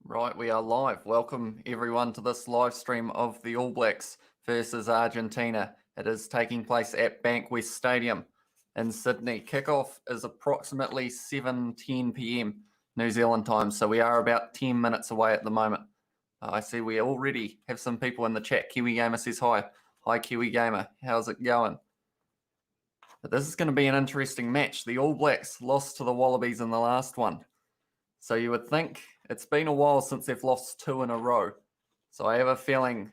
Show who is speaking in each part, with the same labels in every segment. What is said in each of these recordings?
Speaker 1: Right, we are live. Welcome everyone to this live stream of the All Blacks versus Argentina. It is taking place at BANKWEST Stadium in Sydney. Kickoff is approximately 7:10 p.m. New Zealand time, so we are about 10 minutes away at the moment. I see we already have some people in the chat. Kiwi Gamer says hi. Hi Kiwi Gamer, how's it going? But this is going to be an interesting match. The All Blacks lost to the Wallabies in the last one. So you would think it's been a while since they've lost 2 in a row. So I have a feeling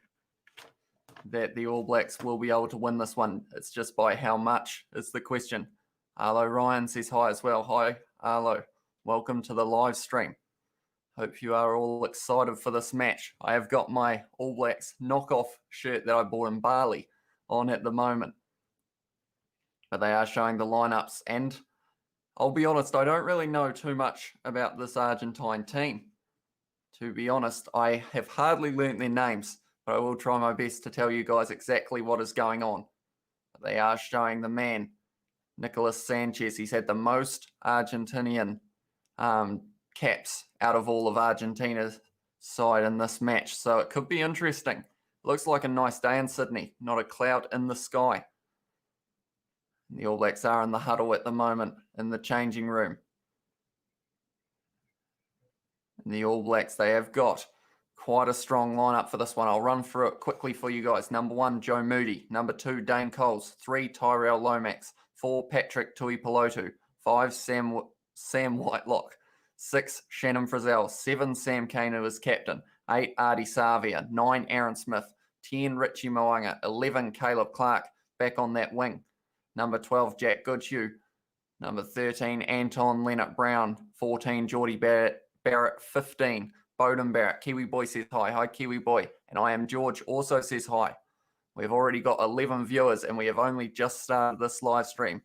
Speaker 1: that the All Blacks will be able to win this one. It's just by how much is the question. Arlo Ryan says hi as well. Hi, Arlo. Welcome to the live stream. Hope you are all excited for this match. I have got my All Blacks knockoff shirt that I bought in Bali on at the moment. But they are showing the lineups, and I'll be honest, I don't really know too much about this Argentine team. To be honest, I have hardly learnt their names, but I will try my best to tell you guys exactly what is going on. But they are showing the man, Nicolas Sanchez. He's had the most Argentinian caps out of all of Argentina's side in this match, so it could be interesting. Looks like a nice day in Sydney, not a cloud in the sky. The All Blacks are in the huddle at the moment in the changing room. And the All Blacks, they have got quite a strong lineup for this one. I'll run through it quickly for you guys. Number 1, Joe Moody. Number 2, Dane Coles. 3, Tyrell Lomax. 4, Patrick Tuipulotu. 5, Sam Whitelock. 6, Shannon Frizzell. 7, Sam Cane, who is captain. 8, Artie Savia. 9, Aaron Smith. 10, Richie Mo'unga. 11, Caleb Clark, back on that wing. Number 12, Jack Goodhue. Number 13, Anton Leonard-Brown. 14, Geordie Barrett. 15, Bowden Barrett. Kiwi Boy says hi. Hi, Kiwi Boy. And I am George also says hi. We've already got 11 viewers and we have only just started this live stream.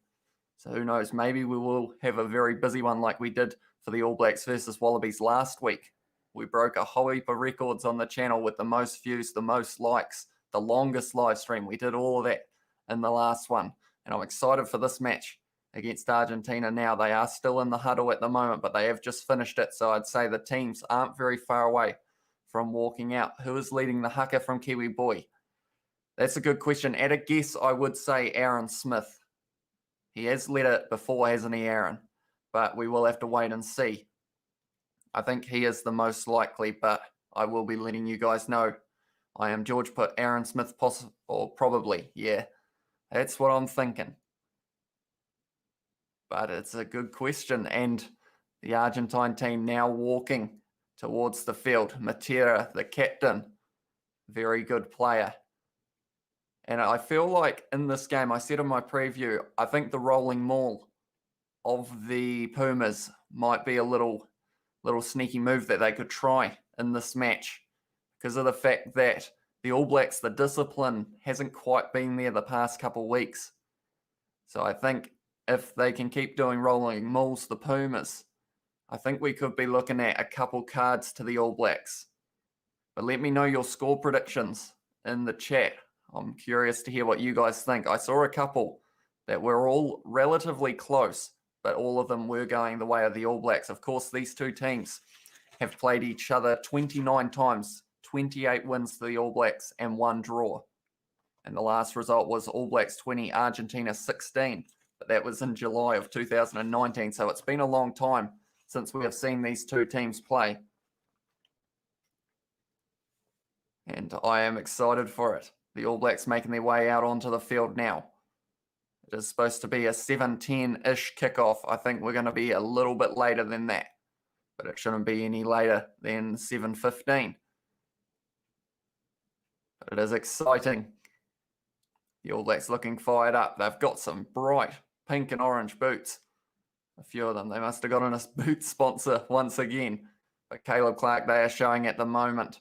Speaker 1: So who knows, maybe we will have a very busy one like we did for the All Blacks versus Wallabies last week. We broke a whole heap of records on the channel with the most views, the most likes, the longest live stream. We did all of that in the last one. And I'm excited for this match against Argentina now. They are still in the huddle at the moment, but they have just finished it. So I'd say the teams aren't very far away from walking out. Who is leading the haka from Kiwi Boy? That's a good question. At a guess, I would say Aaron Smith. He has led it before, hasn't he, Aaron? But we will have to wait and see. I think he is the most likely, but I will be letting you guys know. I am George put Aaron Smith possible, or probably, yeah. That's what I'm thinking. But it's a good question. And the Argentine team now walking towards the field. Matera, the captain, very good player. And I feel like in this game, I said in my preview, I think the rolling maul of the Pumas might be a little sneaky move that they could try in this match because of the fact that the All Blacks, the discipline hasn't quite been there the past couple of weeks. So I think if they can keep doing rolling mauls, the Pumas, I think we could be looking at a couple cards to the All Blacks. But let me know your score predictions in the chat. I'm curious to hear what you guys think. I saw a couple that were all relatively close, but all of them were going the way of the All Blacks. Of course, these two teams have played each other 29 times, 28 wins to the All Blacks and 1 draw. And the last result was All Blacks 20, Argentina 16. But that was in July of 2019. So it's been a long time since we have seen these two teams play. And I am excited for it. The All Blacks making their way out onto the field now. It is supposed to be a 7:10-ish kickoff. I think we're going to be a little bit later than that. But it shouldn't be any later than 7:15. But it is exciting. The All Blacks looking fired up. They've got some bright pink and orange boots. A few of them. They must have gotten a boot sponsor once again. But Caleb Clark, they are showing at the moment.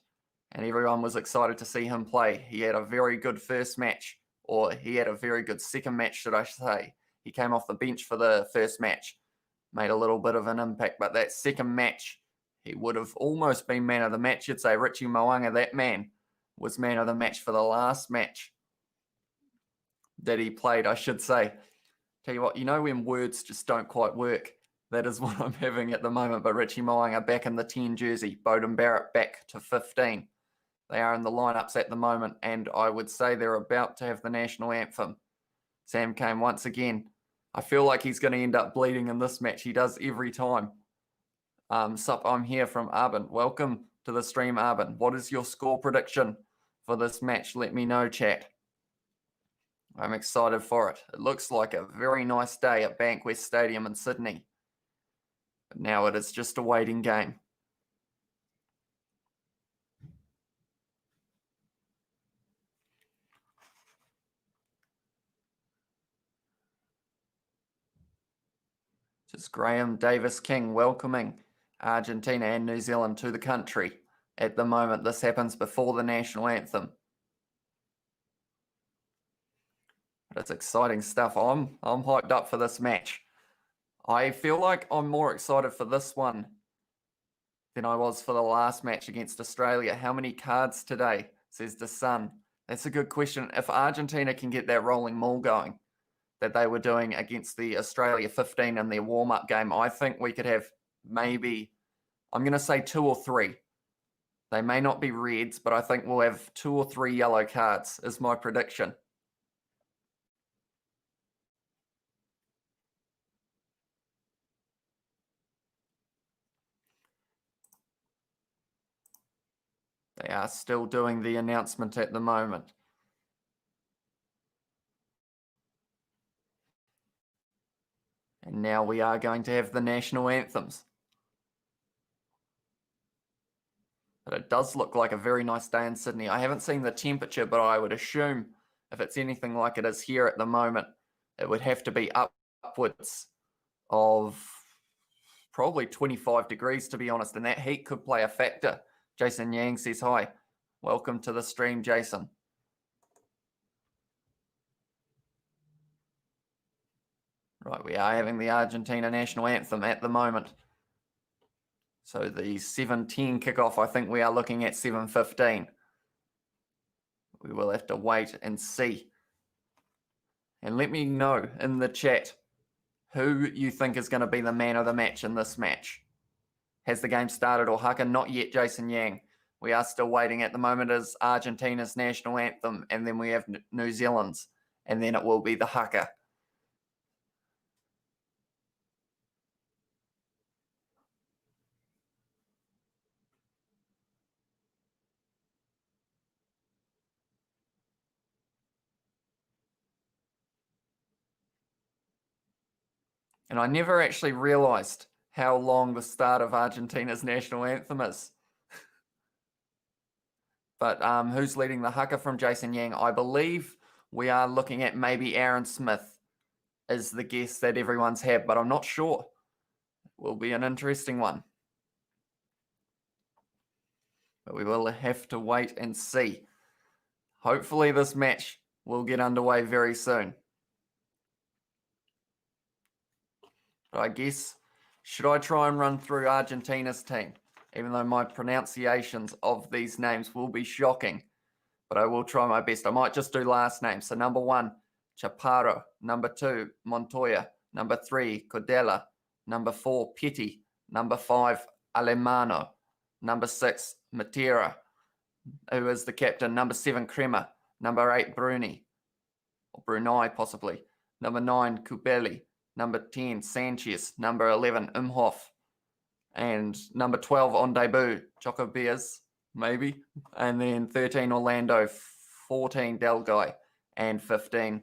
Speaker 1: And everyone was excited to see him play. He had a very good first match. Or he had a very good second match, should I say. He came off the bench for the first match. Made a little bit of an impact. But that second match, he would have almost been man of the match. You'd say Richie Mo'unga, that man, was man of the match for the last match that he played, I should say. Tell you what, you know when words just don't quite work? That is what I'm having at the moment. But Richie Moanga back in the 10 jersey. Bowden Barrett back to 15. They are in the lineups at the moment, and I would say they're about to have the national anthem. Sam Cane once again. I feel like he's going to end up bleeding in this match. He does every time. Sup, I'm here from Arbin. Welcome to the stream, Arbin. What is your score prediction for this match? Let me know, chat. I'm excited for it. It looks like a very nice day at BANKWEST Stadium in Sydney. But now it is just a waiting game. Just Graham Davis King welcoming Argentina and New Zealand to the country. At the moment, this happens before the national anthem. But it's exciting stuff. I'm hyped up for this match. I feel like I'm more excited for this one than I was for the last match against Australia. How many cards today, says the Sun? That's a good question. If Argentina can get that rolling maul going that they were doing against the Australia 15 in their warm-up game, I think we could have maybe, I'm going to say 2 or 3. They may not be reds, but I think we'll have 2 or 3 yellow cards is my prediction. They are still doing the announcement at the moment. And now we are going to have the national anthems. But it does look like a very nice day in Sydney. I haven't seen the temperature, but I would assume if it's anything like it is here at the moment, it would have to be upwards of probably 25 degrees, to be honest. And that heat could play a factor. Jason Yang says hi. Welcome to the stream, Jason. Right, we are having the Argentina national anthem at the moment. So the 7:10 kickoff, I think we are looking at 7:15. We will have to wait and see. And let me know in the chat who you think is going to be the man of the match in this match. Has the game started or haka? Not yet, Jason Yang. We are still waiting. At the moment is Argentina's national anthem, and then we have New Zealand's, and then it will be the haka. And I never actually realized how long the start of Argentina's national anthem is. But who's leading the haka from Jason Yang? I believe we are looking at maybe Aaron Smith is the guess that everyone's had, but I'm not sure. Will be an interesting one. But we will have to wait and see. Hopefully this match will get underway very soon. But I guess, should I try and run through Argentina's team? Even though my pronunciations of these names will be shocking, but I will try my best. I might just do last names. So number 1, Chaparro. Number 2, Montoya. Number 3, Cordella. Number 4, Petty. Number 5, Alemano. Number 6, Matera, who is the captain. Number 7, Crema. Number 8, Bruni. Or Brunei, possibly. Number 9, Kubeli. Number 10, Sanchez. Number 11, Imhoff. And number 12 on debut, Choco Bears, maybe. And then 13, Orlando. 14, Delguy. And 15,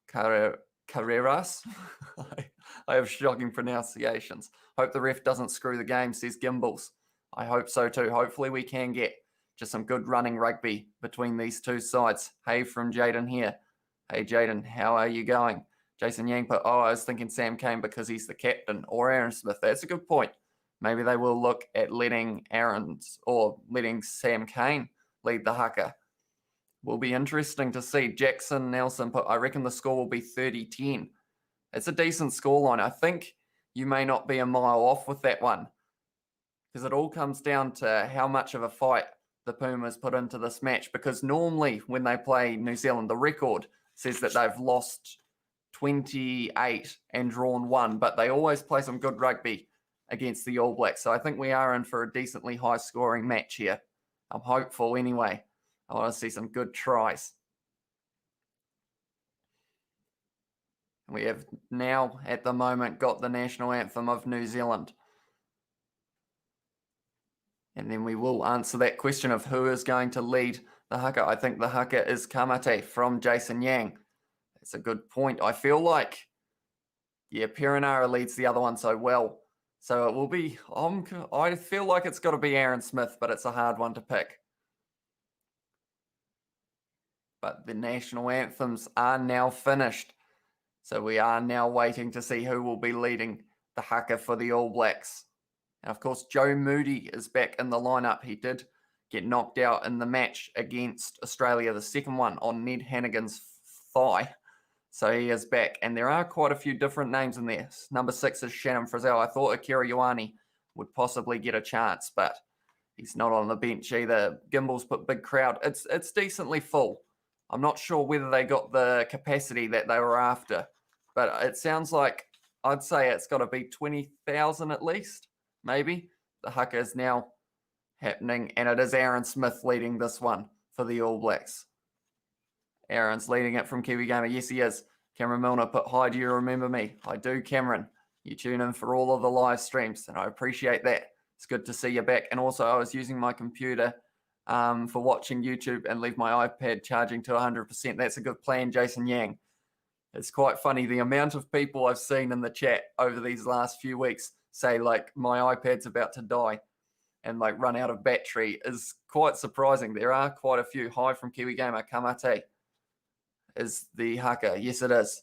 Speaker 1: Carreras. I have shocking pronunciations. Hope the ref doesn't screw the game, says Gimbals. I hope so too. Hopefully we can get just some good running rugby between these two sides. Hey from Jaden here. Hey Jaden, how are you going? Jason Yang put, I was thinking Sam Cane because he's the captain, or Aaron Smith. That's a good point. Maybe they will look at letting Sam Cane lead the haka. Will be interesting to see. Jackson Nelson put, I reckon the score will be 30-10. It's a decent scoreline. I think you may not be a mile off with that one, because it all comes down to how much of a fight the Pumas put into this match, because normally when they play New Zealand, the record says that they've lost 28 and drawn 1, but they always play some good rugby against the All Blacks. So I think we are in for a decently high scoring match here. I'm hopeful anyway. I want to see some good tries. We have now, at the moment, got the national anthem of New Zealand. And then we will answer that question of who is going to lead the haka. I think the haka is Kamate from Jason Yang. That's a good point. I feel like, yeah, Perenara leads the other one so well. So it will be, I feel like it's got to be Aaron Smith, but it's a hard one to pick. But the national anthems are now finished. So we are now waiting to see who will be leading the haka for the All Blacks. And of course, Joe Moody is back in the lineup. He did get knocked out in the match against Australia, the second one on Ned Hannigan's thigh. So he is back. And there are quite a few different names in there. Number 6 is Shannon Frizzell. I thought Akira Ioane would possibly get a chance, but he's not on the bench either. Gimbals put big crowd. It's decently full. I'm not sure whether they got the capacity that they were after, but it sounds like, I'd say it's got to be 20,000 at least, maybe. The haka is now happening, and it is Aaron Smith leading this one for the All Blacks. Aaron's leading it from Kiwi Gamer. Yes, he is. Cameron Milner put, "Hi, do you remember me?" I do, Cameron. You tune in for all of the live streams, and I appreciate that. It's good to see you back. And also, I was using my computer for watching YouTube and leave my iPad charging to 100%. That's a good plan, Jason Yang. It's quite funny the amount of people I've seen in the chat over these last few weeks say like my iPad's about to die and like run out of battery is quite surprising. There are quite a few. Hi from Kiwi Gamer. Kamate is the haka. Yes, it is.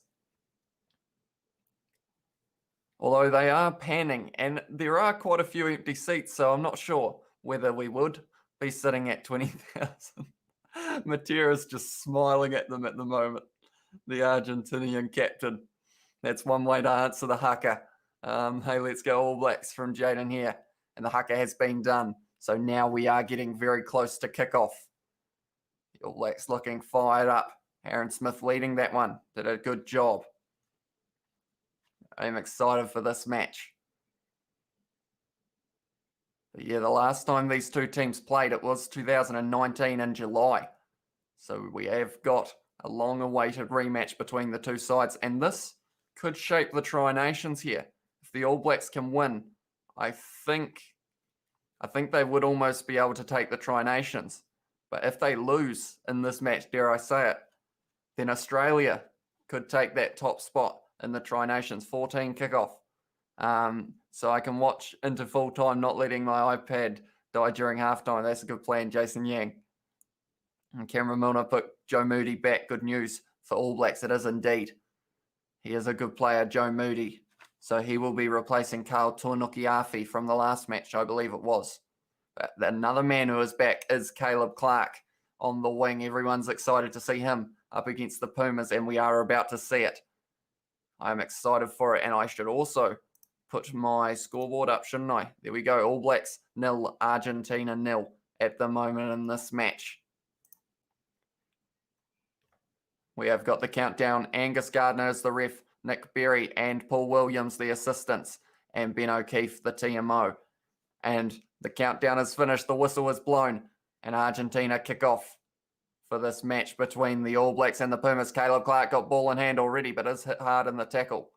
Speaker 1: Although they are panning and there are quite a few empty seats, so I'm not sure whether we would be sitting at 20,000. Matera's just smiling at them at the moment. The Argentinian captain. That's one way to answer the haka. Hey, let's go All Blacks from Jaden here. And the haka has been done. So now we are getting very close to kickoff. The All Blacks looking fired up. Aaron Smith leading that one. Did a good job. I'm excited for this match. But yeah, the last time these two teams played, it was 2019 in July. So we have got a long-awaited rematch between the two sides. And this could shape the Tri Nations here. If the All Blacks can win, I think they would almost be able to take the Tri Nations. But if they lose in this match, dare I say it, then Australia could take that top spot in the Tri Nations. 14 kickoff. So I can watch into full time, not letting my iPad die during halftime. That's a good plan, Jason Yang. And Cameron Milner put Joe Moody back. Good news for All Blacks. It is indeed. He is a good player, Joe Moody. So he will be replacing Carl Tuanukiafi from the last match, I believe it was. But another man who is back is Caleb Clark on the wing. Everyone's excited to see him up against the Pumas, and we are about to see it. I'm excited for it, and I should also put my scoreboard up, shouldn't I? There we go. All Blacks 0, Argentina 0 at the moment in this match. We have got the countdown. Angus Gardner is the ref, Nick Berry and Paul Williams the assistants, and Ben O'Keefe the TMO. And the countdown is finished. The whistle is blown, and Argentina kick off for this match between the All Blacks and the Pumas. Caleb Clark got ball in hand already, but is hit hard in the tackle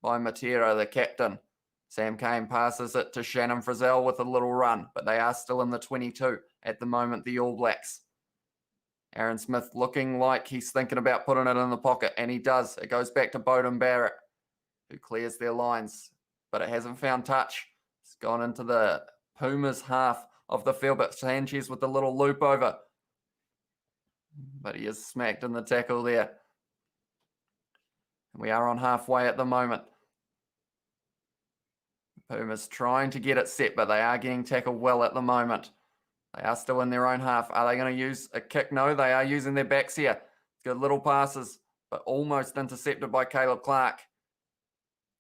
Speaker 1: by Matera, the captain. Sam Cane passes it to Shannon Frizzell with a little run, but they are still in the 22 at the moment, the All Blacks. Aaron Smith looking like he's thinking about putting it in the pocket, and he does. It goes back to Bowden Barrett, who clears their lines, but it hasn't found touch. It's gone into the Pumas half of the field, but Sanchez with the little loop over. But he is smacked in the tackle there. We are on halfway at the moment. Pumas trying to get it set, but they are getting tackled well at the moment. They are still in their own half. Are they going to use a kick? No, they are using their backs here. Good little passes, but almost intercepted by Caleb Clark.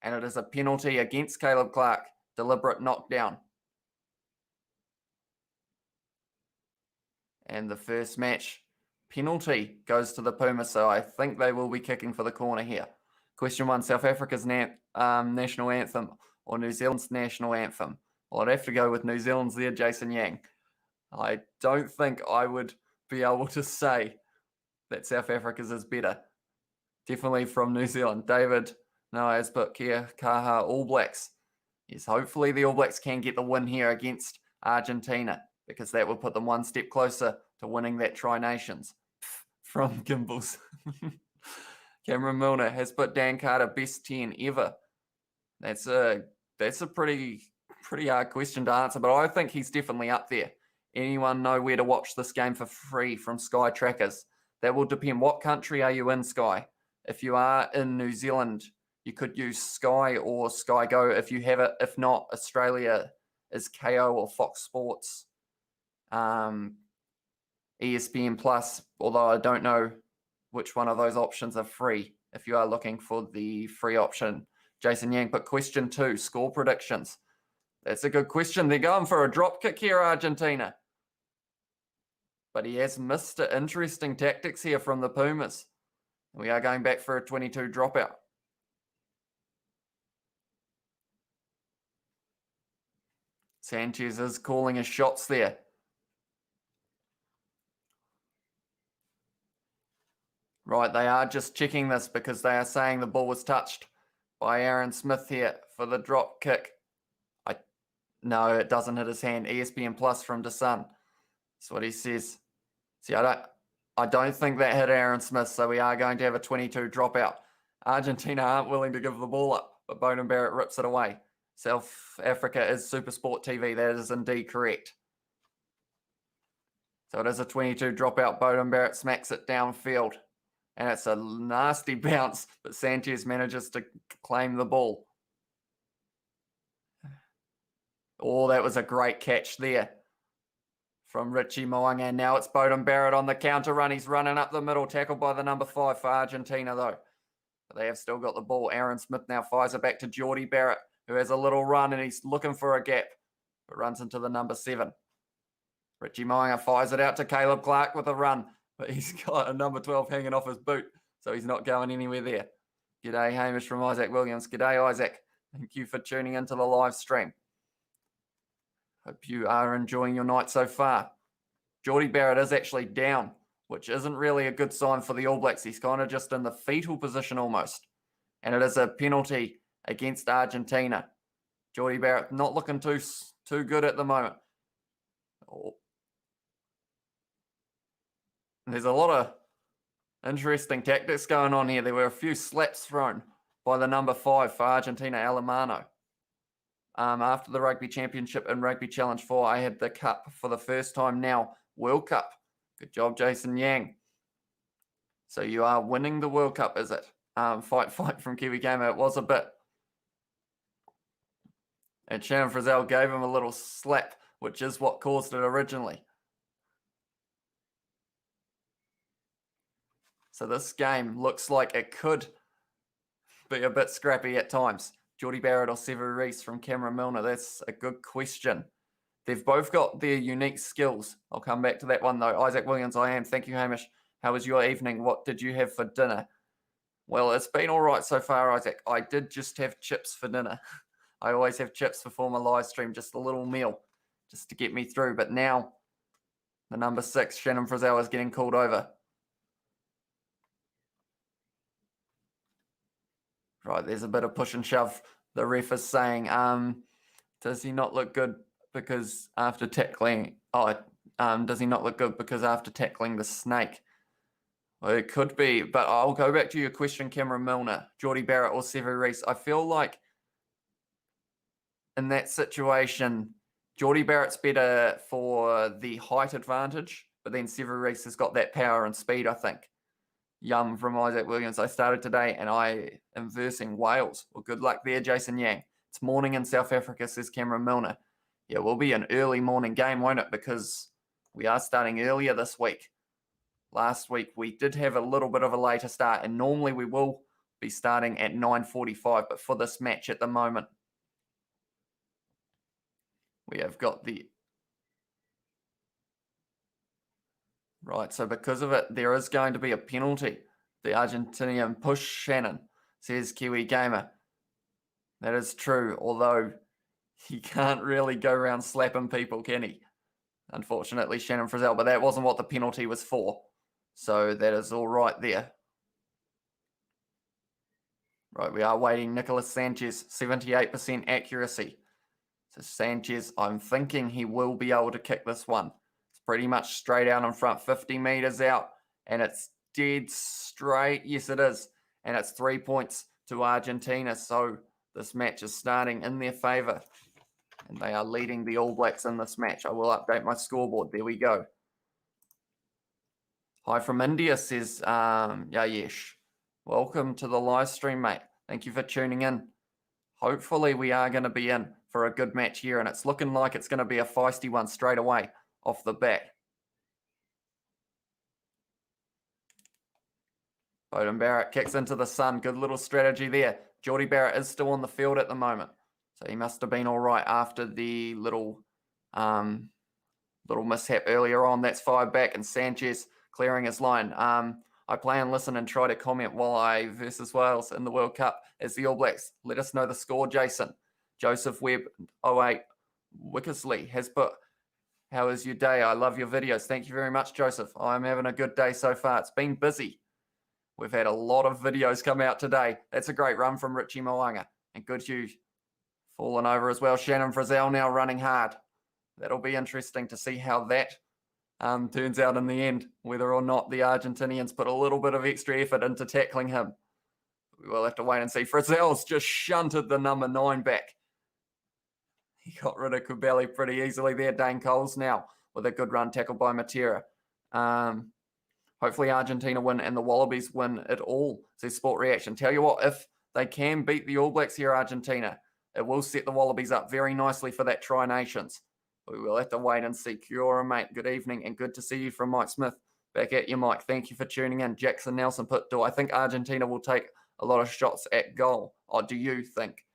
Speaker 1: And it is a penalty against Caleb Clark. Deliberate knockdown. And the first match penalty goes to the Pumas, so I think they will be kicking for the corner here. Question 1, South Africa's national anthem or New Zealand's national anthem? Well, I'd have to go with New Zealand's there, Jason Yang. I don't think I would be able to say that South Africa's is better. Definitely from New Zealand. David Noah has put Kia Kaha All Blacks. Yes, hopefully the All Blacks can get the win here against Argentina, because that would put them one step closer to winning that Tri Nations. From Gimbals. Cameron Milner has put Dan Carter best 10 ever. That's a pretty hard question to answer, but I think he's definitely up there. Anyone know where to watch this game for free from Sky Trackers? That will depend. What country are you in, Sky? If you are in New Zealand, you could use Sky or Sky Go if you have it. If not, Australia is KO or Fox Sports, ESPN Plus, although I don't know which one of those options are free if you are looking for the free option. Jason Yang put question 2, score predictions. That's a good question. They're going for a drop kick here, Argentina. But he has missed interesting tactics here from the Pumas. We are going back for a 22 dropout. Sanchez is calling his shots there. Right, they are just checking this because they are saying the ball was touched by Aaron Smith here for the drop kick. No, it doesn't hit his hand. ESPN Plus from DeSun. That's what he says. See, I don't think that hit Aaron Smith, so we are going to have a 22 dropout. Argentina aren't willing to give the ball up, but Beauden Barrett rips it away. South Africa is Supersport TV. That is indeed correct. So it is a 22 dropout. Beauden Barrett smacks it downfield. And it's a nasty bounce, but Sanchez manages to claim the ball. Oh, that was a great catch there from Richie Mo'unga. And now it's Beauden Barrett on the counter run. He's running up the middle, tackled by the number 5 for Argentina, though. But they have still got the ball. Aaron Smith now fires it back to Geordie Barrett, who has a little run, and he's looking for a gap, but runs into the number 7. Richie Mo'unga fires it out to Caleb Clark with a run, but he's got a number 12 hanging off his boot, so he's not going anywhere there. G'day, Hamish from Isaac Williams. G'day, Isaac. Thank you for tuning into the live stream. Hope you are enjoying your night so far. Geordie Barrett is actually down, which isn't really a good sign for the All Blacks. He's kind of just in the fetal position almost. And it is a penalty against Argentina. Geordie Barrett not looking too good at the moment. Oh. There's a lot of interesting tactics going on here. There were a few slaps thrown by the number 5 for Argentina, Alemano. After the Rugby Championship and Rugby Challenge 4, I had the cup for the first time now. World Cup. Good job, Jason Yang. So you are winning the World Cup, is it? Fight from Kiwi Gamer. It was a bit. And Shannon Frizzell gave him a little slap, which is what caused it originally. So this game looks like it could be a bit scrappy at times. Geordie Barrett or Sevu Reece from Cameron Milner? That's a good question. They've both got their unique skills. I'll come back to that one though. Isaac Williams, I am. Thank you, Hamish. How was your evening? What did you have for dinner? Well, it's been all right so far, Isaac. I did just have chips for dinner. I always have chips before my live stream, just a little meal, just to get me through. But now, the number 6, Shannon Frizzell, is getting called over. Right, there's a bit of push and shove. The ref is saying, does he not look good because after tackling, does he not look good because after tackling the snake? Well, it could be, but I'll go back to your question, Cameron Milner, Geordie Barrett or Sevu Reece. I feel like in that situation, Geordie Barrett's better for the height advantage, but then Sevu Reece has got that power and speed, I think. Yum from Isaac Williams. I started today and I am versing Wales. Well, good luck there, Jason Yang. It's morning in South Africa, says Cameron Milner. Yeah, it will be an early morning game, won't it? Because we are starting earlier this week. Last week, we did have a little bit of a later start, and normally we will be starting at 9:45, but for this match at the moment, we have got the Right, so because of it, there is going to be a penalty. The Argentinian push Shannon, says Kiwi Gamer. That is true, although he can't really go around slapping people, can he? Unfortunately, Shannon Frizzell, but that wasn't what the penalty was for. So that is all right there. Right, we are waiting. Nicolas Sanchez, 78% accuracy. So Sanchez, I'm thinking he will be able to kick this one. It's pretty much straight out in front, 50 meters out, and it's dead straight. Yes, it is. And it's 3 points to Argentina. So this match is starting in their favor. And they are leading the All Blacks in this match. I will update my scoreboard. There we go. Hi from India, says Yayesh. Welcome to the live stream, mate. Thank you for tuning in. Hopefully we are going to be in for a good match here, and it's looking like it's going to be a feisty one straight away off the bat. Beauden Barrett kicks into the sun. Good little strategy there. Jordie Barrett is still on the field at the moment, so he must have been all right after the little mishap earlier on. That's fired back, and Sanchez clearing his line. I play and listen and try to comment while I versus Wales in the World Cup as the All Blacks. Let us know the score, Jason. Joseph Webb, 08, Wickersley has put, how is your day? I love your videos. Thank you very much, Joseph. I'm having a good day so far. It's been busy. We've had a lot of videos come out today. That's a great run from Richie Mo'unga. And good you falling over as well. Shannon Frizzell now running hard. That'll be interesting to see how that turns out in the end, whether or not the Argentinians put a little bit of extra effort into tackling him. We'll have to wait and see. Frizzell's just shunted the number 9 back. He got rid of Kubeli pretty easily there. Dane Coles now with a good run tackled by Matera. Hopefully Argentina win and the Wallabies win it all, says Sport Reaction. Tell you what, if they can beat the All Blacks here, Argentina, it will set the Wallabies up very nicely for that Tri Nations. We will have to wait and see. Kia ora, mate. Good evening and good to see you from Mike Smith. Back at you, Mike. Thank you for tuning in. Jackson Nelson put, do I think Argentina will take a lot of shots at goal? Or do you think?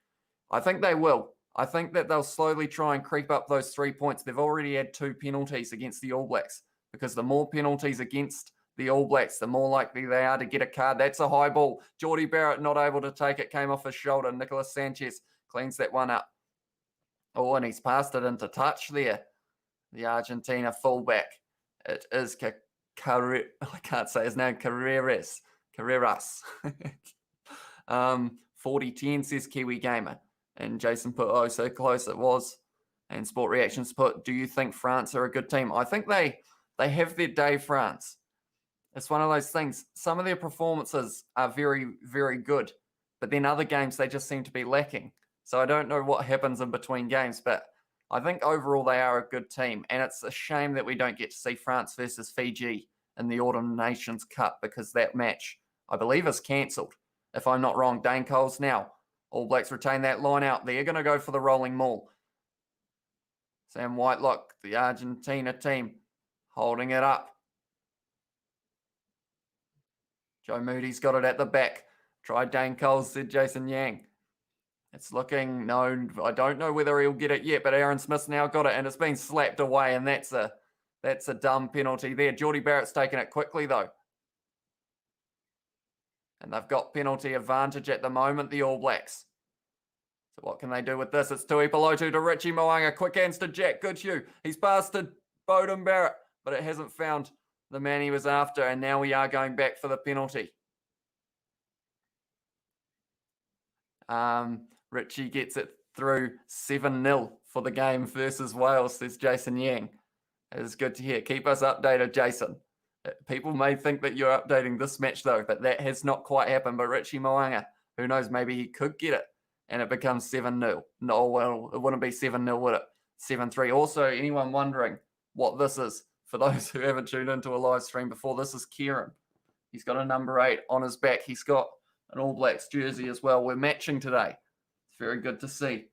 Speaker 1: I think they will. I think that they'll slowly try and creep up those 3 points. They've already had 2 penalties against the All Blacks, because the more penalties against the All Blacks, the more likely they are to get a card. That's a high ball. Jordie Barrett not able to take it. Came off his shoulder. Nicolas Sanchez cleans that one up. Oh, and he's passed it into touch there. The Argentina fullback. It is I can't say his name. Carreras. 40-10, says Kiwi Gamer. And Jason put, oh, so close it was. And Sport Reactions put, do you think France are a good team? I think they have their day, France. It's one of those things. Some of their performances are very, very good. But then other games, they just seem to be lacking. So I don't know what happens in between games, but I think overall they are a good team. And it's a shame that we don't get to see France versus Fiji in the Autumn Nations Cup, because that match, I believe, is cancelled. If I'm not wrong, Dane Coles now. All Blacks retain that line out. They're going to go for the rolling maul. Sam Whitelock, the Argentina team, holding it up. Joe Moody's got it at the back. Try Dane Coles, said Jason Yang. It's looking, no, I don't know whether he'll get it yet, but Aaron Smith's now got it, and it's been slapped away, and that's a dumb penalty there. Jordie Barrett's taken it quickly, though. And they've got penalty advantage at the moment, the All Blacks. So what can they do with this? It's Tuipulotu to Richie Mo'unga. Quick hands to Jack Goodhue. He's passed to Beauden Barrett, but it hasn't found the man he was after, and now we are going back for the penalty. Richie gets it through 7-0 for the game versus Wales, says Jason Yang. It is good to hear. Keep us updated, Jason. People may think that you're updating this match, though, but that has not quite happened. But Richie Mo'unga, who knows, maybe he could get it, and it becomes 7-0. No, well, it wouldn't be 7-0, would it? 7-3. Also, anyone wondering what this is, for those who haven't tuned into a live stream before, this is Kieran. He's got a number 8 on his back. He's got an All Blacks jersey as well. We're matching today. It's very good to see.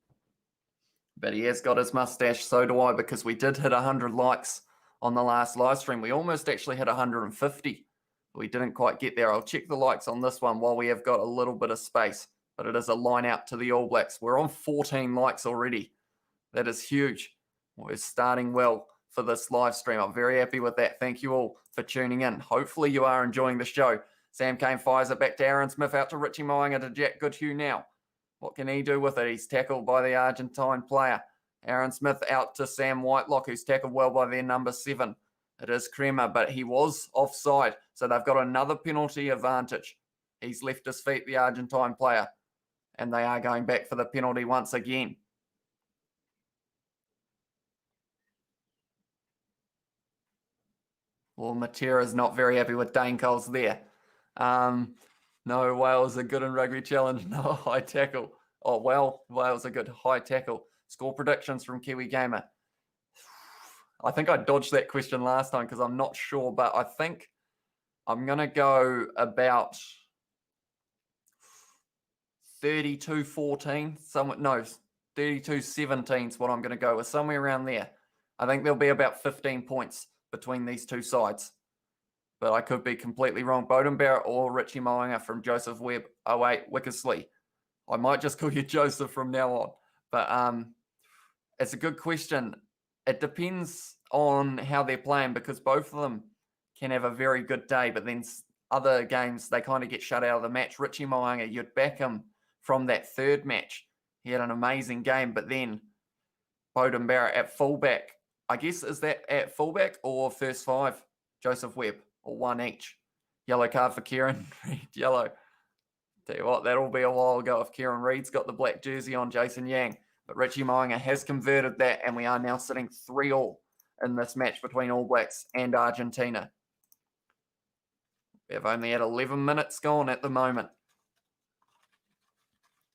Speaker 1: But he has got his mustache, so do I, because we did hit 100 likes on the last live stream. We almost actually hit 150. We didn't quite get there. I'll check the likes on this one while we have got a little bit of space. But it is a line out to the All Blacks. We're on 14 likes already. That is huge. We're starting well for this live stream. I'm very happy with that. Thank you all for tuning in. Hopefully you are enjoying the show. Sam Kane fires it back to Aaron Smith, out to Richie Mo'unga, to Jack Goodhue now. What can he do with it? He's tackled by the Argentine player. Aaron Smith out to Sam Whitelock, who's tackled well by their number 7. It is Kremer, but he was offside, so they've got another penalty advantage. He's left his feet, the Argentine player, and they are going back for the penalty once again. Well, Matera's not very happy with Dane Coles there. No, Wales are good in rugby challenge. No, high tackle. Oh, well, Wales are good. High tackle. Score predictions from Kiwi Gamer. I think I dodged that question last time because I'm not sure, but I think I'm going to go about 32-14. 32-17 is what I'm going to go with. Somewhere around there. I think there'll be about 15 points between these two sides. But I could be completely wrong. Beauden Barrett or Richie Mo'unga from Joseph Webb. Oh, wait, Wickersley. I might just call you Joseph from now on. But it's a good question. It depends on how they're playing because both of them can have a very good day, but then other games, they kind of get shut out of the match. Richie Mo'unga, you'd back him from that third match. He had an amazing game, but then Beauden Barrett at fullback. I guess, is that at fullback or first 5? Joseph Webb, or one each. Yellow card for Kieran Reid, yellow. Tell you what, that'll be a while ago if Kieran Reid's got the black jersey on, Jason Yang. But Richie Mo'unga has converted that, and we are now sitting 3-3 in this match between All Blacks and Argentina. We've only had 11 minutes gone at the moment.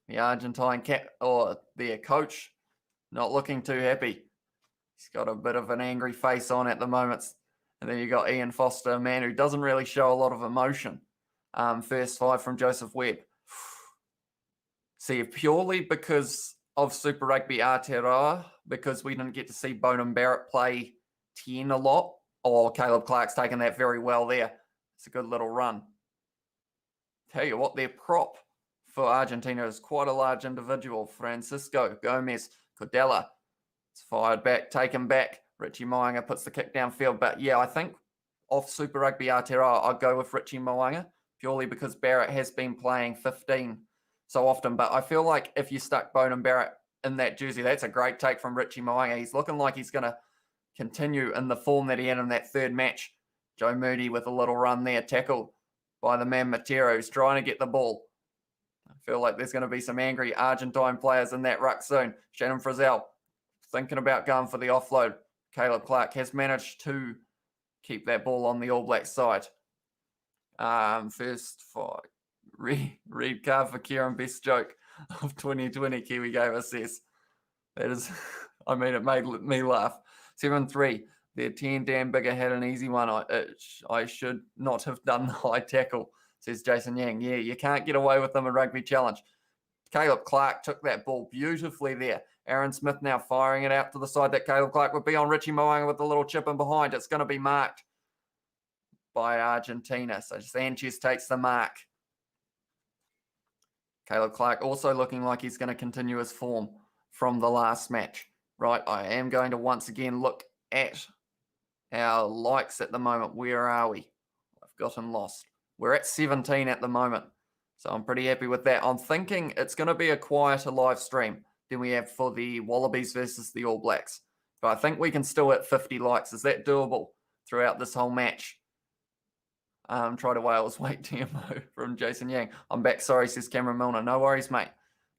Speaker 1: The Argentine their coach, not looking too happy. He's got a bit of an angry face on at the moment. And then you got Ian Foster, a man who doesn't really show a lot of emotion. First 5 from Joseph Webb. See, purely because of Super Rugby Aotearoa, because we didn't get to see Beauden Barrett play 10 a lot, or Caleb Clark's taken that very well there. It's a good little run. Tell you what, their prop for Argentina is quite a large individual. Francisco Gomez Cordella. It's fired back, taken back. Richie Mo'unga puts the kick downfield. But yeah, I think off Super Rugby Aotearoa, I'll go with Richie Mo'unga, purely because Barrett has been playing 15 so often. But I feel like if you stuck Beauden Barrett in that jersey, that's a great take from Richie Mo'unga. He's looking like he's going to continue in the form that he had in that third match. Joe Moody with a little run there, tackled by the man Matera, who's trying to get the ball. I feel like there's going to be some angry Argentine players in that ruck soon. Shannon Frizzell thinking about going for the offload. Caleb Clark has managed to keep that ball on the All Black side. First 5. Read card for Kieran, best joke of 2020, Kiwi gave us this. That is, I mean, it made me laugh. 7-3. Their 10 Dan Bigger had an easy one. I should not have done the high tackle, says Jason Yang. Yeah, you can't get away with them in Rugby Challenge. Caleb Clark took that ball beautifully there. Aaron Smith now firing it out to the side that Caleb Clark would be on. Richie Mo'unga with a little chip in behind. It's going to be marked by Argentina. So Sanchez takes the mark. Caleb Clark also looking like he's going to continue his form from the last match. Right, I am going to once again look at our likes at the moment. Where are we? I've gotten lost. We're at 17 at the moment. So I'm pretty happy with that. I'm thinking it's going to be a quieter live stream than we have for the Wallabies versus the All Blacks. But I think we can still hit 50 likes. Is that doable throughout this whole match? Try to Wales, wait TMO from Jason Yang. I'm back, sorry, says Cameron Milner. No worries, mate.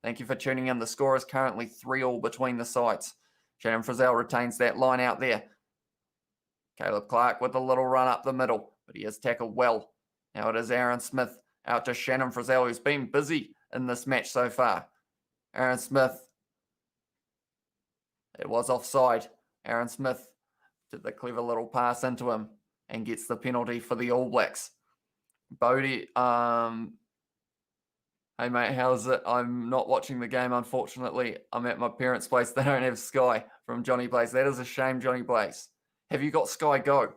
Speaker 1: Thank you for tuning in. The score is currently 3-3 between the sides. Shannon Frizzell retains that line out there. Caleb Clark with a little run up the middle, but he has tackled well. Now it is Aaron Smith out to Shannon Frizzell, who's been busy in this match so far. Aaron Smith. It was offside. Aaron Smith did the clever little pass into him and gets the penalty for the All Blacks. Bodie, hey mate, how's it? I'm not watching the game, unfortunately. I'm at my parents' place. They don't have Sky from Johnny Blaze. That is a shame, Johnny Blaze. Have you got Sky Go?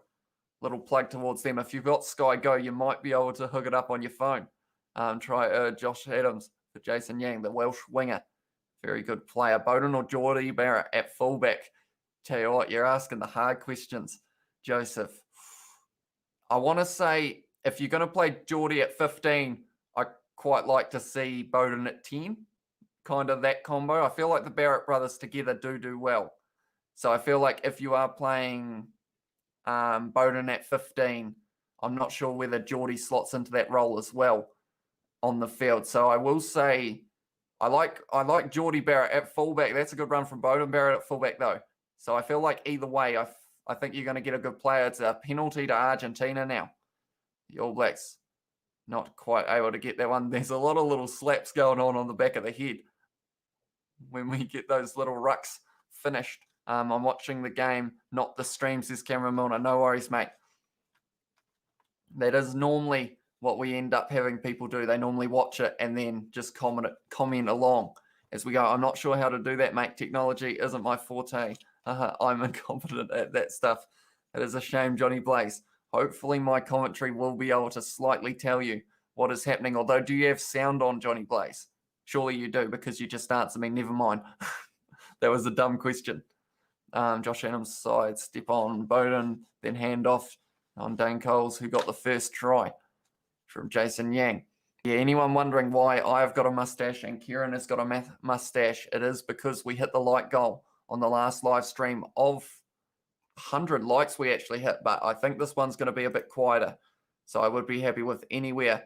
Speaker 1: Little plug towards them. If you've got Sky Go, you might be able to hook it up on your phone. Try Josh Adams for Jason Yang, the Welsh winger. Very good player. Beauden or Geordie Barrett at fullback. Tell you what, you're asking the hard questions, Joseph. I want to say if you're going to play Geordie at 15, I quite like to see Bowden at 10. Kind of that combo. I feel like the Barrett brothers together do well. So I feel like if you are playing Bowden at 15, I'm not sure whether Geordie slots into that role as well on the field. So I will say I like Geordie Barrett at fullback. That's a good run from Bowden. Barrett at fullback though. So I feel like either way, I think you're going to get a good player. It's a penalty to Argentina now. The All Blacks not quite able to get that one. There's a lot of little slaps going on the back of the head when we get those little rucks finished. I'm watching the game, not the stream, says Cameron Milner. No worries, mate. That is normally what we end up having people do. They normally watch it and then just comment along as we go. I'm not sure how to do that, mate. Technology isn't my forte. I'm incompetent at that stuff. It is a shame, Johnny Blaze. Hopefully my commentary will be able to slightly tell you what is happening. Although, do you have sound on, Johnny Blaze? Surely you do, because you just answered me. Never mind. That was a dumb question. Josh Adams side, step on Bowden, then hand off on Dane Coles, who got the first try from Jason Yang. Yeah, anyone wondering why I've got a mustache and Kieran has got a mustache, it is because we hit the like goal on the last live stream of 100 likes we actually hit, but I think this one's going to be a bit quieter. So I would be happy with anywhere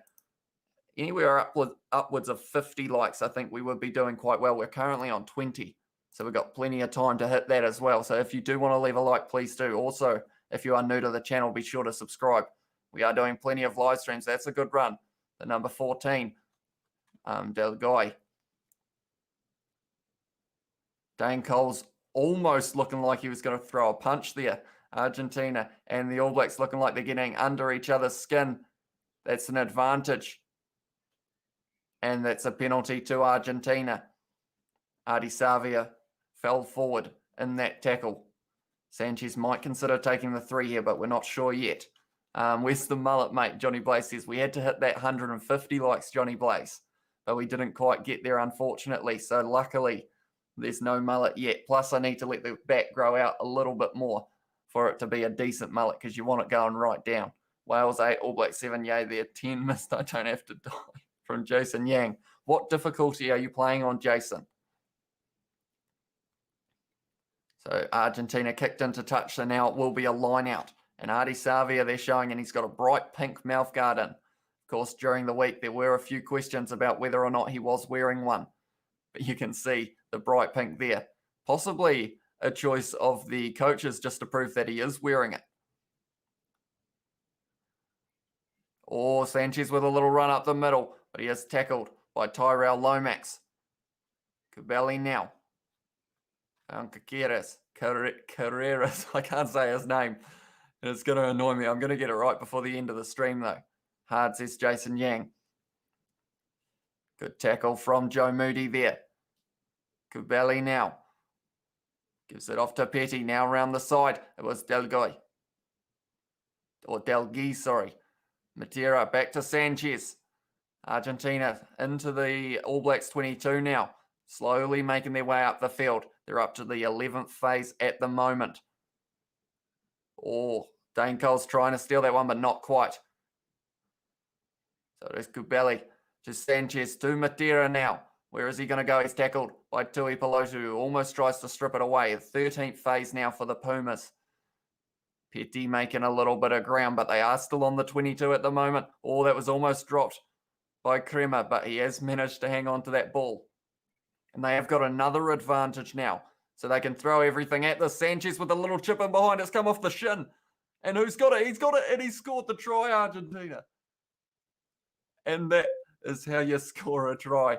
Speaker 1: upwards of 50 likes. I think we would be doing quite well. We're currently on 20. So we've got plenty of time to hit that as well. So if you do want to leave a like, please do. Also, if you are new to the channel, be sure to subscribe. We are doing plenty of live streams. That's a good run. The number 14, Del Guy. Dane Cole's almost looking like he was going to throw a punch there. Argentina and the All Blacks looking like they're getting under each other's skin. That's an advantage. And that's a penalty to Argentina. Ardi Savia fell forward in that tackle. Sanchez might consider taking the 3 here, but we're not sure yet. Where's the mullet, mate? Johnny Blaze says, we had to hit that 150 likes, Johnny Blaze, but we didn't quite get there, unfortunately. So luckily, there's no mullet yet. Plus, I need to let the back grow out a little bit more for it to be a decent mullet, because you want it going right down. Wales 8, All Blacks 7, yay, they're 10 missed. I don't have to die. From Jason Yang. What difficulty are you playing on, Jason? So Argentina kicked into touch, so now it will be a line out. And Ardi Savia they're showing, and he's got a bright pink mouthguard in. Of course, during the week, there were a few questions about whether or not he was wearing one. But you can see the bright pink there. Possibly a choice of the coaches just to prove that he is wearing it. Or Sanchez with a little run up the middle, but he is tackled by Tyrell Lomax. Cabelli now. Carreras, I can't say his name. And it's going to annoy me. I'm going to get it right before the end of the stream, though. Hard, says Jason Yang. Good tackle from Joe Moody there. Cabelli now. Gives it off to Petty. Now around the side. It was Delguy. Or Delguy, sorry. Matera back to Sanchez. Argentina into the All Blacks 22 now. Slowly making their way up the field. They're up to the 11th phase at the moment. Oh, Dane Cole's trying to steal that one, but not quite. So there's Cabelli to Sanchez to Matera now. Where is he going to go? He's tackled by Tui Pelotu, who almost tries to strip it away. 13th phase now for the Pumas. Petty making a little bit of ground, but they are still on the 22 at the moment. Oh, that was almost dropped by Kremer, but he has managed to hang on to that ball. And they have got another advantage now. So they can throw everything at the Sanchez with a little chip in behind. It's come off the shin. And who's got it? He's got it, and he scored the try, Argentina. And that is how you score a try.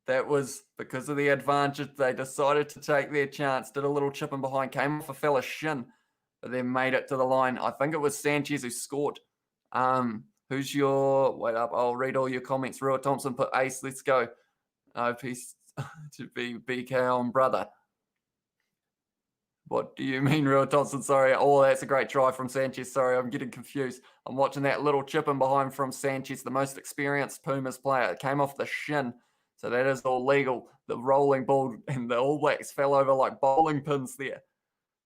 Speaker 1: That was because of the advantage. They decided to take their chance. Did a little chip in behind. Came off a fella's shin. But then made it to the line. I think it was Sanchez who scored. Who's your... Wait up. I'll read all your comments. Rua Thompson put ace. Let's go. Peace to be BK on brother. What do you mean, Rua Thompson? Sorry. Oh, that's a great try from Sanchez. Sorry, I'm getting confused. I'm watching that little chip in behind from Sanchez, the most experienced Pumas player. It came off the shin. So that is all legal. The rolling ball and the All Blacks fell over like bowling pins there.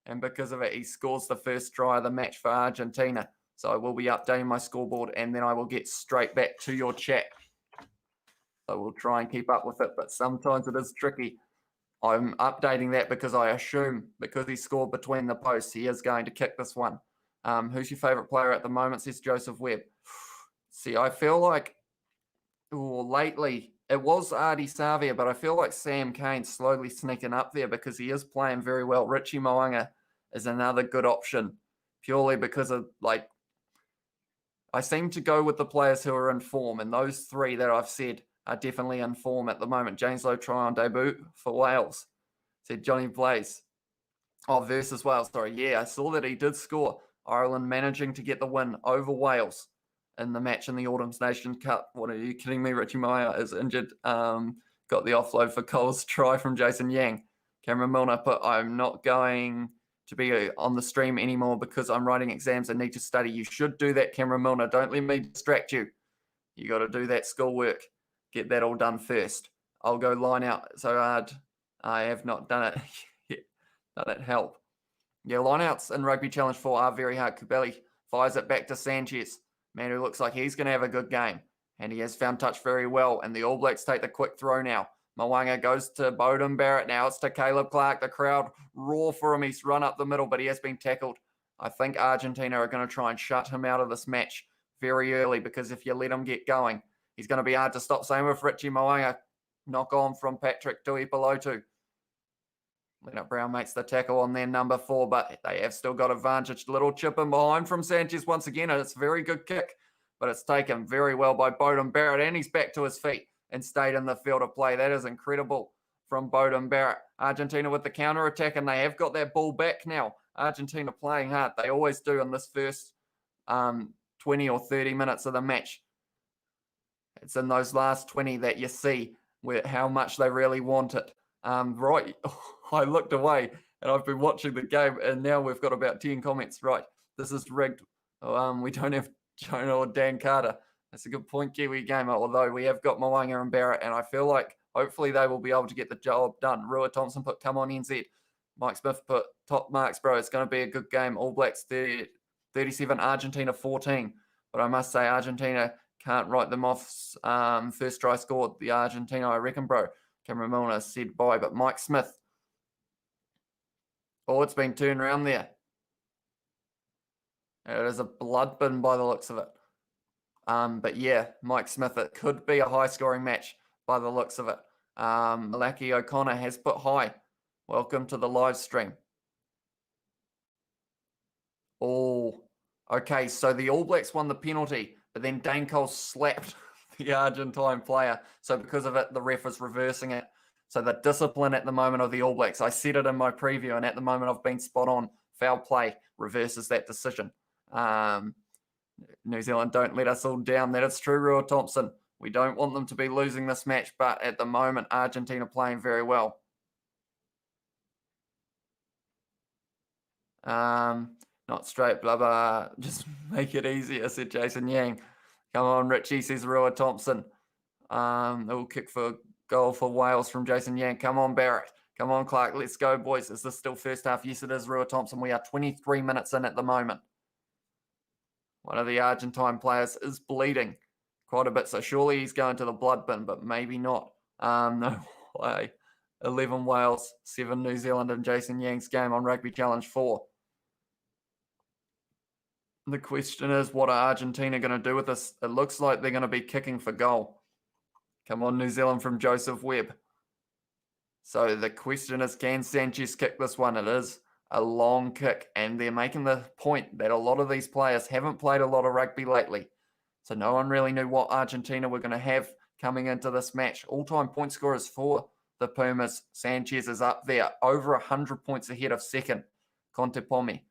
Speaker 1: And because of it, he scores the first try of the match for Argentina. So I will be updating my scoreboard and then I will get straight back to your chat. So we'll try and keep up with it, but sometimes it is tricky. I'm updating that because I assume because he scored between the posts, he is going to kick this one. Who's your favourite player at the moment, says Joseph Webb. See, I feel like lately it was Artie Savia, but I feel like Sam Kane's slowly sneaking up there because he is playing very well. Richie Mo'unga is another good option purely because of I seem to go with the players who are in form, and those three that I've said are definitely in form at the moment. James Lowe try on debut for Wales, said Johnny Blaze. Oh, versus Wales, sorry. Yeah, I saw that he did score. Ireland managing to get the win over Wales in the match in the Autumn's Nations Cup. What are you kidding me? Richie Meyer is injured. Got the offload for Cole's try from Jason Yang. Cameron Milner put, I'm not going to be on the stream anymore because I'm writing exams and need to study. You should do that, Cameron Milner. Don't let me distract you. You got to do that schoolwork. Get that all done first. I'll go line out so hard. I have not done it yet. Done it, help. Yeah, lineouts in Rugby Challenge 4 are very hard. Kubeli fires it back to Sanchez. Man who looks like he's going to have a good game. And he has found touch very well. And the All Blacks take the quick throw now. Mo'unga goes to Bowden Barrett. Now it's to Caleb Clark. The crowd roar for him. He's run up the middle, but he has been tackled. I think Argentina are going to try and shut him out of this match very early because if you let him get going, he's going to be hard to stop. Same with Richie Mo'unga. Knock on from Patrick Tuipulotu. Leonard Brown makes the tackle on their number 4, but they have still got advantage. Little chip in behind from Sanchez once again, and it's a very good kick, but it's taken very well by Bowden Barrett, and he's back to his feet and stayed in the field of play. That is incredible from Bowden Barrett. Argentina with the counter-attack, and they have got that ball back now. Argentina playing hard. They always do in this first 20 or 30 minutes of the match. It's in those last 20 that you see how much they really want it. Right, I looked away and I've been watching the game and now we've got about 10 comments. Right, this is rigged. We don't have Jonah or Dan Carter. That's a good point, Kiwi Gamer, although we have got Mo'unga and Barrett and I feel like hopefully they will be able to get the job done. Rua Thompson put, come on NZ. Mike Smith put, top marks, bro. It's going to be a good game. All Blacks 37, Argentina 14. But I must say Argentina can't write them off. First try scored, the Argentina, I reckon, bro. Cameron Milner said bye, but Mike Smith. Oh, it's been turned around there. It is a blood bin by the looks of it. But yeah, Mike Smith, it could be a high-scoring match by the looks of it. Malaki O'Connor has put hi. Welcome to the live stream. Oh, okay, so the All Blacks won the penalty, but then Dane Cole slapped the Argentine player. So because of it, the ref is reversing it. So the discipline at the moment of the All Blacks, I said it in my preview, and at the moment I've been spot on. Foul play reverses that decision. New Zealand, don't let us all down. That is true, Rua Thompson. We don't want them to be losing this match, but at the moment, Argentina playing very well. Not straight, blah, blah. Just make it easier, said Jason Yang. Come on, Richie, says Rua Thompson. Little kick for goal for Wales from Jason Yang. Come on, Barrett. Come on, Clark. Let's go, boys. Is this still first half? Yes, it is, Rua Thompson. We are 23 minutes in at the moment. One of the Argentine players is bleeding quite a bit, so surely he's going to the blood bin, but maybe not. No way. 11 Wales, 7 New Zealand in Jason Yang's game on Rugby Challenge 4. The question is, what are Argentina going to do with this? It looks like they're going to be kicking for goal. Come on, New Zealand from Joseph Webb. So the question is, can Sanchez kick this one? It is a long kick, and they're making the point that a lot of these players haven't played a lot of rugby lately. So no one really knew what Argentina were going to have coming into this match. All-time point scorers for the Pumas. Sanchez is up there, over 100 points ahead of second, Contepomi.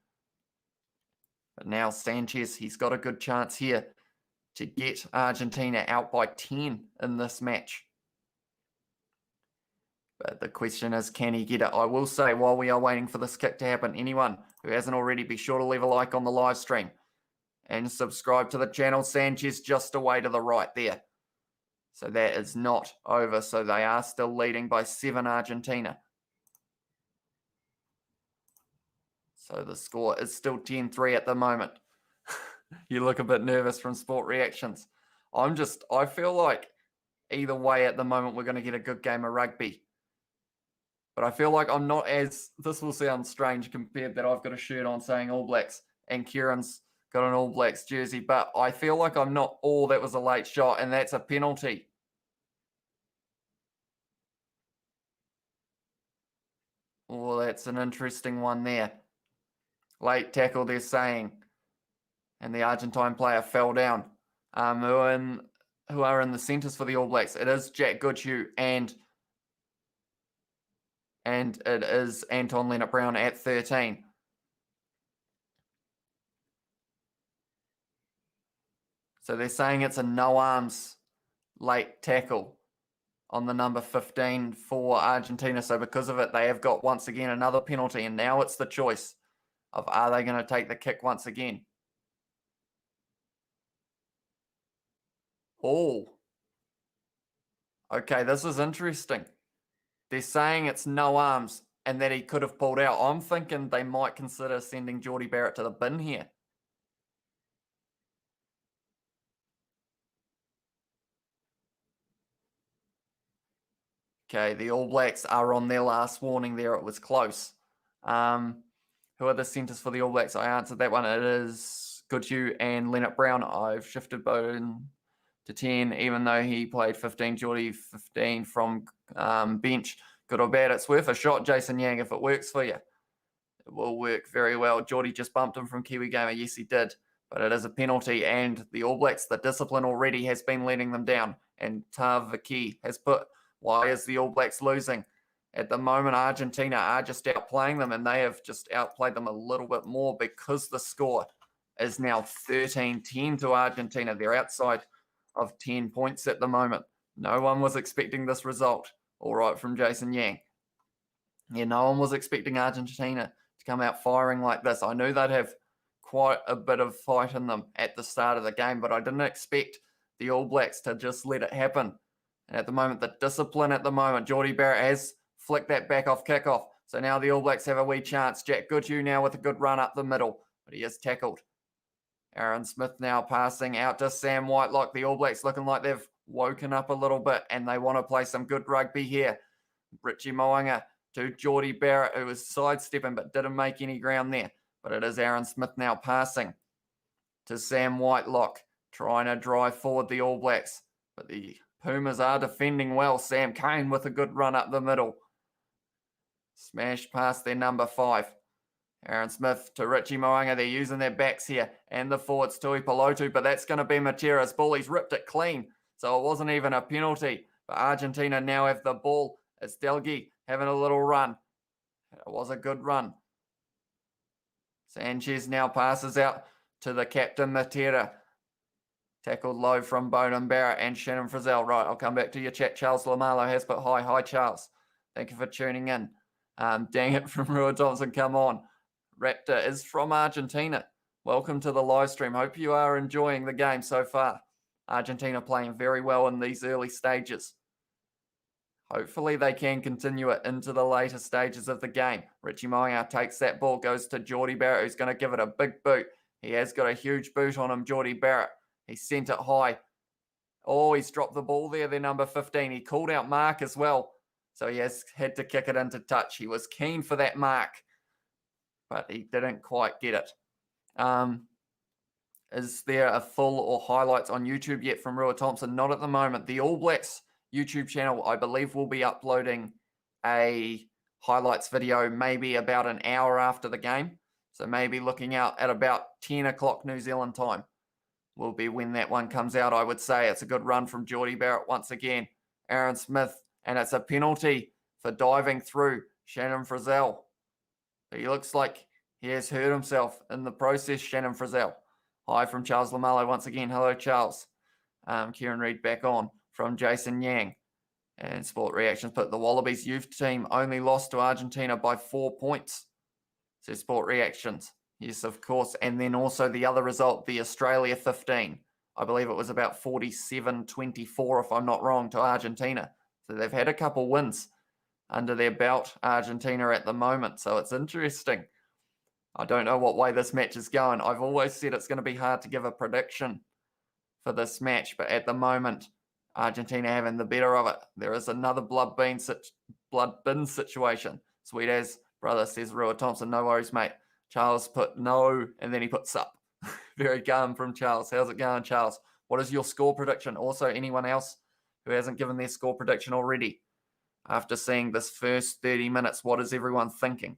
Speaker 1: But now Sanchez, he's got a good chance here to get Argentina out by 10 in this match. But the question is, can he get it? I will say, while we are waiting for this kick to happen, anyone who hasn't already, be sure to leave a like on the live stream and subscribe to the channel. Sanchez just away to the right there. So that is not over. So they are still leading by 7, Argentina. So the score is still 10-3 at the moment. You look a bit nervous from Sport Reactions. I feel like either way at the moment we're going to get a good game of rugby. But I feel like I'm not as, this will sound strange compared that I've got a shirt on saying All Blacks and Kieran's got an All Blacks jersey, but I feel like I'm not all that was a late shot, and that's a penalty. Oh, that's an interesting one there. Late tackle, they're saying. And the Argentine player fell down. Who are in the centres for the All Blacks? It is Jack Goodhue and it is Anton Leonard-Brown at 13. So they're saying it's a no arms late tackle on the number 15 for Argentina. So because of it, they have got once again another penalty, and now it's the choice of are they going to take the kick once again? Oh. Okay, this is interesting. They're saying it's no arms and that he could have pulled out. I'm thinking they might consider sending Jordie Barrett to the bin here. Okay, the All Blacks are on their last warning there. It was close. Who are the centres for the All Blacks? I answered that one. It is Goodhue and Leonard-Brown. I've shifted Bowden to 10, even though he played 15. Jordie 15 from bench. Good or bad, it's worth a shot, Jason Yang, if it works for you. It will work very well. Jordie just bumped him from Kiwi Gamer. Yes, he did. But it is a penalty, and the All Blacks, the discipline already has been letting them down. And Tavaki has put, why is the All Blacks losing? At the moment, Argentina are just outplaying them, and they have just outplayed them a little bit more because the score is now 13-10 to Argentina. They're outside of 10 points at the moment. No one was expecting this result. All right from Jason Yang. Yeah, no one was expecting Argentina to come out firing like this. I knew they'd have quite a bit of fight in them at the start of the game, but I didn't expect the All Blacks to just let it happen. And at the moment, the discipline at the moment, Jordie Barrett has flicked that back off kickoff. So now the All Blacks have a wee chance. Jack Goodhue now with a good run up the middle, but he is tackled. Aaron Smith now passing out to Sam Whitelock. The All Blacks looking like they've woken up a little bit and they want to play some good rugby here. Richie Mo'unga to Jordie Barrett, who was sidestepping but didn't make any ground there. But it is Aaron Smith now passing to Sam Whitelock, trying to drive forward the All Blacks. But the Pumas are defending well. Sam Cane with a good run up the middle. Smash past their number 5. Aaron Smith to Richie Mo'unga. They're using their backs here. And the forwards Tui Pelotu. But that's going to be Matera's ball. He's ripped it clean. So it wasn't even a penalty. But Argentina now have the ball. It's Delgi having a little run. It was a good run. Sanchez now passes out to the captain Matera. Tackled low from Bowden Barrett and Shannon Frizzell. Right, I'll come back to your chat. Charles Lamalo has put hi. Hi, Charles. Thank you for tuning in. Dang it from Rua Thompson. Come on. Raptor is from Argentina. Welcome to the live stream. Hope you are enjoying the game so far. Argentina playing very well in these early stages. Hopefully they can continue it into the later stages of the game. Richie Mo'unga takes that ball, goes to Jordie Barrett, who's going to give it a big boot. He has got a huge boot on him, Jordie Barrett. He sent it high. Oh, he's dropped the ball there, their number 15. He called out Mark as well. So he has had to kick it into touch. He was keen for that mark, but he didn't quite get it. Is there a full or highlights on YouTube yet from Rua Thompson? Not at the moment. The All Blacks YouTube channel, I believe, will be uploading a highlights video maybe about an hour after the game. So maybe looking out at about 10 o'clock New Zealand time will be when that one comes out, I would say. It's a good run from Jordie Barrett once again. Aaron Smith, and it's a penalty for diving through Shannon Frizzell. He looks like he has hurt himself in the process, Shannon Frizzell. Hi from Charles Lamalo once again. Hello, Charles. Kieran Reid back on from Jason Yang. And Sport Reactions put the Wallabies youth team only lost to Argentina by 4 points. So Sport Reactions. Yes, of course. And then also the other result, the Australia 15 I believe it was about 47-24, if I'm not wrong, to Argentina. So they've had a couple wins under their belt, Argentina, at the moment. So it's interesting. I don't know what way this match is going. I've always said it's going to be hard to give a prediction for this match, but at the moment, Argentina having the better of it. There is another blood bin situation. Sweet as brother, says Rua Thompson. No worries, mate. Charles put no, and then he put sup. Very calm from Charles. How's it going, Charles? What is your score prediction? Also, anyone else who hasn't given their score prediction already? After seeing this first 30 minutes, what is everyone thinking?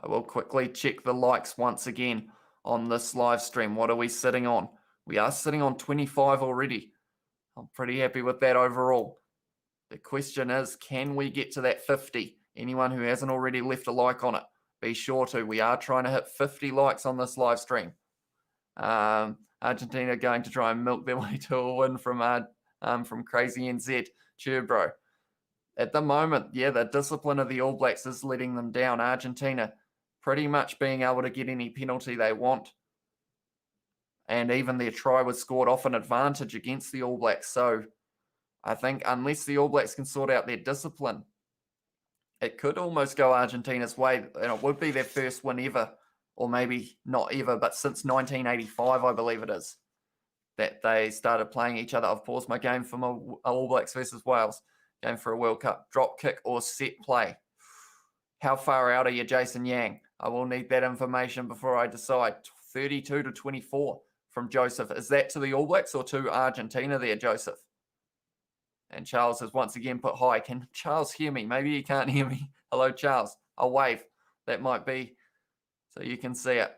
Speaker 1: I will quickly check the likes once again on this live stream. What are we sitting on? We are sitting on 25 already. I'm pretty happy with that overall. The question is, can we get to that 50? Anyone who hasn't already left a like on it, be sure to. We are trying to hit 50 likes on this live stream. Argentina going to try and milk their way to a win from Crazy NZ. Cheer, bro. At the moment, yeah, the discipline of the All Blacks is letting them down. Argentina pretty much being able to get any penalty they want. And even their try was scored off an advantage against the All Blacks. So I think unless the All Blacks can sort out their discipline, it could almost go Argentina's way, and it would be their first win ever, or maybe not ever, but since 1985, I believe it is, that they started playing each other. I've paused my game for my All Blacks versus Wales game for a World Cup. Drop kick or set play? How far out are you, Jason Yang? I will need that information before I decide. 32-24 from Joseph. Is that to the All Blacks or to Argentina there, Joseph? And Charles has once again put hi. Can Charles hear me? Maybe he can't hear me. Hello, Charles. I'll wave. That might be so you can see it.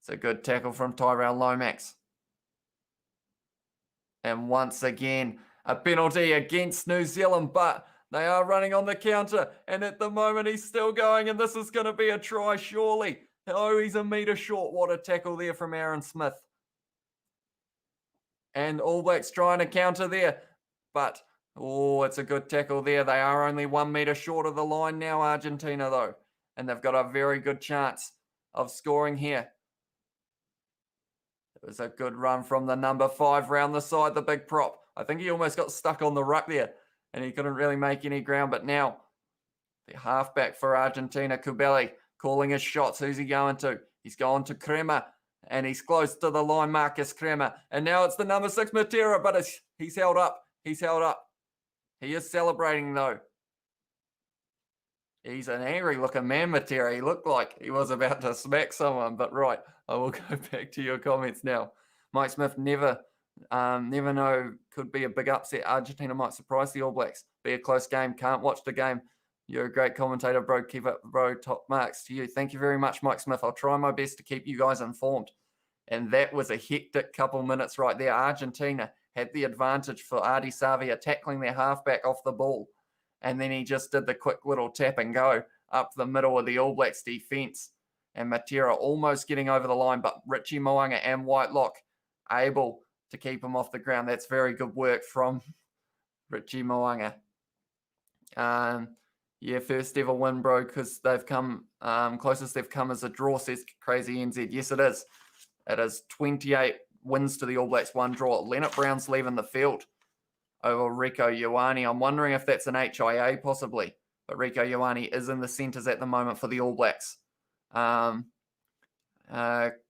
Speaker 1: It's a good tackle from Tyrell Lomax. And once again, a penalty against New Zealand, but they are running on the counter. And at the moment, he's still going, and this is going to be a try, surely. Oh, he's a metre short. What a tackle there from Aaron Smith. And All Blacks trying to counter there, but oh, it's a good tackle there. They are only 1 metre short of the line now, Argentina, though. And they've got a very good chance of scoring here. It was a good run from the number 5 round the side, the big prop. I think he almost got stuck on the ruck there, and he couldn't really make any ground. But now, the halfback for Argentina, Kubeli, calling his shots. Who's he going to? He's going to Crema, and he's close to the line, Marcus Crema. And now it's the number 6, Matera, but he's held up. He's held up. He is celebrating, though. He's an angry-looking man, Matera. He looked like he was about to smack someone, but right, I will go back to your comments now. Mike Smith, never know, could be a big upset. Argentina might surprise the All Blacks. Be a close game. Can't watch the game. You're a great commentator, bro. Keep up, bro. Top marks to you. Thank you very much, Mike Smith. I'll try my best to keep you guys informed. And that was a hectic couple minutes right there. Argentina had the advantage for Ardi Savia tackling their halfback off the ball. And then he just did the quick little tap and go up the middle of the All Blacks defence. And Matera almost getting over the line, but Richie Mo'unga and Whitelock able to keep him off the ground. That's very good work from Richie Mo'unga. Yeah, first ever win, bro, because they've come, closest they've come is a draw, says Crazy NZ. Yes, it is. It is 28 wins to the All Blacks, 1 draw. Leonard Brown's leaving the field over Rico Ioane. I'm wondering if that's an HIA possibly, but Rico Ioane is in the centres at the moment for the All Blacks.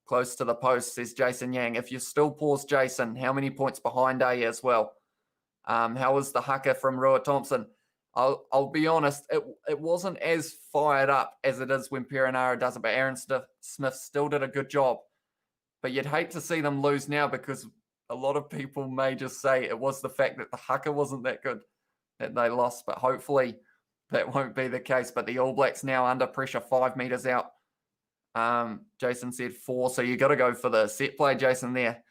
Speaker 1: Close to the post, says Jason Yang. If you still pause, Jason, how many points behind are you as well? How was the haka from Rua Thompson? I'll be honest, it wasn't as fired up as it is when Perenara does it, but Aaron Smith still did a good job. But you'd hate to see them lose now because a lot of people may just say it was the fact that the haka wasn't that good that they lost, but hopefully that won't be the case. But the All Blacks now under pressure, 5 metres out. Jason said 4, so you got to go for the set play, Jason, there.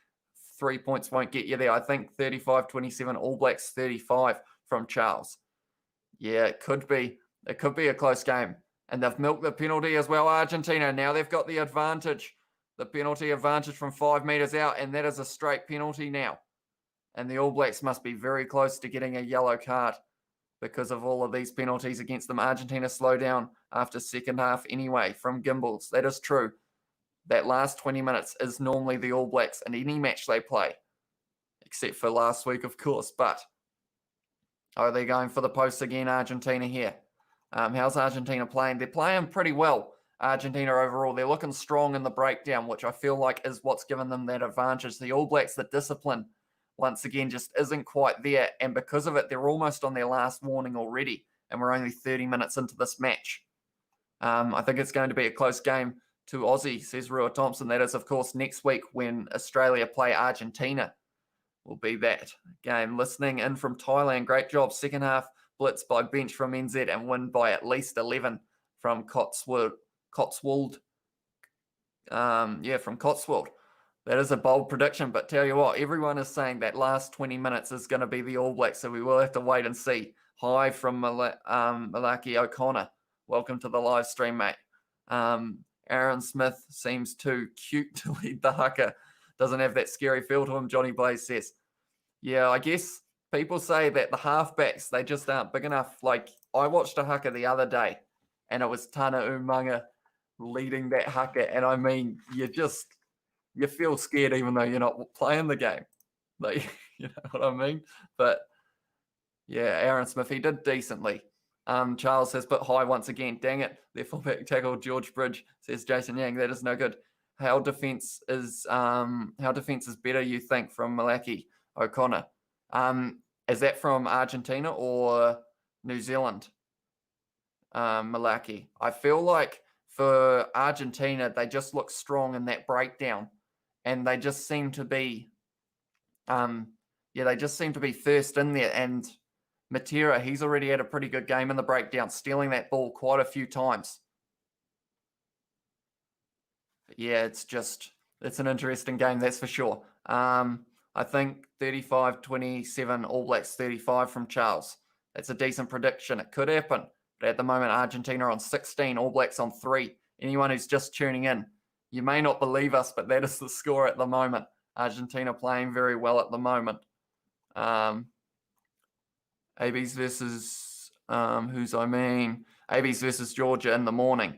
Speaker 1: 3 points won't get you there. I think 35-27, All Blacks 35 from Charles. Yeah, it could be a close game. And they've milked the penalty as well, Argentina. Now they've got the advantage, the penalty advantage from 5 metres out, and that is a straight penalty now. And the All Blacks must be very close to getting a yellow card because of all of these penalties against them. Argentina slow down after second half anyway from Gimbals. That is true. that last 20 minutes is normally the All Blacks in any match they play, except for last week, of course. But are they going for the post again, Argentina here? How's Argentina playing? They're playing pretty well, Argentina overall. They're looking strong in the breakdown, which I feel like is what's given them that advantage. The All Blacks, the discipline, once again, just isn't quite there. And because of it, they're almost on their last warning already. And we're only 30 minutes into this match. I think it's going to be a close game to Aussie, says Rua Thompson. That is, of course, next week when Australia play Argentina. Will be that game. Listening in from Thailand. Great job. Second half blitz by bench from NZ and win by at least 11 from Cotswold. From Cotswold. That is a bold prediction, but tell you what, everyone is saying that last 20 minutes is going to be the All Blacks, so we will have to wait and see. Hi from Malaki O'Connor. Welcome to the live stream, mate. Aaron Smith seems too cute to lead the haka. Doesn't have that scary feel to him, Johnny Blaze says. Yeah, I guess people say that the halfbacks, they just aren't big enough. Like, I watched a haka the other day, and it was Tana Umaga leading that haka, and I mean, you feel scared even though you're not playing the game. Like, you know what I mean? But, yeah, Aaron Smith, he did decently. Charles has put high once again. Dang it. Their fullback tackle, George Bridge, says Jason Yang. That is no good. How defense is better, you think, from Malaki O'Connor? Is that from Argentina or New Zealand? Malaki. I feel like for Argentina, they just look strong in that breakdown, and they just seem to be, first in there. And Matera, he's already had a pretty good game in the breakdown, stealing that ball quite a few times. But yeah, it's an interesting game, that's for sure. I think 35-27, All Blacks 35 from Charles. That's a decent prediction. It could happen. But at the moment, Argentina on 16, All Blacks on 3. Anyone who's just tuning in, you may not believe us, but that is the score at the moment. Argentina playing very well at the moment. ABs versus ABs versus Georgia in the morning.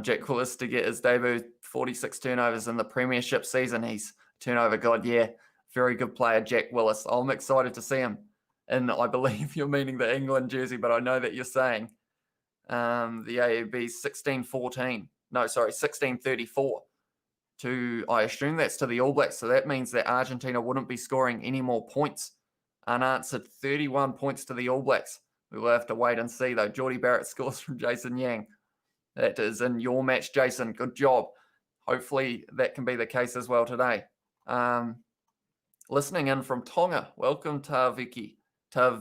Speaker 1: Jack Willis to get his debut, 46 turnovers in the premiership season. He's turnover god, yeah. Very good player, Jack Willis. I'm excited to see him. And I believe you're meaning the England jersey, but I know that you're saying the AAB 1634 to, I assume that's to the All Blacks. So that means that Argentina wouldn't be scoring any more points. Unanswered, 31 points to the All Blacks. We will have to wait and see, though. Geordie Barrett scores from Jason Yang. That is in your match, Jason. Good job. Hopefully that can be the case as well today. Listening in from Tonga. Welcome, Taviki, I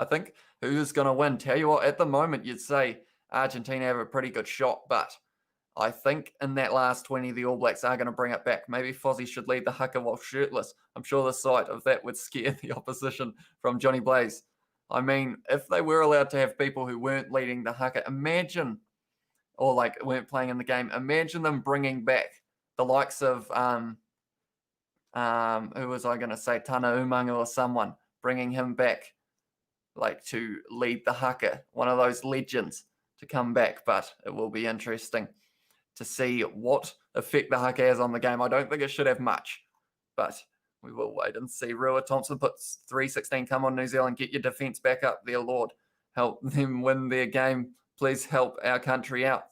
Speaker 1: think. Who's going to win? Tell you what, at the moment, you'd say Argentina have a pretty good shot, but I think in that last 20, the All Blacks are going to bring it back. Maybe Fozzie should lead the haka while shirtless. I'm sure the sight of that would scare the opposition from Johnny Blaze. I mean, if they were allowed to have people who weren't leading the haka, imagine, or like weren't playing in the game, imagine them bringing back the likes of, who was I going to say, Tana Umaga or someone, bringing him back, like to lead the haka, one of those legends to come back. But it will be interesting to see what effect the haka has on the game. I don't think it should have much, but we will wait and see. Rua Thompson puts 316. Come on, New Zealand, get your defence back up there, Lord. Help them win their game. Please help our country out.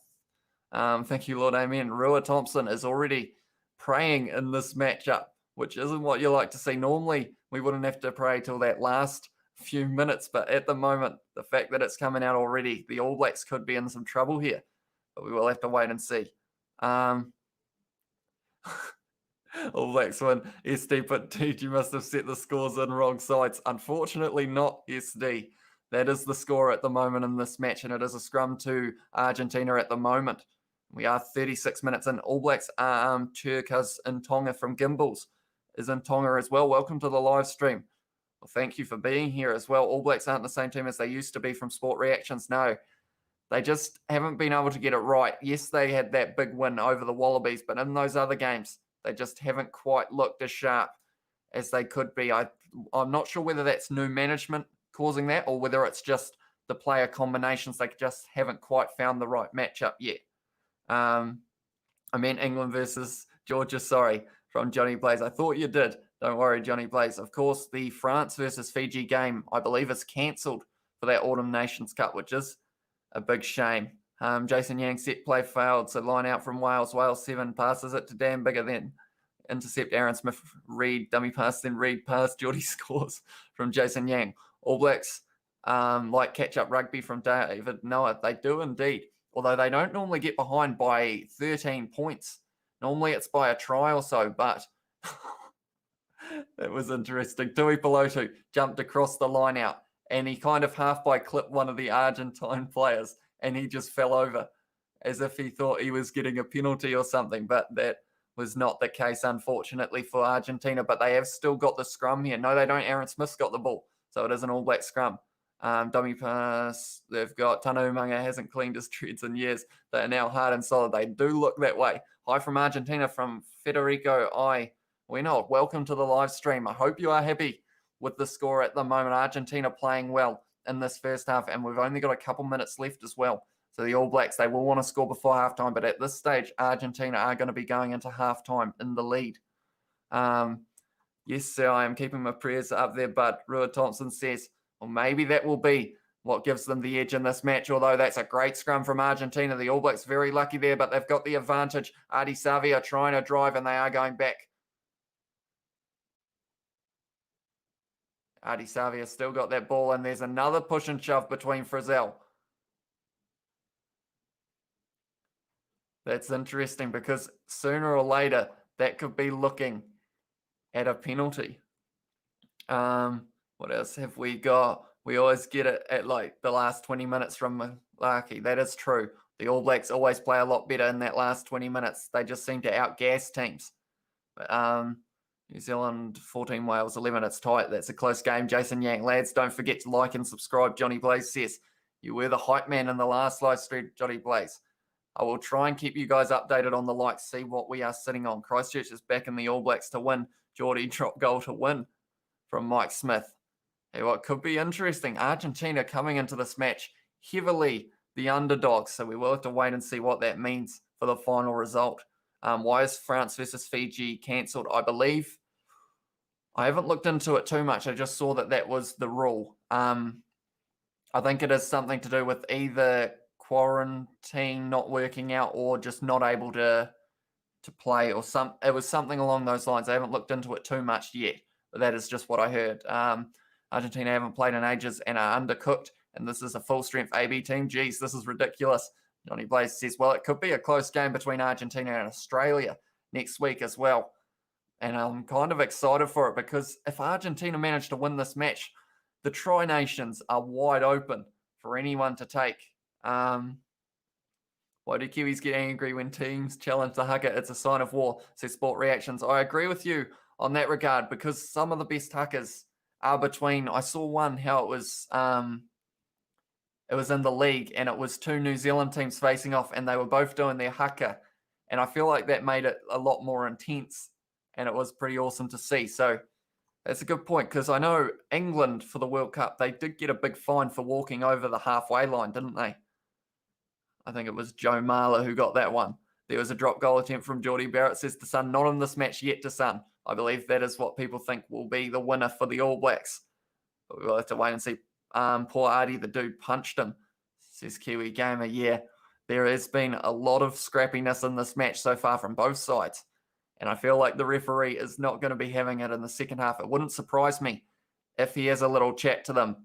Speaker 1: Thank you, Lord. Amen. Rua Thompson is already praying in this matchup, which isn't what you like to see. Normally, we wouldn't have to pray till that last few minutes, but at the moment, the fact that it's coming out already, the All Blacks could be in some trouble here. But we will have to wait and see. All Blacks win. SD put dude, you must have set the scores in wrong sides. Unfortunately not, SD. That is the score at the moment in this match, and it is a scrum to Argentina at the moment. We are 36 minutes in. All Blacks are Turkas in Tonga from Gimbals is in Tonga as well. Welcome to the live stream. Well, thank you for being here as well. All Blacks aren't the same team as they used to be from Sport Reactions. No, they just haven't been able to get it right. Yes, they had that big win over the Wallabies, but in those other games, they just haven't quite looked as sharp as they could be. I'm not sure whether that's new management causing that or whether it's just the player combinations. They just haven't quite found the right matchup yet. I meant England versus Georgia, sorry, from Johnny Blaze. I thought you did. Don't worry, Johnny Blaze. Of course, the France versus Fiji game, I believe, is cancelled for that Autumn Nations Cup, which is a big shame. Jason Yang set play failed, so line out from Wales. Wales 7 passes it to Dan Bigger, then intercept Aaron Smith, Reed, dummy pass, then Reed pass. Geordie scores from Jason Yang. All Blacks like catch-up rugby from David Noah. They do indeed, although they don't normally get behind by 13 points. Normally it's by a try or so, but that was interesting. Tui Pelotu jumped across the line out, and he kind of half by clipped one of the Argentine players, and he just fell over as if he thought he was getting a penalty or something, but that was not the case, unfortunately, for Argentina. But they have still got the scrum here. No, they don't. Aaron Smith's got the ball, so it is an All Black scrum. Dummy pass. They've got Tana Umaga hasn't cleaned his treads in years. They are now hard and solid. They do look that way. Hi from Argentina from Federico I. Well, welcome to the live stream. I hope you are happy with the score at the moment. Argentina playing well in this first half, and we've only got a couple minutes left as well. So the All Blacks, they will want to score before halftime, but at this stage, Argentina are going to be going into halftime in the lead. Yes, sir, I am keeping my prayers up there, but Rua Thompson says, well, maybe that will be what gives them the edge in this match, although that's a great scrum from Argentina. The All Blacks very lucky there, but they've got the advantage. Adi Savi are trying to drive, and they are going back. Adi Savi has still got that ball, and there's another push and shove between Frizzell. That's interesting because sooner or later, that could be looking at a penalty. What else have we got? We always get it at like the last 20 minutes from Malaki. That is true. The All Blacks always play a lot better in that last 20 minutes. They just seem to outgas teams. But, New Zealand 14, Wales 11. It's tight. That's a close game. Jason Yang, lads, don't forget to like and subscribe. Johnny Blaze says, you were the hype man in the last live stream, Johnny Blaze. I will try and keep you guys updated on the likes, see what we are sitting on. Christchurch is back in the All Blacks to win. Geordie drop goal to win from Mike Smith. Hey, what could be interesting, Argentina coming into this match heavily the underdogs, so we will have to wait and see what that means for the final result. Why is France versus Fiji cancelled? I believe, I haven't looked into it too much. I just saw that that was the rule. I think it is something to do with either quarantine not working out or just not able to play, or it was something along those lines. I haven't looked into it too much yet, but that is just what I heard. Argentina haven't played in ages and are undercooked, and this is a full-strength AB team. Geez, this is ridiculous. Johnny Blaze says, well, it could be a close game between Argentina and Australia next week as well. And I'm kind of excited for it because if Argentina manage to win this match, the Tri Nations are wide open for anyone to take. Why do Kiwis get angry when teams challenge the haka? It's a sign of war, says Sport Reactions. I agree with you on that regard because some of the best hakas are between, I saw one how it was in the league and it was two New Zealand teams facing off and they were both doing their haka. And I feel like that made it a lot more intense and it was pretty awesome to see. So that's a good point because I know England for the World Cup, they did get a big fine for walking over the halfway line, didn't they? I think it was Joe Marler who got that one. There was a drop goal attempt from Geordie Barrett, says to Sun. Not in this match yet to Sun. I believe that is what people think will be the winner for the All Blacks. But we'll have to wait and see. Poor Artie, the dude punched him, says Kiwi Gamer. Yeah, there has been a lot of scrappiness in this match so far from both sides. And I feel like the referee is not going to be having it in the second half. It wouldn't surprise me if he has a little chat to them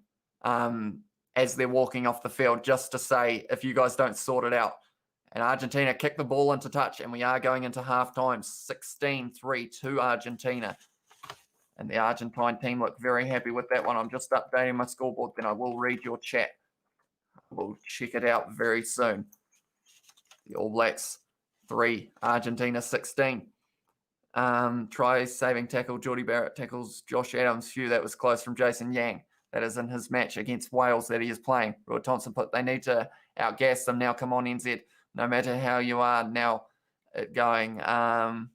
Speaker 1: as they're walking off the field just to say, if you guys don't sort it out. And Argentina kicked the ball into touch, and we are going into halftime, 16-3 to Argentina. And the Argentine team look very happy with that one. I'm just updating my scoreboard, then I will read your chat. We'll check it out very soon. The All Blacks 3, Argentina 16. Try saving tackle, Geordie Barrett tackles Josh Adams. Phew, that was close from Jason Yang. That is in his match against Wales that he is playing. Roy Thompson put, they need to outgas them now. Come on, NZ. No matter how you are now going, hang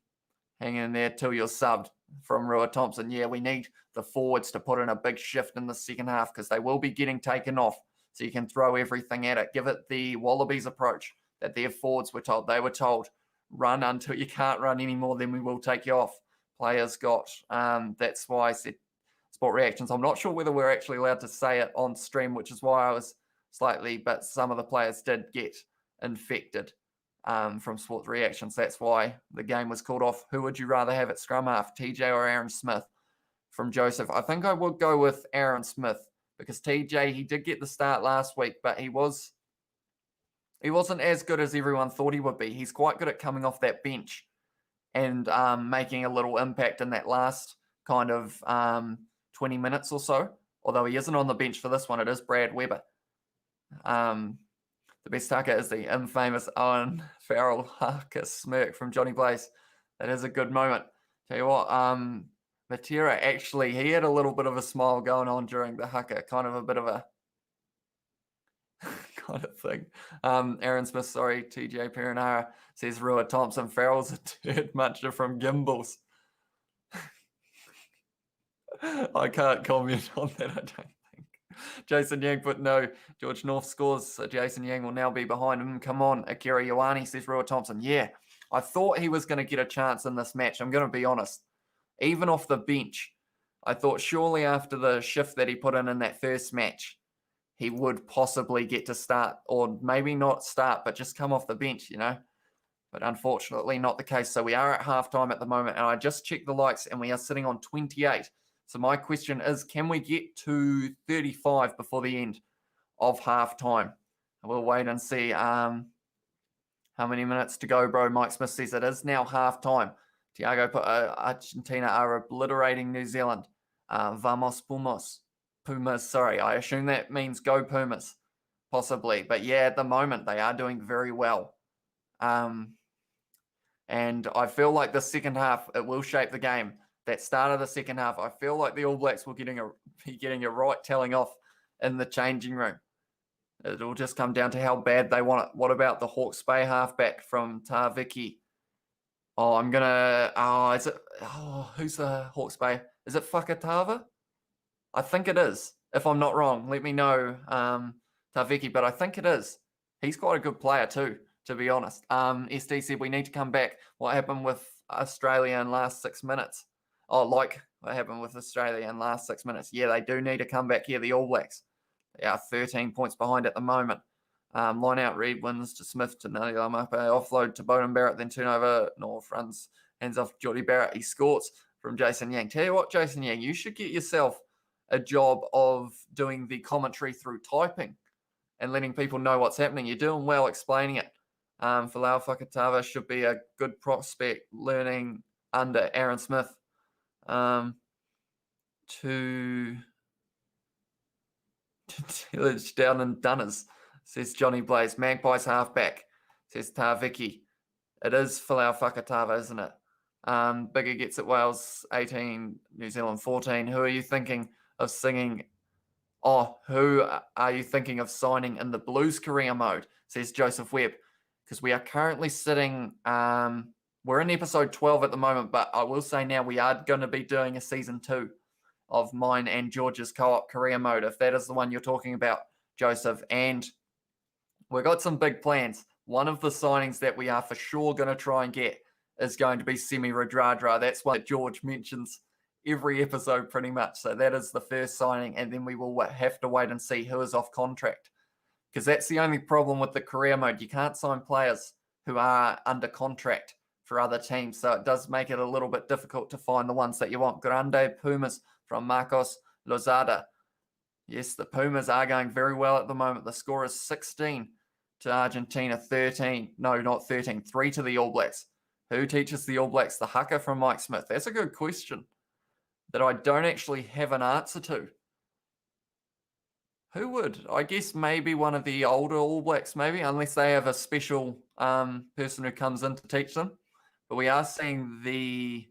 Speaker 1: in there till you're subbed from Rua Thompson. Yeah, we need the forwards to put in a big shift in the second half because they will be getting taken off. So you can throw everything at it. Give it the Wallabies approach that their forwards were told. They were told, run until you can't run anymore, then we will take you off. Players got, that's why I said sport reactions. I'm not sure whether we're actually allowed to say it on stream, which is why I was slightly, but some of the players did get infected from sports reactions. That's why the game was called off. Who would you rather have at scrum half, TJ or Aaron Smith? From Joseph. I think I would go with Aaron Smith because TJ, he did get the start last week, but he wasn't as good as everyone thought he would be. He's quite good at coming off that bench and making a little impact in that last kind of 20 minutes or so. Although he isn't on the bench for this one, it is Brad Weber. The best haka is the infamous Owen Farrell haka smirk from Johnny Blaze. That is a good moment. Tell you what, Matera, actually, he had a little bit of a smile going on during the haka, kind of a bit of a kind of thing. Aaron Smith, sorry, TJ Perenara says Rua Thompson, Farrell's a turd muncher from Gimbals. I can't comment on that, I don't think. Jason Yang put no. George North scores, so Jason Yang will now be behind him. Come on, Akira Ioane, says Rua Thompson. Yeah, I thought he was going to get a chance in this match. I'm going to be honest. Even off the bench, I thought surely after the shift that he put in that first match, he would possibly get to start, or maybe not start, but just come off the bench, you know. But unfortunately, not the case. So we are at halftime at the moment, and I just checked the likes, and we are sitting on 28. So my question is, can we get to 35 before the end of halftime? We'll wait and see. How many minutes to go, bro? Mike Smith says it is now halftime. Tiago put Argentina are obliterating New Zealand. Vamos Pumas. Pumas, sorry. I assume that means go Pumas, possibly. But yeah, at the moment, they are doing very well. And I feel like the second half, it will shape the game. That start of the second half, I feel like the All Blacks will be getting a right telling off in the changing room. It'll just come down to how bad they want it. What about the Hawke's Bay halfback from Tarviki? Oh, I'm going to... who's the Hawke's Bay? Is it Whakatava? I think it is. If I'm not wrong, let me know, Tarviki, but I think it is. He's quite a good player too, to be honest. SD said we need to come back. What happened with Australia in last 6 minutes? Oh, like what happened with Australia in last 6 minutes. Yeah, they do need to come back here, the All Blacks. They are 13 points behind at the moment. Line out, Reed wins to Smith to Nani Lamape, offload to Bowden Barrett, then turnover, North runs, hands off Geordie Barrett. He scores from Jason Yang. Tell you what, Jason Yang, you should get yourself a job of doing the commentary through typing and letting people know what's happening. You're doing well explaining it. Falau Whakatava should be a good prospect learning under Aaron Smith. To Tillage down in Dunners, says Johnny Blaze. Magpies halfback, says Tarviki. It is Falau Whakatava, isn't it? Bigger gets it, Wales 18, New Zealand 14. Who are you thinking of singing? Oh, who are you thinking of signing in the Blues career mode? Says Joseph Webb. Because we are currently sitting, we're in episode 12 at the moment, but I will say now we are going to be doing a season 2 of mine and George's co-op career mode, if that is the one you're talking about, Joseph. And we've got some big plans. One of the signings that we are for sure going to try and get is going to be Semi Radradra. That's one that George mentions every episode pretty much. So that is the first signing, and then we will have to wait and see who is off contract. Because that's the only problem with the career mode. You can't sign players who are under contract for other teams. So it does make it a little bit difficult to find the ones that you want. Grande Pumas from Marcos Lozada. Yes, the Pumas are going very well at the moment. The score is 16 to Argentina, 13. No, not 13. 3 to the All Blacks. Who teaches the All Blacks the haka from Mike Smith? That's a good question that I don't actually have an answer to. Who would? I guess maybe one of the older All Blacks, maybe, unless they have a special person who comes in to teach them. But we are seeing the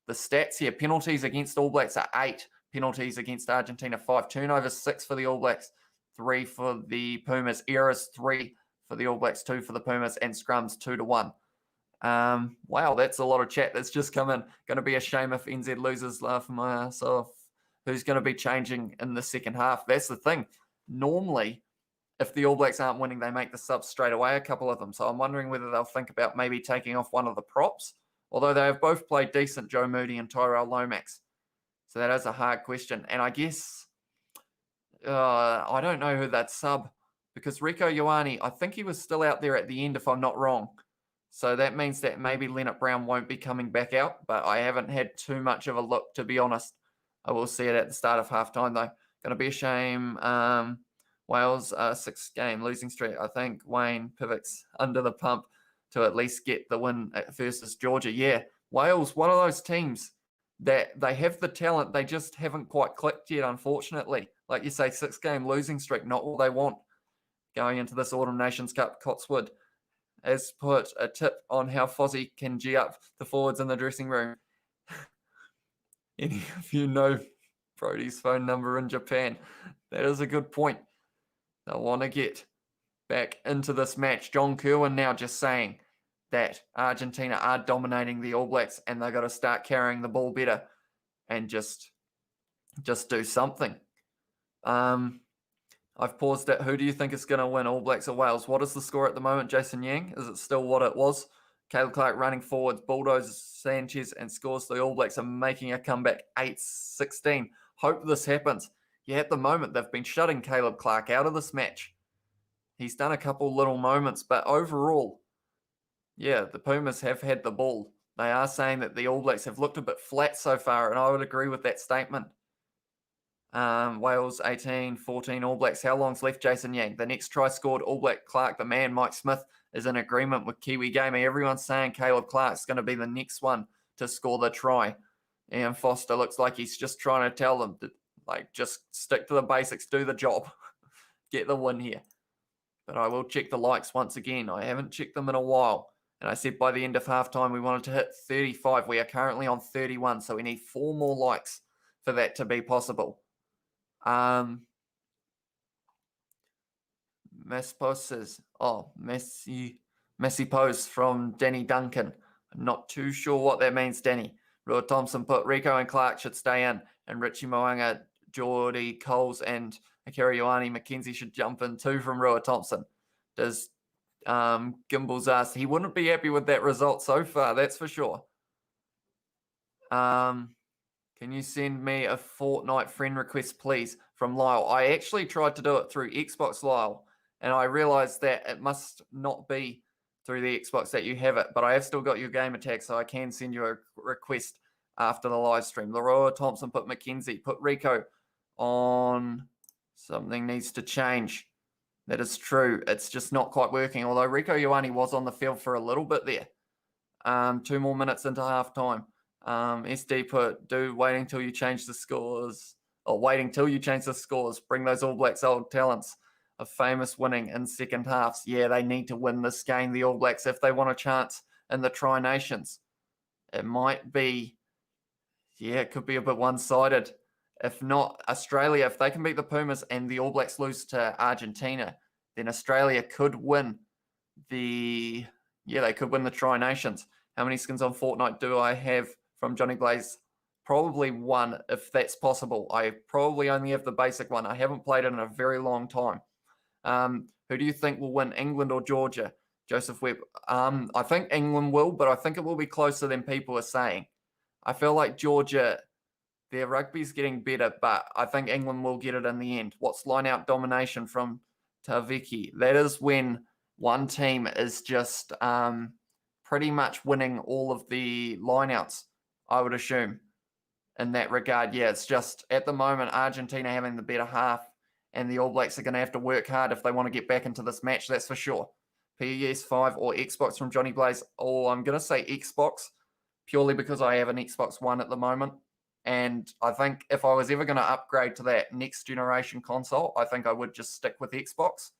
Speaker 1: stats here. Penalties against All Blacks are 8. Penalties against Argentina, 5. Turnovers, 6 for the All Blacks, 3 for the Pumas. Errors, 3 for the All Blacks, 2 for the Pumas. And scrums, 2-1. Wow, that's a lot of chat that's just come in. Going to be a shame if NZ loses, laughing my ass off. Who's going to be changing in the second half? That's the thing. Normally, if the All Blacks aren't winning, they make the subs straight away, a couple of them. So I'm wondering whether they'll think about maybe taking off one of the props, although they have both played decent, Joe Moody and Tyrell Lomax. So that is a hard question. And I guess, I don't know who that sub, because Rieko Ioane, I think he was still out there at the end, if I'm not wrong. So that means that maybe Leonard Brown won't be coming back out, but I haven't had too much of a look, to be honest. I will see it at the start of halftime, though. Going to be a shame. Wales, 6-game losing streak. I think Wayne Pivot's under the pump to at least get the win versus Georgia. Yeah, Wales, one of those teams that they have the talent, they just haven't quite clicked yet, unfortunately. Like you say, 6-game losing streak, not what they want going into this Autumn Nations Cup. Cotswood has put a tip on how Fozzie can G up the forwards in the dressing room. Any of you know Brody's phone number in Japan? That is a good point. They'll want to get back into this match. John Kerwin now just saying that Argentina are dominating the All Blacks and they've got to start carrying the ball better and just do something. I've paused it. Who do you think is going to win, All Blacks or Wales? What is the score at the moment, Jason Yang? Is it still what it was? Caleb Clark running forwards, bulldozes Sanchez and scores. The All Blacks are making a comeback, 8-16. Hope this happens. Yeah, at the moment, they've been shutting Caleb Clark out of this match. He's done a couple little moments, but overall, yeah, the Pumas have had the ball. They are saying that the All Blacks have looked a bit flat so far, and I would agree with that statement. Wales 18-14 All Blacks. How long's left, Jason Yang? The next try scored, All Black Clark, the man, Mike Smith, is in agreement with Kiwi Gamer. Everyone's saying Caleb Clark's going to be the next one to score the try. Ian Foster looks like he's just trying to tell them, just stick to the basics, do the job, get the win here. But I will check the likes once again. I haven't checked them in a while. And I said by the end of halftime, we wanted to hit 35. We are currently on 31, so we need 4 more likes for that to be possible. Messy post from Danny Duncan. I'm not too sure what that means, Danny. Rua Thompson put Rieko and Clark should stay in, and Richie Moanga, Geordie, Coles, and Akira Ioane McKenzie should jump in too from Rua Thompson. Does Gimbals ask? He wouldn't be happy with that result so far, that's for sure. Can you send me a Fortnite friend request, please, from Lyle? I actually tried to do it through Xbox, Lyle, and I realized that it must not be through the Xbox that you have it, but I have still got your game tag, so I can send you a request after the live stream. Leroy Thompson put Mackenzie, put Rieko on. Something needs to change. That is true. It's just not quite working, although Rieko Ioane was on the field for a little bit there. 2 more minutes into halftime. SD put, waiting till you change the scores. Or waiting till you change the scores. Bring those All Blacks old talents of famous winning in second halves. Yeah, they need to win this game, the All Blacks, if they want a chance in the Tri Nations. It might be, it could be a bit one-sided. If not, Australia, if they can beat the Pumas and the All Blacks lose to Argentina, then Australia could win they could win the Tri Nations. How many skins on Fortnite do I have from Johnny Blaze? Probably 1, if that's possible. I probably only have the basic one. I haven't played it in a very long time. Who do you think will win, England or Georgia? Joseph Webb. I think England will, but I think it will be closer than people are saying. I feel like Georgia, their rugby's getting better, but I think England will get it in the end. What's line-out domination from Taviki? That is when one team is just pretty much winning all of the line-outs, I would assume, in that regard. Yeah, it's just at the moment Argentina having the better half, and the All Blacks are going to have to work hard if they want to get back into this match, that's for sure. PS5 or Xbox from Johnny Blaze? Oh, I'm going to say Xbox, purely because I have an Xbox One at the moment. And I think if I was ever going to upgrade to that next generation console, I think I would just stick with Xbox.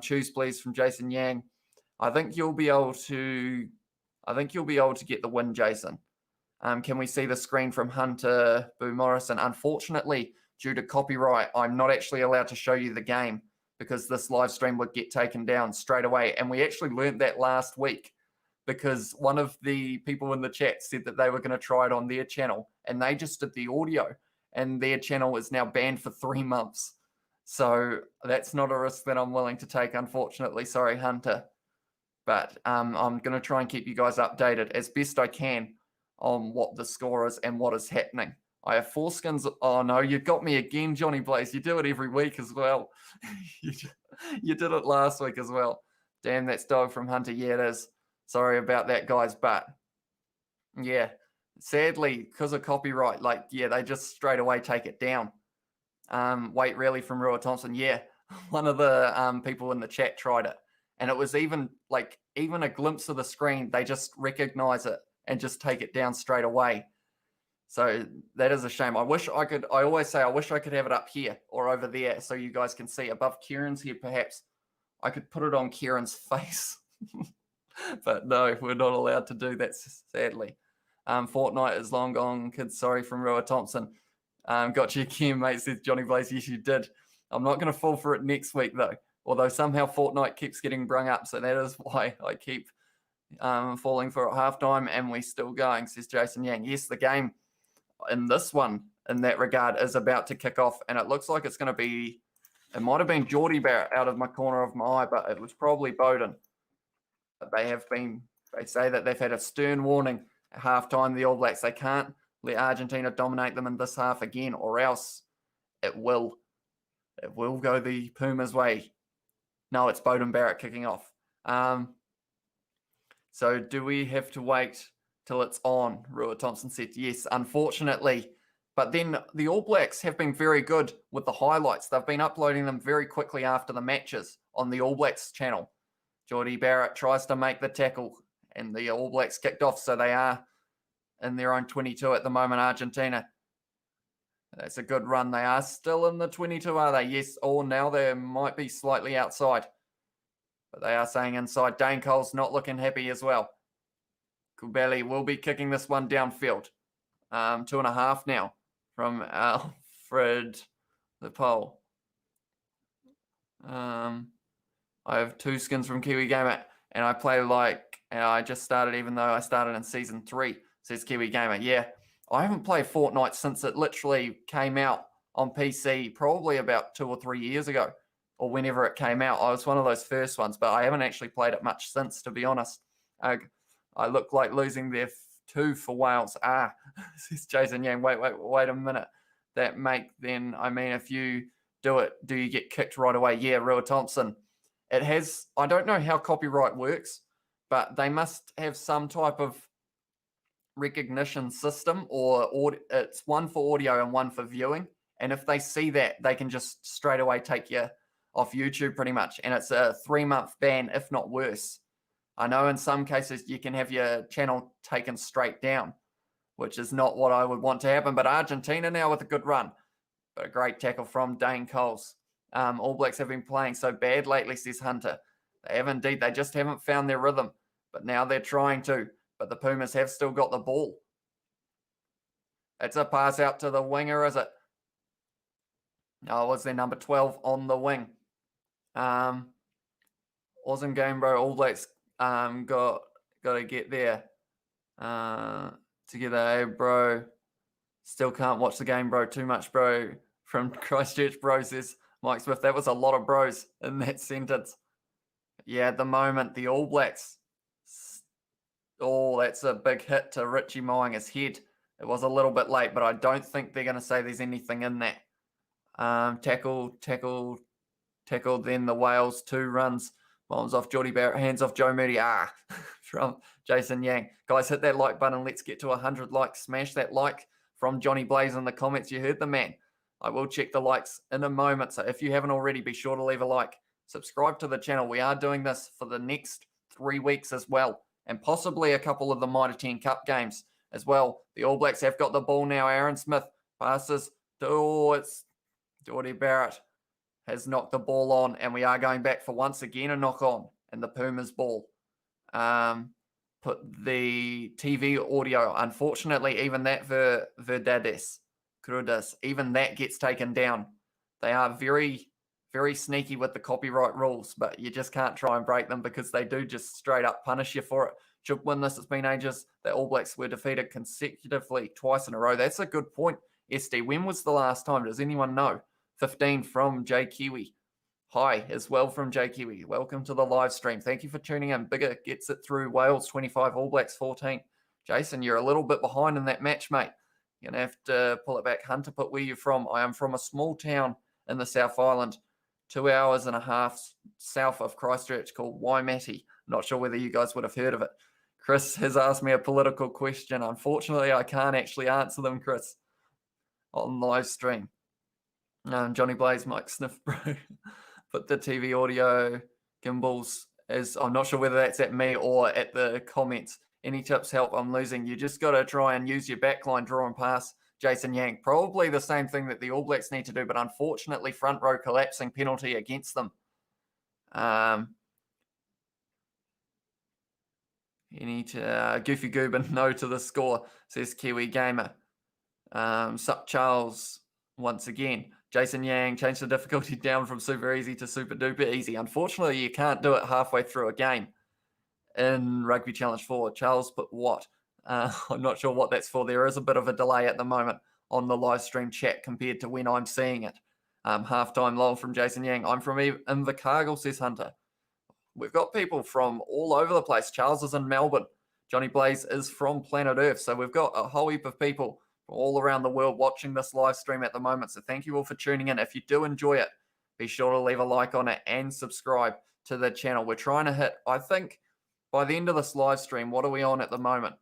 Speaker 1: Choose please from Jason Yang. I think you'll be able to get the win, Jason. Can we see the screen from Hunter Boo Morrison? Unfortunately, due to copyright, I'm not actually allowed to show you the game because this live stream would get taken down straight away. And we actually learned that last week because one of the people in the chat said that they were going to try it on their channel and they just did the audio and their channel is now banned for 3 months. So that's not a risk that I'm willing to take, unfortunately. Sorry, Hunter. But I'm going to try and keep you guys updated as best I can on what the score is and what is happening. I have 4 skins. Oh, no, you got me again, Johnny Blaze. You do it every week as well. you did it last week as well. Damn, that's dog from Hunter. Yeah, it is. Sorry about that, guys. But, yeah, sadly, because of copyright, like, yeah, they just straight away take it down. Wait, really, from Rua Thompson? Yeah, one of the people in the chat tried it. And it was even a glimpse of the screen. They just recognize it and just take it down straight away. So that is a shame. I always say I wish I could have it up here or over there so you guys can see above Kieran's head perhaps. I could put it on Kieran's face. But no, we're not allowed to do that, sadly. Fortnite is long gone, kids. Sorry, from Rua Thompson. Got you again, mate, says Johnny Blaze. Yes, you did. I'm not going to fall for it next week, though. Although somehow Fortnite keeps getting brung up. So that is why I keep falling for it halftime and we're still going, says Jason Yang. Yes, the game in this one, in that regard, is about to kick off. And it looks like it's going to be, it might have been Geordie Barrett out of my corner of my eye, but it was probably Bowden. But they say that they've had a stern warning at halftime, the All Blacks. They can't let Argentina dominate them in this half again, or else it will go the Pumas' way. No, it's Bowden Barrett kicking off. So do we have to wait till it's on? Rua Thompson said yes, unfortunately. But then the All Blacks have been very good with the highlights. They've been uploading them very quickly after the matches on the All Blacks channel. Geordie Barrett tries to make the tackle and the All Blacks kicked off. So they are in their own 22 at the moment, Argentina. That's a good run. They are still in the 22, are they? Yes. Oh, now they might be slightly outside. But they are saying inside. Dane Cole's not looking happy as well. Kubeli will be kicking this one downfield. 2.5 now from Alfred the Pole. I have 2 skins from Kiwi Gamer. And I play and I just started, even though I started in Season 3, says Kiwi Gamer. Yeah. I haven't played Fortnite since it literally came out on PC probably about 2 or 3 years ago, or whenever it came out. I was one of those first ones, but I haven't actually played it much since, to be honest. I look like losing their 2 for Wales. Says Jason Yang. Wait a minute. That then, I mean, if you do it, do you get kicked right away? Yeah, Rua Thompson. It has, I don't know how copyright works, but they must have some type of recognition system, or it's one for audio and one for viewing. And if they see that, they can just straight away take you off YouTube pretty much. And it's a 3-month ban, if not worse. I know in some cases you can have your channel taken straight down, which is not what I would want to happen. But Argentina now with a good run. But a great tackle from Dane Coles. All Blacks have been playing so bad lately, says Hunter. They have indeed. They just haven't found their rhythm. But now they're trying to. But the Pumas have still got the ball. It's a pass out to the winger, is it? No, it was their number 12 on the wing. Awesome game, bro. All Blacks got to get there together, hey, bro. Still can't watch the game, bro. Too much, bro. From Christchurch, bro, says Mike Smith. That was a lot of bros in that sentence. Yeah, at the moment, the All Blacks. Oh, that's a big hit to Richie mowing his head. It was a little bit late, but I don't think they're going to say there's anything in that. Tackle, then the Wales 2 runs. Bombs off Geordie Barrett, hands off Joe Moody. From Jason Yang. Guys, hit that like button. Let's get to 100 likes. Smash that like from Johnny Blaze in the comments. You heard the man. I will check the likes in a moment. So if you haven't already, be sure to leave a like. Subscribe to the channel. We are doing this for the next 3 weeks as well. And possibly a couple of the Mitre 10 Cup games as well. The All Blacks have got the ball now. Aaron Smith passes. It's Geordie Barrett has knocked the ball on. And we are going back for once again a knock on. And the Pumas ball. Put the TV audio. Unfortunately, even that Verdades, Crudas, even that gets taken down. They are very, very sneaky with the copyright rules, but you just can't try and break them because they do just straight up punish you for it. Should win this. It's been ages. The All Blacks were defeated consecutively twice in a row. That's a good point, SD. When was the last time? Does anyone know? 15 from J Kiwi. Hi as well from J Kiwi. Welcome to the live stream. Thank you for tuning in. Bigger gets it through. Wales 25, All Blacks 14. Jason, you're a little bit behind in that match, mate. You're going to have to pull it back. Hunter, put where you're from. I am from a small town in the South Island, 2 hours and a half south of Christchurch, called Waimate. Not sure whether you guys would have heard of it. Chris has asked me a political question. Unfortunately, I can't actually answer them, Chris, on live stream. Johnny Blaze, Mike Sniff, bro. Put the TV audio gimbals as, I'm not sure whether that's at me or at the comments. Any tips help? I'm losing. You just got to try and use your backline, draw and pass. Jason Yang, probably the same thing that the All Blacks need to do, but unfortunately front row collapsing penalty against them. You need to, Goofy Goobin, no to the score, says Kiwi Gamer. Sup Charles, once again. Jason Yang, change the difficulty down from super easy to super duper easy. Unfortunately, you can't do it halfway through a game in Rugby Challenge 4. Charles, but what? I'm not sure what that's for. There is a bit of a delay at the moment on the live stream chat compared to when I'm seeing it. Halftime lol from Jason Yang. I'm from Invercargill, says Hunter. We've got people from all over the place. Charles is in Melbourne. Johnny Blaze is from planet Earth. So we've got a whole heap of people all around the world watching this live stream at the moment. So thank you all for tuning in. If you do enjoy it, be sure to leave a like on it and subscribe to the channel. We're trying to hit, I think, by the end of this live stream, what are we on at the moment?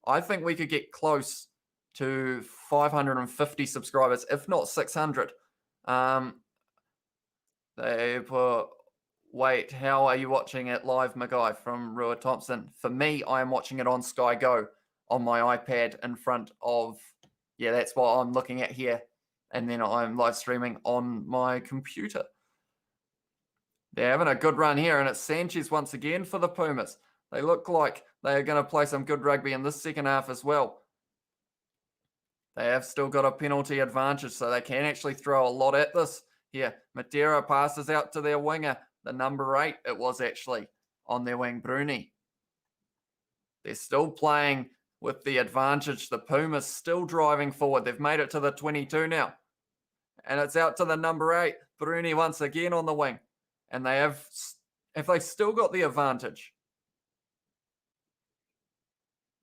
Speaker 1: I think we could get close to 550 subscribers, if not 600. They put, wait, how are you watching it live, Magai, from Rua Thompson? For me, I am watching it on Sky Go on my iPad in front of, yeah, that's what I'm looking at here. And then I'm live streaming on my computer. They're having a good run here, and it's Sanchez once again for the Pumas. They look like they are going to play some good rugby in this second half as well. They have still got a penalty advantage, so they can actually throw a lot at this here. Matera passes out to their winger, the number 8, it was actually on their wing, Bruni. They're still playing with the advantage. The Pumas still driving forward. They've made it to the 22 now. And it's out to the number 8, Bruni once again on the wing. And they have they still got the advantage?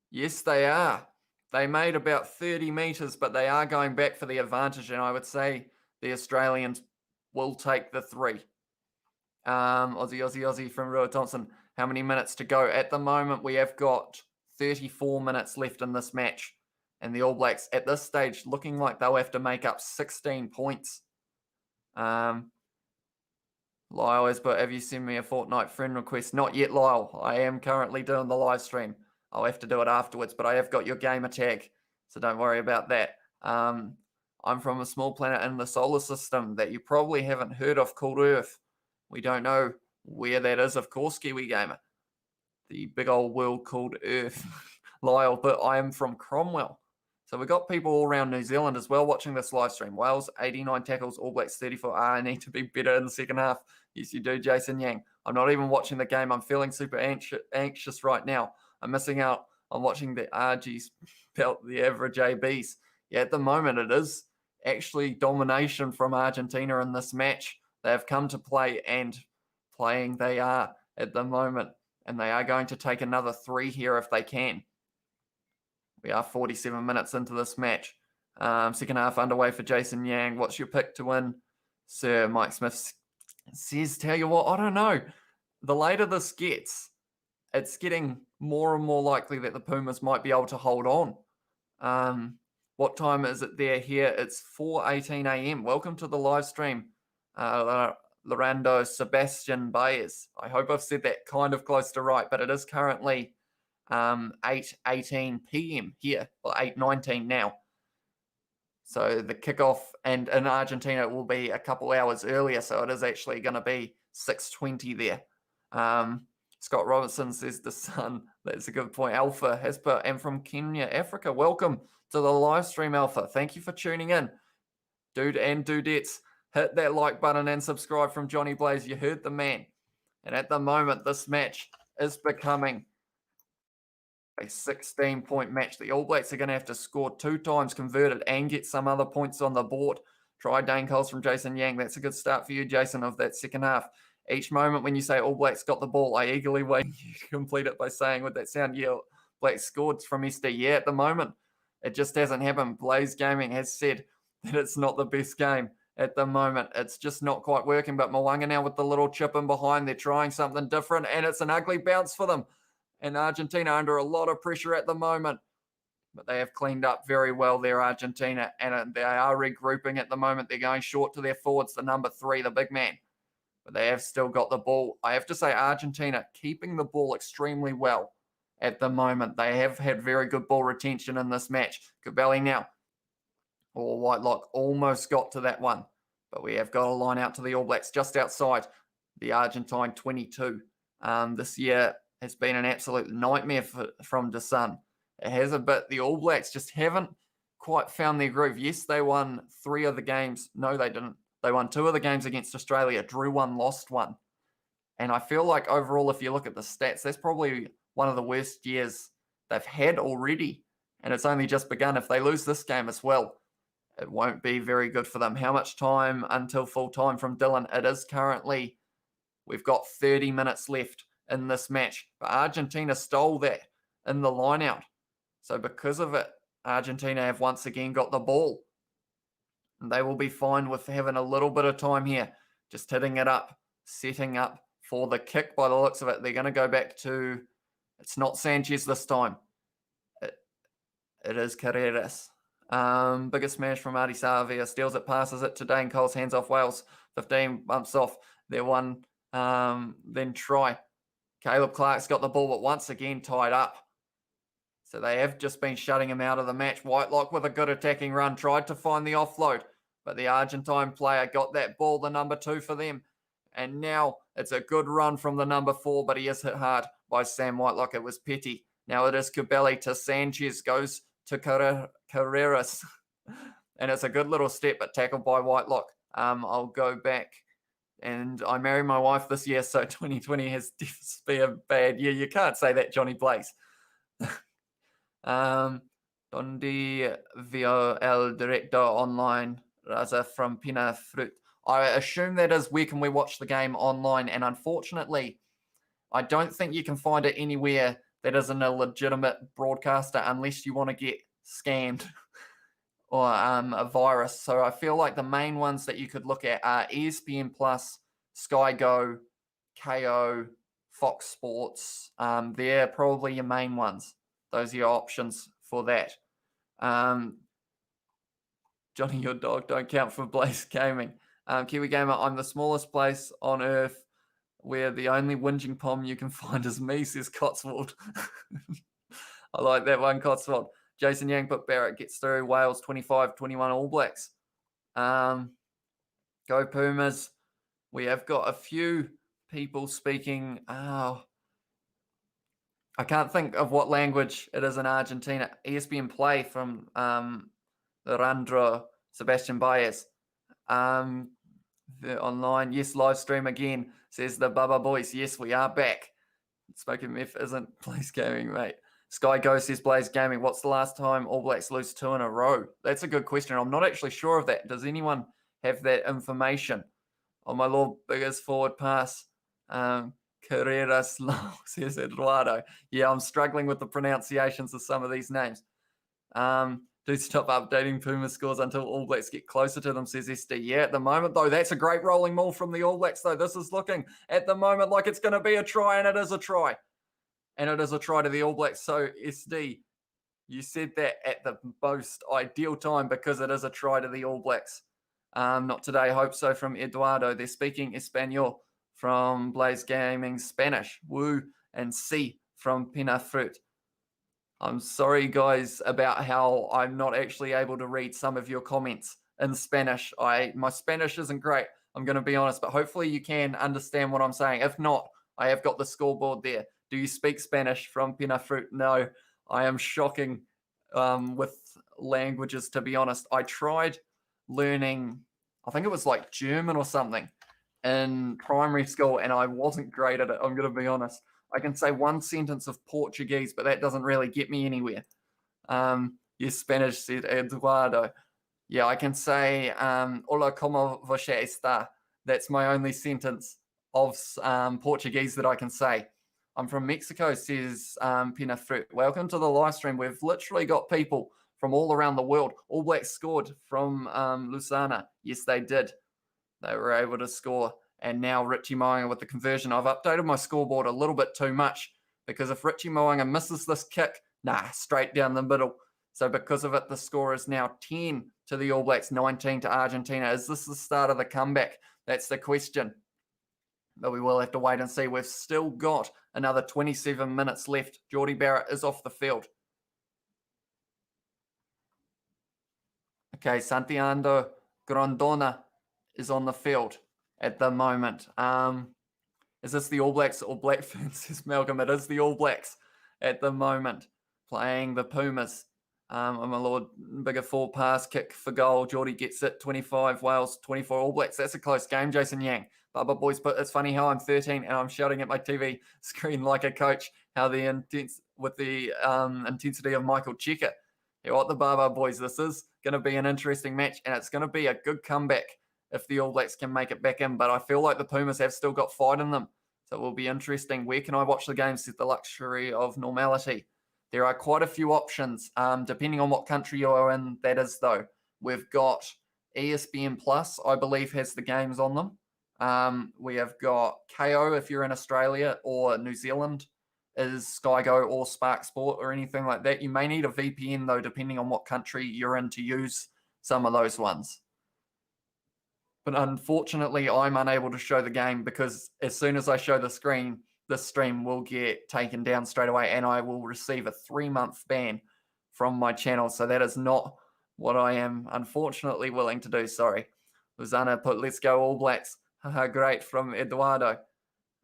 Speaker 1: Yes, they are. They made about 30 metres, but they are going back for the advantage. And I would say the Australians will take the 3. Aussie from Rua Thompson. How many minutes to go? At the moment, we have got 34 minutes left in this match. And the All Blacks, at this stage, looking like they'll have to make up 16 points. Lyle has put, have you sent me a Fortnite friend request? Not yet, Lyle. I am currently doing the live stream. I'll have to do it afterwards, but I have got your gamer tag, so don't worry about that. I'm from a small planet in the solar system that you probably haven't heard of called Earth. We don't know where that is, of course, Kiwi Gamer. The big old world called Earth. Lyle, but I am from Cromwell. So we've got people all around New Zealand as well watching this live stream. Wales, 89 tackles, All Blacks 34. I need to be better in the second half. Yes, you do, Jason Yang. I'm not even watching the game. I'm feeling super anxious right now. I'm missing out on watching the RGs belt the average ABs. Yeah, at the moment it is actually domination from Argentina in this match. They have come to play, and playing they are at the moment. And they are going to take another 3 here if they can. We are 47 minutes into this match. Second half underway for Jason Yang. What's your pick to win? Sir Mike Smith says, tell you what, I don't know. The later this gets, it's getting more and more likely that the Pumas might be able to hold on. What time is it there here? It's 4:18 a.m. Welcome to the live stream, Lorando Sebastian Baez. I hope I've said that kind of close to right, but it is currently 8:18 p.m. here, or 8:19 now. So the kickoff, and in Argentina it will be a couple hours earlier, so it is actually going to be 6:20 there. Scott Robertson says the sun. That's a good point. Alpha has put, and from Kenya, Africa. Welcome to the live stream, Alpha. Thank you for tuning in. Dude and dudettes, hit that like button and subscribe from Johnny Blaze. You heard the man. And at the moment, this match is becoming a 16-point match. The All Blacks are going to have to score 2 times converted and get some other points on the board Try Dane Coles from Jason Yang. That's a good start for you, Jason, of that second half. Each moment when you say All Blacks got the ball, I eagerly wait you to complete it by saying with that sound, yeah, Blacks scored from SD. Yeah, at the moment, it just hasn't happened. Blaze Gaming has said that it's not the best game at the moment. It's just not quite working. But Mwanga now with the little chip in behind, they're trying something different, and it's an ugly bounce for them. And Argentina under a lot of pressure at the moment. But they have cleaned up very well there, Argentina, and they are regrouping at the moment. They're going short to their forwards, the number 3, the big man. But they have still got the ball. I have to say, Argentina keeping the ball extremely well at the moment. They have had very good ball retention in this match. Cabelli now, or Whitelock almost got to that one. But we have got a line out to the All Blacks just outside the Argentine 22. This year has been an absolute nightmare from DeSun. It has a bit. The All Blacks just haven't quite found their groove. Yes, they won 3 of the games. No, they didn't. They won 2 of the games against Australia, drew 1, lost 1. And I feel like overall, if you look at the stats, that's probably one of the worst years they've had already. And it's only just begun. If they lose this game as well, it won't be very good for them. How much time until full time from Dylan? It is currently, we've got 30 minutes left in this match. But Argentina stole that in the line out. So because of it, Argentina have once again got the ball. And they will be fine with having a little bit of time here. Just hitting it up, setting up for the kick by the looks of it. They're going to go back to, it's not Sanchez this time. It is Carreras. Biggest smash from Artie Savia. Steals it, passes it to Dane Coles, hands off Wales. 15 bumps off their one, then try. Caleb Clark's got the ball, but once again tied up. So they have just been shutting him out of the match. Whitelock with a good attacking run, tried to find the offload, but the Argentine player got that ball, the number 2 for them. And now it's a good run from the number 4, but he is hit hard by Sam Whitelock. It was Petty. Now it is Cabelli to Sanchez, goes to Carreras. And it's a good little step, but tackled by Whitelock. I'll go back. And I married my wife this year, so 2020 has been a bad year. You can't say that, Johnny Blaze. Donde vio el director online, Raza from Pina Fruit. I assume that is where can we watch the game online, and unfortunately, I don't think you can find it anywhere that isn't a legitimate broadcaster unless you want to get scammed or a virus. So I feel like the main ones that you could look at are ESPN Plus, Sky Go, KO, Fox Sports. They're probably your main ones. Those are your options for that. Johnny, your dog don't count for Blaze Gaming. Kiwi Gamer, I'm the smallest place on earth where the only whinging pom you can find is me, says Cotswold. I like that one, Cotswold. Jason Yang put Barrett gets through. Wales 25-21 All Blacks. Go Pumas. We have got a few people speaking. I can't think of what language it is in Argentina. ESPN Play from Randro Sebastian Baez. The online, yes, live stream again, says the Bubba Boys. Yes, we are back. Smoking Meth isn't Blaze Gaming, mate. Sky Go says Blaze Gaming. What's the last time All Blacks lose 2 in a row? That's a good question. I'm not actually sure of that. Does anyone have that information? Oh, my lord, biggest forward pass. Carreras, says Eduardo. Yeah, I'm struggling with the pronunciations of some of these names. Do stop updating Puma scores until All Blacks get closer to them, says SD. Yeah, at the moment, though, that's a great rolling maul from the All Blacks, though. This is looking at the moment like it's going to be a try, and it is a try. And it is a try to the All Blacks. So, SD, you said that at the most ideal time because it is a try to the All Blacks. Not today, hope so, from Eduardo. They're speaking Espanol from Blaze Gaming, Spanish, Woo, and C from Pina Fruit. I'm sorry, guys, about how I'm not actually able to read some of your comments in Spanish. My Spanish isn't great, I'm going to be honest, but hopefully you can understand what I'm saying. If not, I have got the scoreboard there. Do you speak Spanish from Pina Fruit? No, I am shocking with languages, to be honest. I tried learning, I think it was like German or something in primary school, and I wasn't great at it, I'm going to be honest. I can say one sentence of Portuguese, but that doesn't really get me anywhere. Yes, Spanish, said Eduardo. Yeah, I can say, hola, como você está? That's my only sentence of Portuguese that I can say. I'm from Mexico, says Pina Fruit. Welcome to the live stream. We've literally got people from all around the world. All Blacks scored from Lusana. Yes, they did. They were able to score. And now Richie Moanga with the conversion. I've updated my scoreboard a little bit too much because if Richie Moanga misses this kick, straight down the middle. So because of it, the score is now 10 to the All Blacks, 19 to Argentina. Is this the start of the comeback? That's the question. But we will have to wait and see. We've still got another 27 minutes left. Geordie Barrett is off the field. Okay, Santiago Grondona is on the field at the moment. Is this the All Blacks or Black Ferns? Says Malcolm. It is the All Blacks at the moment playing the Pumas. I'm a Lord, bigger full pass kick for goal. Geordie gets it. 25 Wales, 24 All Blacks. That's a close game, Jason Yang. Bubba boys, but it's funny how I'm 13 and I'm shouting at my TV screen like a coach. How the intensity of Michael Checker. Yeah, what the Baba boys, this is going to be an interesting match and it's going to be a good comeback if the All Blacks can make it back in. But I feel like the Pumas have still got fight in them. So it will be interesting. Where can I watch the game? Says the luxury of normality. There are quite a few options, depending on what country you are in, that is, though. We've got ESPN Plus, I believe, has the games on them. We have got KO if you're in Australia or New Zealand, is Sky Go or Spark Sport or anything like that. You may need a VPN, though, depending on what country you're in to use some of those ones. But unfortunately, I'm unable to show the game because as soon as I show the screen, the stream will get taken down straight away and I will receive a 3-month ban from my channel. So that is not what I am unfortunately willing to do. Sorry. Luzana put, let's go All Blacks. Great from Eduardo.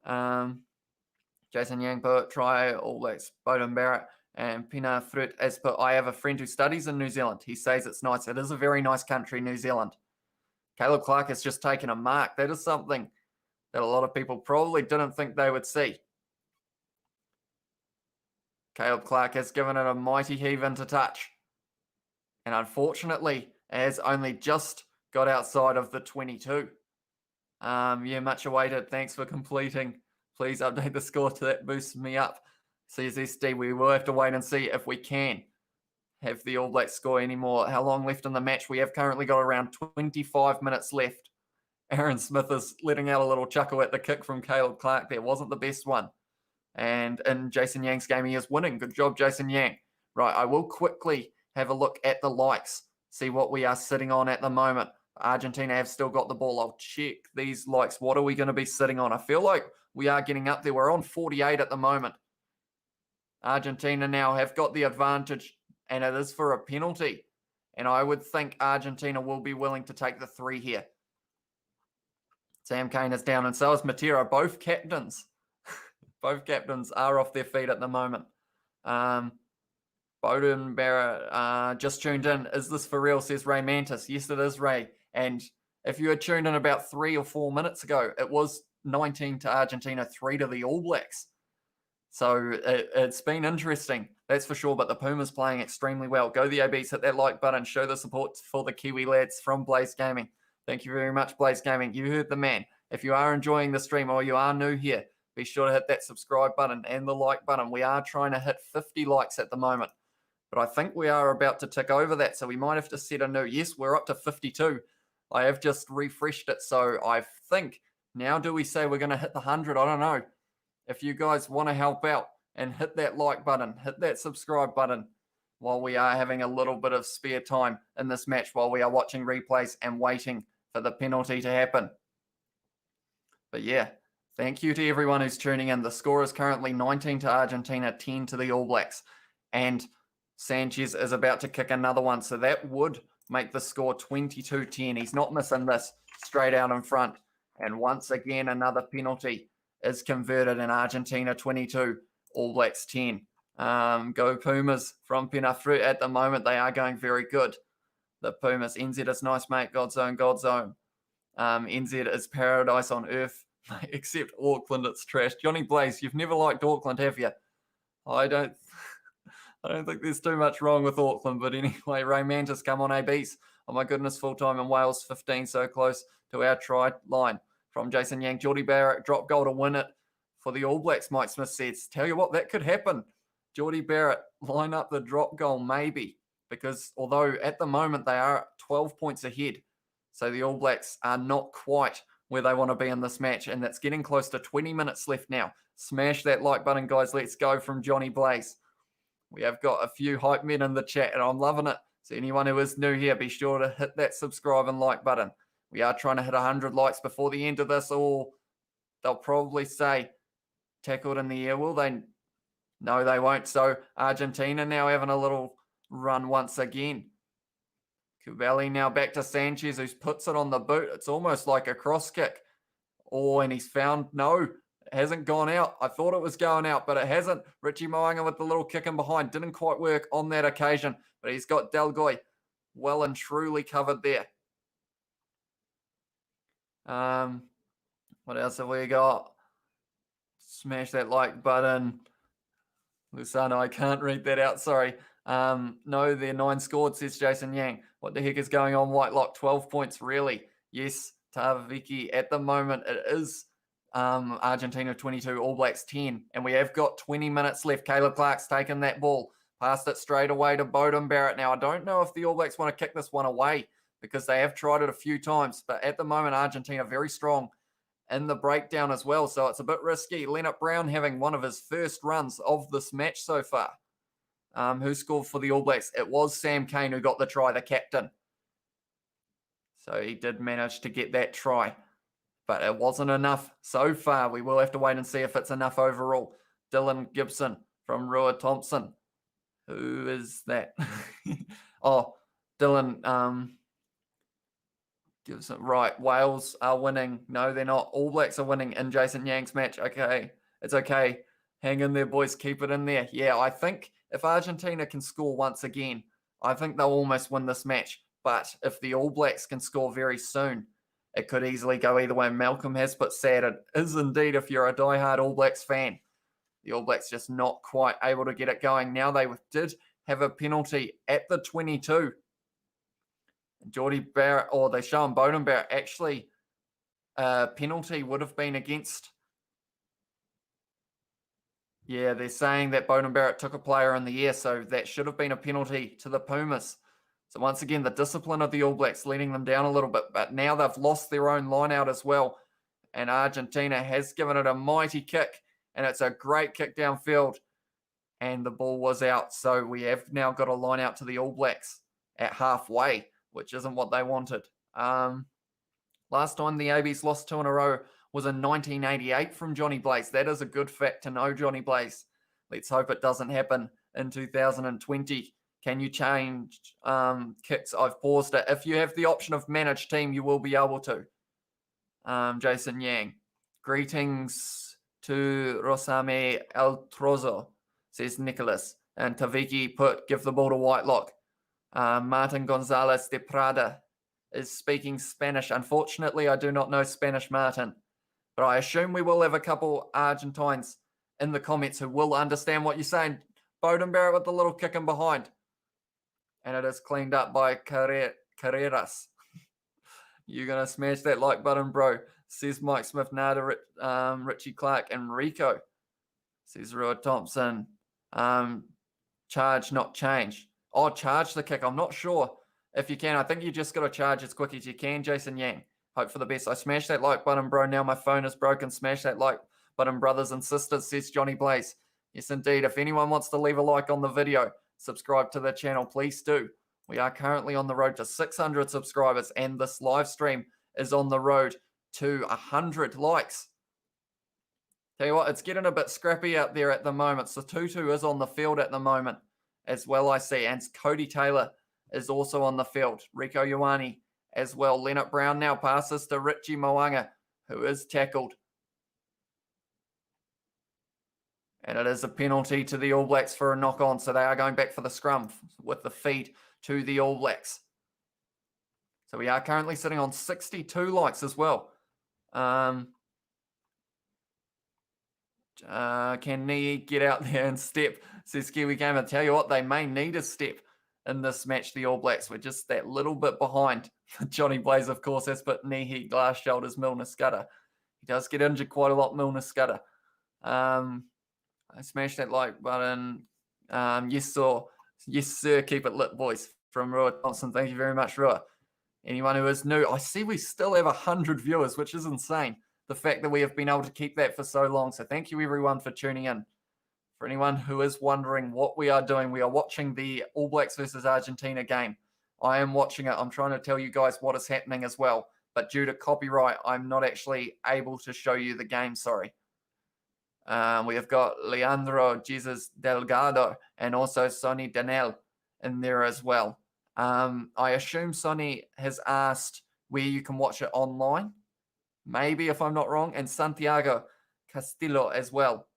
Speaker 1: Jason Yang put, try All Blacks. Bowden Barrett and Pina Fruit as put, I have a friend who studies in New Zealand. He says it's nice. It is a very nice country, New Zealand. Caleb Clark has just taken a mark. That is something that a lot of people probably didn't think they would see. Caleb Clark has given it a mighty heave into touch. And unfortunately, has only just got outside of the 22. Yeah, much awaited. Thanks for completing. Please update the score to that boosts me up. Says SD, we will have to wait and see if we can have the All Blacks score anymore. How long left in the match? We have currently got around 25 minutes left. Aaron Smith is letting out a little chuckle at the kick from Caleb Clark there. Wasn't the best one. And in Jason Yang's game, he is winning. Good job, Jason Yang. Right, I will quickly have a look at the likes, see what we are sitting on at the moment. Argentina have still got the ball. I'll check these likes. What are we going to be sitting on? I feel like we are getting up there. We're on 48 at the moment. Argentina now have got the advantage, and it is for a penalty. And I would think Argentina will be willing to take the 3 here. Sam Cane is down, and so is Matera. Both captains. Both captains are off their feet at the moment. Bowden Barrett just tuned in. Is this for real, says Ray Mantis. Yes, it is, Ray. And if you had tuned in about 3 or 4 minutes ago, it was 19 to Argentina, 3 to the All Blacks. So it's been interesting, that's for sure. But the Pumas playing extremely well. Go the ABs, hit that like button, show the support for the Kiwi lads from Blaze Gaming. Thank you very much, Blaze Gaming. You heard the man. If you are enjoying the stream or you are new here, be sure to hit that subscribe button and the like button. We are trying to hit 50 likes at the moment, but I think we are about to tick over that, so we might have to set a new. Yes, we're up to 52. I have just refreshed it, so I think now do we say we're going to hit the 100? I don't know. If you guys want to help out and hit that like button, hit that subscribe button while we are having a little bit of spare time in this match while we are watching replays and waiting for the penalty to happen. But yeah, thank you to everyone who's tuning in. The score is currently 19 to Argentina, 10 to the All Blacks. And Sanchez is about to kick another one, so that would make the score 22-10. He's not missing this, straight out in front. And once again, another penalty is converted in Argentina 22, All Blacks 10. Go Pumas from Pinafruit at the moment. They are going very good. The Pumas. NZ is nice, mate. God's own, God's own. NZ is paradise on earth, except Auckland, it's trash. Johnny Blaze, you've never liked Auckland, have you? I don't think there's too much wrong with Auckland, but anyway, Ray Mantis, come on, ABs. Oh my goodness, full time in Wales, 15, so close to our try line. From Jason Yang, Geordie Barrett, drop goal to win it for the All Blacks, Mike Smith says. Tell you what, that could happen. Geordie Barrett, line up the drop goal, maybe. Because although at the moment they are 12 points ahead, so the All Blacks are not quite where they want to be in this match, and it's getting close to 20 minutes left now. Smash that like button, guys. Let's go from Johnny Blaze. We have got a few hype men in the chat, and I'm loving it. So anyone who is new here, be sure to hit that subscribe and like button. We are trying to hit 100 likes before the end of this, or they'll probably say tackled in the air, will they? No, they won't. So Argentina now having a little run once again. Kubeli now back to Sanchez, who puts it on the boot. It's almost like a cross kick. Oh, and he's found, no, it hasn't gone out. I thought it was going out, but it hasn't. Richie Moanga with the little kick in behind. Didn't quite work on that occasion, but he's got Delgoy well and truly covered there. What else have we got? Smash that like button. Lusano, I can't read that out, sorry. No, they're 9 scored, says Jason Yang. What the heck is going on, Whitelock? 12 points, really? Yes, Taviki. At the moment, it is Argentina 22, All Blacks 10. And we have got 20 minutes left. Caleb Clark's taken that ball. Passed it straight away to Bowden Barrett. Now, I don't know if the All Blacks want to kick this one away because they have tried it a few times. But at the moment, Argentina very strong in the breakdown as well. So it's a bit risky. Leonard Brown having one of his first runs of this match so far. Who scored for the All Blacks? It was Sam Cane who got the try, the captain. So he did manage to get that try. But it wasn't enough so far. We will have to wait and see if it's enough overall. Dylan Gibson from Rua Thompson. Who is that? Oh, Dylan Gibson. Right, Wales are winning. No, they're not. All Blacks are winning in Jason Yang's match. Okay, it's okay. Hang in there, boys. Keep it in there. Yeah, I think if Argentina can score once again, I think they'll almost win this match. But if the All Blacks can score very soon, it could easily go either way. Malcolm has put sad. It is indeed if you're a diehard All Blacks fan. The All Blacks just not quite able to get it going. Now they did have a penalty at the 22. Geordie Barrett, or they show him Bowden Barrett, actually a penalty would have been against. Yeah, they're saying that Bowden Barrett took a player in the air, so that should have been a penalty to the Pumas. So once again, the discipline of the All Blacks letting them down a little bit, but now they've lost their own line out as well. And Argentina has given it a mighty kick, and it's a great kick downfield, and the ball was out. So we have now got a line out to the All Blacks at halfway, which isn't what they wanted. Last time the ABs lost 2 in a row was in 1988 from Johnny Blaze. That is a good fact to know, Johnny Blaze. Let's hope it doesn't happen in 2020. Can you change kicks? I've paused it. If you have the option of manage team, you will be able to. Jason Yang. Greetings to Rosame El Trozo, says Nicholas. And Taviki put, give the ball to Whitelock. Martin Gonzalez de Prada is speaking Spanish. Unfortunately, I do not know Spanish, Martin. But I assume we will have a couple Argentines in the comments who will understand what you're saying. Bowden Barrett with the little kick in behind. And it is cleaned up by Carreras. You're going to smash that like button, bro. Says Mike Smith, Nada, Richie Clark, and Rico. Says Rua Thompson. Charge, not change. Oh, charge the kick. I'm not sure if you can. I think you just got to charge as quick as you can, Jason Yang. Hope for the best. I smashed that like button, bro. Now my phone is broken. Smash that like button, brothers and sisters, says Johnny Blaze. Yes, indeed. If anyone wants to leave a like on the video, subscribe to the channel, please do. We are currently on the road to 600 subscribers, and this live stream is on the road to 100 likes. Tell you what, it's getting a bit scrappy out there at the moment. So Tutu is on the field at the moment as well, I see. And Cody Taylor is also on the field. Rico Ioane as well. Leonard Brown now passes to Richie Moanga, who is tackled. And it is a penalty to the All Blacks for a knock-on. So they are going back for the scrum with the feed to the All Blacks. So we are currently sitting on 62 likes as well. Can Nee get out there and step? Says Kiwi Gamer. Tell you what, they may need a step. in this match, the All Blacks were just that little bit behind. Johnny Blaze, of course, has put Nihi, glass shoulders, Milner, Scudder. He does get injured quite a lot, Milner, Scudder. I smashed that like button. Yes, sir, keep it lit, boys, from Rua Thompson. Thank you very much, Rua. Anyone who is new, I see we still have 100 viewers, which is insane. The fact that we have been able to keep that for so long. So thank you, everyone, for tuning in. For anyone who is wondering what we are doing, we are watching the All Blacks versus Argentina game. I am watching it. I'm trying to tell you guys what is happening as well. But due to copyright, I'm not actually able to show you the game, sorry. We have got Leandro Jesus Delgado and also Sonny Danel in there as well. I assume Sonny has asked where you can watch it online. Maybe, if I'm not wrong. And Santiago Castillo as well.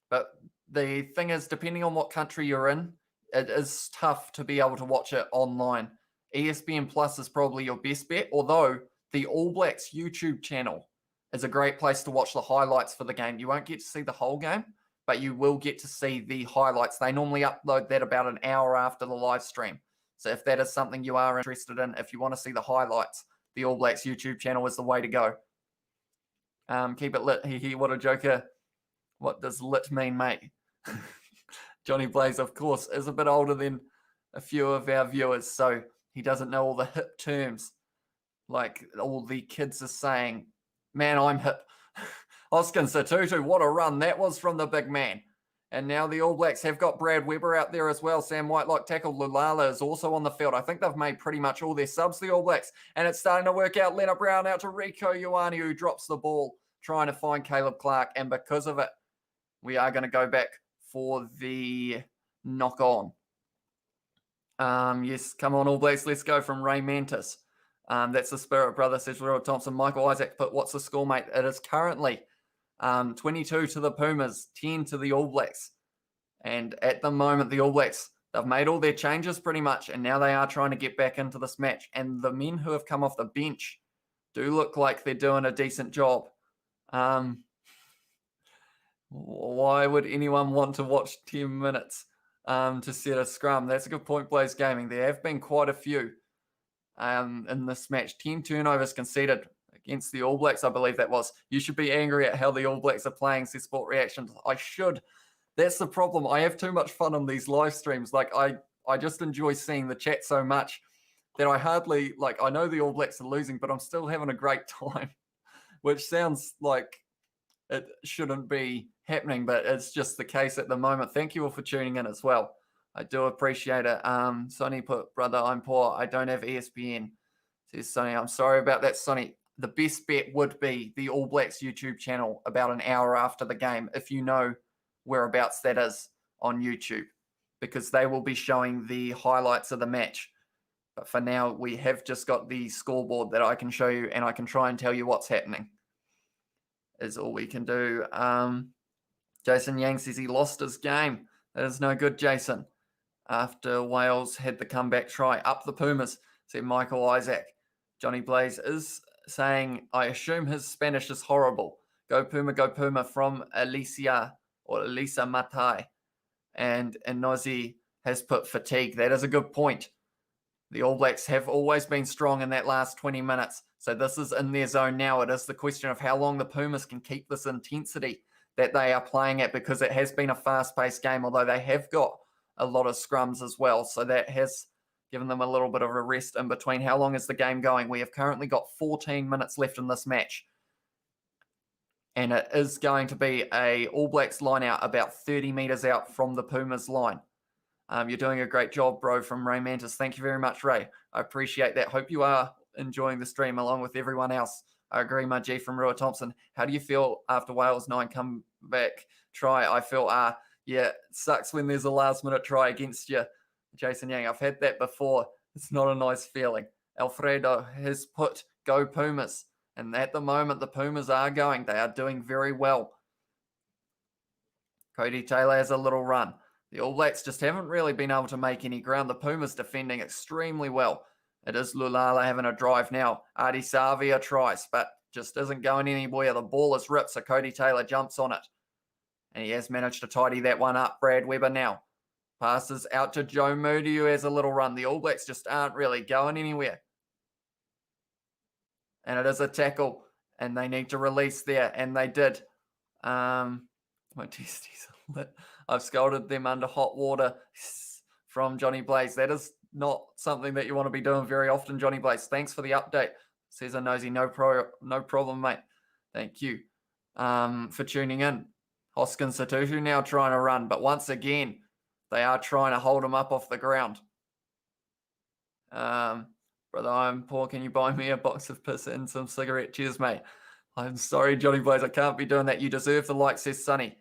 Speaker 1: But the thing is, depending on what country you're in, it is tough to be able to watch it online. ESPN Plus is probably your best bet, although the All Blacks YouTube channel is a great place to watch the highlights for the game. You won't get to see the whole game, but you will get to see the highlights. They normally upload that about an hour after the live stream. So if that is something you are interested in, if you want to see the highlights, the All Blacks YouTube channel is the way to go. Keep it lit. What a joker. What does lit mean, mate? Johnny Blaze, of course, is a bit older than a few of our viewers, so he doesn't know all the hip terms. Like all the kids are saying, man, I'm hip. Oscar Satutu, what a run that was from the big man. And now the All Blacks have got Brad Weber out there as well. Sam Whitelock tackle. Lulala is also on the field. I think they've made pretty much all their subs, the All Blacks. And it's starting to work out. Leonard Brown out to Rico Ioane, who drops the ball, trying to find Caleb Clark. And because of it, we are going to go back for the knock on. Yes, come on, All Blacks. Let's go from Ray Mantis. That's the spirit, brother, says Royal Thompson. Michael Isaac, but what's the score, mate? It is currently 22 to the Pumas, 10 to the All Blacks. And at the moment, the All Blacks, they've made all their changes pretty much, and now they are trying to get back into this match. And the men who have come off the bench do look like they're doing a decent job. Why would anyone want to watch 10 minutes to set a scrum? That's a good point, Blaze Gaming. There have been quite a few in this match. 10 turnovers conceded against the All Blacks, I believe that was. You should be angry at how the All Blacks are playing, says Sport Reactions. I should. That's the problem. I have too much fun on these live streams. Like, I just enjoy seeing the chat so much that I hardly, like, I know the All Blacks are losing, but I'm still having a great time, which sounds like it shouldn't be happening, but it's just the case at the moment. Thank you all for tuning in as well. I do appreciate it. Sonny put, brother, I'm poor. I don't have ESPN. Says Sonny, I'm sorry about that, Sonny. The best bet would be the All Blacks YouTube channel about an hour after the game, if you know whereabouts that is on YouTube, because they will be showing the highlights of the match. But for now, we have just got the scoreboard that I can show you, and I can try and tell you what's happening. Is all we can do. Jason Yang says he lost his game. That is no good, Jason. After Wales had the comeback try. Up the Pumas, said Michael Isaac. Johnny Blaze is saying, I assume his Spanish is horrible. Go Puma from Elisa Matai. And Inozi has put fatigue. That is a good point. The All Blacks have always been strong in that last 20 minutes. So this is in their zone now. It is the question of how long the Pumas can keep this intensity that they are playing at, because it has been a fast-paced game, although they have got a lot of scrums as well. So that has given them a little bit of a rest in between. How long is the game going? We have currently got 14 minutes left in this match. And it is going to be a All Blacks line out about 30 meters out from the Pumas line. You're doing a great job, bro, from Ray Mantis. Thank you very much, Ray. I appreciate that. Hope you are enjoying the stream along with everyone else. I agree, my G from Rua Thompson. How do you feel after Wales 9 comeback try? I feel, yeah, it sucks when there's a last-minute try against you, Jason Yang. I've had that before. It's not a nice feeling. Alfredo has put go Pumas. And at the moment, the Pumas are going. They are doing very well. Cody Taylor has a little run. The All Blacks just haven't really been able to make any ground. The Pumas defending extremely well. It is Lulala having a drive now. Artie Savia tries, but just isn't going anywhere. The ball is ripped, so Cody Taylor jumps on it. And he has managed to tidy that one up. Brad Weber now. Passes out to Joe Moody, who has a little run. The All Blacks just aren't really going anywhere. And it is a tackle, and they need to release there, and they did. My testes are lit. I've scalded them under hot water from Johnny Blaze. That is not something that you want to be doing very often, Johnny Blaze. Thanks for the update. Says a nosy, no problem, mate. Thank you for tuning in. Hoskins Satutu now trying to run, but once again, they are trying to hold him up off the ground. Brother, I'm poor. Can you buy me a box of piss and some cigarette? Cheers, mate. I'm sorry, Johnny Blaze. I can't be doing that. You deserve the like, says Sonny.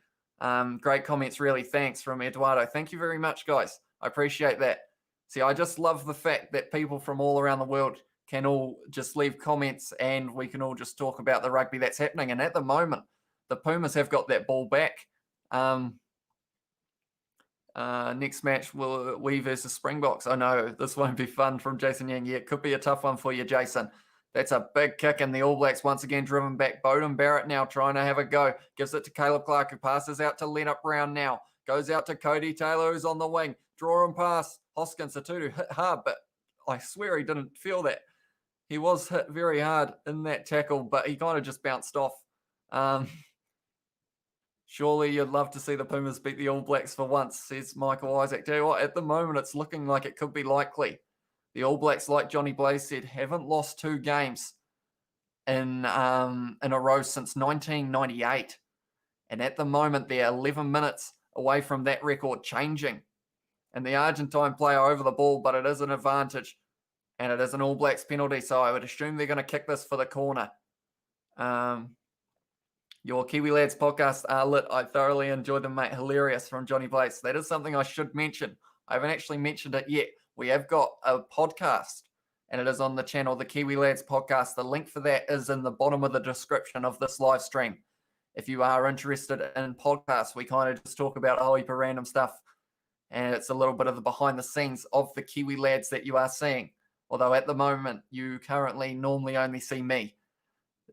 Speaker 1: Great comments, really. Thanks from Eduardo. Thank you very much, guys. I appreciate that. See, I just love the fact that people from all around the world can all just leave comments and we can all just talk about the rugby that's happening. And at the moment, the Pumas have got that ball back. Next match, we versus Springboks. I know this won't be fun from Jason Yang. Yeah, it could be a tough one for you, Jason. That's a big kick, and the All Blacks once again driven back. Bowden Barrett now trying to have a go. Gives it to Caleb Clark, who passes out to Leonard Brown now. Goes out to Cody Taylor, who's on the wing. Draw and pass. Hoskins Satutu hit hard, but I swear he didn't feel that. He was hit very hard in that tackle, but he kind of just bounced off. Surely you'd love to see the Pumas beat the All Blacks for once, says Michael Isaac. Tell you what, at the moment, it's looking like it could be likely. The All Blacks, like Johnny Blaze said, haven't lost 2 games in a row since 1998. And at the moment, they're 11 minutes away from that record changing. And the Argentine player over the ball, but it is an advantage. And it is an All Blacks penalty, so I would assume they're going to kick this for the corner. Your Kiwi Lads podcast are lit. I thoroughly enjoyed them, mate. Hilarious from Johnny Blaze. That is something I should mention. I haven't actually mentioned it yet. We have got a podcast, and it is on the channel, the Kiwi Lads podcast. The link for that is in the bottom of the description of this live stream. If you are interested in podcasts, we kind of just talk about a whole heap of random stuff, and it's a little bit of the behind the scenes of the Kiwi Lads that you are seeing. Although at the moment, you currently normally only see me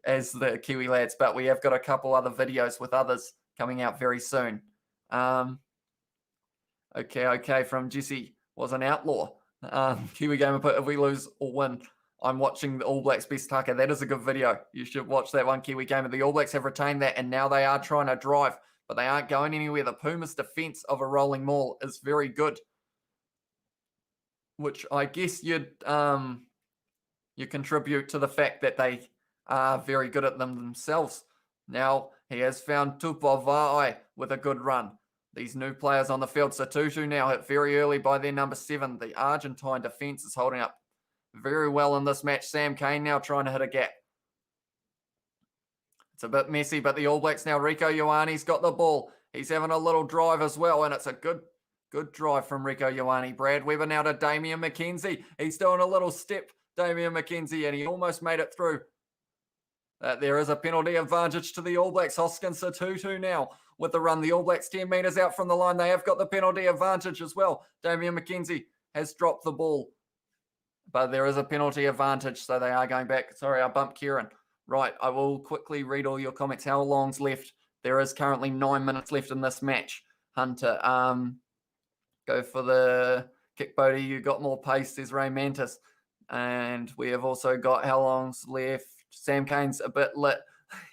Speaker 1: as the Kiwi Lads, but we have got a couple other videos with others coming out very soon. Okay, from Jesse, was an outlaw. Kiwi Gamer put, if we lose or win, I'm watching the All Blacks best tucker. That is a good video. You should watch that one, Kiwi Gamer. The All Blacks have retained that, and now they are trying to drive, but they aren't going anywhere. The Pumas' defense of a rolling maul is very good, which I guess you contribute to the fact that they are very good at them themselves. Now he has found Tupavai with a good run. These new players on the field, Satutu now hit very early by their number 7. The Argentine defense is holding up very well in this match. Sam Cane now trying to hit a gap. It's a bit messy, but the All Blacks now, Rico Ioane's got the ball. He's having a little drive as well, and it's a good drive from Rico Ioane. Brad Weber now to Damian McKenzie. He's doing a little step, Damian McKenzie, and he almost made it through. There is a penalty advantage to the All Blacks. Hoskins Satutu now with the run. The All Blacks 10 metres out from the line. They have got the penalty advantage as well. Damian McKenzie has dropped the ball, but there is a penalty advantage, so they are going back. Sorry, I bumped Kieran. Right, I will quickly read all your comments. How long's left? There is currently 9 minutes left in this match. Hunter, go for the kick, Bodie. You got more pace, says Ray Mantis. And we have also got how long's left. Sam Cane's a bit lit.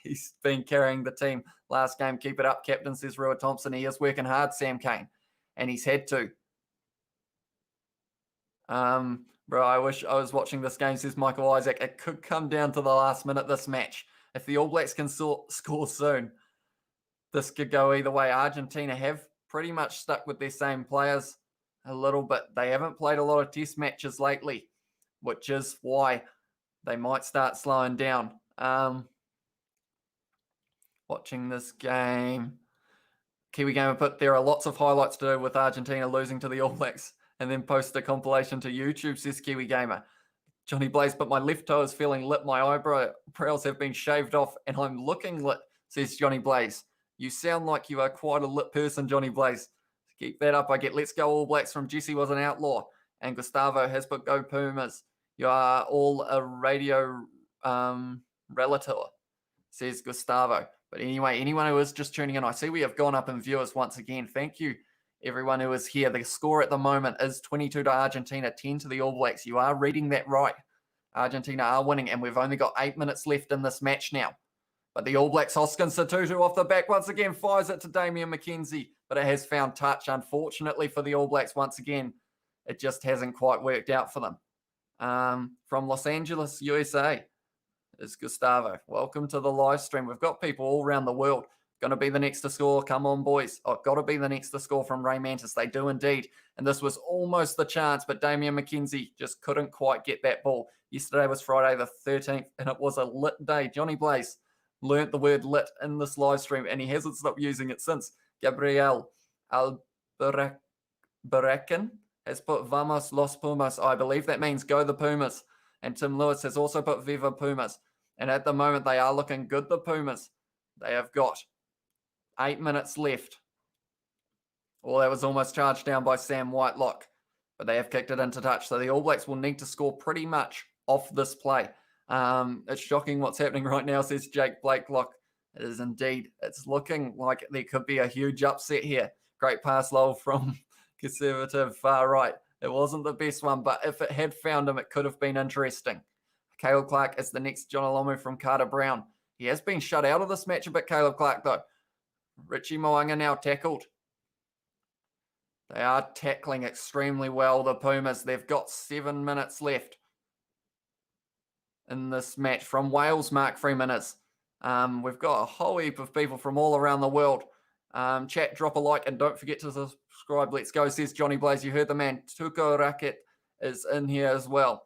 Speaker 1: He's been carrying the team last game. Keep it up, captain, says Rua Thompson. He is working hard, Sam Cane, and he's had to. Bro, I wish I was watching this game, says Michael Isaac. It could come down to the last minute, this match. If the All Blacks can score soon, this could go either way. Argentina have pretty much stuck with their same players a little bit. They haven't played a lot of test matches lately, which is why they might start slowing down. Watching this game. Kiwi Gamer put, there are lots of highlights to do with Argentina losing to the All Blacks and then post a compilation to YouTube, says Kiwi Gamer. Johnny Blaze, but my left toe is feeling lit. My eyebrows have been shaved off and I'm looking lit, says Johnny Blaze. You sound like you are quite a lit person, Johnny Blaze. Keep that up. I get Let's Go All Blacks from Jesse was an outlaw. And Gustavo has put Go Pumas. You are all a radio relative, says Gustavo. But anyway, anyone who is just tuning in, I see we have gone up in viewers once again. Thank you, everyone who is here. The score at the moment is 22 to Argentina, 10 to the All Blacks. You are reading that right. Argentina are winning, and we've only got 8 minutes left in this match now. But the All Blacks, Hoskins Sotutu off the back once again, fires it to Damian McKenzie, but it has found touch, unfortunately, for the All Blacks once again. It just hasn't quite worked out for them. From Los Angeles, USA, is Gustavo. Welcome to the live stream. We've got people all around the world. Going to be the next to score. Come on, boys. Oh, got to be the next to score from Ray Mantis. They do indeed. And this was almost the chance, but Damian McKenzie just couldn't quite get that ball. Yesterday was Friday the 13th, and it was a lit day. Johnny Blaze learnt the word lit in this live stream, and he hasn't stopped using it since. Gabriel Albaracan has put Vamos los Pumas. I believe that means go the Pumas. And Tim Lewis has also put Viva Pumas. And at the moment, they are looking good, the Pumas. They have got 8 minutes left. Well, that was almost charged down by Sam Whitelock, but they have kicked it into touch. So the All Blacks will need to score pretty much off this play. It's shocking what's happening right now, says Jake Blakelock. It is indeed. It's looking like there could be a huge upset here. Great pass, Lowell, from conservative far right. It wasn't the best one, but if it had found him, it could have been interesting. Caleb Clark is the next John Olomu from Carter Brown. He has been shut out of this match a bit, Caleb Clark, though. Richie Moanga now tackled. They are tackling extremely well, the Pumas. They've got 7 minutes left in this match. From Wales, Mark Freeman is. We've got a whole heap of people from all around the world. Chat, drop a like, and don't forget to subscribe. Let's go, says Johnny Blaze. You heard the man. Tuko Racket is in here as well.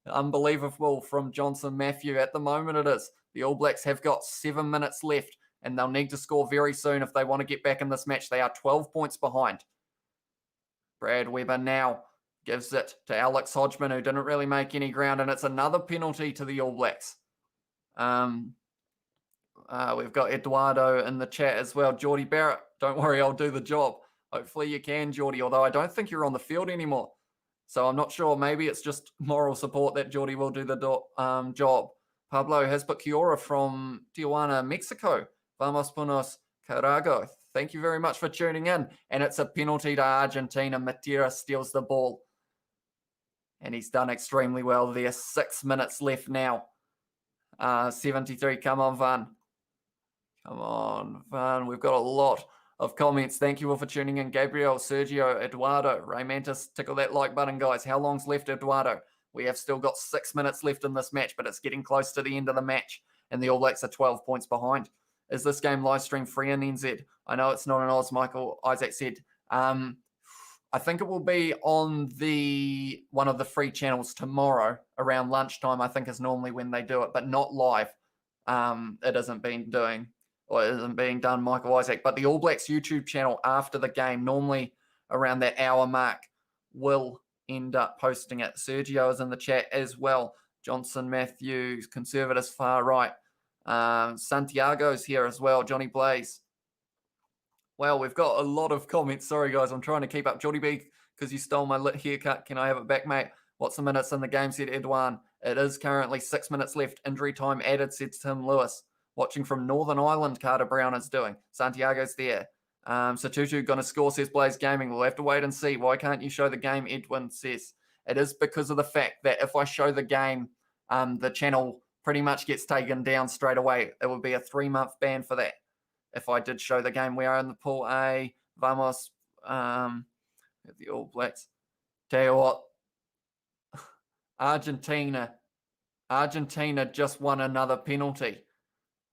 Speaker 1: Unbelievable from Johnson Matthew. At the moment it is. The All Blacks have got 7 minutes left, and they'll need to score very soon if they want to get back in this match. They are 12 points behind. Brad Weber now gives it to Alex Hodgman, who didn't really make any ground, and it's another penalty to the All Blacks. We've got Eduardo in the chat as well. Geordie Barrett, don't worry, I'll do the job. Hopefully you can, Geordie, although I don't think you're on the field anymore. So I'm not sure. Maybe it's just moral support that Geordie will do the job. Pablo has put Kiora from Tijuana, Mexico. Vamos Punos Carago. Thank you very much for tuning in. And it's a penalty to Argentina. Matera steals the ball. And he's done extremely well there. 6 minutes left now. 73. Come on, Van. Come on, Van. We've got a lot of comments. Thank you all for tuning in. Gabriel, Sergio, Eduardo, Ray Mantis. Tickle that like button, guys. How long's left, Eduardo? We have still got 6 minutes left in this match, but it's getting close to the end of the match. And the All Blacks are 12 points behind. Is this game live stream free in NZ? I know it's not an Oz, Michael Isaac said. I think it will be on one of the free channels tomorrow around lunchtime, I think is normally when they do it, but not live. It isn't being done, Michael Isaac. But the All Blacks YouTube channel after the game, normally around that hour mark, will end up posting it. Sergio is in the chat as well. Johnson Matthews, Conservatives far right. Santiago's here as well. Johnny Blaze. Well, we've got a lot of comments. Sorry, guys. I'm trying to keep up. Jordy B, because you stole my lit haircut. Can I have it back, mate? What's the minutes in the game, said Edwan. It is currently 6 minutes left. Injury time added, said Tim Lewis. Watching from Northern Ireland, Carter Brown is doing. Santiago's there. Sotutu going to score, says Blaze Gaming. We'll have to wait and see. Why can't you show the game, Edwin says. It is because of the fact that if I show the game, the channel pretty much gets taken down straight away. It would be a 3-month ban for that. If I did show the game, we are in the Pool A. Vamos. The All Blacks. Tell you what. Argentina just won another penalty.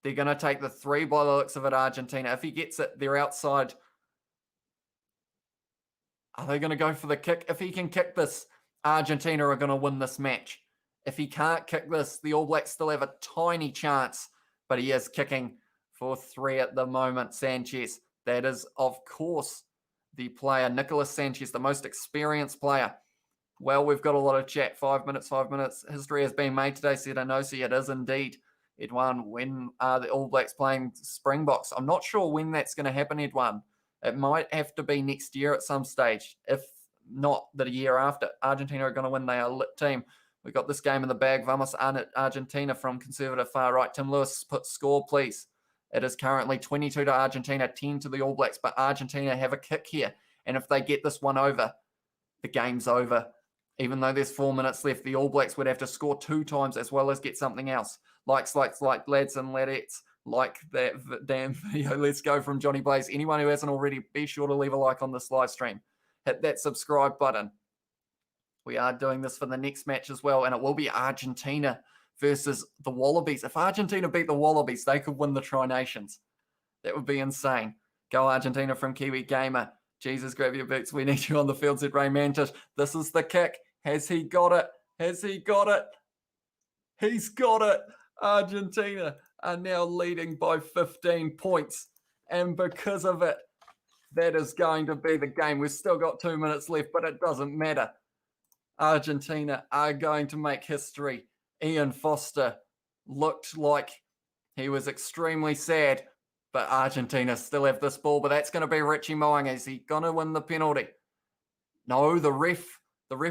Speaker 1: They're going to take the 3 by the looks of it, Argentina. If he gets it, they're outside. Are they going to go for the kick? If he can kick this, Argentina are going to win this match. If he can't kick this, the All Blacks still have a tiny chance. But he is kicking for 3 at the moment, Sanchez. That is, of course, the player, Nicolas Sanchez, the most experienced player. Well, we've got a lot of chat. 5 minutes, 5 minutes. History has been made today, said Anosi. It is indeed. Edwan, when are the All Blacks playing Springboks? I'm not sure when that's going to happen, Edwan. It might have to be next year at some stage, if not the year after. Argentina are going to win. They are a lit team. We've got this game in the bag. Vamos Argentina from Conservative far right. Tim Lewis, put score, please. It is currently 22 to Argentina, 10 to the All Blacks, but Argentina have a kick here. And if they get this one over, the game's over. Even though there's 4 minutes left, the All Blacks would have to score 2 times as well as get something else. Like lads and ladettes, like that damn video. Let's go from Johnny Blaze. Anyone who hasn't already, be sure to leave a like on this live stream. Hit that subscribe button. We are doing this for the next match as well, and it will be Argentina versus the Wallabies. If Argentina beat the Wallabies, they could win the Tri Nations. That would be insane. Go Argentina from Kiwi Gamer. Jesus, grab your boots. We need you on the field, said Ray Mantish. This is the kick. Has he got it? Has he got it? He's got it. Argentina are now leading by 15 points. And because of it, that is going to be the game. We've still got 2 minutes left, but it doesn't matter. Argentina are going to make history. Ian Foster looked like he was extremely sad, but Argentina still have this ball. But that's going to be Richie Mo'unga. Is he going to win the penalty? No, the ref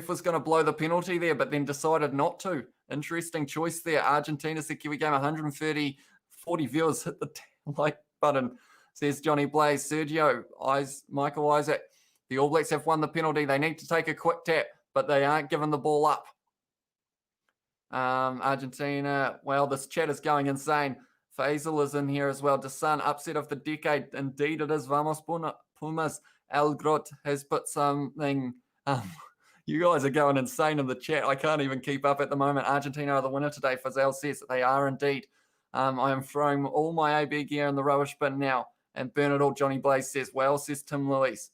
Speaker 1: was going to blow the penalty there, but then decided not to. Interesting choice there. Argentina said Kiwi Game 140 viewers. Hit the like button, says Johnny Blaze. Sergio, Michael Isaac. The All Blacks have won the penalty. They need to take a quick tap, but they aren't giving the ball up. Argentina, well, this chat is going insane. Faisal is in here as well. Desan, upset of the decade. Indeed, it is. Vamos Pumas. El Grot has put something. You guys are going insane in the chat. I can't even keep up at the moment. Argentina are the winner today. Fazal says that they are indeed. I am throwing all my AB gear in the rubbish bin now. And burn it all, Johnny Blaze says. Well, says Tim Lewis.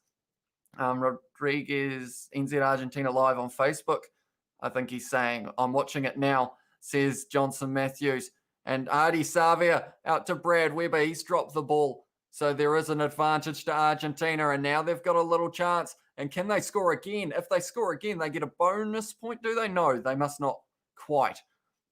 Speaker 1: Rodriguez, NZ Argentina live on Facebook. I think he's saying, I'm watching it now, says Johnson Matthews. And Artie Savia out to Brad Weber. He's dropped the ball. So there is an advantage to Argentina. And now they've got a little chance. And can they score again? If they score again, they get a bonus point, do they? No, they must not quite.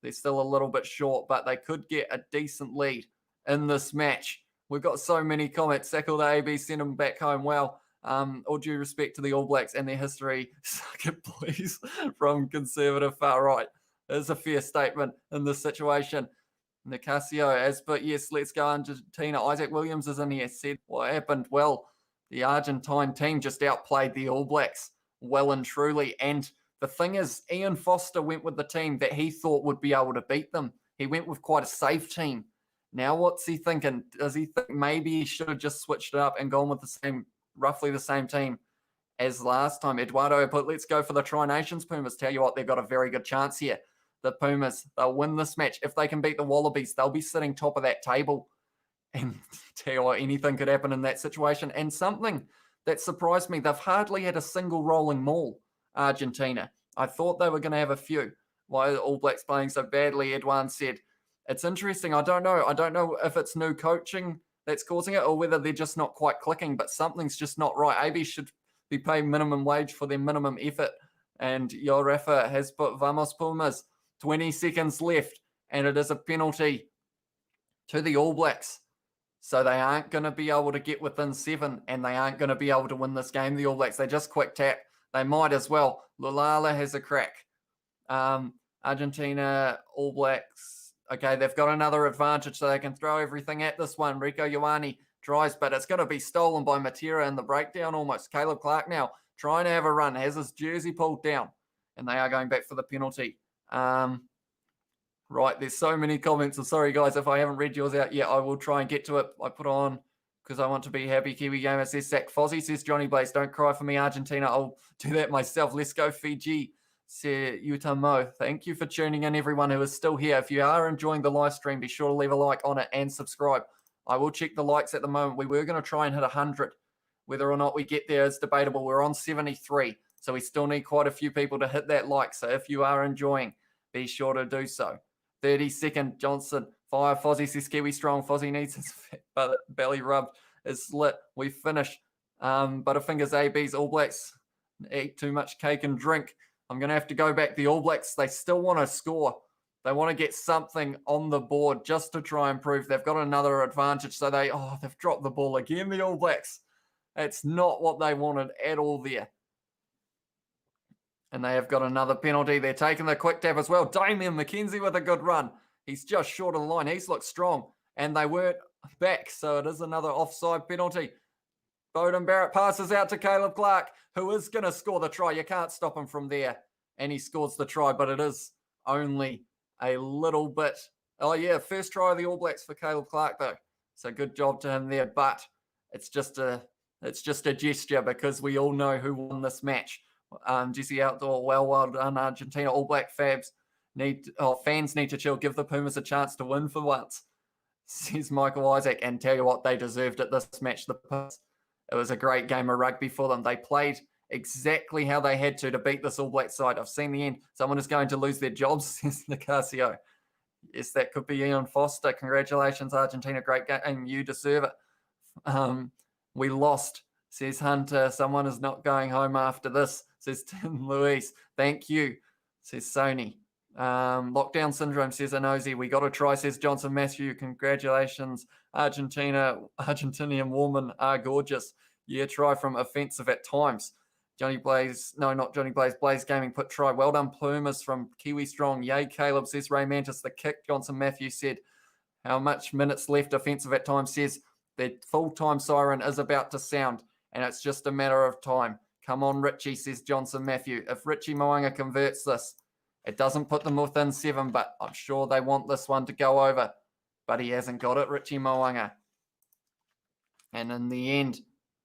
Speaker 1: They're still a little bit short, but they could get a decent lead in this match. We've got so many comments. Sackle the AB, send them back home. Well, all due respect to the All Blacks and their history, suck it, please, from conservative far right. It is a fair statement in this situation. Nicasio, but yes, let's go Argentina. Isaac Williams is in here, said what happened. Well, the Argentine team just outplayed the All Blacks well and truly. And the thing is, Ian Foster went with the team that he thought would be able to beat them. He went with quite a safe team. Now what's he thinking? Does he think maybe he should have just switched it up and gone with roughly the same team as last time? Eduardo put, let's go for the Tri Nations Pumas. Tell you what, they've got a very good chance here. The Pumas, they'll win this match. If they can beat the Wallabies, they'll be sitting top of that table. And tell you what, anything could happen in that situation. And something that surprised me, they've hardly had a single rolling maul, Argentina. I thought they were going to have a few. Why are the All Blacks playing so badly? Edwan said. It's interesting. I don't know. I don't know if it's new coaching that's causing it or whether they're just not quite clicking, but something's just not right. AB should be paid minimum wage for their minimum effort. And Yorafa has put Vamos Pumas, 20 seconds left, and it is a penalty to the All Blacks. So they aren't going to be able to get within 7, and they aren't going to be able to win this game, the All Blacks. They just quick tap. They might as well. Lulala has a crack. Argentina, All Blacks. Okay, they've got another advantage, so they can throw everything at this one. Rico Ioane tries, but it's going to be stolen by Matera in the breakdown almost. Caleb Clark now trying to have a run, has his jersey pulled down, and they are going back for the penalty. Right, there's so many comments. I'm sorry, guys, if I haven't read yours out yet, I will try and get to it. I put on because I want to be happy. Kiwi Gamer says, Sack Fozzie says, Johnny Blaze, don't cry for me, Argentina. I'll do that myself. Let's go, Fiji. Say Utah Mo. Thank you for tuning in, everyone who is still here. If you are enjoying the live stream, be sure to leave a like on it and subscribe. I will check the likes at the moment. We were going to try and hit 100. Whether or not we get there is debatable. We're on 73, so we still need quite a few people to hit that like. So if you are enjoying, be sure to do so. 30-second Johnson. Fire. Fozzie says Kiwi strong. Fozzie needs his belly rubbed. It's lit. We finish. Butterfingers ABs. All Blacks eat too much cake and drink. I'm going to have to go back. The All Blacks, they still want to score. They want to get something on the board just to try and prove they've got another advantage. So they've dropped the ball again, the All Blacks. It's not what they wanted at all there. And they have got another penalty. They're taking the quick tap as well. Damien McKenzie with a good run. He's just short of the line. He's looked strong. And they weren't back. So it is another offside penalty. Bowden Barrett passes out to Caleb Clark, who is going to score the try. You can't stop him from there. And he scores the try, but it is only a little bit. Oh, yeah, first try of the All Blacks for Caleb Clark, though. So good job to him there. But it's just a gesture because we all know who won this match. Jesse Outdoor, well done, Argentina. All Black fans need to chill. Give the Pumas a chance to win for once, says Michael Isaac. And tell you what, they deserved it this match. The Pumas. It was a great game of rugby for them. They played exactly how they had to beat this All Black side. I've seen the end. Someone is going to lose their jobs, says Nicasio. Yes, that could be Ian Foster. Congratulations, Argentina. Great game. You deserve it. We lost, says Hunter. Someone is not going home after this, says Tim Luis. Thank you, says Sony. Lockdown syndrome, says Anozi. We got to try, says Johnson Matthew. Congratulations, Argentina. Argentinian women are gorgeous. Yeah, try from offensive at times. Johnny Blaze, no, not Johnny Blaze. Blaze Gaming put try. Well done, Pumas from Kiwi Strong. Yay, Caleb, says Ray Mantis. The kick, Johnson Matthew said. How much minutes left offensive at times, says the full-time siren is about to sound, and it's just a matter of time. Come on, Richie, says Johnson Matthew. If Richie Moanga converts this, it doesn't put them within 7, but I'm sure they want this one to go over. But he hasn't got it, Richie Moanga. And in the end,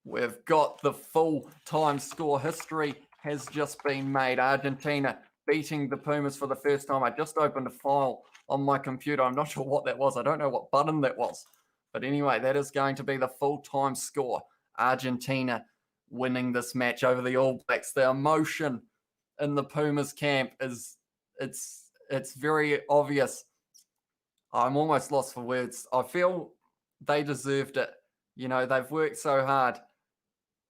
Speaker 1: we've got the full-time score. History has just been made. Argentina beating the Pumas for the first time. I just opened a file on my computer. I'm not sure what that was. I don't know what button that was. But anyway, that is going to be the full-time score. Argentina winning this match over the All Blacks. The emotion in the Pumas camp is it's very obvious. I'm almost lost for words. I feel they deserved it. You know, they've worked so hard.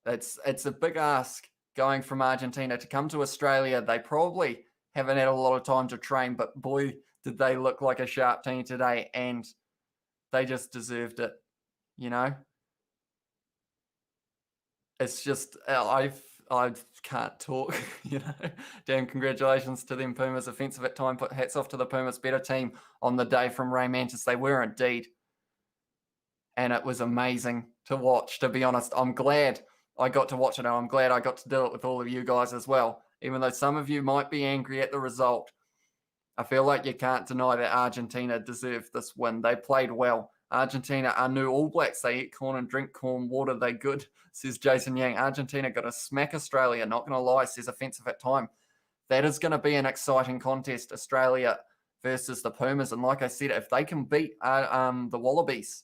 Speaker 1: It's a big ask going from Argentina to come to Australia. They probably haven't had a lot of time to train, but boy, did they look like a sharp team today, and they just deserved it, you know? It's just, I can't talk, you know? Damn, congratulations to them Pumas. Offensive at time, put hats off to the Pumas. Better team on the day from Ray Mantis. They were indeed. And it was amazing to watch, to be honest. I'm glad I got to watch it, and I'm glad I got to do it with all of you guys as well. Even though some of you might be angry at the result, I feel like you can't deny that Argentina deserved this win. They played well. Argentina are new All Blacks. They eat corn and drink corn water. They good, says Jason Yang. Argentina got to smack Australia. Not going to lie, says offensive at time. That is going to be an exciting contest, Australia versus the Pumas. And like I said, if they can beat the Wallabies,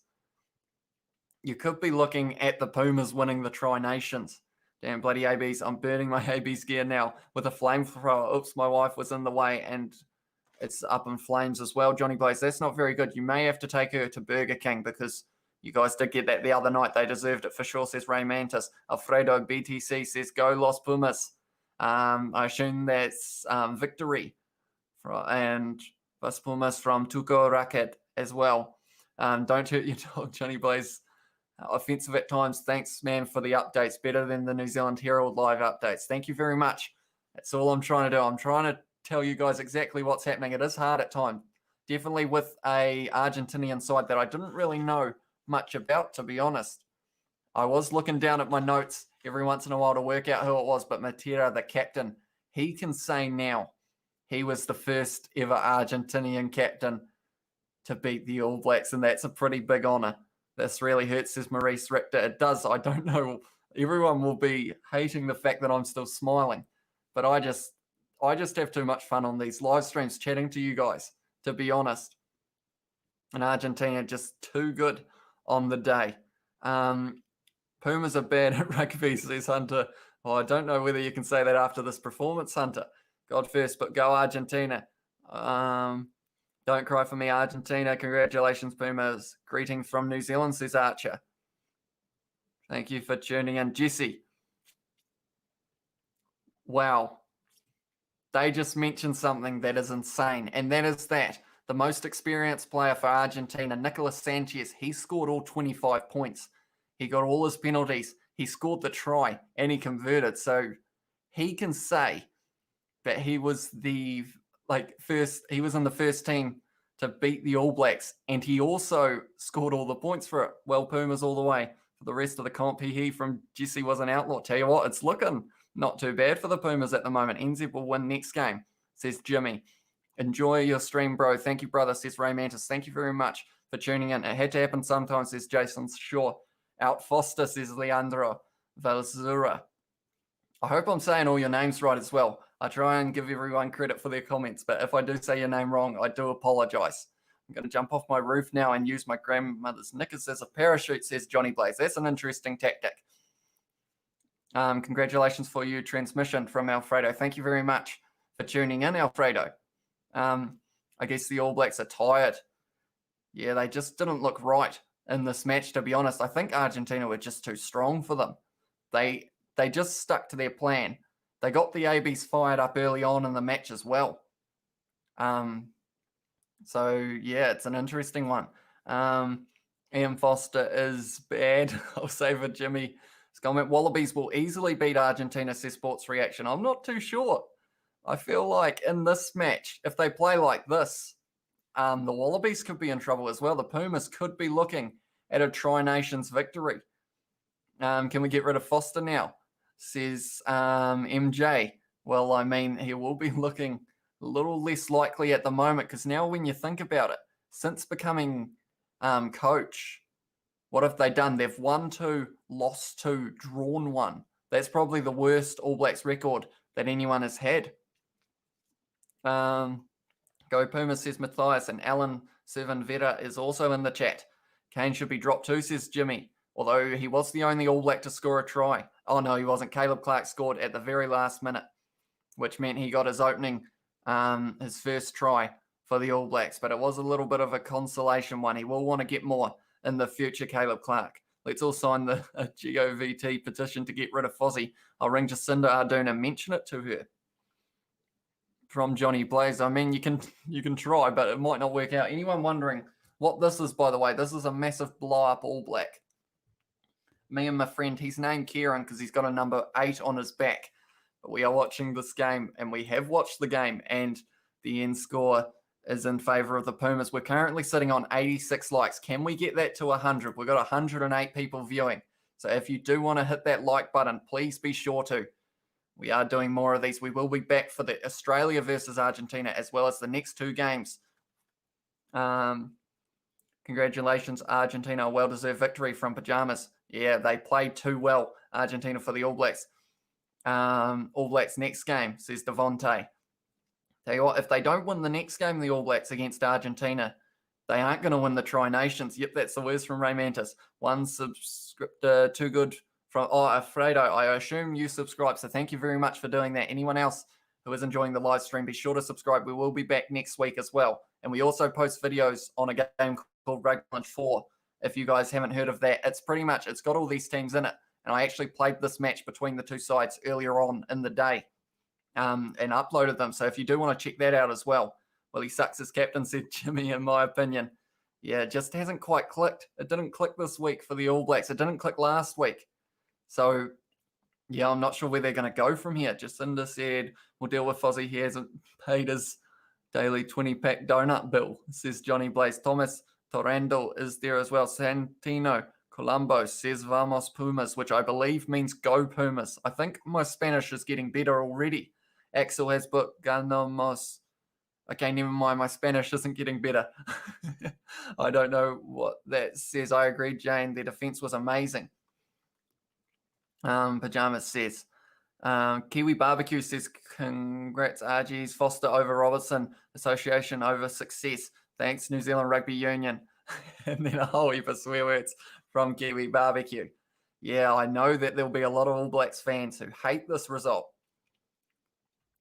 Speaker 1: you could be looking at the Pumas winning the Tri Nations. Damn bloody ABs. I'm burning my ABs gear now with a flamethrower. Oops, my wife was in the way and it's up in flames as well. Johnny Blaze, that's not very good. You may have to take her to Burger King because you guys did get that the other night. They deserved it for sure, says Ray Mantis. Alfredo BTC says, go Los Pumas. I assume that's victory. And Los Pumas from Tuco Racket as well. Don't hurt your dog, Johnny Blaze. Offensive at times. Thanks, man, for the updates. Better than the New Zealand Herald live updates. Thank you very much. That's all I'm trying to do. I'm trying to tell you guys exactly what's happening. It is hard at times. Definitely with a Argentinian side that I didn't really know much about, to be honest. I was looking down at my notes every once in a while to work out who it was, but Matera, the captain, he can say now he was the first ever Argentinian captain to beat the All Blacks, and that's a pretty big honor. This really hurts, says Maurice Richter. It does. I don't know. Everyone will be hating the fact that I'm still smiling, but I just have too much fun on these live streams chatting to you guys, to be honest. And Argentina just too good on the day. Pumas are bad at rugby, says Hunter. Well, I don't know whether you can say that after this performance, Hunter. God first, but go Argentina. Don't cry for me, Argentina. Congratulations, Pumas. Greetings from New Zealand, says Archer. Thank you for tuning in. Jesse. Wow. They just mentioned something that is insane, and that is that the most experienced player for Argentina, Nicolas Sanchez, he scored all 25 points. He got all his penalties. He scored the try, and he converted. So he can say that he was he was in the first team to beat the All Blacks, and he also scored all the points for it. Well, Pumas all the way. For the rest of the comp, he from Jesse was an outlaw. Tell you what, it's looking not too bad for the Pumas at the moment. NZ will win next game, says Jimmy. Enjoy your stream, bro. Thank you, brother, says Ray Mantis. Thank you very much for tuning in. It had to happen sometimes, says Jason Shaw. Out Foster, says Leandro Valzura. I hope I'm saying all your names right as well. I try and give everyone credit for their comments, but if I do say your name wrong, I do apologize. I'm going to jump off my roof now and use my grandmother's knickers as a parachute, says Johnny Blaze. That's an interesting tactic. Congratulations for your transmission from Alfredo. Thank you very much for tuning in, Alfredo. I guess the All Blacks are tired. Yeah, they just didn't look right in this match, to be honest. I think Argentina were just too strong for them. They just stuck to their plan. They got the ABs fired up early on in the match as well. So, yeah, it's an interesting one. Ian Foster is bad. I'll say for Jimmy's comment, Wallabies will easily beat Argentina, says Sports Reaction. I'm not too sure. I feel like in this match, if they play like this, the Wallabies could be in trouble as well. The Pumas could be looking at a Tri Nations victory. Can we get rid of Foster now? Says MJ. Well, I mean, he will be looking a little less likely at the moment because now when you think about it, since becoming coach, what have they done? They've won 2, lost 2, drawn 1. That's probably the worst All Blacks record that anyone has had. Go Pumas, says Matthias, and Alan Seven Vera is also in the chat. Kane should be dropped too, says Jimmy, although he was the only All Black to score a try. Oh, no, he wasn't. Caleb Clark scored at the very last minute, which meant he got his opening, his first try for the All Blacks, but it was a little bit of a consolation one. He will want to get more in the future, Caleb Clark. Let's all sign the GOVT petition to get rid of Fozzie. I'll ring Jacinda Ardern and mention it to her. From Johnny Blaze. I mean, you can try, but it might not work out. Anyone wondering what this is, by the way? This is a massive blow-up All Black. Me and my friend, he's named Kieran because he's got a number 8 on his back. But we are watching this game, and we have watched the game, and the end score is in favour of the Pumas. We're currently sitting on 86 likes. Can we get that to 100? We've got 108 people viewing. So if you do want to hit that like button, please be sure to. We are doing more of these. We will be back for the Australia versus Argentina as well as the next 2 games. Congratulations, Argentina. A well-deserved victory from Pajamas. Yeah, they played too well, Argentina, for the All Blacks. All Blacks next game, says Devontae. Tell you what, if they don't win the next game, the All Blacks against Argentina, they aren't going to win the Tri Nations. Yep, that's the words from Ray Mantis. 1 subscriptor, too good. From Alfredo, I assume you subscribe, so thank you very much for doing that. Anyone else who is enjoying the live stream, be sure to subscribe. We will be back next week as well. And we also post videos on a game called Rugby Lunch 4. If you guys haven't heard of that, it's pretty much, it's got all these teams in it. And I actually played this match between the 2 sides earlier on in the day and uploaded them. So if you do want to check that out as well. Well, he sucks as captain, said Jimmy, in my opinion. Yeah, it just hasn't quite clicked. It didn't click this week for the All Blacks. It didn't click last week. So, yeah, I'm not sure where they're going to go from here. Jacinda said, we'll deal with Fozzie. He hasn't paid his daily 20-pack donut bill, says Johnny Blaze. Thomas Torrando is there as well. Santino Colombo says, Vamos Pumas, which I believe means go Pumas. I think my Spanish is getting better already. Axel has booked Ganamos. Okay, never mind. My Spanish isn't getting better. I don't know what that says. I agree, Jane. Their defense was amazing. Pajamas says, Kiwi Barbecue says, congrats, RGs. Foster over Robertson. Association over success. Thanks, New Zealand Rugby Union. And then a whole heap of swear words from Kiwi Barbecue. Yeah, I know that there'll be a lot of All Blacks fans who hate this result.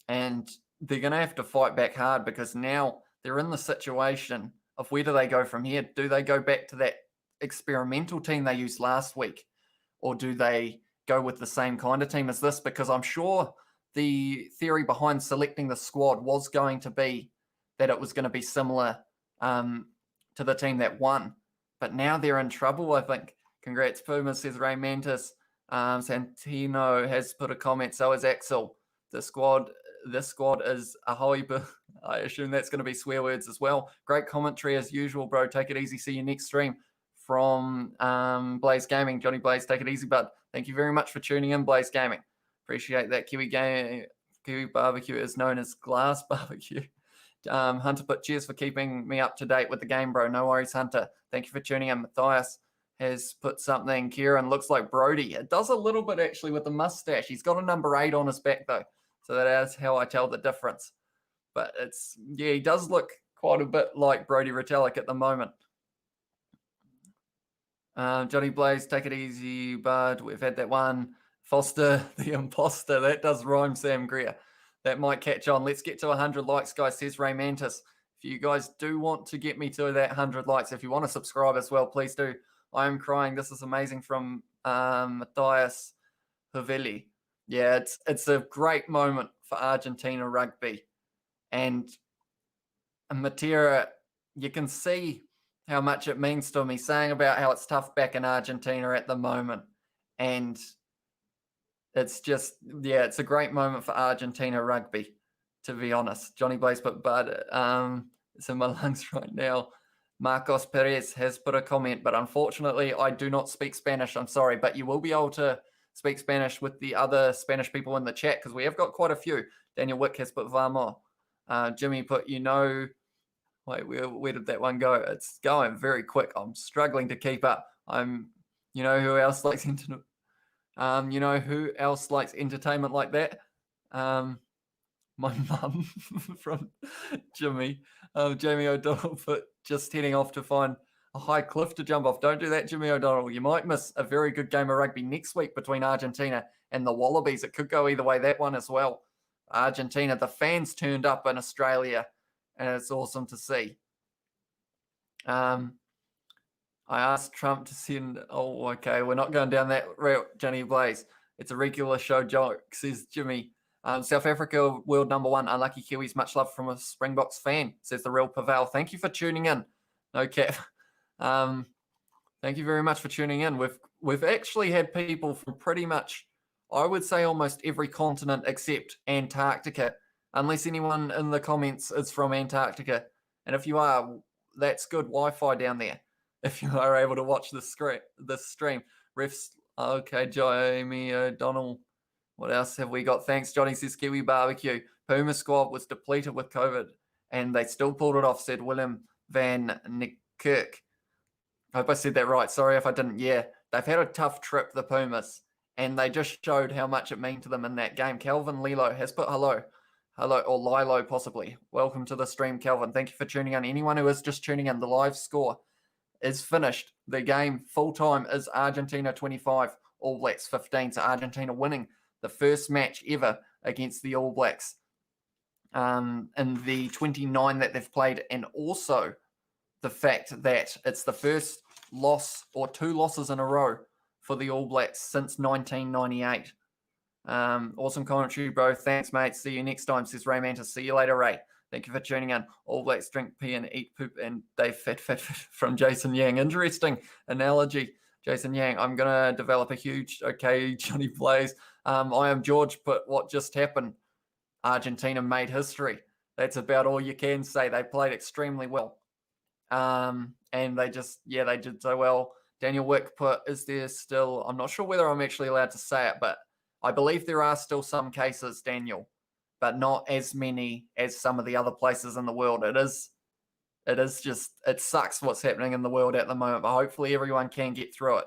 Speaker 1: And they're going to have to fight back hard because now they're in the situation of where do they go from here? Do they go back to that experimental team they used last week? Or do they go with the same kind of team as this? Because I'm sure the theory behind selecting the squad was going to be that it was going to be similar to the team that won. But now they're in trouble, I think. Congrats, Pumas, says Ray Mantis. Santino has put a comment, so is Axel. The squad this squad is a holy, I assume that's going to be swear words as well. Great commentary as usual, bro. Take it easy. See you next stream. From Blaze Gaming. Johnny Blaze, take it easy, bud. Thank you very much for tuning in, Blaze Gaming. Appreciate that. Kiwi Barbecue is known as Glass Barbecue. Hunter put cheers for keeping me up to date with the game, bro. No worries, Hunter. Thank you for tuning in. Matthias has put something. Kieran looks like Brody. It does a little bit actually with the mustache. He's got a number 8 on his back though. So that is how I tell the difference. But he does look quite a bit like Brody Retallick at the moment. Johnny Blaze, take it easy, bud. We've had that one. Foster the imposter. That does rhyme, Sam Greer. That might catch on. Let's get to 100 likes, guys, says Ray Mantis. If you guys do want to get me to that 100 likes, if you want to subscribe as well, please do. I am crying. This is amazing from Matthias Havili. Yeah, it's a great moment for Argentina rugby. And Matera, you can see how much it means to him. He's saying about how it's tough back in Argentina at the moment. And it's just, it's a great moment for Argentina rugby, to be honest. Johnny Blaze put, but it's in my lungs right now. Marcos Perez has put a comment, but unfortunately, I do not speak Spanish. I'm sorry, but you will be able to speak Spanish with the other Spanish people in the chat because we have got quite a few. Daniel Wick has put vamos. Jimmy put, wait, where did that one go? It's going very quick. I'm struggling to keep up. Who else likes who else likes entertainment like that? My mum from Jimmy. Jamie O'Donnell put just heading off to find a high cliff to jump off. Don't do that, Jimmy O'Donnell. You might miss a very good game of rugby next week between Argentina and the Wallabies. It could go either way, that one as well. Argentina, the fans turned up in Australia, and it's awesome to see. I asked Trump to send... Oh, okay, we're not going down that route, Johnny Blaze. It's a regular show joke, says Jimmy. South Africa, world number 1. Unlucky Kiwis. Much love from a Springboks fan, says the real Pavel. Thank you for tuning in. No cap. Thank you very much for tuning in. We've actually had people from pretty much, I would say, almost every continent except Antarctica, unless anyone in the comments is from Antarctica. And if you are, that's good Wi-Fi down there. If you are able to watch this stream. Refs, okay, Jamie O'Donnell. What else have we got? Thanks, Johnny, says Kiwi Barbecue. Puma squad was depleted with COVID, and they still pulled it off, said Willem van Niekerk. I hope I said that right. Sorry if I didn't. Yeah, they've had a tough trip, the Pumas, and they just showed how much it meant to them in that game. Calvin Lilo has put hello, or Lilo possibly. Welcome to the stream, Calvin. Thank you for tuning in. Anyone who is just tuning in, the live score is finished. The game full-time is Argentina 25, All Blacks 15. So Argentina winning the first match ever against the All Blacks in the 29 that they've played, and also the fact that it's the first loss or 2 losses in a row for the All Blacks since 1998. Awesome commentary, bro. Thanks, mate. See you next time, says Ray Mantis. See you later, Ray. Thank you for tuning in. All Blacks drink pee and eat poop, and they fat from Jason Yang. Interesting analogy, Jason Yang. I'm going to develop a huge, okay, Johnny Blaze. I am George, but what just happened? Argentina made history. That's about all you can say. They played extremely well. And they did so well. Daniel Wick put, is there still, I'm not sure whether I'm actually allowed to say it, but I believe there are still some cases, Daniel, but not as many as some of the other places in the world. It sucks what's happening in the world at the moment, but hopefully everyone can get through it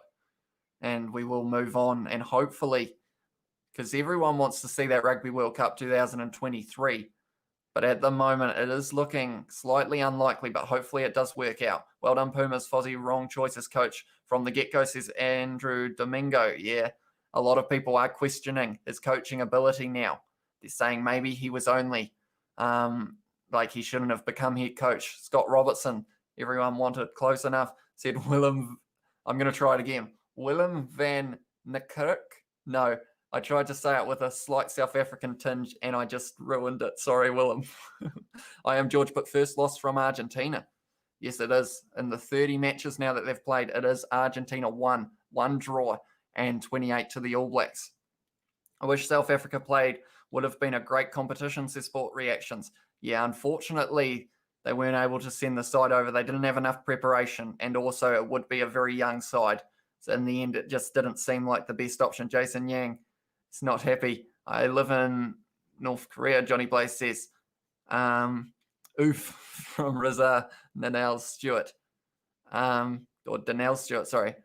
Speaker 1: and we will move on. And hopefully, because everyone wants to see that Rugby World Cup 2023, but at the moment it is looking slightly unlikely, but hopefully it does work out. Well done, Pumas. Fozzie, wrong choice as coach from the get-go, says Andrew Domingo. Yeah, a lot of people are questioning his coaching ability now. They're saying maybe he was only, he shouldn't have become head coach. Scott Robertson, everyone wanted close enough, said Willem, I'm going to try it again. Willem van Niekerk? No, I tried to say it with a slight South African tinge and I just ruined it. Sorry, Willem. I am George, but first loss from Argentina. Yes, it is. In the 30 matches now that they've played, it is Argentina 1 draw, and 28 to the All Blacks. I wish South Africa played would have been a great competition, says Sport Reactions. Yeah, unfortunately, they weren't able to send the side over. They didn't have enough preparation, and also it would be a very young side. So in the end, it just didn't seem like the best option. Jason Yang is not happy. I live in North Korea, Johnny Blaze says. Oof from Riza Nanel Stewart. Or Danelle Stewart, sorry.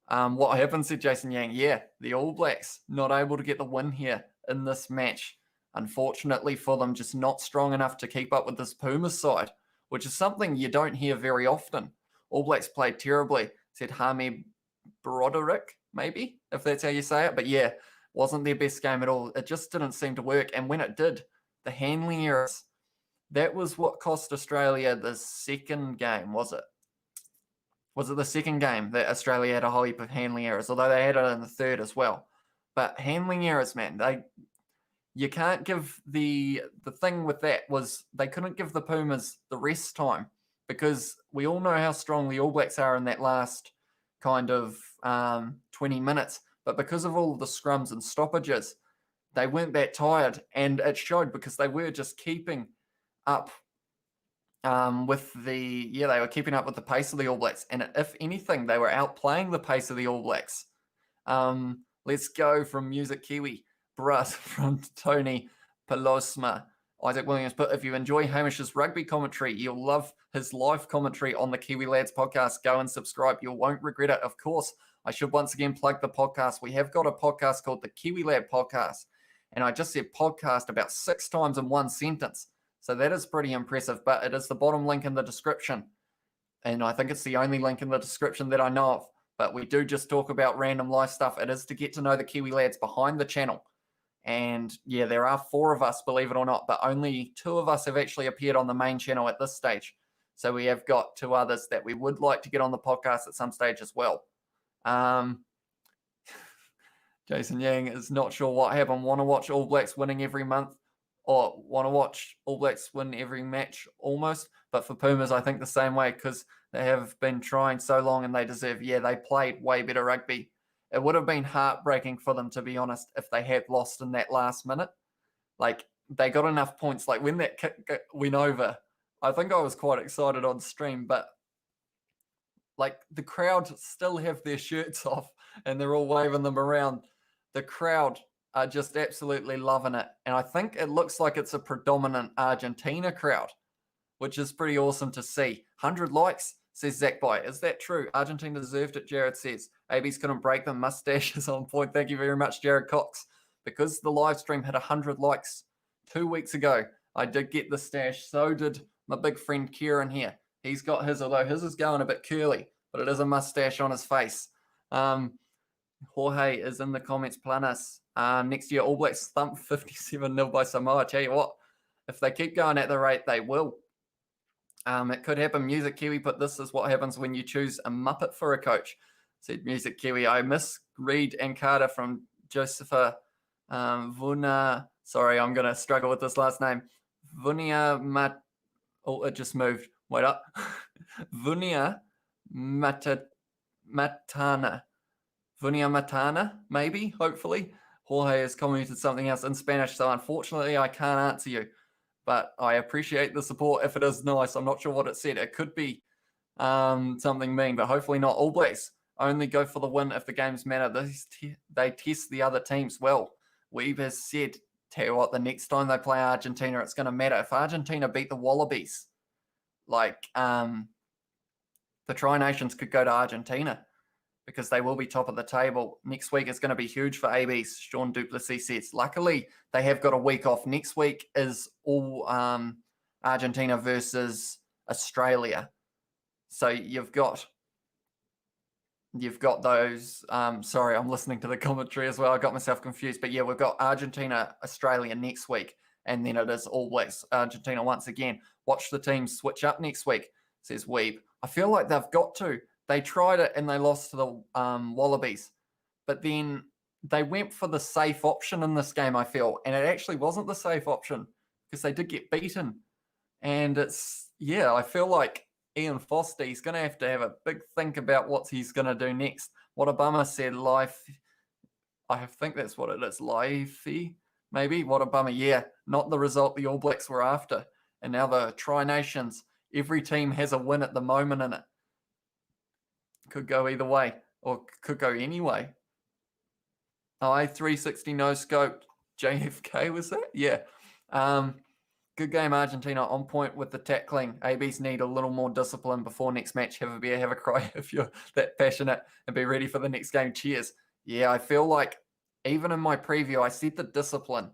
Speaker 1: What happened, said Jason Yang? Yeah, the All Blacks not able to get the win here in this match. Unfortunately for them, just not strong enough to keep up with this Pumas side, which is something you don't hear very often. All Blacks played terribly, said Hami Broderick, maybe, if that's how you say it. But yeah, wasn't their best game at all. It just didn't seem to work. And when it did, the handling errors, that was what cost Australia the second game, was it? Was it the second game that Australia had a whole heap of handling errors, although they had it in the third as well. But handling errors, man, you can't give the thing with that was they couldn't give the Pumas the rest time, because we all know how strong the All Blacks are in that last kind of 20 minutes. But because of all the scrums and stoppages, they weren't that tired, and it showed because they were just keeping up they were keeping up with the pace of the All Blacks. And if anything, they were outplaying the pace of the All Blacks. Let's go from Music Kiwi. Bruss from Tony Pelosma. Isaac Williams, but if you enjoy Hamish's rugby commentary, you'll love his live commentary on the Kiwi Lads podcast. Go and subscribe. You won't regret it. Of course, I should once again plug the podcast. We have got a podcast called the Kiwi Lad Podcast. And I just said podcast about 6 times in one sentence. So that is pretty impressive, but it is the bottom link in the description. And I think it's the only link in the description that I know of. But we do just talk about random life stuff. It is to get to know the Kiwi Lads behind the channel. And yeah, there are 4 of us, believe it or not, but only 2 of us have actually appeared on the main channel at this stage. So we have got 2 others that we would like to get on the podcast at some stage as well. Jason Yang is not sure what happened. Want to watch All Blacks winning every month, or want to watch All Blacks win every match almost. But for Pumas, I think the same way, because they have been trying so long and they deserve, they played way better rugby. It would have been heartbreaking for them, to be honest, if they had lost in that last minute. Like, they got enough points. Like, when that kick went over, I think I was quite excited on stream, but like, the crowd still have their shirts off and they're all waving them around. The crowd are just absolutely loving it. And I think it looks like it's a predominant Argentina crowd, which is pretty awesome to see. 100 likes, says Zach Boy. Is that true? Argentina deserved it, Jared says. ABs couldn't break them. Mustache is on point. Thank you very much, Jared Cox. Because the live stream had 100 likes 2 weeks ago, I did get the stash. So did my big friend Kieran here. He's got his, although his is going a bit curly, but it is a mustache on his face. Jorge is in the comments. Planas. Next year, All Blacks thump 57-0 by Samoa. I tell you what, if they keep going at the rate, they will. It could happen. Music Kiwi put, this is what happens when you choose a Muppet for a coach, said Music Kiwi. I miss Reed and Carter from Josepha Vuna. Sorry, I'm going to struggle with this last name. Vunia Mat. Oh, it just moved. Wait up. Vunia Matana. Vunia Matana, maybe, hopefully. Jorge has commented something else in Spanish, so unfortunately I can't answer you. But I appreciate the support if it is nice. I'm not sure what it said. It could be something mean, but hopefully not. All Blacks only go for the win if the games matter. They test the other teams well. Weeb has said, tell you what, the next time they play Argentina, it's going to matter. If Argentina beat the Wallabies, like the Tri Nations could go to Argentina, because they will be top of the table. Next week is going to be huge for ABs, Sean Duplessis says. Luckily, they have got a week off. Next week is all Argentina versus Australia. So you've got those. Sorry, I'm listening to the commentary as well. I got myself confused. But yeah, we've got Argentina, Australia next week. And then it is All Blacks, Argentina once again. Watch the teams switch up next week, says Weeb. I feel like they've got to. They tried it and they lost to the Wallabies. But then they went for the safe option in this game, I feel. And it actually wasn't the safe option, because they did get beaten. And I feel like Ian Foster, he's going to have a big think about what he's going to do next. What Obama said, life, I think that's what it is, lifey. maybe. What a bummer. Yeah, not the result the All Blacks were after. And now the Tri Nations, every team has a win at the moment in it. Could go either way, or could go any way. Oh, A360 no scope. JFK was that? Yeah. Good game, Argentina. On point with the tackling. ABs need a little more discipline before next match. Have a beer, have a cry if you're that passionate, and be ready for the next game. Cheers. Yeah, I feel like even in my preview, I said the discipline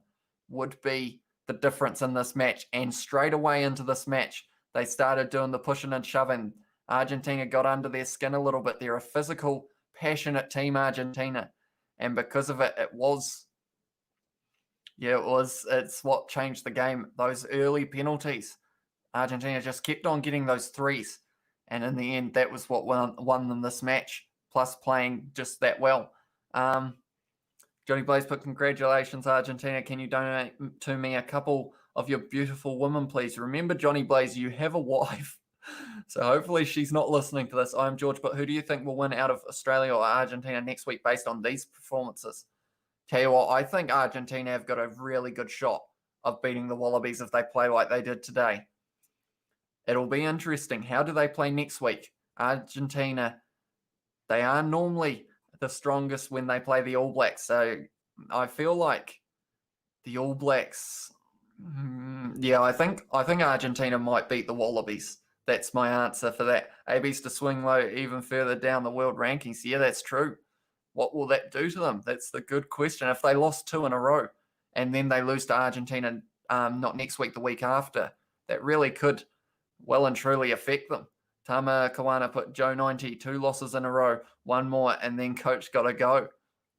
Speaker 1: would be the difference in this match. And straight away into this match, they started doing the pushing and shoving. Argentina got under their skin a little bit. They're a physical, passionate team, Argentina. And because of it, it's what changed the game. Those early penalties, Argentina just kept on getting those threes. And in the end, that was what won them this match, plus playing just that well. Johnny Blaze put, congratulations, Argentina. Can you donate to me a couple of your beautiful women, please? Remember, Johnny Blaze, you have a wife. So hopefully she's not listening to this. I'm George, but who do you think will win out of Australia or Argentina next week based on these performances? Tell you what, I think Argentina have got a really good shot of beating the Wallabies if they play like they did today. It'll be interesting. How do they play next week? Argentina, they are normally the strongest when they play the All Blacks. So I feel like the All Blacks, I think Argentina might beat the Wallabies. That's my answer for that. AB's to swing low even further down the world rankings. Yeah, that's true. What will that do to them? That's the good question. If they lost 2 in a row and then they lose to Argentina not next week, the week after, that really could well and truly affect them. Tama Kawana put Joe 90, 2 losses in a row, 1 more, and then coach got to go.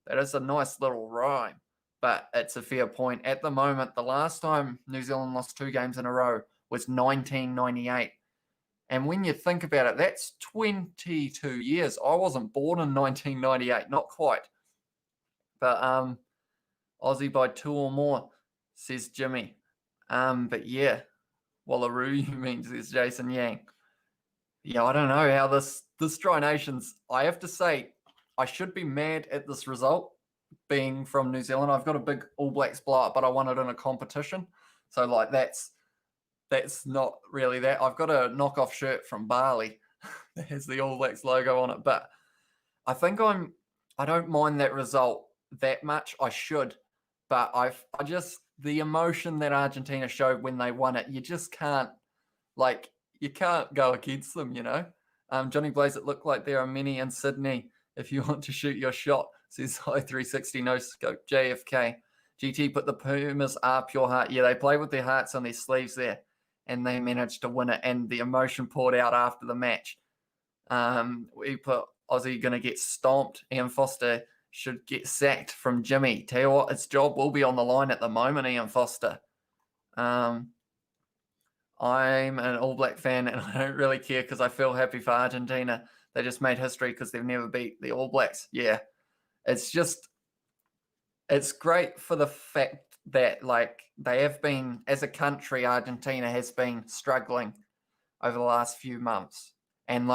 Speaker 1: That is a nice little rhyme, but it's a fair point. At the moment, the last time New Zealand lost 2 games in a row was 1998. And when you think about it, that's 22 years. I wasn't born in 1998, not quite. But Aussie by 2 or more, says Jimmy. But yeah, Wallaroo, you mean, says Jason Yang. Yeah, I don't know how this Tri Nations, I have to say, I should be mad at this result being from New Zealand. I've got a big All Blacks blow up, but I won it in a competition. So like that's not really that. I've got a knockoff shirt from Bali that has the All Blacks logo on it. But I think I don't mind that result that much. I should. But I just, the emotion that Argentina showed when they won it, you just can't, you can't go against them, you know. Johnny Blaze, it looked like there are many in Sydney if you want to shoot your shot, says High 360 no scope JFK. GT put the Pumas are pure heart. Yeah, they play with their hearts on their sleeves there. And they managed to win it, and the emotion poured out after the match. We put Aussie going to get stomped. Ian Foster should get sacked from Jimmy. Tell you what, his job will be on the line at the moment, Ian Foster. I'm an All Black fan, and I don't really care because I feel happy for Argentina. They just made history because they've never beat the All Blacks. Yeah, it's great for the fact that they have been, as a country, Argentina has been struggling over the last few months. And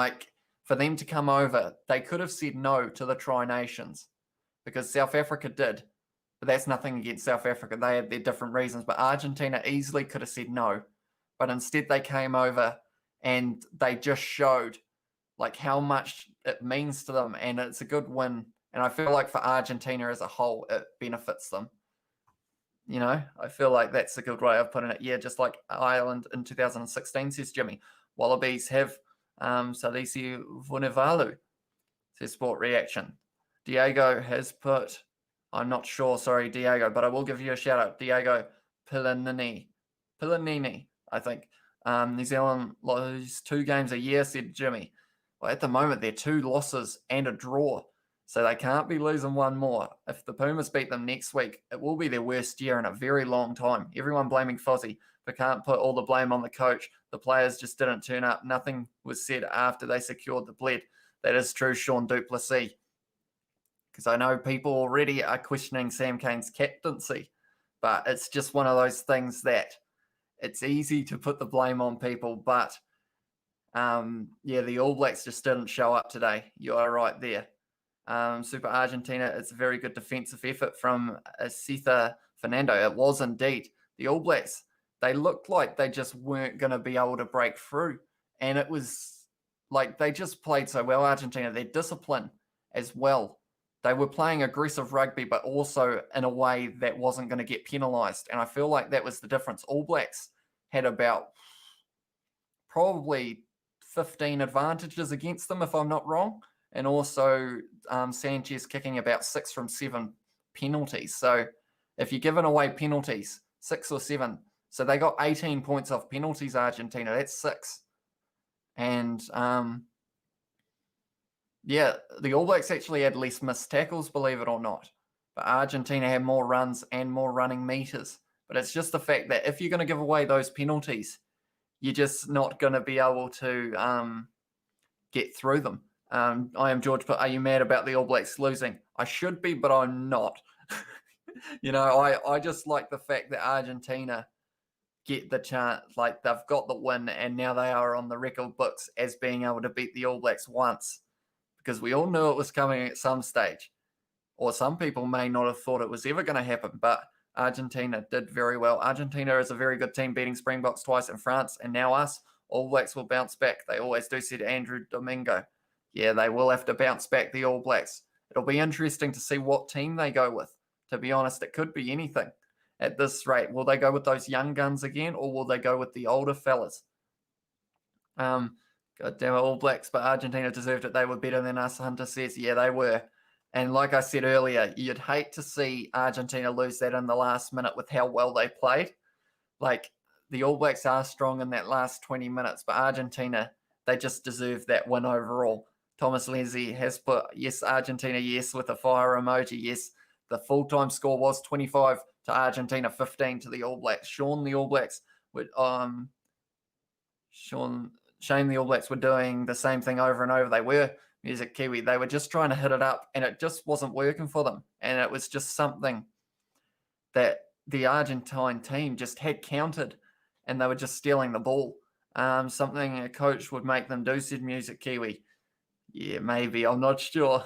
Speaker 1: for them to come over, they could have said no to the Tri Nations because South Africa did. But that's nothing against South Africa. They had their different reasons. But Argentina easily could have said no. But instead they came over and they just showed how much it means to them. And it's a good win. And I feel like for Argentina as a whole, it benefits them. You know, I feel like that's a good way of putting it. Yeah, just like Ireland in 2016, says Jimmy. Wallabies have Salisi Vunivalu, says Sport Reaction. Diego has put, I'm not sure, sorry, Diego, but I will give you a shout out. Diego Pillanini, I think. New Zealand lose 2 games a year, said Jimmy. Well, at the moment, they're 2 losses and a draw. So they can't be losing 1 more. If the Pumas beat them next week, it will be their worst year in a very long time. Everyone blaming Fozzie, but can't put all the blame on the coach. The players just didn't turn up. Nothing was said after they secured the bled. That is true, Sean Duplessis. Because I know people already are questioning Sam Cane's captaincy. But it's just one of those things that it's easy to put the blame on people. But, the All Blacks just didn't show up today. You are right there. Super Argentina, it's a very good defensive effort from Sitha Fernando. It was indeed. The All Blacks, they looked like they just weren't going to be able to break through. And it was like they just played so well, Argentina. Their discipline as well. They were playing aggressive rugby, but also in a way that wasn't going to get penalised. And I feel like that was the difference. All Blacks had about probably 15 advantages against them, if I'm not wrong. And also Sanchez kicking about 6 from 7 penalties. So if you're giving away penalties, 6 or 7, so they got 18 points off penalties, Argentina. That's 6. And yeah, the All Blacks actually had less missed tackles, believe it or not. But Argentina had more runs and more running meters. But it's just the fact that if you're going to give away those penalties, you're just not going to be able to get through them. I am George, but are you mad about the All Blacks losing? I should be, but I'm not. I just like the fact that Argentina get the chance, like they've got the win, and now they are on the record books as being able to beat the All Blacks once, because we all knew it was coming at some stage, or some people may not have thought it was ever going to happen, but Argentina did very well. Argentina is a very good team, beating Springboks twice in France, and now us. All Blacks will bounce back. They always do, said Andrew Domingo. Yeah, they will have to bounce back, the All Blacks. It'll be interesting to see what team they go with. To be honest, it could be anything at this rate. Will they go with those young guns again, or will they go with the older fellas? God damn it, All Blacks, but Argentina deserved it. They were better than us, Hunter says. Yeah, they were. And like I said earlier, you'd hate to see Argentina lose that in the last minute with how well they played. Like, the All Blacks are strong in that last 20 minutes, but Argentina, they just deserve that win overall. Thomas Lindsay has put, yes, Argentina, yes, with a fire emoji, yes. The full-time score was 25 to Argentina, 15 to the All Blacks. Shame the All Blacks were doing the same thing over and over. They were Music Kiwi. They were just trying to hit it up, and it just wasn't working for them. And it was just something that the Argentine team just had counted, and they were just stealing the ball. Something a coach would make them do, said Music Kiwi. Yeah, maybe. I'm not sure.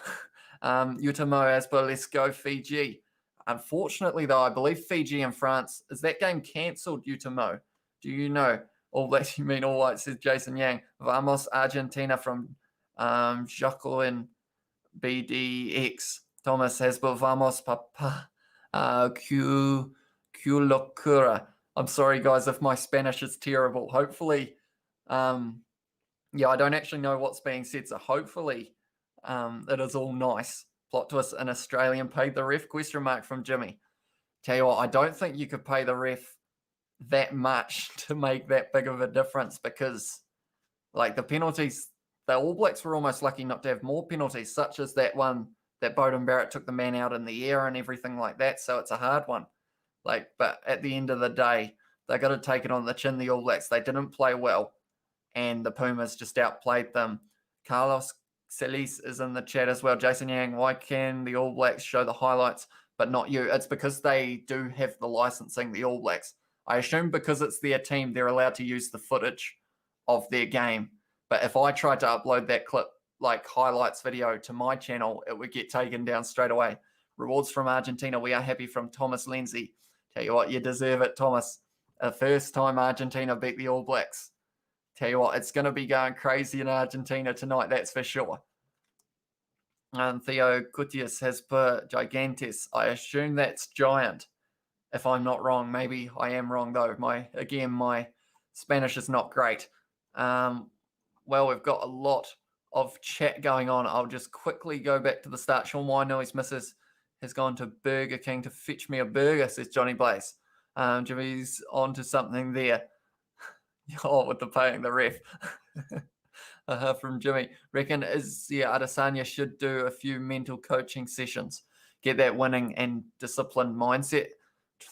Speaker 1: Utamo as per let's go Fiji. Unfortunately, though, I believe Fiji and France, is that game cancelled, Utamo? Do you know? All Blacks, you mean all white, says Jason Yang. Vamos Argentina from Jacqueline BDX. Thomas has, but vamos papa. Q locura. I'm sorry, guys, if my Spanish is terrible. Hopefully, yeah, I don't actually know what's being said, so hopefully it is all nice. Plot twist, an Australian paid the ref, ? From Jimmy. Tell you what, I don't think you could pay the ref that much to make that big of a difference, because like the penalties, the All Blacks were almost lucky not to have more penalties, such as that one that Bowden Barrett took the man out in the air and everything like that. So it's a hard one. Like, but at the end of the day, they got to take it on the chin, the All Blacks. They didn't play well, and the Pumas just outplayed them. Carlos Celis is in the chat as well. Jason Yang, why can the All Blacks show the highlights but not you? It's because they do have the licensing, the All Blacks. I assume because it's their team, they're allowed to use the footage of their game. But if I tried to upload that clip, like highlights video, to my channel, it would get taken down straight away. Rewards from Argentina. We are happy, from Thomas Lindsay. Tell you what, you deserve it, Thomas. The first time Argentina beat the All Blacks. Tell you what, it's going to be going crazy in Argentina tonight, that's for sure. Theo Cutius has put Gigantes. I assume that's giant, if I'm not wrong. Maybe I am wrong, though. My Spanish is not great. Well, we've got a lot of chat going on. I'll just quickly go back to the start. Sean Wino's missus has gone to Burger King to fetch me a burger, says Johnny Blaze. Jimmy's on to something there. Oh, with the paying the ref. From Jimmy. Reckon Adesanya should do a few mental coaching sessions. Get that winning and disciplined mindset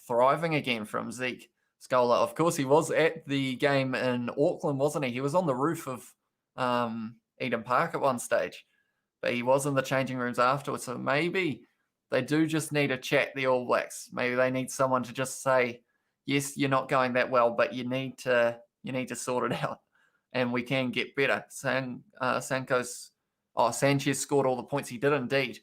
Speaker 1: thriving again, from Zeke Scholar. Of course, he was at the game in Auckland, wasn't he? He was on the roof of Eden Park at one stage, but he was in the changing rooms afterwards. So maybe they do just need a chat, the All Blacks. Maybe they need someone to just say, yes, you're not going that well, but you need to sort it out, and we can get better. Sanchez scored all the points. He did indeed.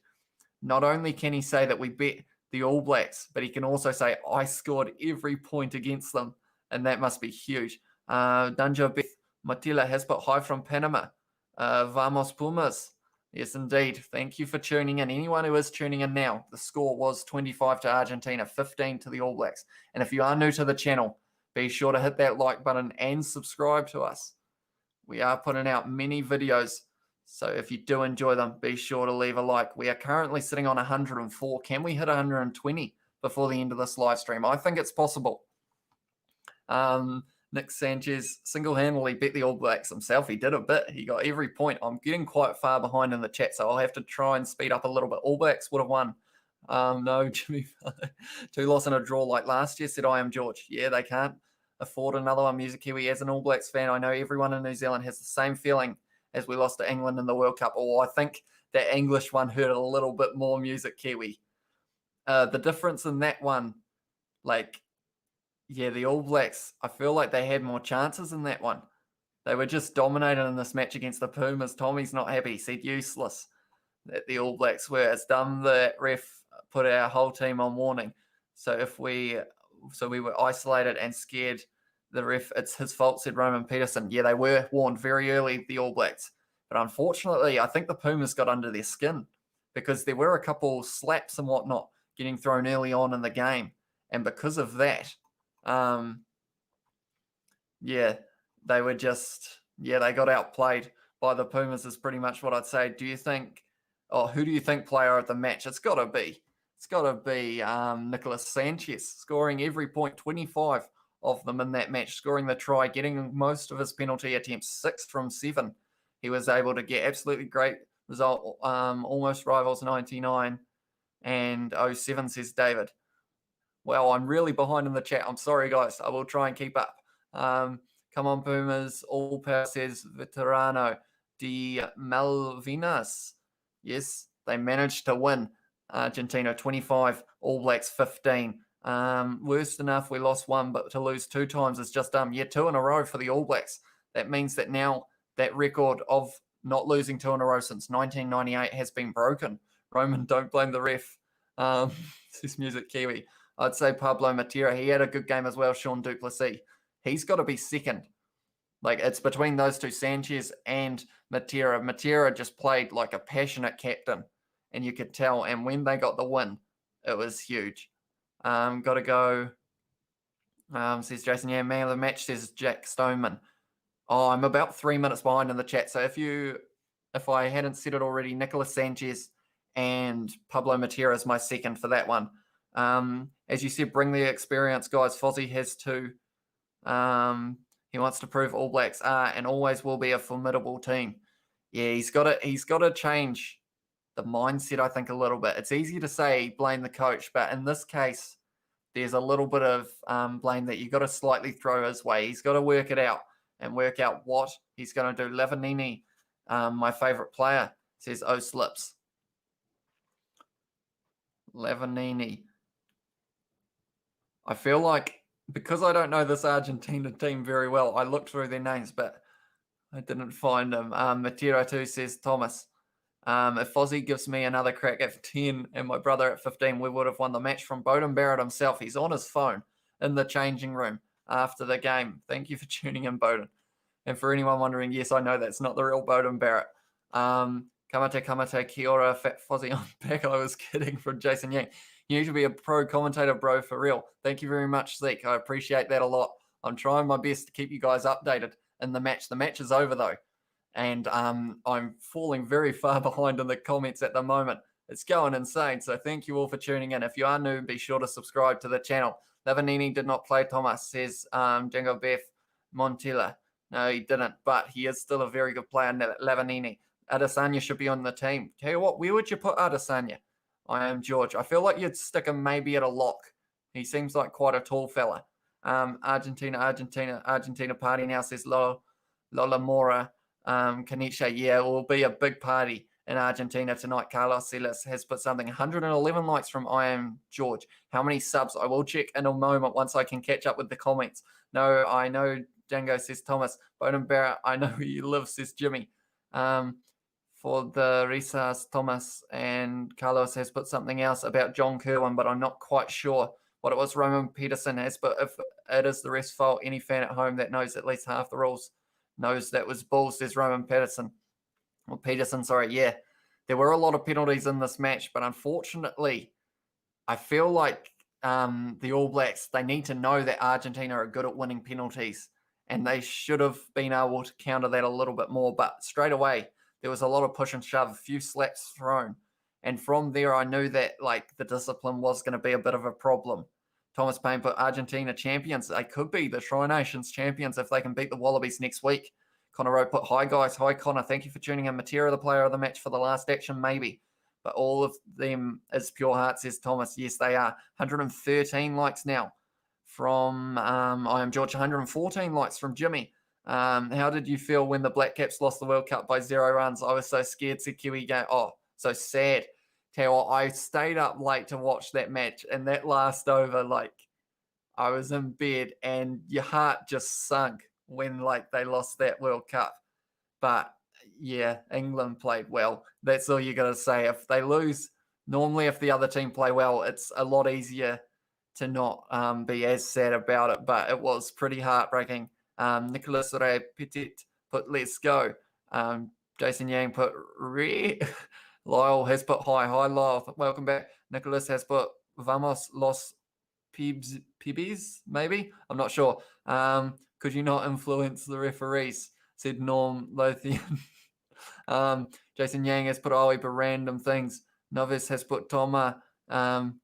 Speaker 1: Not only can he say that we bet the All Blacks, but he can also say, I scored every point against them, and that must be huge. Danja Beth Matila has put hi from Panama. Vamos Pumas. Yes, indeed. Thank you for tuning in. Anyone who is tuning in now, the score was 25 to Argentina, 15 to the All Blacks. And if you are new to the channel, be sure to hit that like button and subscribe to us. We are putting out many videos, so if you do enjoy them, be sure to leave a like. We are currently sitting on 104. Can we hit 120 before the end of this live stream? I think it's possible. Nick Sanchez single-handedly beat the All Blacks himself. He did a bit. He got every point. I'm getting quite far behind in the chat, so I'll have to try and speed up a little bit. All Blacks would have won. No, Jimmy, 2 loss and a draw like last year, said I am George. Yeah, they can't afford another one. Music Kiwi, as an All Blacks fan, I know everyone in New Zealand has the same feeling as we lost to England in the World Cup. Or I think that English one hurt a little bit more, Music Kiwi. The difference in that one, like, yeah, the All Blacks, I feel like they had more chances in that one. They were just dominated in this match against the Pumas. Tommy's not happy. He said useless that the All Blacks were. It's dumb that ref put our whole team on warning. So we were isolated and scared. The ref, it's his fault, said Roman Peterson. Yeah, they were warned very early, the All Blacks. But unfortunately, I think the Pumas got under their skin because there were a couple slaps and whatnot getting thrown early on in the game. And because of that, they were just, they got outplayed by the Pumas is pretty much what I'd say. Do you think, who do you think player of the match? It's got to be Nicholas Sanchez, scoring every point, 25 of them in that match, scoring the try, getting most of his penalty attempts, 6 from 7. He was able to get absolutely great result, almost rivals 99 and 07, says David. Well, I'm really behind in the chat. I'm sorry, guys. I will try and keep up. Come on, Pumas. All power, says Veterano de Malvinas. Yes, they managed to win. Argentina 25, All Blacks 15. Worst enough, we lost 1, but to lose 2 times is just 2 in a row for the All Blacks. That means that now that record of not losing 2 in a row since 1998 has been broken. Roman, don't blame the ref. This Music Kiwi. I'd say Pablo Matera. He had a good game as well, Sean Duplessis. He's got to be second. Like, it's between those two, Sanchez and Matera. Matera just played like a passionate captain, and you could tell. And when they got the win, it was huge. Got to go, says Jason. Yeah, man of the match, says Jack Stoneman. Oh, I'm about 3 minutes behind in the chat. So if I hadn't said it already, Nicholas Sanchez and Pablo Matera is my second for that one. As you said, bring the experience, guys. Fozzie has to. He wants to prove All Blacks are and always will be a formidable team. Yeah, he's got to change the mindset, I think, a little bit. It's easy to say blame the coach, but in this case, there's a little bit of blame that you've got to slightly throw his way. He's got to work it out and work out what he's going to do. Lavanini, my favorite player, says O Slips. Lavanini. I feel like, because I don't know this Argentina team very well, I looked through their names, but I didn't find them. Matera too, says Thomas. If Fozzie gives me another crack at 10 and my brother at 15, we would have won the match. From Bowden Barrett himself. He's on his phone in the changing room after the game. Thank you for tuning in, Bowden. And for anyone wondering, yes, I know that's not the real Bowden Barrett. Kamate, kia ora, Fat Fozzie on back. I was kidding, from Jason Yang. You need to be a pro commentator, bro, for real. Thank you very much, Zeke. I appreciate that a lot. I'm trying my best to keep you guys updated in the match. The match is over, though. And I'm falling very far behind in the comments at the moment. It's going insane. So thank you all for tuning in. If you are new, be sure to subscribe to the channel. Lavanini did not play, Thomas, says Django Beth Montilla. No, he didn't, but he is still a very good player, Lavanini. Adesanya should be on the team. Tell you what, where would you put Adesanya? I am George. I feel like you'd stick him maybe at a lock. He seems like quite a tall fella. Argentina party now, says Lola Mora. Kanisha, yeah, it will be a big party in Argentina tonight. Carlos Silas has put something. 111 likes from I am George. How many subs? I will check in a moment once I can catch up with the comments. No, I know Django, says Thomas. Bowden Barrett, I know where you live, says Jimmy. for the Risas. Thomas and Carlos has put something else about John Kerwin, but I'm not quite sure what it was. Roman Peterson has put, if it is the ref's fault, any fan at home that knows at least half the rules knows that was bulls. There's Roman Peterson. Well, Peterson, sorry, yeah. There were a lot of penalties in this match, but unfortunately, I feel like the All Blacks, they need to know that Argentina are good at winning penalties, and they should have been able to counter that a little bit more. But straight away, there was a lot of push and shove, a few slaps thrown. And from there, I knew that like the discipline was going to be a bit of a problem. Thomas Payne put Argentina champions. They could be the Tri Nations champions if they can beat the Wallabies next week. Connor Rowe put, hi guys, hi Connor, thank you for tuning in. Matera, the player of the match for the last action, maybe. But all of them is pure heart, says Thomas. Yes, they are. 113 likes now from I Am George. 114 likes from Jimmy. How did you feel when the Black Caps lost the World Cup by 0 runs? I was so scared, said Kiwi. Oh, so sad. Tell you what, I stayed up late to watch that match, and that last over, like, I was in bed, and your heart just sunk when, like, they lost that World Cup. But yeah, England played well. That's all you got to say. If they lose, normally if the other team play well, it's a lot easier to not be as sad about it. But it was pretty heartbreaking. Nicholas Ray Petit put, let's go. Jason Yang put, Lyle has put, hi Lyle, welcome back. Nicholas has put, vamos los pibes, maybe? I'm not sure. Could you not influence the referees? Said Norm Lothian. Jason Yang has put for random things. Novice has put Toma. I'm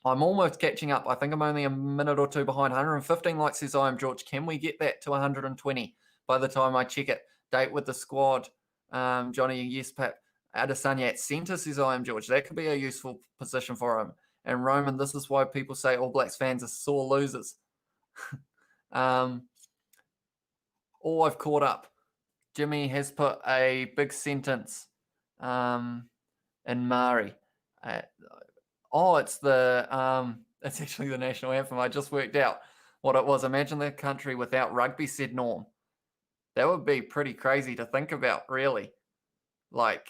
Speaker 1: almost catching up. I think I'm only a minute or two behind. 115 likes, says I Am George. Can we get that to 120 by the time I check it? Date with the squad. Johnny, yes, Pat. Adesanya at centre, says I Am George. That could be a useful position for him. And Roman, this is why people say All Blacks fans are sore losers. I've caught up. Jimmy has put a big sentence in Māori. It's it's actually the national anthem. I just worked out what it was. Imagine the country without rugby, said Norm. That would be pretty crazy to think about, really. Like,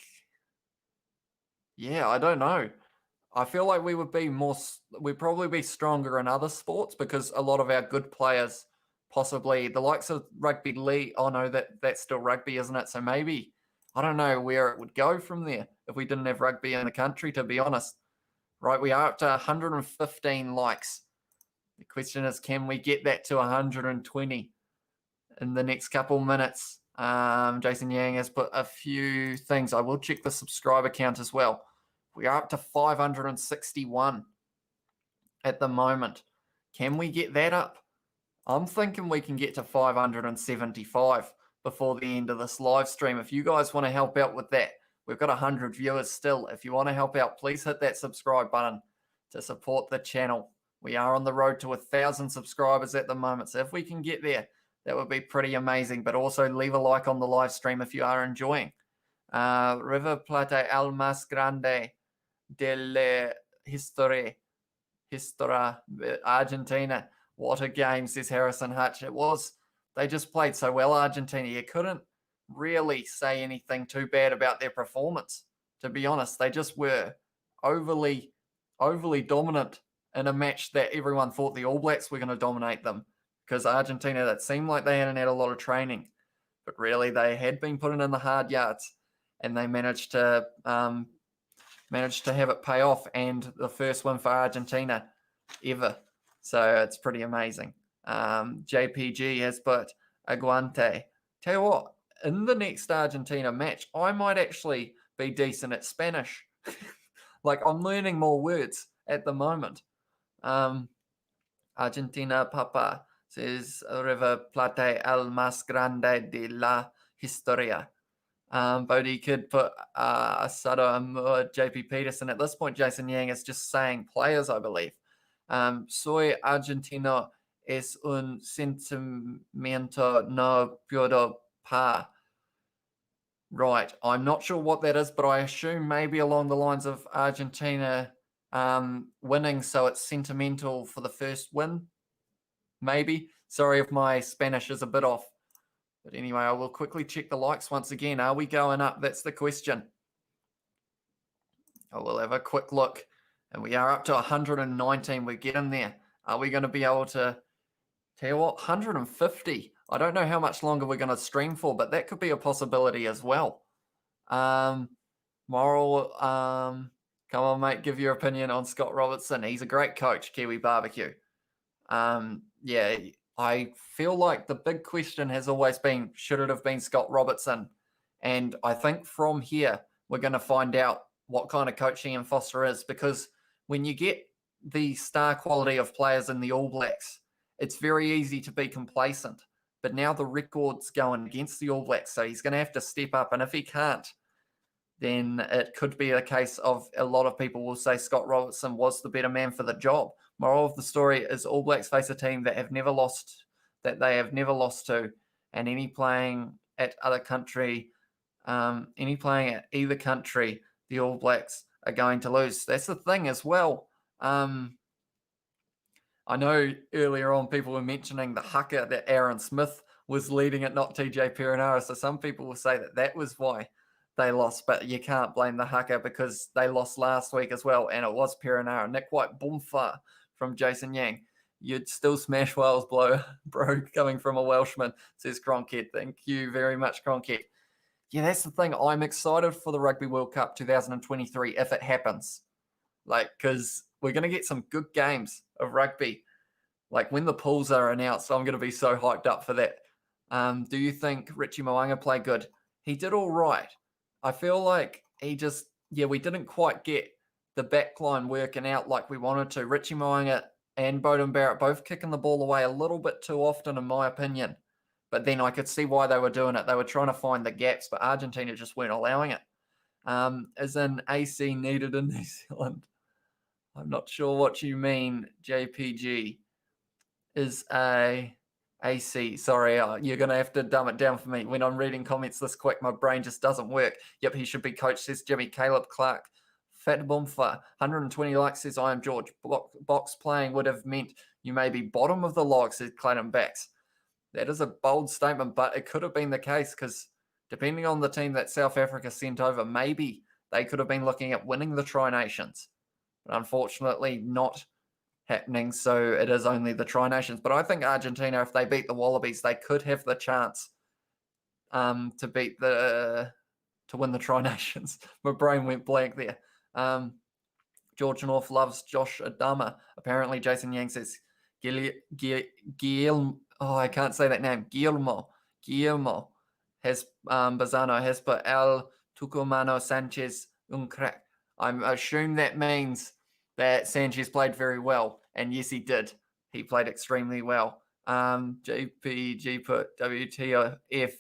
Speaker 1: yeah, I don't know. I feel like we'd probably be stronger in other sports because a lot of our good players, possibly the likes of rugby league. Oh no, that's still rugby, isn't it? So maybe, I don't know where it would go from there if we didn't have rugby in the country, to be honest. Right, we are up to 115 likes. The question is, can we get that to 120 in the next couple minutes? Jason Yang has put a few things. I will check the subscriber count as well. We are up to 561 at the moment. Can we get that up? I'm thinking we can get to 575 before the end of this live stream. If you guys want to help out with that, we've got 100 viewers still. If you want to help out, please hit that subscribe button to support the channel. We are on the road to 1,000 subscribers at the moment. So if we can get there, that would be pretty amazing. But also leave a like on the live stream if you are enjoying. River Plata el más grande de la historia, Argentina. What a game, says Harrison Hutch. It was. They just played so well, Argentina. You couldn't really say anything too bad about their performance, to be honest. They just were overly dominant in a match that everyone thought the All Blacks were going to dominate them, because Argentina, that seemed like they hadn't had a lot of training, but really they had been putting in the hard yards, and they managed to have it pay off, and the first win for Argentina ever. So it's pretty amazing. JPG has put aguante. Tell you what, in the next Argentina match, I might actually be decent at Spanish. Like, I'm learning more words at the moment. Argentina Papa says River Plate el más grande de la historia. Bodhi Kid put Asado Amur, JP Peterson. At this point, Jason Yang is just saying players, I believe. Soy argentino es un sentimiento no puedo pa. Right, I'm not sure what that is, but I assume maybe along the lines of Argentina winning, so it's sentimental for the first win. Maybe. Sorry if my Spanish is a bit off. But anyway, I will quickly check the likes once again. Are we going up? That's the question. I will have a quick look. And we are up to 119. We're getting there. Are we going to be able to... Tell you what, 150. I don't know how much longer we're going to stream for, but that could be a possibility as well. Moral, come on, mate, give your opinion on Scott Robertson. He's a great coach, Kiwi Barbecue. Yeah, I feel like the big question has always been, should it have been Scott Robertson? And I think from here, we're going to find out what kind of coaching Ian Foster is, because when you get the star quality of players in the All Blacks, it's very easy to be complacent. But now the record's going against the All Blacks, so he's going to have to step up. And if he can't, then it could be a case of a lot of people will say Scott Robertson was the better man for the job. Moral of the story is All Blacks face a team that they have never lost to, and any playing at either country, the All Blacks are going to lose. That's the thing as well. I know earlier on people were mentioning the haka that Aaron Smith was leading it, not TJ Perenara. So some people will say that was why they lost, but you can't blame the haka because they lost last week as well, and it was Perenara. Nick White, boomfa from Jason Yang. You'd still smash Wales, bro, coming from a Welshman, says Cronkhead. Thank you very much, Cronkhead. Yeah, that's the thing. I'm excited for the Rugby World Cup 2023 if it happens. Because we're going to get some good games of rugby. When the pools are announced, I'm going to be so hyped up for that. Do you think Richie Mo'unga played good? He did all right. I feel like we didn't quite get the backline working out like we wanted to. Richie Mo'unga and Beauden Barrett both kicking the ball away a little bit too often, in my opinion. But then I could see why they were doing it. They were trying to find the gaps, but Argentina just weren't allowing it. As in AC needed in New Zealand. I'm not sure what you mean, JPG. Is a AC. Sorry, you're going to have to dumb it down for me. When I'm reading comments this quick, my brain just doesn't work. Yep, he should be coach, says Jimmy. Caleb Clark. Fat Boomfa. 120 likes, says I am George. Box playing would have meant you may be bottom of the log, says Clayton Backs. That is a bold statement, but it could have been the case because depending on the team that South Africa sent over, maybe they could have been looking at winning the Tri Nations. But unfortunately, not happening, so it is only the Tri Nations. But I think Argentina, if they beat the Wallabies, they could have the chance to win the Tri Nations. My brain went blank there. George North loves Josh Adama. Apparently, Jason Yang says Guillermo. Oh, I can't say that name. Guillermo has Bazano has put El Tucumano Sanchez un crack. I assume that means that Sanchez played very well. And yes, he did. He played extremely well. JPG put WTF.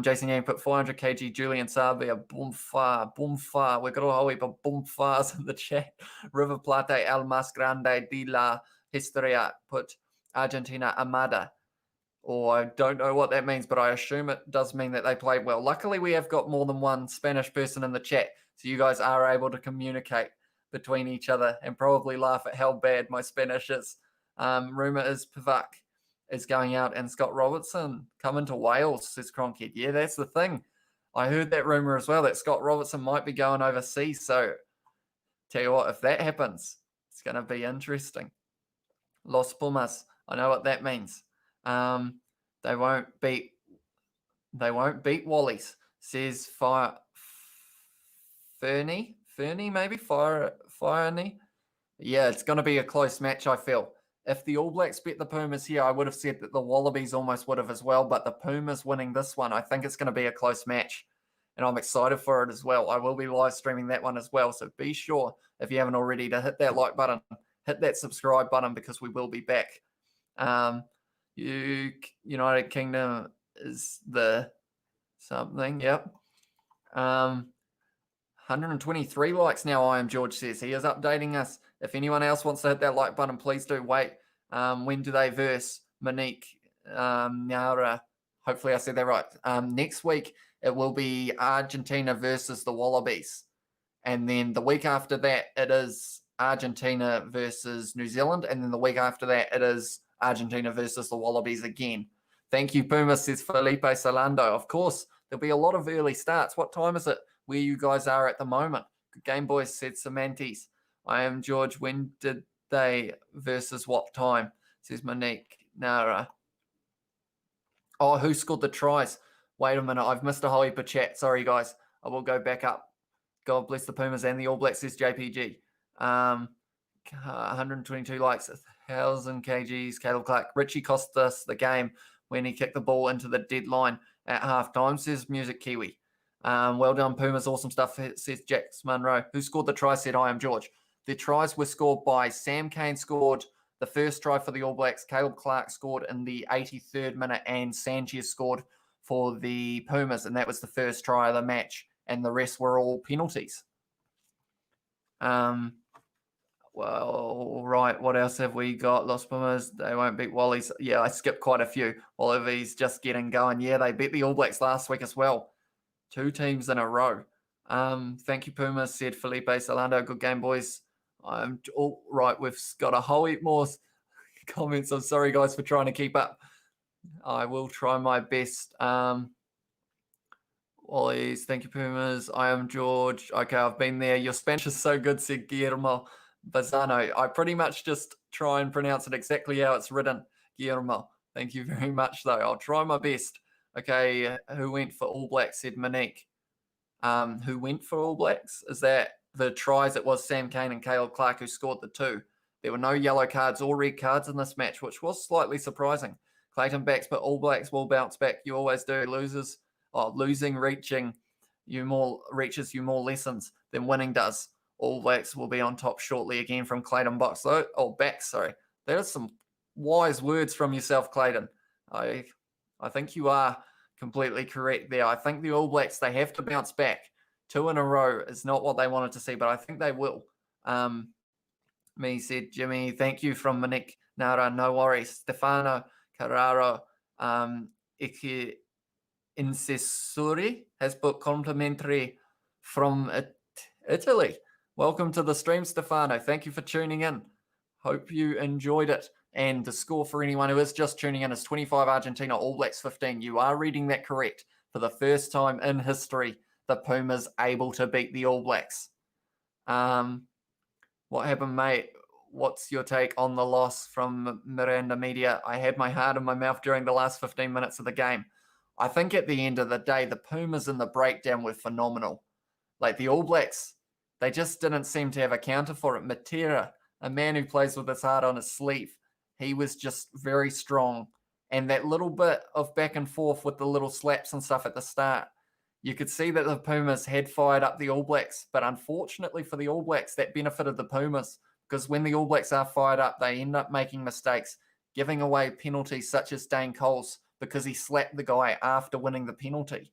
Speaker 1: Jason Yang put 400 kg Julian Sabia. Boomfa. We've got a whole heap of boomfas in the chat. River Plate, El Mas Grande de la Historia put Argentina Amada. Or I don't know what that means, but I assume it does mean that they played well. Luckily, we have got more than one Spanish person in the chat, so you guys are able to communicate between each other and probably laugh at how bad my Spanish is. Rumour is Pivak is going out and Scott Robertson coming to Wales, says Cronkhead. Yeah, that's the thing. I heard that rumour as well, that Scott Robertson might be going overseas. So tell you what, if that happens, it's going to be interesting. Los Pumas, I know what that means. They won't beat Wallies, says Fernie maybe? Fireny? Yeah, it's going to be a close match, I feel. If the All Blacks beat the Pumas here, I would have said that the Wallabies almost would have as well, but the Pumas winning this one, I think it's going to be a close match, and I'm excited for it as well. I will be live streaming that one as well, so be sure, if you haven't already, to hit that like button, hit that subscribe button, because we will be back. United Kingdom is the something, yep. 123 likes now, I am George says. He is updating us. If anyone else wants to hit that like button, please do. Wait, when do they verse Monique Nyara? Hopefully I said that right. Next week, it will be Argentina versus the Wallabies. And then the week after that, it is Argentina versus New Zealand. And then the week after that, it is Argentina versus the Wallabies again. Thank you, Pumas, says Felipe Solando. Of course, there'll be a lot of early starts. What time is it where you guys are at the moment? Good game, boys, said Semantes. I am George. When did they versus what time? Says Monique Nara. Oh, who scored the tries? Wait a minute. I've missed a whole heap of chat. Sorry, guys. I will go back up. God bless the Pumas and the All Blacks, says JPG. 122 likes, 1,000 kgs. Caleb Clark. Richie cost us the game when he kicked the ball into the deadline at halftime, says Music Kiwi. Well done, Pumas. Awesome stuff, says Jax Munro. Who scored the try? Said I am George. The tries were scored by Sam Cane scored the first try for the All Blacks. Caleb Clark scored in the 83rd minute, and Sanchez scored for the Pumas, and that was the first try of the match, and the rest were all penalties. Well, right, what else have we got? Los Pumas, they won't beat Wallies. Yeah, I skipped quite a few. Wallabies just getting going. Yeah, they beat the All Blacks last week as well. 2 teams in a row. Thank you, Pumas, said Felipe Solando. Good game, boys. I'm all right. We've got a whole heap more comments. I'm sorry, guys, for trying to keep up. I will try my best. Wallies, thank you, Pumas. I am George. Okay, I've been there. Your Spanish is so good, said Guillermo Bazano. I pretty much just try and pronounce it exactly how it's written. Guillermo, thank you very much, though. I'll try my best. Okay, who went for All Blacks, said Monique. Who went for All Blacks? Is that the tries? It was Sam Cane and Caleb Clark who scored the 2. There were no yellow cards or red cards in this match, which was slightly surprising. Clayton backs, but All Blacks will bounce back. You always do. Losing reaches you more lessons than winning does. All Blacks will be on top shortly again from Clayton Back. Sorry. There's some wise words from yourself, Clayton. I think you are completely correct there. I think the All Blacks, they have to bounce back. 2 in a row is not what they wanted to see, but I think they will. Me said Jimmy, thank you from Monique Nara, no worries. Stefano Carraro, Incessuri has booked complimentary from Italy. Welcome to the stream, Stefano. Thank you for tuning in. Hope you enjoyed it. And the score for anyone who is just tuning in is 25 Argentina, All Blacks 15. You are reading that correct. For the first time in history, the Pumas able to beat the All Blacks. What happened, mate? What's your take on the loss from Miranda Media? I had my heart in my mouth during the last 15 minutes of the game. I think at the end of the day, the Pumas in the breakdown were phenomenal. Like the All Blacks, they just didn't seem to have a counter for it. Matera, a man who plays with his heart on his sleeve, he was just very strong. And that little bit of back and forth with the little slaps and stuff at the start, you could see that the Pumas had fired up the All Blacks. But unfortunately for the All Blacks, that benefited the Pumas, because when the All Blacks are fired up, they end up making mistakes, giving away penalties such as Dane Coles, because he slapped the guy after winning the penalty.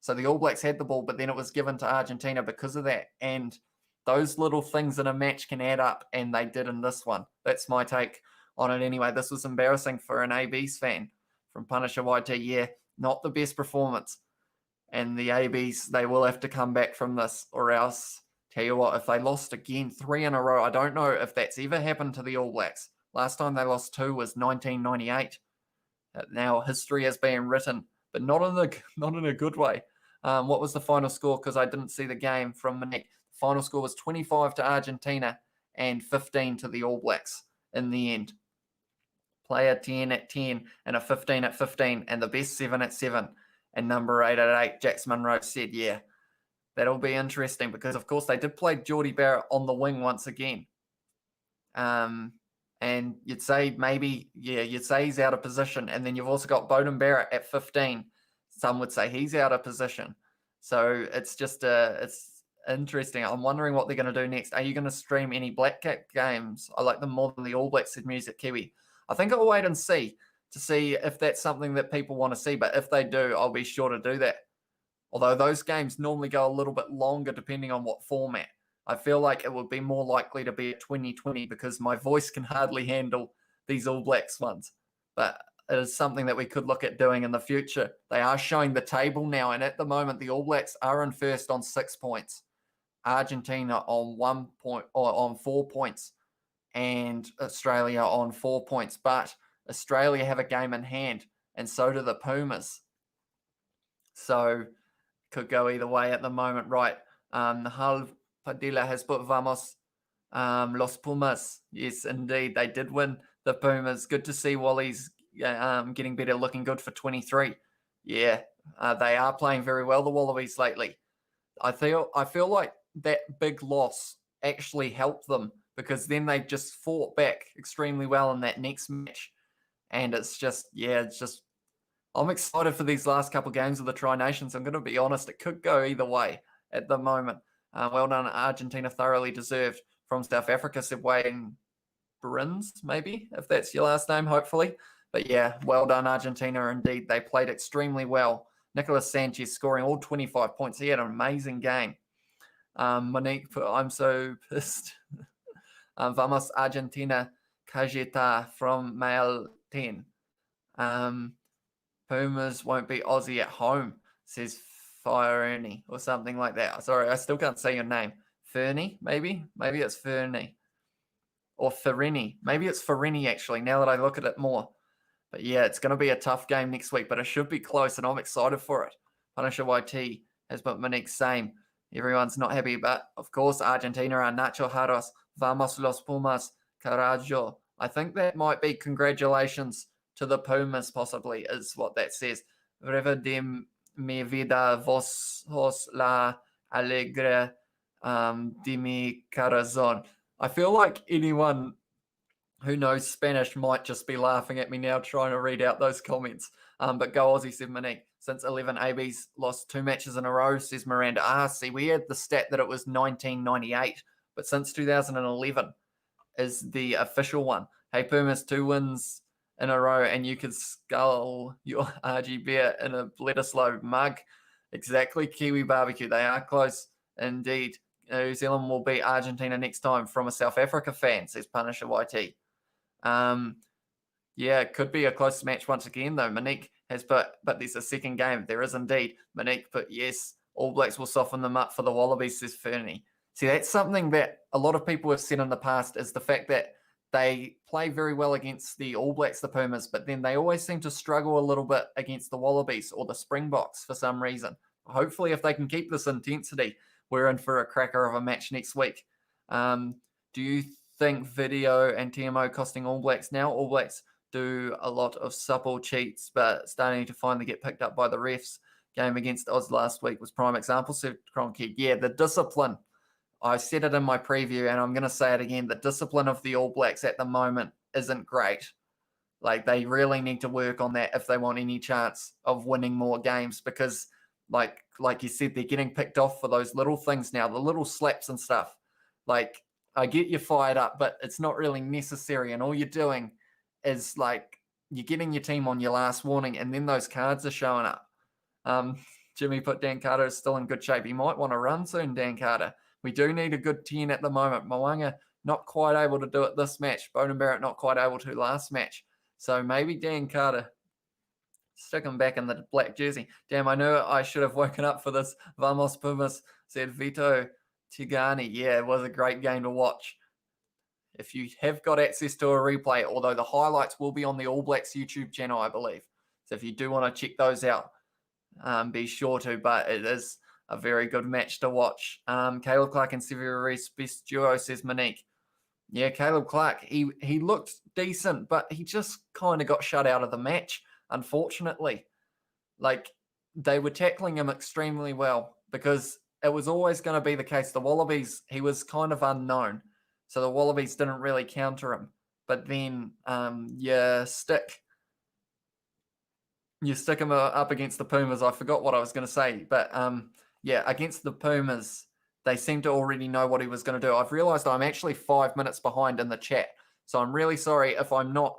Speaker 1: So the All Blacks had the ball, but then it was given to Argentina because of that. And those little things in a match can add up, and they did in this one. That's my take on it anyway. This was embarrassing for an ABs fan from Punisher YT. Yeah, not the best performance. And the ABs, they will have to come back from this, or else, tell you what, if they lost again 3 in a row, I don't know if that's ever happened to the All Blacks. Last time they lost 2 was 1998. Now history has been written, but not in a good way. What was the final score? Because I didn't see the game from Monique. The final score was 25 to Argentina and 15 to the All Blacks in the end. Player 10 at 10 and a 15 at 15 and the best 7 at 7 and number 8 at 8. Jax Munro said, yeah, that'll be interesting because, of course, they did play Geordie Barrett on the wing once again. And you'd say he's out of position. And then you've also got Beauden Barrett at 15. Some would say he's out of position. So it's just it's interesting. I'm wondering what they're going to do next. Are you going to stream any Black Cap games? I like them more than the All Blacks, said Music Kiwi. I think I'll wait and see to see if that's something that people want to see. But if they do, I'll be sure to do that. Although those games normally go a little bit longer depending on what format. I feel like it would be more likely to be a 2020 because my voice can hardly handle these All Blacks ones. But it is something that we could look at doing in the future. They are showing the table now, and at the moment, the All Blacks are in first on 6 points. Argentina on 1 point or on 4 points, and Australia on 4 points. But Australia have a game in hand and so do the Pumas. So could go either way at the moment. Right. Hal Padilla has put Vamos Los Pumas. Yes, indeed. They did win the Pumas. Good to see Wally's getting better, looking good for 23. Yeah, they are playing very well, the Wallabies, lately. I feel like that big loss actually helped them, because then they just fought back extremely well in that next match. And it's just, I'm excited for these last couple games of the Tri Nations. I'm going to be honest, it could go either way at the moment. Well done, Argentina, thoroughly deserved. From South Africa, Sebwayne Brins, maybe, if that's your last name, hopefully. But yeah, well done, Argentina, indeed. They played extremely well. Nicolas Sanchez scoring all 25 points. He had an amazing game. Monique put, I'm so pissed. Vamos Argentina, Cajeta from Mail 10. Pumas won't be Aussie at home, says Fernie, or something like that. Sorry, I still can't say your name. Fernie, maybe? Maybe it's Fernie. Or Ferini. Maybe it's Ferini, actually, now that I look at it more. But yeah, it's going to be a tough game next week, but it should be close, and I'm excited for it. Punisher YT has put Monique same. Everyone's not happy, but of course, Argentina are Nacho Jaros, Vamos los Pumas, Carajo. I think that might be congratulations to the Pumas, possibly, is what that says. Reva de mi vida vos la alegre de mi corazón. I feel like anyone who knows Spanish might just be laughing at me now trying to read out those comments. But go Aussie, said Monique. Since 11 ABs lost 2 matches in a row, says Miranda. See, we had the stat that it was 1998, but since 2011 is the official one. Hey, Pumas, 2 wins in a row, and you could scull your RG Bear in a Bledisloe mug. Exactly, Kiwi Barbecue. They are close indeed. New Zealand will beat Argentina next time, from a South Africa fan, says Punisher YT. Yeah, it could be a close match once again, though. Monique has put, but there's a second game. There is indeed. Monique put, yes, All Blacks will soften them up for the Wallabies, says Fernie. See, that's something that a lot of people have said in the past, is the fact that they play very well against the All Blacks, the Pumas, but then they always seem to struggle a little bit against the Wallabies or the Springboks for some reason. Hopefully, if they can keep this intensity, we're in for a cracker of a match next week. Do you think video and TMO costing All Blacks now? All Blacks do a lot of supple cheats, but starting to finally get picked up by the refs. Game against Oz last week was prime example. So Cronky, yeah, the discipline. I said it in my preview, and I'm going to say it again. The discipline of the All Blacks at the moment isn't great. Like, they really need to work on that if they want any chance of winning more games, because like you said, they're getting picked off for those little things now, the little slaps and stuff. Like, I get you fired up, but it's not really necessary, and all you're doing is, like, you're getting your team on your last warning, and then those cards are showing up. Jimmy put Dan Carter is still in good shape. He might want to run soon, Dan Carter. We do need a good 10 at the moment. Moanga not quite able to do it this match. Bowden Barrett not quite able to last match. So maybe Dan Carter, stick him back in the black jersey. Damn, I knew I should have woken up for this. Vamos Pumas, said Vito Tigani. Yeah, it was a great game to watch. If you have got access to a replay, although the highlights will be on the All Blacks YouTube channel, I believe. So if you do want to check those out, be sure to. But it is a very good match to watch. Caleb Clark and Sevier Reese, best duo, says Monique. Yeah, Caleb Clark, he looked decent, but he just kind of got shut out of the match, unfortunately. Like, they were tackling him extremely well, because it was always going to be the case. The Wallabies, he was kind of unknown, so the Wallabies didn't really counter him. But then you stick him up against the Pumas. I forgot what I was going to say, but yeah, against the Pumas, they seem to already know what he was going to do. I've realized I'm actually 5 minutes behind in the chat, so I'm really sorry if I'm not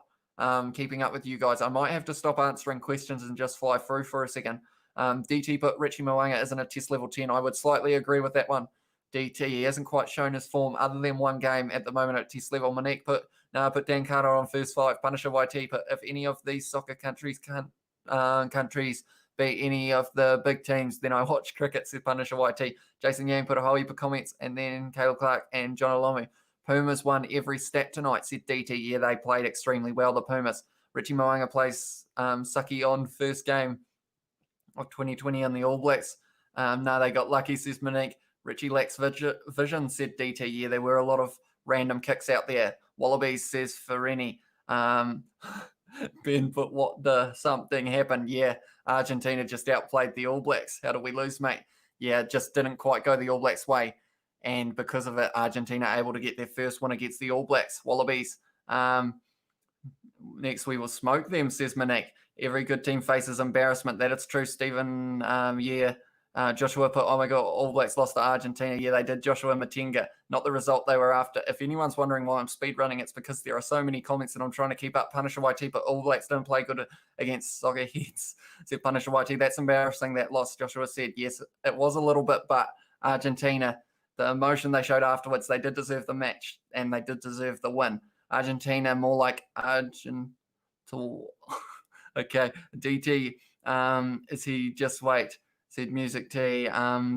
Speaker 1: keeping up with you guys. I might have to stop answering questions and just fly through for a second. DT put Richie Moanga isn't a test level 10. I would slightly agree with that one. DT, he hasn't quite shown his form other than one game at the moment at test level. Monique put Dan Carter on first 5. Punisher YT put, if any of these soccer countries beat any of the big teams, then I watch cricket, said Punisher YT. Jason Yang put a whole heap of comments, and then Caleb Clark and John Alomu. Pumas won every stat tonight, said DT. Yeah, they played extremely well, the Pumas. Richie Mo'unga plays Saki on first game of 2020 in the All Blacks. No, they got lucky, says Monique. Richie lacks vision, said DT. Yeah, there were a lot of random kicks out there. Wallabies, says Ferini. Ben, but what the something happened? Yeah, Argentina just outplayed the All Blacks. How did we lose, mate? Yeah, it just didn't quite go the All Blacks' way. And because of it, Argentina able to get their first one against the All Blacks. Wallabies. Next, we will smoke them, says Monique. Every good team faces embarrassment. That is true, Stephen. Joshua put, oh my God, All Blacks lost to Argentina. Yeah, they did. Joshua Matenga, not the result they were after. If anyone's wondering why I'm speedrunning, it's because there are so many comments that I'm trying to keep up. Punisher YT, but All Blacks didn't play good against Soccer Heads, said Punisher YT. That's embarrassing, that loss, Joshua said. Yes, it was a little bit, but Argentina, the emotion they showed afterwards, they did deserve the match and they did deserve the win. Argentina, more like Argentina. Okay, DT, is he just wait? Said Music T,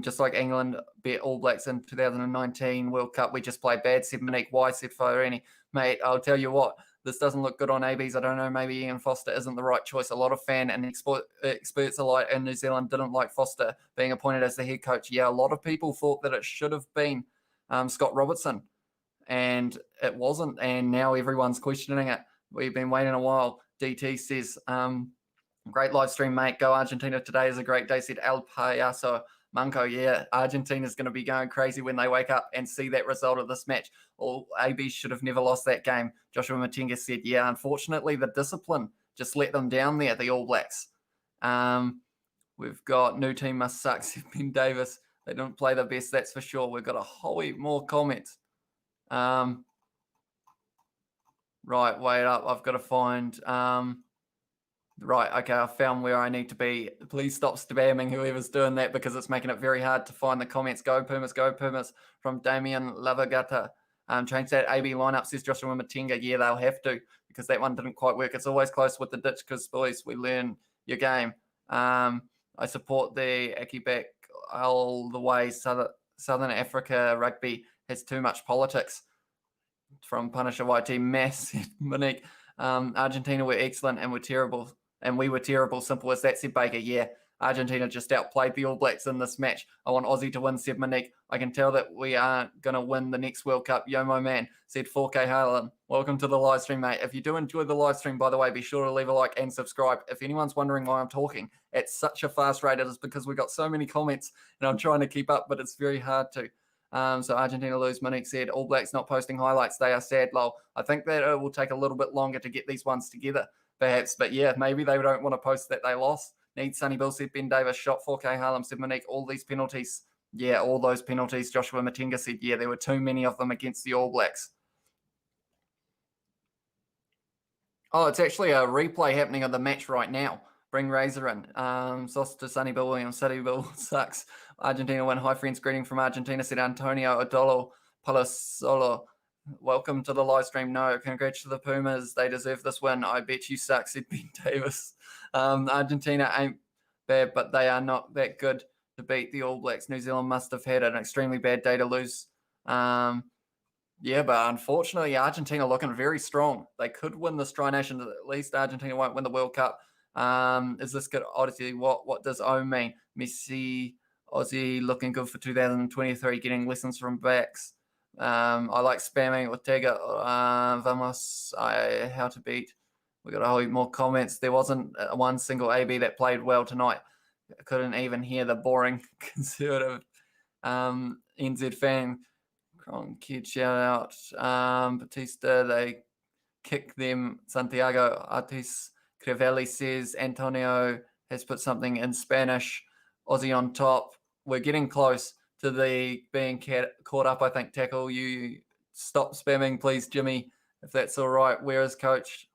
Speaker 1: just like England beat All Blacks in 2019 World Cup, we just played bad, said Monique. Why, said Fiorani. Mate, I'll tell you what, this doesn't look good on ABs. I don't know, maybe Ian Foster isn't the right choice. A lot of fan and experts alike in New Zealand didn't like Foster being appointed as the head coach. Yeah, a lot of people thought that it should have been Scott Robertson, and it wasn't, and now everyone's questioning it. We've been waiting a while. DT says, great live stream, mate. Go Argentina. Today is a great day, said El Payaso Manco. Yeah, Argentina's going to be going crazy when they wake up and see that result of this match. All AB should have never lost that game. Joshua Matenga said, yeah, unfortunately, the discipline just let them down there, the All Blacks. We've got new team must suck, said Ben Davis. They don't play the best, that's for sure. We've got a whole heap more comments. Right, wait up. I've got to find... Right, okay, I found where I need to be. Please stop spamming whoever's doing that because it's making it very hard to find the comments. Go Pumas from Damien Lavagata. Change that AB lineup, says Joshua Matenga. Yeah, they'll have to because that one didn't quite work. It's always close with the ditch because, boys, we learn your game. I support the Akiback all the way. Southern Africa rugby has too much politics. From Punisher YT, Mass, Monique. Argentina were excellent and were terrible. And we were terrible, simple as that, said Baker. Yeah, Argentina just outplayed the All Blacks in this match. I want Aussie to win, said Monique. I can tell that we aren't going to win the next World Cup. Yo, my man, said 4K Harlan. Welcome to the live stream, mate. If you do enjoy the live stream, by the way, be sure to leave a like and subscribe. If anyone's wondering why I'm talking at such a fast rate, it is because we've got so many comments and I'm trying to keep up, but it's very hard to. So Argentina lose, Monique said. All Blacks not posting highlights. They are sad, lol. I think that it will take a little bit longer to get these ones together, perhaps. But yeah, maybe they don't want to post that they lost. Need Sonny Bill, said Ben Davis. Shot 4K Harlem, said Monique. All these penalties. Yeah, all those penalties. Joshua Matenga said, yeah, there were too many of them against the All Blacks. Oh, it's actually a replay happening of the match right now. Bring Razor in. Sauce to Sonny Bill Williams. Sonny Bill sucks. Argentina win. Hi, friends. Greeting from Argentina, said Antonio Odolo Palasolo. Welcome to the live stream. No, congrats to the Pumas. They deserve this win. I bet you suck, said Ben Davis. Argentina ain't bad, but they are not that good to beat the All Blacks. New Zealand must have had an extremely bad day to lose. Yeah, but unfortunately, Argentina looking very strong. They could win this Tri Nations. At least Argentina won't win the World Cup. Is this good? Odyssey, what does O mean? Messi, Aussie looking good for 2023, getting lessons from backs. I like spamming Ortega. Vamos, how to beat. We got a whole heap more comments. There wasn't one single AB that played well tonight. I couldn't even hear the boring conservative NZ fan. Kid shout out. Batista, they kick them. Santiago Artis Crevelli says Antonio has put something in Spanish. Aussie on top. We're getting close to the being caught up, I think. Tackle, you stop spamming, please, Jimmy, if that's all right. Where is Coach?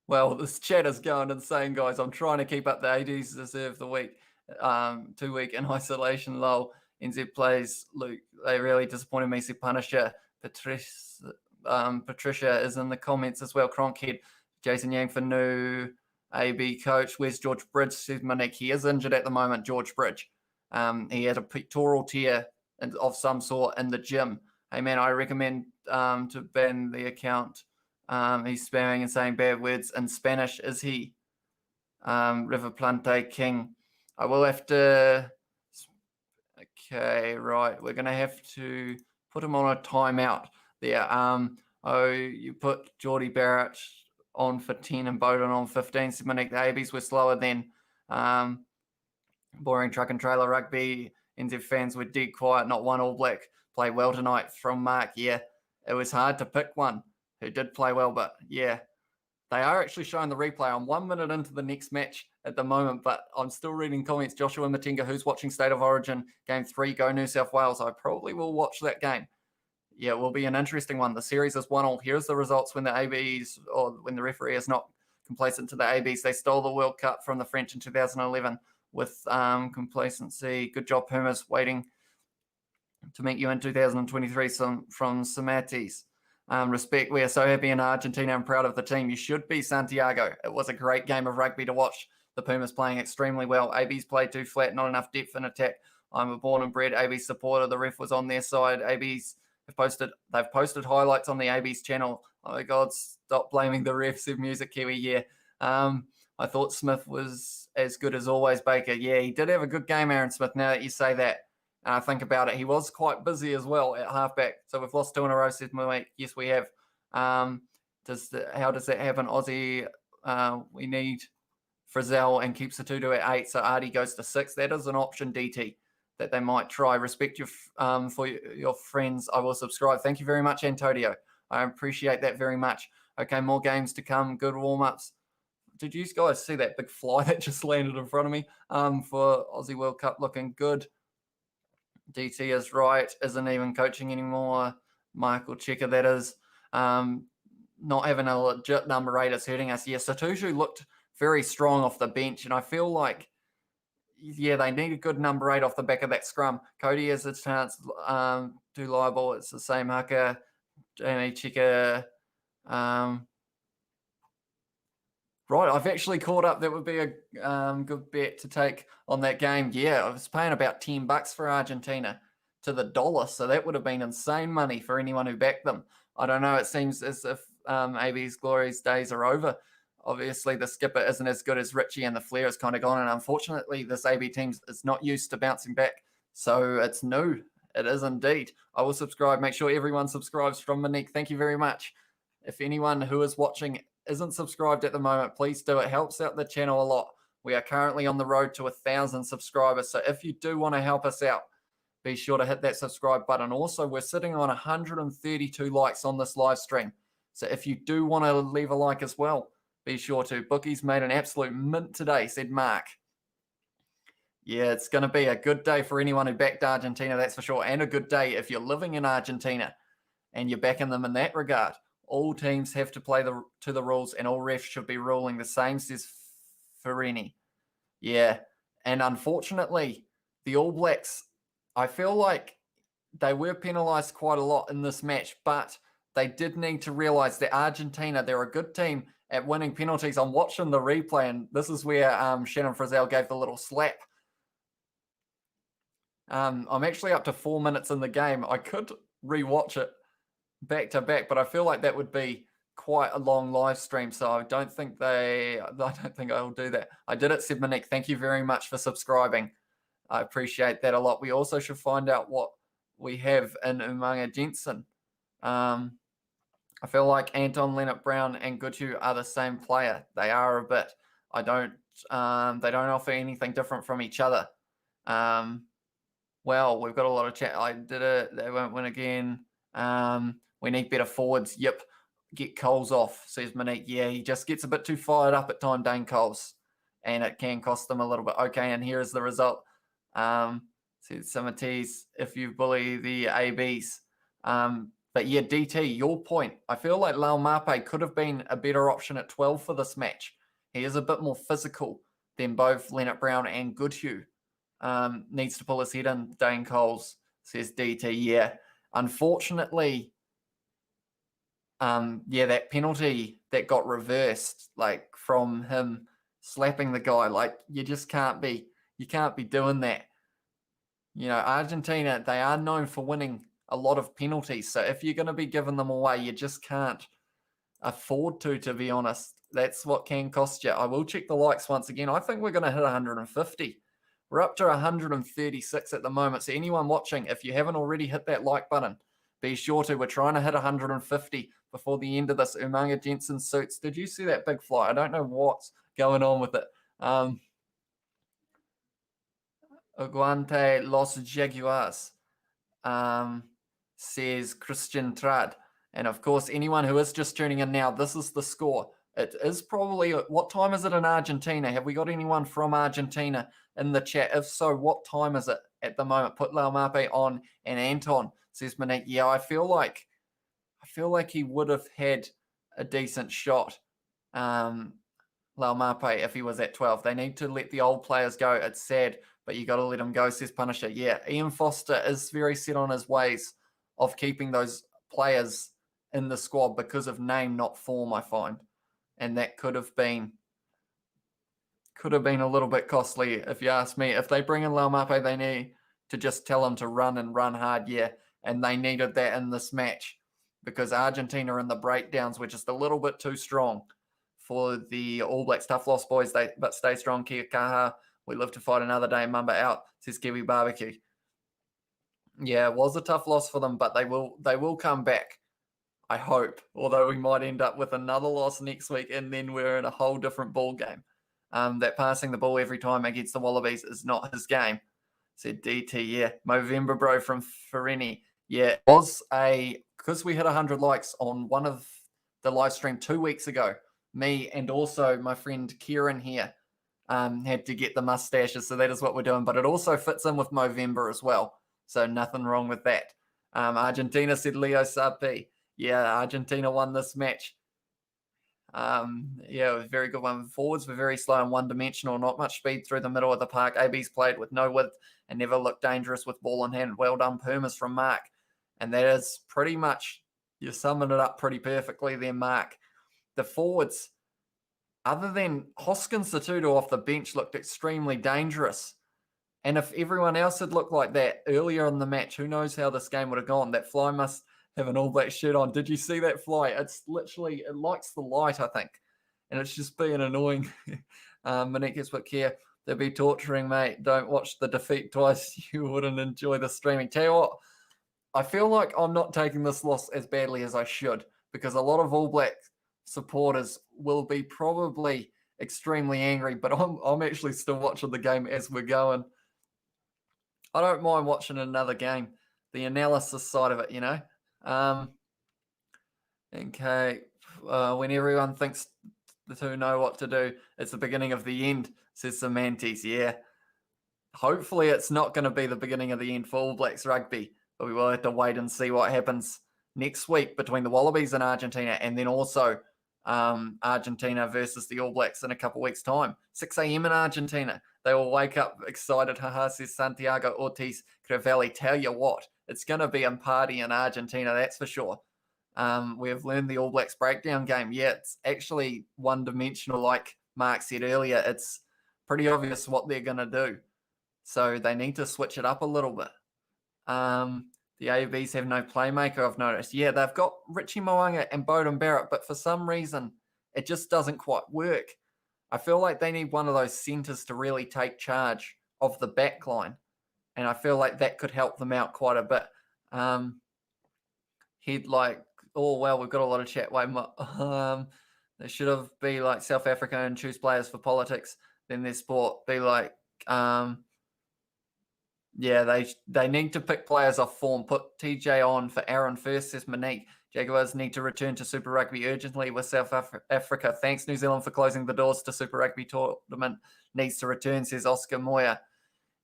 Speaker 1: Well, this chat is going insane, guys. I'm trying to keep up the 80s deserve the week. 2 week in isolation, lol. NZ plays Luke. They really disappointed me. Said Punisher. Patricia is in the comments as well. Cronkhead. Jason Yang for new AB coach. Where's George Bridge? Says Monique. He is injured at the moment, George Bridge. He had a pectoral tear of some sort in the gym. Hey, man, I recommend to ban the account He's spamming and saying bad words in Spanish. Is he? River Plante King. I will have to... Okay, right. We're going to have to put him on a timeout there. Oh, you put Geordie Barrett on for 10 and Bowden on 15. Dominic, the ABs were slower than boring truck and trailer rugby. NZ fans were dead quiet. Not one All Black played well tonight from Mark. Yeah, it was hard to pick one who did play well, but yeah, they are actually showing the replay. I'm 1 minute into the next match at the moment, but I'm still reading comments. Joshua Matenga, who's watching State of Origin Game 3, go New South Wales. I probably will watch that game. Yeah, it will be an interesting one. The series is 1-1. Here's the results when the ABs, or when the referee is not complacent to the ABs. They stole the World Cup from the French in 2011 with complacency. Good job, Pumas, waiting to meet you in 2023 from Samatis. Respect, we are so happy in Argentina and proud of the team. You should be, Santiago. It was a great game of rugby to watch. The Pumas playing extremely well. ABs played too flat, not enough depth in attack. I'm a born and bred AB supporter. The ref was on their side. ABs they've posted highlights on the ABs channel. Oh my God, stop blaming the refs, said Music Kiwi. Yeah. I thought Smith was as good as always, Baker. Yeah, he did have a good game, Aaron Smith, now that you say that. And I think about it, he was quite busy as well at halfback. So we've lost 2 in a row, says my mate. Yes, we have. How does that happen, Aussie? We need Frizzell and keeps the 2 at 8, so Artie goes to 6. That is an option, DT, that they might try. Respect your for your friends. I will subscribe. Thank you very much, Antonio. I appreciate that very much. Okay, more games to come. Good warm-ups. Did you guys see that big fly that just landed in front of me for Aussie World Cup? Looking good. DT is right. Isn't even coaching anymore. Michael Checker, that is. Not having a legit number 8 is hurting us. Yeah, Satoshi looked very strong off the bench, and I feel like, yeah, they need a good number 8 off the back of that scrum. Cody has a chance to liable. It's the same haka. Jamie Checker. Right, I've actually caught up. That would be a good bet to take on that game. Yeah, I was paying about $10 for Argentina to the dollar, so that would have been insane money for anyone who backed them. I don't know. It seems as if AB's glorious days are over. Obviously, the skipper isn't as good as Richie, and the flair is kind of gone. And unfortunately, this AB team is not used to bouncing back, so it's new. It is indeed. I will subscribe. Make sure everyone subscribes from Monique. Thank you very much. If anyone who is watching isn't subscribed at the moment, please do. It helps out the channel a lot. We are currently on the road to 1,000 subscribers. So if you do want to help us out, be sure to hit that subscribe button. Also, we're sitting on 132 likes on this live stream. So if you do want to leave a like as well, be sure to. Bookies made an absolute mint today, said Mark. Yeah, it's going to be a good day for anyone who backed Argentina, that's for sure. And a good day if you're living in Argentina and you're backing them in that regard. All teams have to play to the rules, and all refs should be ruling the same, says Ferini. Yeah, and unfortunately, the All Blacks, I feel like they were penalised quite a lot in this match, but they did need to realise that Argentina, they're a good team at winning penalties. I'm watching the replay, and this is where Shannon Frizzell gave the little slap. I'm actually up to 4 minutes in the game. I could rewatch it back to back, but I feel like that would be quite a long live stream, so I don't think I will do that. I did it, said Monique. Thank you very much for subscribing. I appreciate that a lot. We also should find out what we have in Umanga Jensen. I feel like Anton, Leonard Brown, and Gutu are the same player. They are a bit. They don't offer anything different from each other. Well, we've got a lot of chat. I did it. They won't win again. We need better forwards. Yep. Get Coles off, says Monique. Yeah, he just gets a bit too fired up at time, Dane Coles. And it can cost them a little bit. Okay, and here is the result. Says Samatis, if you bully the ABs. But yeah, DT, your point. I feel like Lau Mape could have been a better option at 12 for this match. He is a bit more physical than both Leonard Brown and Goodhue. Needs to pull his head in, Dane Coles, says DT. Yeah. Unfortunately, that penalty that got reversed, like from him slapping the guy, like you can't be doing that. You know, Argentina, they are known for winning a lot of penalties. So if you're going to be giving them away, you just can't afford to be honest. That's what can cost you. I will check the likes once again. I think we're going to hit 150. We're up to 136 at the moment. So anyone watching, if you haven't already hit that like button, be sure to. We're trying to hit 150 before the end of this. Umanga Jensen suits. Did you see that big fly? I don't know what's going on with it. Aguante Los Jaguars, says Christian Trad. And of course, anyone who is just tuning in now, this is the score. It is probably, what time is it in Argentina? Have we got anyone from Argentina in the chat? If so, what time is it at the moment? Put Laumape on and Anton, says Monique. Yeah, I feel like he would have had a decent shot. Laumape, if he was at 12. They need to let the old players go. It's sad, but you got to let them go, says Punisher. Yeah, Ian Foster is very set on his ways of keeping those players in the squad because of name, not form, I find. And that could have been a little bit costly, if you ask me. If they bring in Laumape, they need to just tell him to run and run hard, yeah. And they needed that in this match because Argentina in the breakdowns were just a little bit too strong for the All Blacks. Tough loss, boys, but stay strong. Kia kaha. We live to fight another day. Mamba out, says Kiwi Barbecue. Yeah, it was a tough loss for them, but they will come back, I hope. Although we might end up with another loss next week, and then we're in a whole different ball game. That passing the ball every time against the Wallabies is not his game, said DT. Yeah, Movember bro from Ferini. Yeah, it was because we hit 100 likes on one of the live stream 2 weeks ago. Me and also my friend Kieran here had to get the mustaches, so that is what we're doing. But it also fits in with Movember as well, so nothing wrong with that. Argentina, said Leo Sapi. Yeah, Argentina won this match. Yeah, it was a very good one. Forwards were very slow and one-dimensional, not much speed through the middle of the park. AB's played with no width and never looked dangerous with ball in hand. Well done, Pumas, from Mark. And that is pretty much, you're summing it up pretty perfectly there, Mark. The forwards, other than Hoskins, Satutu off the bench looked extremely dangerous. And if everyone else had looked like that earlier in the match, who knows how this game would have gone. That fly must have an All Black shirt on. Did you see that fly? It's literally, it likes the light, I think. And it's just being annoying. Monique gets put care. They'll be torturing, mate. Don't watch the defeat twice. You wouldn't enjoy the streaming. Tell you what, I feel like I'm not taking this loss as badly as I should, because a lot of All Black supporters will be probably extremely angry, but I'm actually still watching the game as we're going. I don't mind watching another game, the analysis side of it, you know. Okay, when everyone thinks the two know what to do, it's the beginning of the end, says Semantes. Yeah, hopefully it's not going to be the beginning of the end for All Blacks rugby, but we will have to wait and see what happens next week between the Wallabies and Argentina, and then also Argentina versus the All Blacks in a couple of weeks' time. 6 a.m. in Argentina. They will wake up excited. Haha, says Santiago Ortiz Crevelli. Tell you what, it's going to be a party in Argentina, that's for sure. We have learned the All Blacks breakdown game. Yeah, it's actually one-dimensional, like Mark said earlier. It's pretty obvious what they're going to do. So they need to switch it up a little bit. The ABs have no playmaker, I've noticed. Yeah, they've got Richie Mo'unga and Bowden Barrett, but for some reason, it just doesn't quite work. I feel like they need one of those centres to really take charge of the back line, and I feel like that could help them out quite a bit. He'd like, oh, well, we've got a lot of chat. They should have be like South Africa and choose players for politics, then their sport. Be like, yeah, they need to pick players off form. Put TJ on for Aaron first, says Monique. Jaguars need to return to Super Rugby urgently with South Africa. Thanks, New Zealand, for closing the doors to Super Rugby tournament. Needs to return, says Oscar Moya.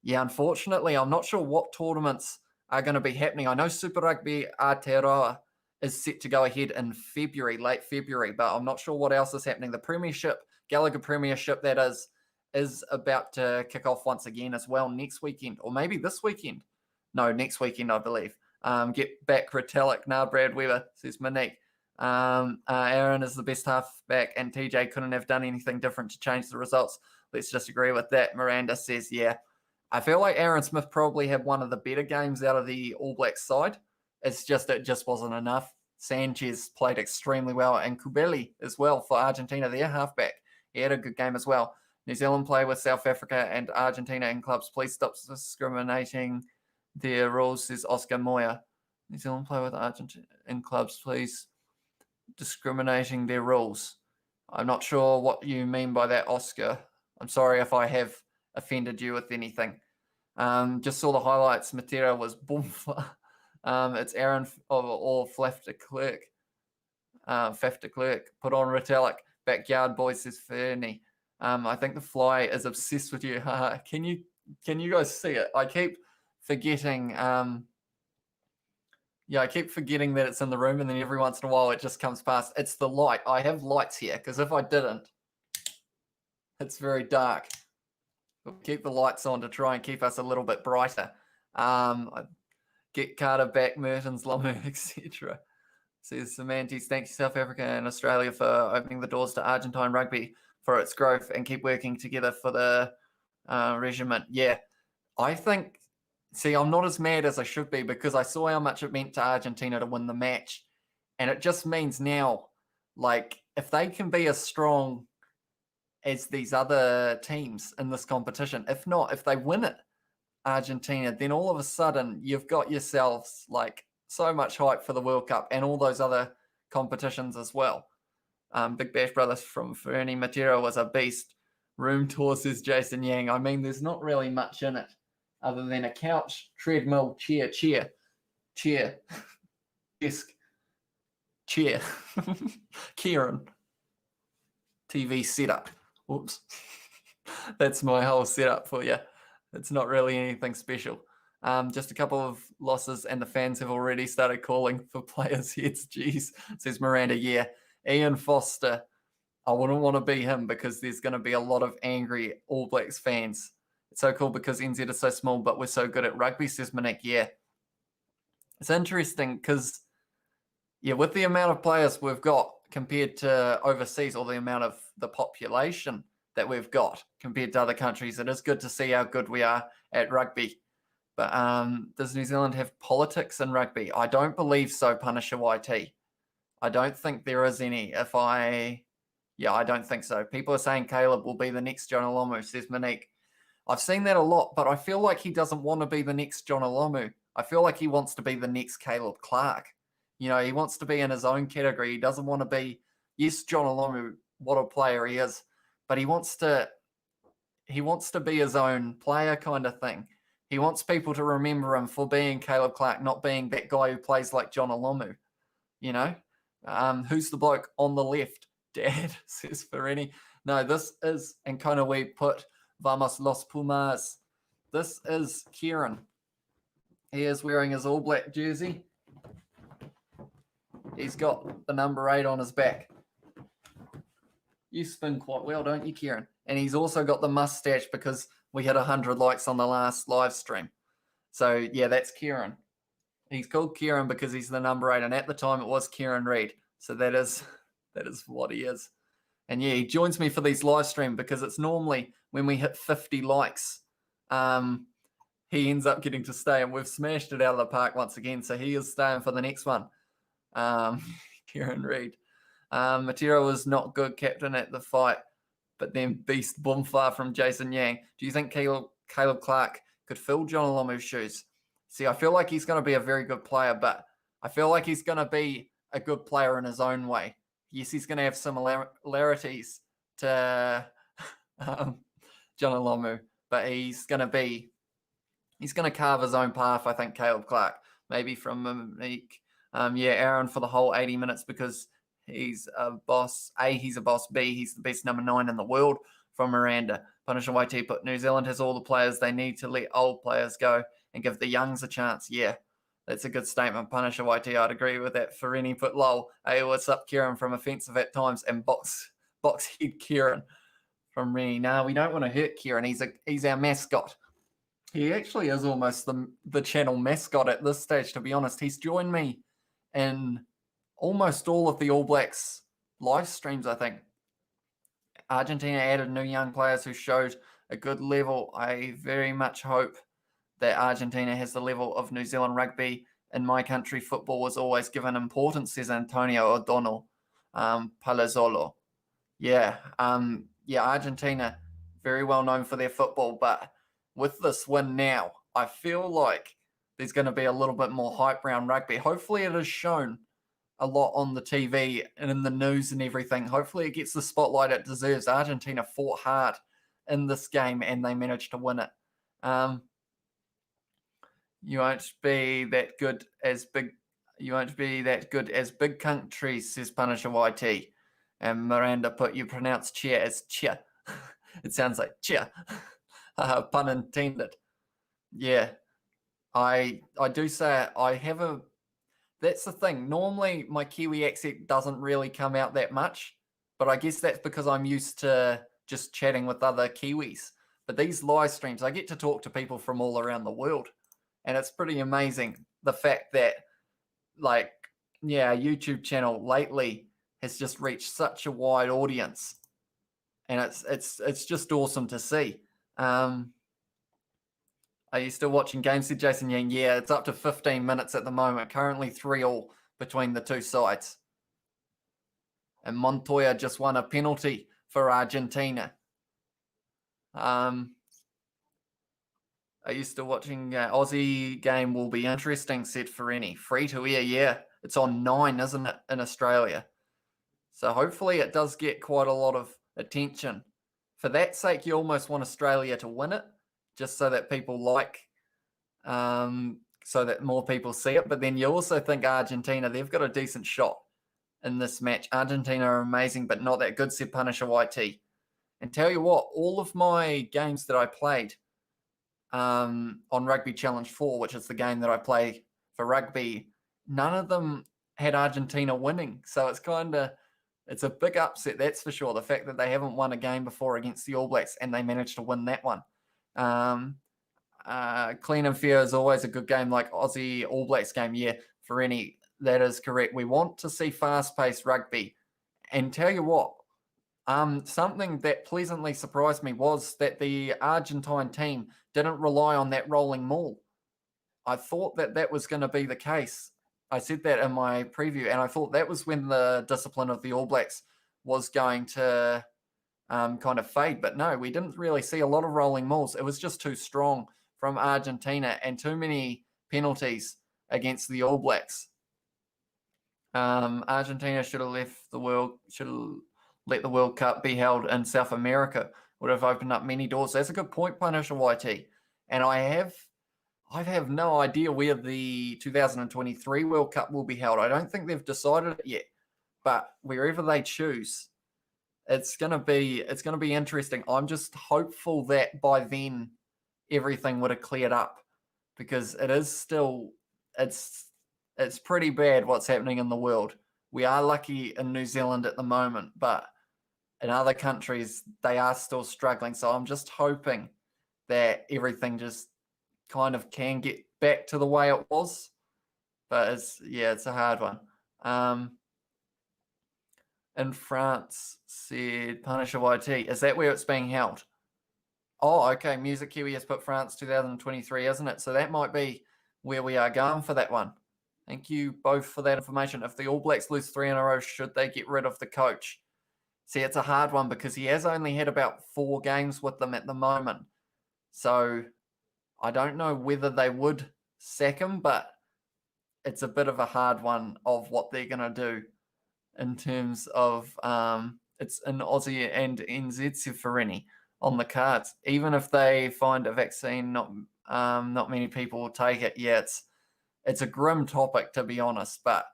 Speaker 1: Yeah, unfortunately, I'm not sure what tournaments are going to be happening. I know Super Rugby Aotearoa is set to go ahead in February, late February, but I'm not sure what else is happening. The Premiership, Gallagher Premiership, that is about to kick off once again as well next weekend, or maybe this weekend. No, next weekend, I believe. Get back Retallick. Nah, Brad Weber, says Monique. Aaron is the best halfback, and TJ couldn't have done anything different to change the results. Let's just agree with that. Miranda says, yeah. I feel like Aaron Smith probably had one of the better games out of the All Blacks side. It just wasn't enough, Sanchez played extremely well, and Kubeli as well for Argentina, their halfback. He had a good game as well. New Zealand play with South Africa and Argentina in clubs. Please stop discriminating their rules, says Oscar Moya. New Zealand play with Argentina in clubs. Please discriminating their rules. I'm not sure what you mean by that, Oscar. I'm sorry if I have offended you with anything. Just saw the highlights. Matera was boomfa. It's Aaron or Flaf de Klerk. Faf de Klerk. Put on Retallick. Backyard boys, says Fernie. I think the fly is obsessed with you. Can you guys see it? I keep forgetting. I keep forgetting that it's in the room, and then every once in a while it just comes past. It's the light. I have lights here because if I didn't, it's very dark. We'll keep the lights on to try and keep us a little bit brighter. Get Carter back, Mertens, Lomu, etc. Says Semantes, thank you South Africa and Australia for opening the doors to Argentine rugby for its growth and keep working together for the regiment. Yeah, I think, see, I'm not as mad as I should be because I saw how much it meant to Argentina to win the match. And it just means now, like, if they can be as strong as these other teams in this competition, if not, if they win it, Argentina, then all of a sudden you've got yourselves like so much hype for the World Cup and all those other competitions as well. Big Bash Brothers from Fernie Matera was a beast. Room tour, says Jason Yang. I mean, there's not really much in it other than a couch, treadmill, chair, desk, chair, Kieran, TV setup. Whoops. That's my whole setup for you. It's not really anything special. Just a couple of losses and the fans have already started calling for players' heads. Jeez, says Miranda. Yeah, Ian Foster. I wouldn't want to be him because there's going to be a lot of angry All Blacks fans. It's so cool because NZ is so small, but we're so good at rugby, says Minik. Yeah. It's interesting because, with the amount of players we've got compared to overseas, or the amount of the population that we've got compared to other countries, it is good to see how good we are at rugby. But does New Zealand have politics in rugby? I don't believe so, Punisher YT. I don't think there is any. I don't think so. People are saying Caleb will be the next John Olomu, says Monique. I've seen that a lot, but I feel like he doesn't want to be the next John Olomu. I feel like he wants to be the next Caleb Clark. He wants to be in his own category. He doesn't want to be, yes, John Olomu, what a player he is, but he wants to be his own player kind of thing. He wants people to remember him for being Caleb Clark, not being that guy who plays like John Olomu. Who's the bloke on the left? Dad, says Ferini. No, this is, and kind of we put Vamos los Pumas. This is Kieran. He is wearing his all black jersey. He's got the number 8 on his back. You spin quite well, don't you, Kieran? And he's also got the mustache because we had 100 likes on the last live stream. So, yeah, that's Kieran. He's called Kieran because he's the number 8, and at the time it was Kieran Reid. So that is what he is. And yeah, he joins me for these live stream because it's normally when we hit 50 likes, he ends up getting to stay, and we've smashed it out of the park once again. So he is staying for the next one. Kieran Reid. Matera was not good captain at the fight, but then beast Boomfar from Jason Yang. Do you think Caleb Clark could fill John Olomu's shoes? See, I feel like he's going to be a very good player, but I feel like he's going to be a good player in his own way. Yes, he's going to have similarities to John Olomu, but he's going to carve his own path, I think, Caleb Clark. Maybe from Monique. Aaron for the whole 80 minutes because he's a boss. A, he's a boss. B, he's the best number 9 in the world from Miranda. Punisher YT put New Zealand has all the players they need to let old players go and give the youngs a chance. Yeah, that's a good statement. Punisher YT, I'd agree with that. Ferini put lol. Hey, what's up, Kieran from Offensive at Times, and box head Kieran from Rennie. No, we don't want to hurt Kieran. He's our mascot. He actually is almost the channel mascot at this stage, to be honest. He's joined me in almost all of the All Blacks live streams, I think. Argentina added new young players who showed a good level. I very much hope that Argentina has the level of New Zealand rugby in my country, football was always given importance, says Antonio O'Donnell Palazzolo. Yeah, Argentina, very well known for their football, but with this win now, I feel like there's going to be a little bit more hype around rugby. Hopefully it is shown a lot on the TV and in the news and everything. Hopefully it gets the spotlight it deserves. Argentina fought hard in this game and they managed to win it. You won't be that good as big. You won't be that good as big countries, says Punisher YT. And Miranda put, you pronounce cheer as cheer. It sounds like cheer. Pun intended. Yeah. I do say I have a... That's the thing. Normally, my Kiwi accent doesn't really come out that much. But I guess that's because I'm used to just chatting with other Kiwis. But these live streams, I get to talk to people from all around the world. And it's pretty amazing, the fact that, like, yeah, a YouTube channel lately has just reached such a wide audience. And it's just awesome to see. Are you still watching games, said Jason Yang? Yeah, it's up to 15 minutes at the moment. Currently 3-3 between the two sides. And Montoya just won a penalty for Argentina. Are you still watching? Aussie game will be interesting, said Ferini. Free to air, yeah. It's on 9, isn't it, in Australia? So hopefully it does get quite a lot of attention. For that sake, you almost want Australia to win it, just so that people so that more people see it. But then you also think Argentina, they've got a decent shot in this match. Argentina are amazing, but not that good, said Punisher YT. And tell you what, all of my games that I played on Rugby Challenge 4, which is the game that I play for rugby, none of them had Argentina winning. So it's a big upset, that's for sure. The fact that they haven't won a game before against the All Blacks and they managed to win that one. Clean and fair is always a good game, like Aussie All Blacks game. Yeah, for any, that is correct. We want to see fast-paced rugby. And tell you what, something that pleasantly surprised me was that the Argentine team didn't rely on that rolling maul. I thought that was going to be the case. I said that in my preview, and I thought that was when the discipline of the All Blacks was going to kind of fade. But no, we didn't really see a lot of rolling mauls. It was just too strong from Argentina and too many penalties against the All Blacks. Argentina should have let the World Cup be held in South America. Would have opened up many doors. That's a good point, Punisher YT. And I have no idea where the 2023 World Cup will be held. I don't think they've decided it yet. But wherever they choose, it's gonna be interesting. I'm just hopeful that by then everything would have cleared up, because it is still it's pretty bad what's happening in the world. We are lucky in New Zealand at the moment, but in other countries, they are still struggling. So I'm just hoping that everything just kind of can get back to the way it was. But it's a hard one. In France, said Punisher YT. Is that where it's being held? Oh, okay. Music Kiwi has put France 2023, isn't it? So that might be where we are going for that one. Thank you both for that information. If the All Blacks lose 3 in a row, should they get rid of the coach? See, it's a hard one because he has only had about 4 games with them at the moment. So I don't know whether they would sack him, but it's a bit of a hard one of what they're going to do in terms of it's an Aussie and NZ Seferini on the cards. Even if they find a vaccine, not many people will take it. Yeah, it's a grim topic, to be honest, but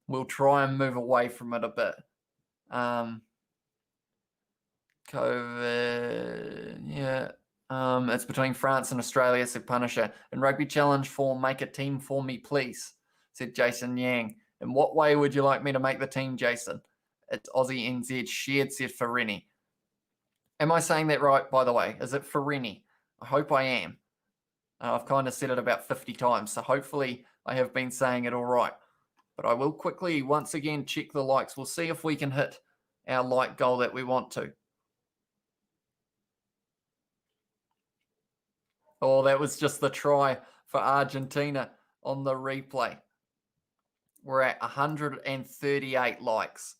Speaker 1: we'll try and move away from it a bit. COVID, yeah. It's between France and Australia, said Punisher. In Rugby Challenge 4, make a team for me, please, said Jason Yang. In what way would you like me to make the team, Jason? It's Aussie NZ shared, said Ferini. Am I saying that right, by the way? Is it Ferini? I hope I am. I've kind of said it about 50 times, so hopefully I have been saying it all right. But I will quickly, once again, check the likes. We'll see if we can hit our like goal that we want to. Oh, that was just the try for Argentina. on the replay. We're at 138 likes.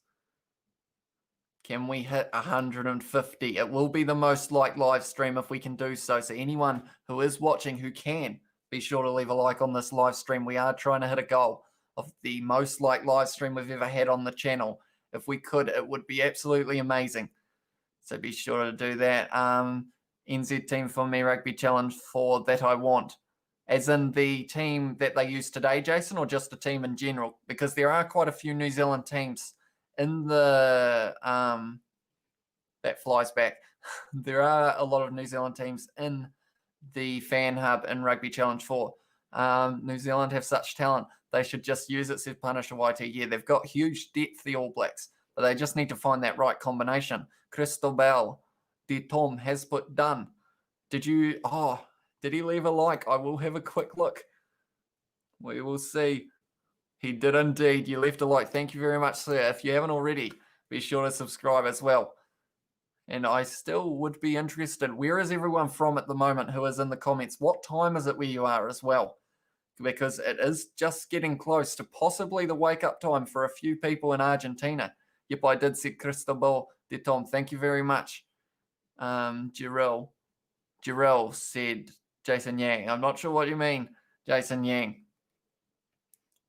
Speaker 1: Can we hit 150? It will be the most liked live stream if we can do so. So anyone who is watching who can, be sure to leave a like on this live stream. We are trying to hit a goal of the most liked live stream we've ever had on the channel. If we could, it would be absolutely amazing. So be sure to do that. NZ team for me rugby challenge 4 that I want. As in the team that they used today, Jason, or just a team in general? Because there are quite a few New Zealand teams in the that flies back. There are a lot of New Zealand teams in the fan hub in Rugby Challenge 4. New Zealand have such talent. They should just use it, said Punisher YT. Yeah, they've got huge depth, the All Blacks, but they just need to find that right combination. Cristobal de Tom has put done. Did he leave a like? I will have a quick look. We will see. He did indeed. You left a like. Thank you very much, sir. If you haven't already, be sure to subscribe as well. And I still would be interested. Where is everyone from at the moment who is in the comments? What time is it where you are as well? Because it is just getting close to possibly the wake-up time for a few people in Argentina. Yep, I did see Cristobal de Tom. Thank you very much. Jarrell said Jason Yang. I'm not sure what you mean, Jason Yang.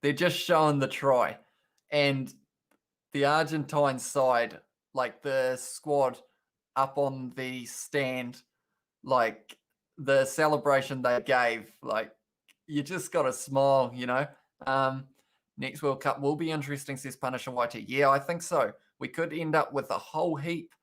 Speaker 1: They're just showing the try. And the Argentine side, like the squad up on the stand, like the celebration they gave, like you just got to smile, you know. Next World Cup will be interesting, says Punisher YT. Yeah, I think so. We could end up with a whole heap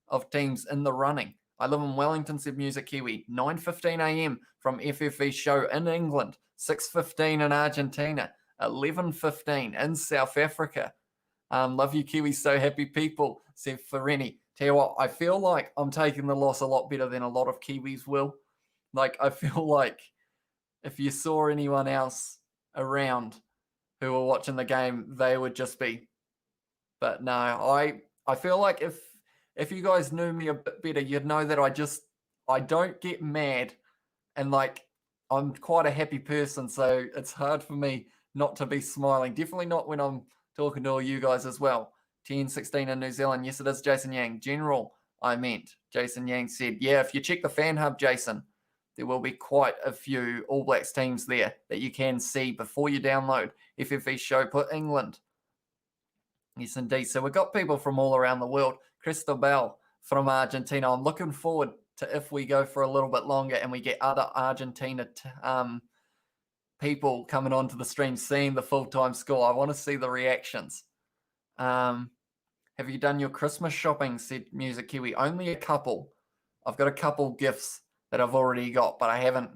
Speaker 1: of teams in the running. I live in Wellington, said Music Kiwi. 9:15 a.m. from FFV show in England. 6:15 in Argentina. 11:15 in South Africa. Love you, Kiwi. So happy people, said Ferenni. Tell you what, I feel like I'm taking the loss a lot better than a lot of Kiwis will. Like, I feel like if you saw anyone else around who were watching the game, they would just be. But no, I feel like if you guys knew me a bit better, you'd know that I don't get mad, and like I'm quite a happy person, so it's hard for me not to be smiling. Definitely not when I'm talking to all you guys as well. 10-16 in New Zealand. Yes, it is Jason Yang. General, I meant. Jason Yang said, yeah, if you check the fan hub, Jason, there will be quite a few All Blacks teams there that you can see before you download. FFV show, put England. Yes, indeed. So we've got people from all around the world. Cristobal from Argentina. I'm looking forward to if we go for a little bit longer and we get other Argentina people coming onto the stream, seeing the full-time score. I want to see the reactions. Have you done your Christmas shopping, said Music Kiwi? Only a couple. I've got a couple gifts that I've already got, but I haven't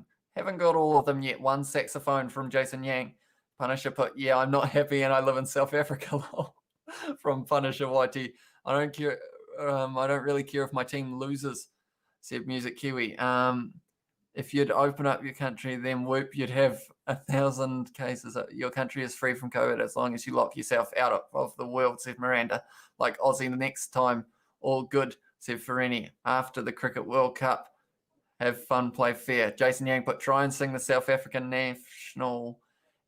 Speaker 1: got all of them yet. One saxophone from Jason Yang. Punisher put, yeah, I'm not happy and I live in South Africa. From Punisher YT. I don't care. I don't really care if my team loses, said Music Kiwi. If you'd open up your country, then whoop, you'd have 1,000 cases. Your country is free from COVID as long as you lock yourself out of the world, said Miranda. Like Aussie the next time, all good, said Ferenni. After the Cricket World Cup, have fun, play fair. Jason Yang put, try and sing the South African national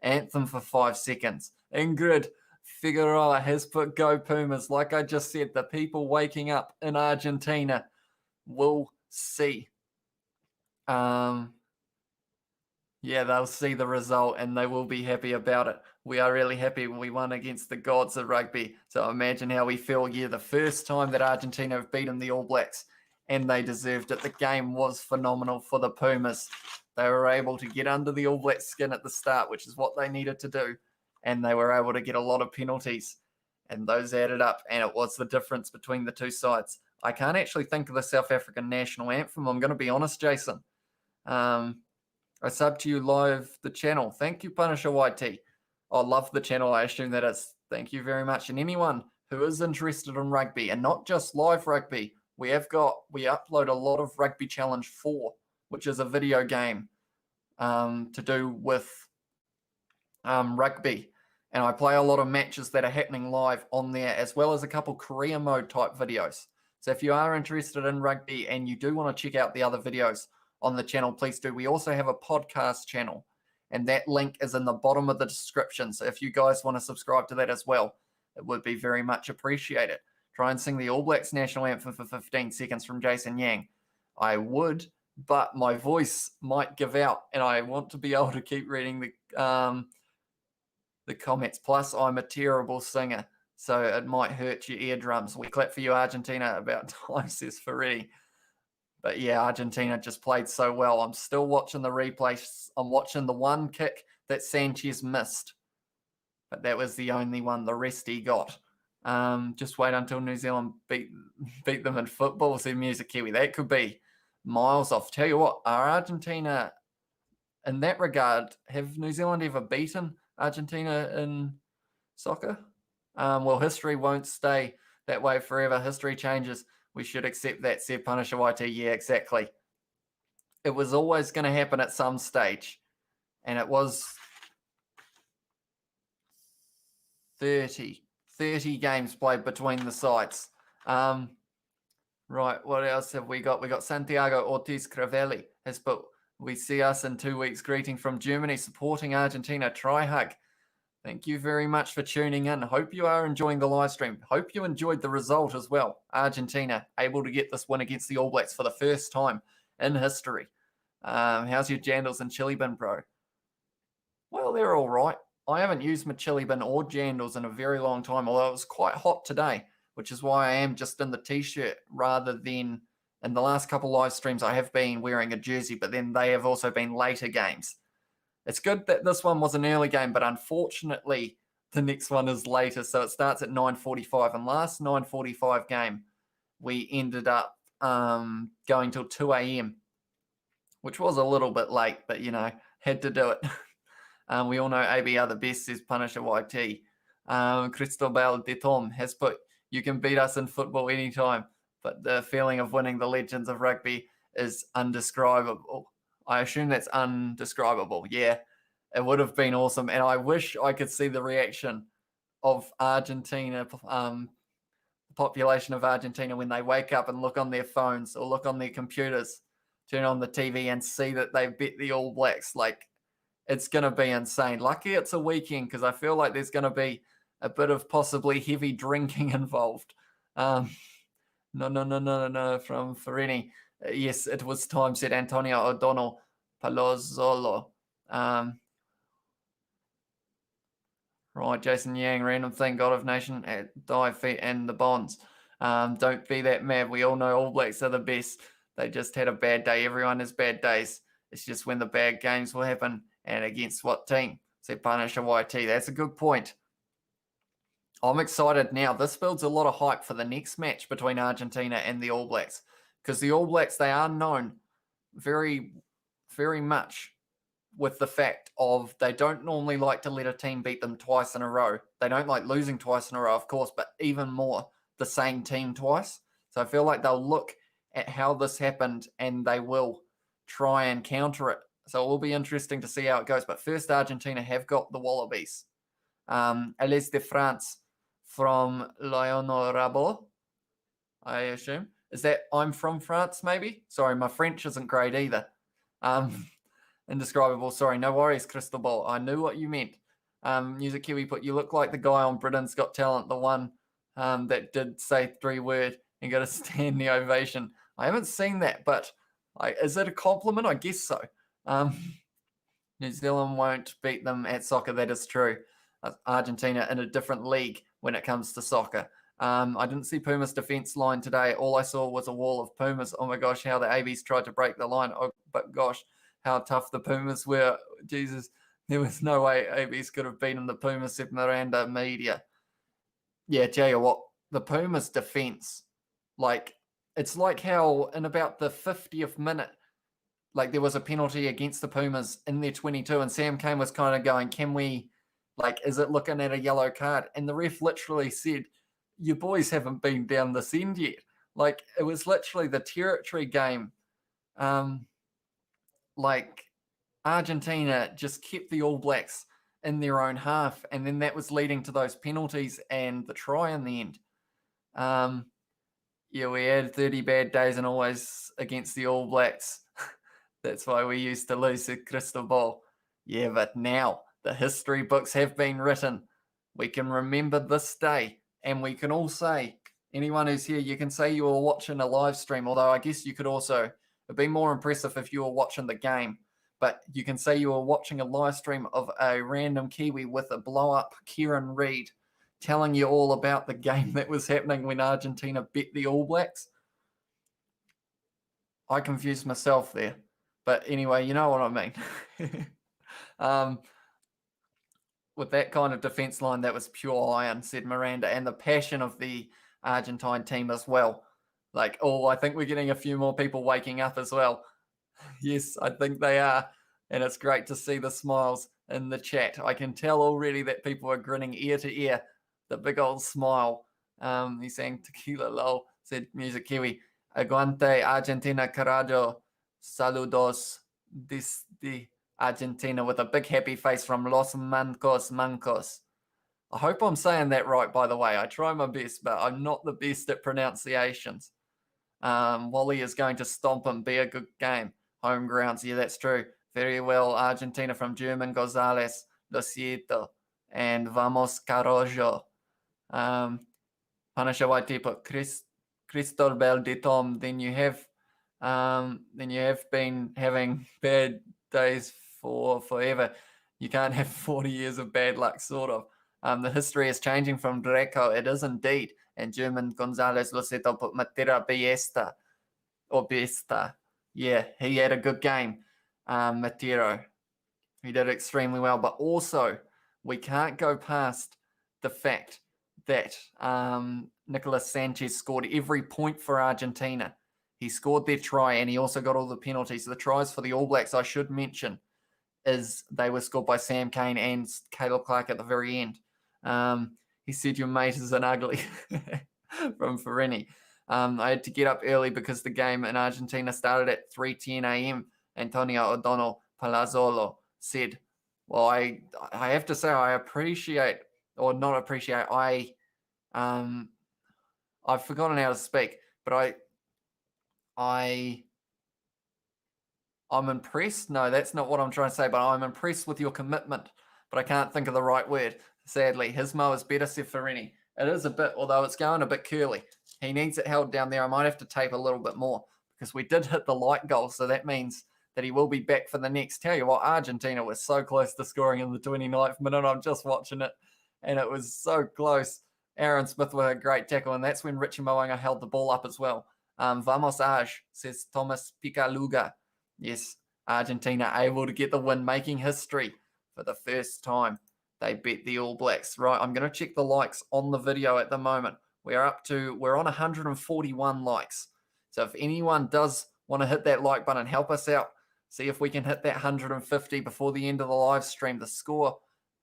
Speaker 1: anthem for 5 seconds. Ingrid Figueroa has put go Pumas. Like I just said, the people waking up in Argentina will see. Yeah, they'll see the result and they will be happy about it. We are really happy we won against the gods of rugby. So imagine how we feel. Yeah, the first time that Argentina have beaten the All Blacks, and they deserved it. The game was phenomenal for the Pumas. They were able to get under the All Blacks' skin at the start, which is what they needed to do. And they were able to get a lot of penalties. And those added up, and it was the difference between the two sides. I can't actually think of the South African national anthem. I'm going to be honest, Jason. I sub to you live the channel. Thank you, Punisher YT. I love the channel. I assume that is. Thank you very much. And anyone who is interested in rugby, and not just live rugby, we upload a lot of Rugby Challenge 4, which is a video game to do with rugby. And I play a lot of matches that are happening live on there, as well as a couple career mode type videos. So if you are interested in rugby and you do want to check out the other videos on the channel, please do. We also have a podcast channel, And that link is in the bottom of the description. So if you guys want to subscribe to that as well, it would be very much appreciated. Try and sing the All Blacks national anthem for 15 seconds from Jason Yang. I would, but my voice might give out, and I want to be able to keep reading the comments. Plus, I'm a terrible singer, so it might hurt your eardrums. We clap for you, Argentina, about time, says Ferretti. But yeah, Argentina just played so well. I'm still watching the replays. I'm watching the one kick that Sanchez missed, but that was the only one. The rest he got. Just wait until New Zealand beat them in football, said Music Kiwi. That could be miles off. Tell you what, are Argentina, in that regard, have New Zealand ever beaten Argentina in soccer? Well, history won't stay that way forever. History changes. We should accept that, said Punisher YT. Yeah, exactly. It was always going to happen at some stage. And it was 30 games played between the sides. Right, what else have we got? We got Santiago Ortiz Cravelli has put, we see us in 2 weeks. Greeting from Germany, supporting Argentina. Try hug. Thank you very much for tuning in. Hope you are enjoying the live stream. Hope you enjoyed the result as well. Argentina able to get this win against the All Blacks for the first time in history. How's your jandals and chili bin, bro? Well, they're all right. I haven't used my chili bin or jandals in a very long time, although it was quite hot today, which is why I am just in the t-shirt rather than in the last couple live streams. I have been wearing a jersey, but then they have also been later games. It's good that this one was an early game, but unfortunately the next one is later, so it starts at 9:45. And last 9:45 game, we ended up going till 2 a.m., which was a little bit late, but, you know, had to do it. We all know AB are the best, says Punisher YT. Cristobal de Tom has put, you can beat us in football anytime, but the feeling of winning the Legends of Rugby is undescribable. I assume that's undescribable. Yeah, it would have been awesome. And I wish I could see the reaction of Argentina, the population of Argentina, when they wake up and look on their phones or look on their computers, turn on the TV and see that they've beat the All Blacks. Like, it's going to be insane. Lucky it's a weekend, because I feel like there's going to be a bit of possibly heavy drinking involved. No, from Ferini. Yes, it was time, said Antonio O'Donnell Palozzolo. Right, Jason Yang, random thing, God of Nation, Die Feet and the Bonds. Don't be that mad. We all know All Blacks are the best. They just had a bad day. Everyone has bad days. It's just when the bad games will happen. And against what team? Said Punisher YT. That's a good point. I'm excited now. This builds a lot of hype for the next match between Argentina and the All Blacks. Because the All Blacks, they are known very, very much with the fact of they don't normally like to let a team beat them twice in a row. They don't like losing twice in a row, of course, but even more, the same team twice. So I feel like they'll look at how this happened and they will try and counter it. So it will be interesting to see how it goes. But first, Argentina have got the Wallabies. Alès de France from L'Honorable, I assume. Is that I'm from France, maybe? Sorry, my French isn't great either. Indescribable. Sorry, no worries, Crystal Ball. I knew what you meant. Music Kiwi put, you look like the guy on Britain's Got Talent, the one that did say 3 words and got a standing ovation. I haven't seen that, but is it a compliment? I guess so. New Zealand won't beat them at soccer. That is true. Argentina in a different league when it comes to soccer. I didn't see Pumas defense line today. All I saw was a wall of Pumas. Oh my gosh, how the ABs tried to break the line. Oh, but gosh, how tough the Pumas were. Jesus, there was no way ABs could have beaten the Pumas, said Miranda Media. Yeah, tell you what, the Pumas defense, like, it's like how in about the 50th minute, like, there was a penalty against the Pumas in their 22, and Sam Cane was kind of going, can we, like, is it looking at a yellow card? And the ref literally said, you boys haven't been down this end yet. Like, it was literally the territory game. Like, Argentina just kept the All Blacks in their own half, and then that was leading to those penalties and the try in the end. Yeah, we had 30 bad days and always against the All Blacks. That's why we used to lose at Crystal Ball. Yeah, but now the history books have been written. We can remember this day, and we can all say, anyone who's here, you can say you were watching a live stream, although I guess you could also, it'd be more impressive if you were watching the game, but you can say you were watching a live stream of a random Kiwi with a blow-up Kieran Reid telling you all about the game that was happening when Argentina beat the All Blacks. I confused myself there. But anyway, you know what I mean. With that kind of defence line, that was pure iron, said Miranda, and the passion of the Argentine team as well. Like, oh, I think we're getting a few more people waking up as well. Yes, I think they are. And it's great to see the smiles in the chat. I can tell already that people are grinning ear to ear. The big old smile. He's saying tequila lol, said Music Kiwi. Aguante Argentina carajo. Saludos desde Argentina, with a big happy face from Los Mancos. I hope I'm saying that right, by the way. I try my best, but I'm not the best at pronunciations. Wally is going to stomp him. Be a good game. Home grounds. Yeah, that's true. Very well. Argentina from German Gonzalez. Lo siento. And vamos carajo. Punisher White Tipo. Cristobal de Tom. Then you have been having bad days for forever. You can't have 40 years of bad luck, sort of. The history is changing from Draco. It is indeed. And German Gonzalez Loseto put Matera Biesta. Or Biesta. Yeah, he had a good game. Matero. He did extremely well. But also, we can't go past the fact that Nicolas Sanchez scored every point for Argentina. He scored their try, and he also got all the penalties. The tries for the All Blacks, I should mention, is they were scored by Sam Cane and Caleb Clark at the very end. He said, your mate is an ugly, from Ferini. I had to get up early because the game in Argentina started at 3:10 a.m. Antonio O'Donnell Palazzolo said, well, I have to say I appreciate, or not appreciate, I've forgotten how to speak, but I'm impressed. No, that's not what I'm trying to say, but I'm impressed with your commitment, but I can't think of the right word. Sadly, his mo is better, Seferini. It is a bit, although it's going a bit curly. He needs it held down there. I might have to tape a little bit more because we did hit the light goal, so that means that he will be back for the next. Tell you what, Argentina was so close to scoring in the 29th minute. I'm just watching it, and it was so close. Aaron Smith with a great tackle, and that's when Richie Moanga held the ball up as well. Vamos Aj, says Thomas Picaluga. Yes, Argentina able to get the win, making history for the first time. They beat the All Blacks. Right, I'm going to check the likes on the video at the moment. We're on 141 likes. So if anyone does want to hit that like button, help us out. See if we can hit that 150 before the end of the live stream. The score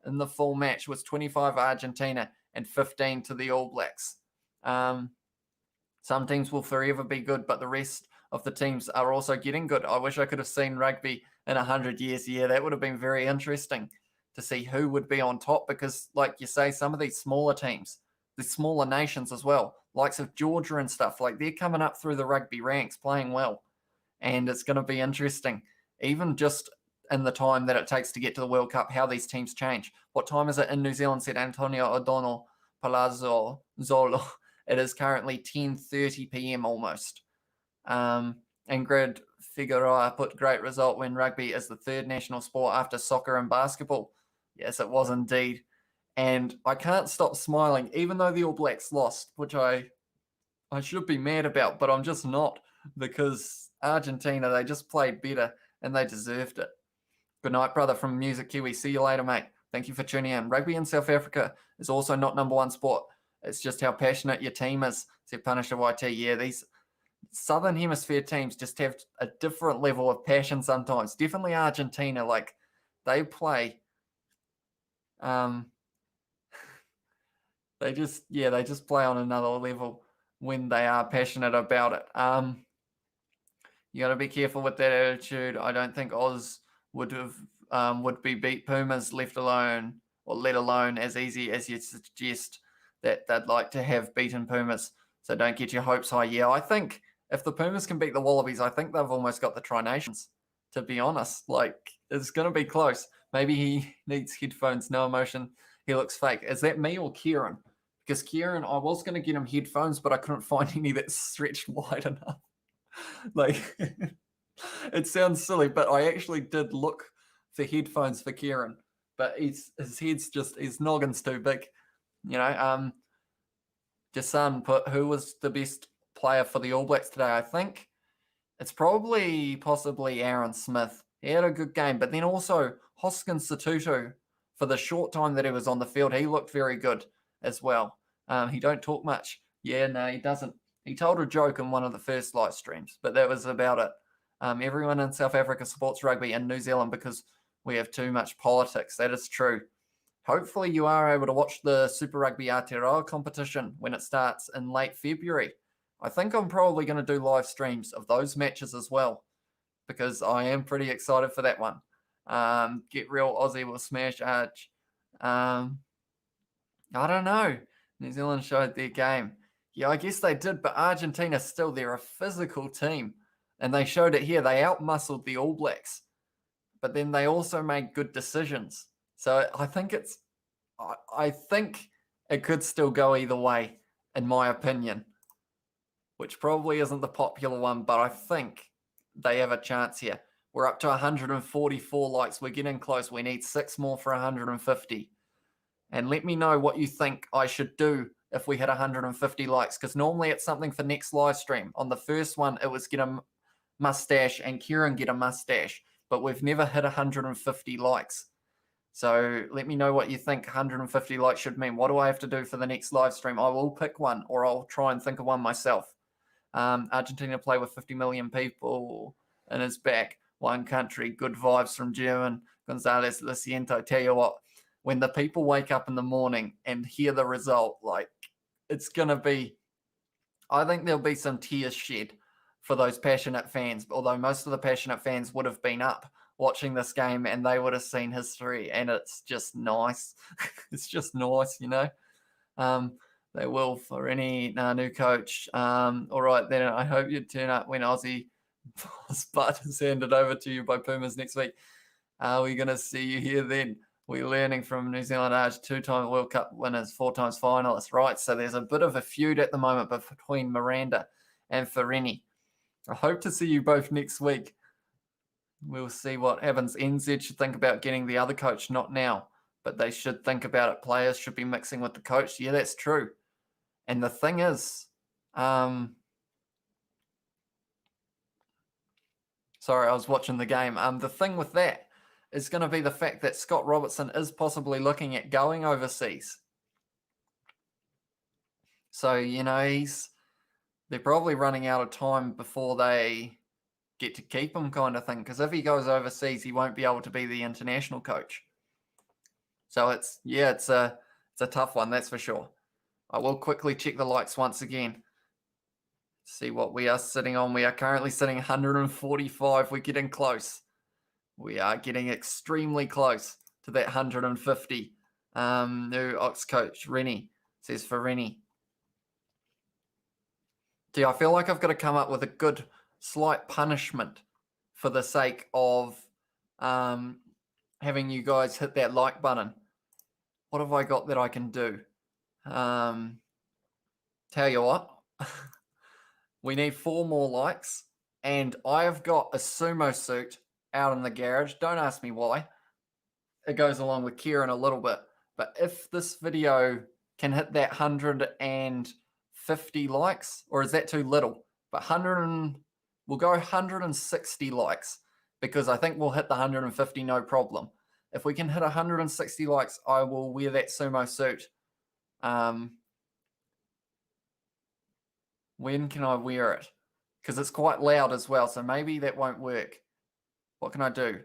Speaker 1: in the full match was 25 Argentina and 15 to the All Blacks. Some teams will forever be good, but the rest of the teams are also getting good. I wish I could have seen rugby in 100 years. Yeah, that would have been very interesting to see who would be on top because, like you say, some of these smaller teams, the smaller nations as well, likes of Georgia and stuff, like they're coming up through the rugby ranks, playing well. And it's going to be interesting, even just in the time that it takes to get to the World Cup, how these teams change. What time is it in New Zealand, said Antonio O'Donnell Palazzo Zolo. It is currently 10:30 p.m. almost. Ingrid Figueroa put great result when rugby is the third national sport after soccer and basketball. Yes, it was indeed. And I can't stop smiling, even though the All Blacks lost, which I should be mad about, but I'm just not, because Argentina, they just played better and they deserved it. Good night, brother, from Music Kiwi. See you later, mate. Thank you for tuning in. Rugby in South Africa is also not number one sport. It's just how passionate your team is, said Punisher YT. Yeah, these Southern Hemisphere teams just have a different level of passion sometimes. Definitely Argentina, like they play. They just play on another level when they are passionate about it. You got to be careful with that attitude. I don't think Oz would be beat Pumas let alone as easy as you suggest that they'd like to have beaten Pumas. So don't get your hopes high. Yeah, I think if the Pumas can beat the Wallabies, I think they've almost got the Tri Nations, to be honest. Like, it's going to be close. Maybe he needs headphones, no emotion. He looks fake. Is that me or Kieran? Because Kieran, I was going to get him headphones, but I couldn't find any that stretched wide enough. Like, it sounds silly, but I actually did look for headphones for Kieran, but his noggin's too big. You know, Jason put, who was the best player for the All Blacks today? I think it's possibly Aaron Smith. He had a good game, but then also Hoskins Satutu, for the short time that he was on the field, he looked very good as well. He don't talk much. Yeah, no, he doesn't. He told a joke in one of the first live streams, but that was about it. Everyone in South Africa supports rugby and New Zealand because we have too much politics. That is true. Hopefully you are able to watch the Super Rugby Aotearoa competition when it starts in late February. I think I'm probably going to do live streams of those matches as well, because I am pretty excited for that one. Get Real Aussie will smash Arch. I don't know. New Zealand showed their game. Yeah, I guess they did, but Argentina still, they're a physical team. And they showed it here. They outmuscled the All Blacks. But then they also made good decisions. So I think it could still go either way, in my opinion. Which probably isn't the popular one, but I think they have a chance here. We're up to 144 likes. We're getting close. We need 6 more for 150. And let me know what you think I should do if we hit 150 likes, because normally it's something for next live stream. On the first one, it was get a mustache and Kieran get a mustache, but we've never hit 150 likes. So let me know what you think 150 likes should mean. What do I have to do for the next live stream? I will pick one, or I'll try and think of one myself. Argentina play with 50 million people in his back. One country, good vibes from German. Gonzalez, Liciento. Tell you what, when the people wake up in the morning and hear the result, like, it's going to be, I think there'll be some tears shed for those passionate fans, although most of the passionate fans would have been up watching this game and they would have seen history, and it's just nice. It's just nice, you know. They will for any new coach. All right, then I hope you turn up when Aussie Spud is handed over to you by Pumas next week. Are we going to see you here then? We're learning from New Zealand Arch, 2-time World Cup winners, 4 times finalists, right? So there's a bit of a feud at the moment between Miranda and Ferini. I hope to see you both next week. We'll see what happens. NZ should think about getting the other coach, not now, but they should think about it. Players should be mixing with the coach. Yeah, that's true. And the thing is, sorry, I was watching the game. The thing with that is going to be the fact that Scott Robertson is possibly looking at going overseas. So, you know, they're probably running out of time before they get to keep him, kind of thing. Because if he goes overseas, he won't be able to be the international coach. So it's a tough one, that's for sure. I will quickly check the likes once again. See what we are sitting on. We are currently sitting 145. We're getting close. We are getting extremely close to that 150. New Ox coach, Rennie, says for Rennie. See, I feel like I've got to come up with a good slight punishment for the sake of having you guys hit that like button. What have I got that I can do? Tell you what, we need 4 more likes, and I have got a sumo suit out in the garage. Don't ask me why. It goes along with Kieran a little bit, but if this video can hit that 150 likes, or is that too little? But we'll go 160 likes, because I think we'll hit the 150 no problem. If we can hit 160 likes, I will wear that sumo suit. When can I wear it? Because it's quite loud as well, so maybe that won't work. What can I do?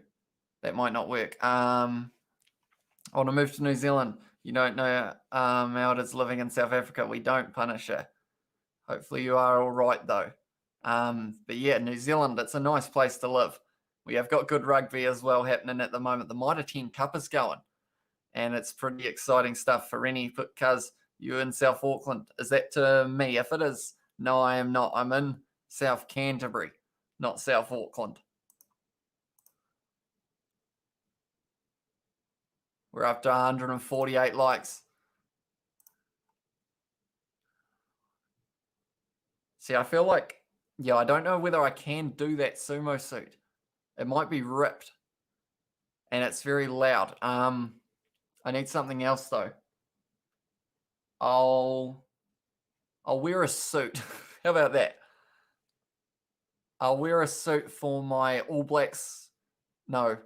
Speaker 1: That might not work. I want to move to New Zealand. You don't know how it is living in South Africa. We don't punish her. Hopefully you are all right, though. But yeah, New Zealand, it's a nice place to live. We have got good rugby as well happening at the moment. The Mitre 10 Cup is going, and it's pretty exciting stuff for any. Because you in South Auckland. Is that to me? If it is, no, I am not. I'm in South Canterbury, not South Auckland. We're up to 148 likes. See, I feel like, yeah, I don't know whether I can do that sumo suit. It might be ripped. And it's very loud. I need something else though. I'll wear a suit. How about that? I'll wear a suit for my All Blacks. No,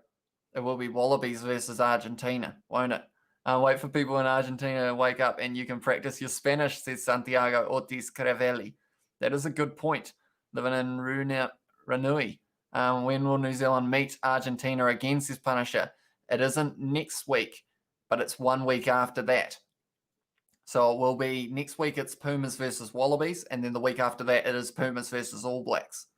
Speaker 1: it will be Wallabies versus Argentina, won't it? Wait for people in Argentina to wake up and you can practice your Spanish, says Santiago Ortiz Cravelli. That is a good point. Living in Ranui. When will New Zealand meet Argentina again, says Punisher? It isn't next week, but it's 1 week after that. So it will be next week it's Pumas versus Wallabies, and then the week after that it is Pumas versus All Blacks.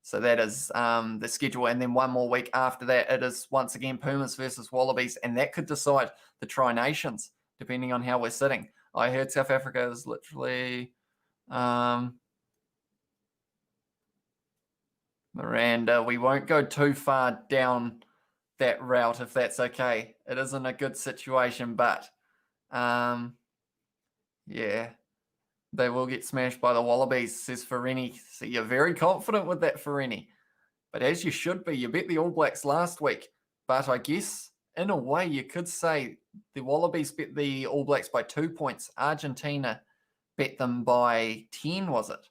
Speaker 1: So that is the schedule. And then 1 more week after that, it is once again Pumas versus Wallabies. And that could decide the Tri Nations, depending on how we're sitting. I heard South Africa is literally... Miranda, we won't go too far down that route if that's okay. It isn't a good situation, but... yeah. They will get smashed by the Wallabies, says Ferini. So you're very confident with that, Ferini. But as you should be, you bet the All Blacks last week. But I guess, in a way, you could say the Wallabies bet the All Blacks by 2 points. Argentina bet them by 10, was it?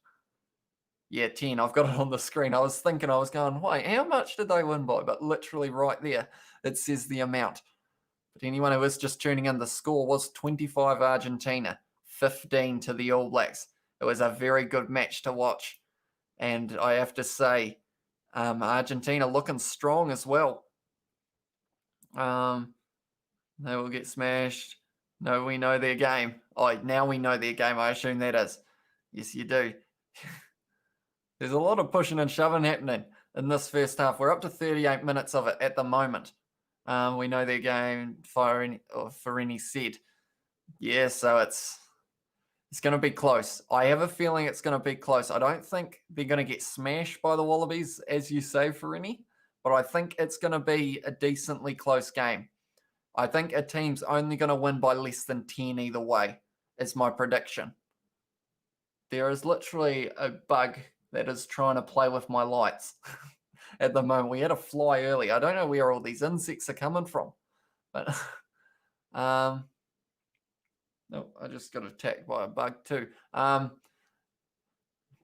Speaker 1: Yeah, 10. I've got it on the screen. I was thinking, I was going, wait, how much did they win by? But literally right there, it says the amount. But anyone who is just tuning in, the score was 25 Argentina. 15 to the All Blacks. It was a very good match to watch. And I have to say, Argentina looking strong as well. They will get smashed. No, we know their game. Oh, now we know their game. I assume that is. Yes, you do. There's a lot of pushing and shoving happening in this first half. We're up to 38 minutes of it at the moment. We know their game, Ferini said. Yeah, so it's going to be close. I have a feeling it's going to be close. I don't think they're going to get smashed by the Wallabies, as you say, Ferini, but I think it's going to be a decently close game. I think a team's only going to win by less than 10 either way, is my prediction. There is literally a bug that is trying to play with my lights at the moment. We had a fly early. I don't know where all these insects are coming from, but... No, I just got attacked by a bug too.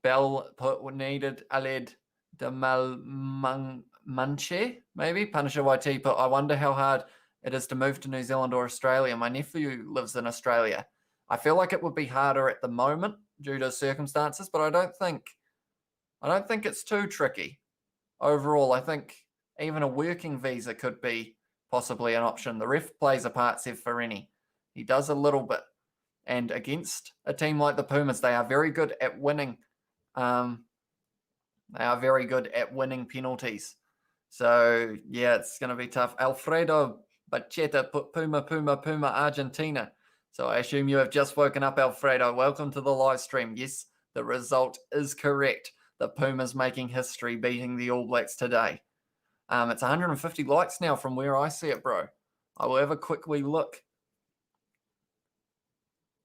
Speaker 1: Bell put needed Aled de Malmanche, maybe? Punisher YT put, I wonder how hard it is to move to New Zealand or Australia. My nephew lives in Australia. I feel like it would be harder at the moment due to circumstances, but I don't think it's too tricky. Overall, I think even a working visa could be possibly an option. The ref plays a part, said Ferini. He does a little bit. And against a team like the Pumas, they are very good at winning. They are very good at winning penalties. So, yeah, it's going to be tough. Alfredo Bacheta put Puma, Argentina. So I assume you have just woken up, Alfredo. Welcome to the live stream. Yes, the result is correct. The Pumas making history, beating the All Blacks today. It's 150 likes now from where I see it, bro. I will have a quick wee look.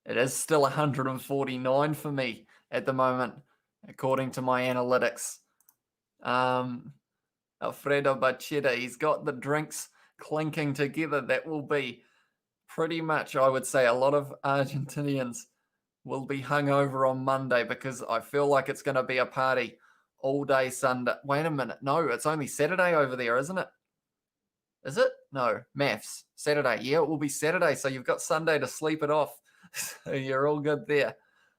Speaker 1: It is still 149 for me at the moment, according to my analytics. Alfredo Bacheta, he's got the drinks clinking together. That will be pretty much, I would say, a lot of Argentinians will be hungover on Monday because I feel like it's going to be a party all day Sunday. Wait a minute. No, it's only Saturday over there, isn't it? Is it? No, maths. Saturday. Yeah, it will be Saturday, so you've got Sunday to sleep it off. So you're all good there.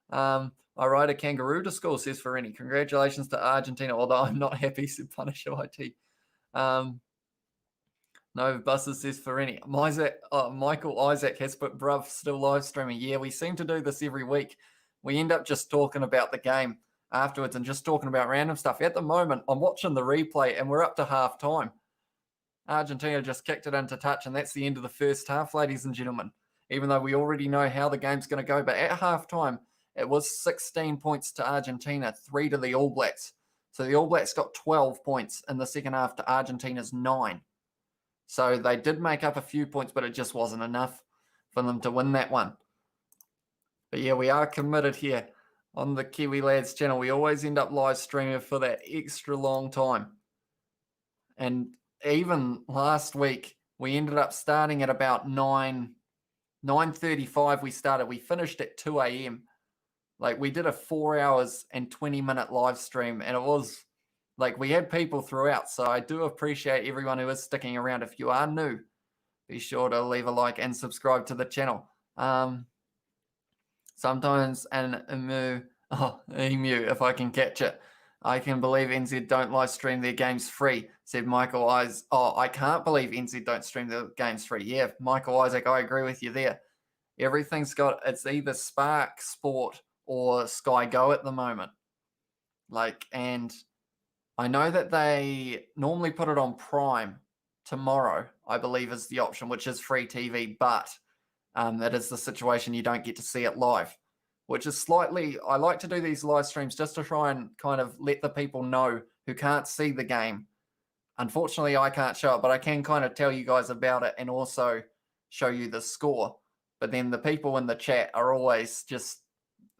Speaker 1: I ride a kangaroo to school, says Ferini. Congratulations to Argentina, although I'm not happy, said Punisher IT. No buses, says Ferini. Michael Isaac has put bruv still live streaming. Yeah, we seem to do this every week. We end up just talking about the game afterwards and just talking about random stuff. At the moment, I'm watching the replay and we're up to half time. Argentina just kicked it into touch and that's the end of the first half, ladies and gentlemen. Even though we already know how the game's going to go. But at halftime, it was 16 points to Argentina, 3 to the All Blacks. So the All Blacks got 12 points in the second half to Argentina's 9. So they did make up a few points, but it just wasn't enough for them to win that one. But yeah, we are committed here on the Kiwi Lads channel. We always end up live streaming for that extra long time. And even last week, we ended up starting at about 9:35 we started. We finished at 2 a.m. Like, we did a 4 hours and 20-minute live stream, and it was like we had people throughout. So I do appreciate everyone who is sticking around. If you are new, be sure to leave a like and subscribe to the channel. Sometimes an emu, if I can catch it. I can believe NZ don't live stream their games free, said Michael Isaac. Oh, I can't believe NZ don't stream their games free. Yeah, Michael Isaac, I agree with you there. Everything's got, it's either Spark Sport or Sky Go at the moment. Like, and I know that they normally put it on Prime tomorrow, I believe is the option, which is free TV, but that is the situation you don't get to see it live, which is slightly, I like to do these live streams just to try and kind of let the people know who can't see the game. Unfortunately, I can't show it, but I can kind of tell you guys about it and also show you the score. But then the people in the chat are always just,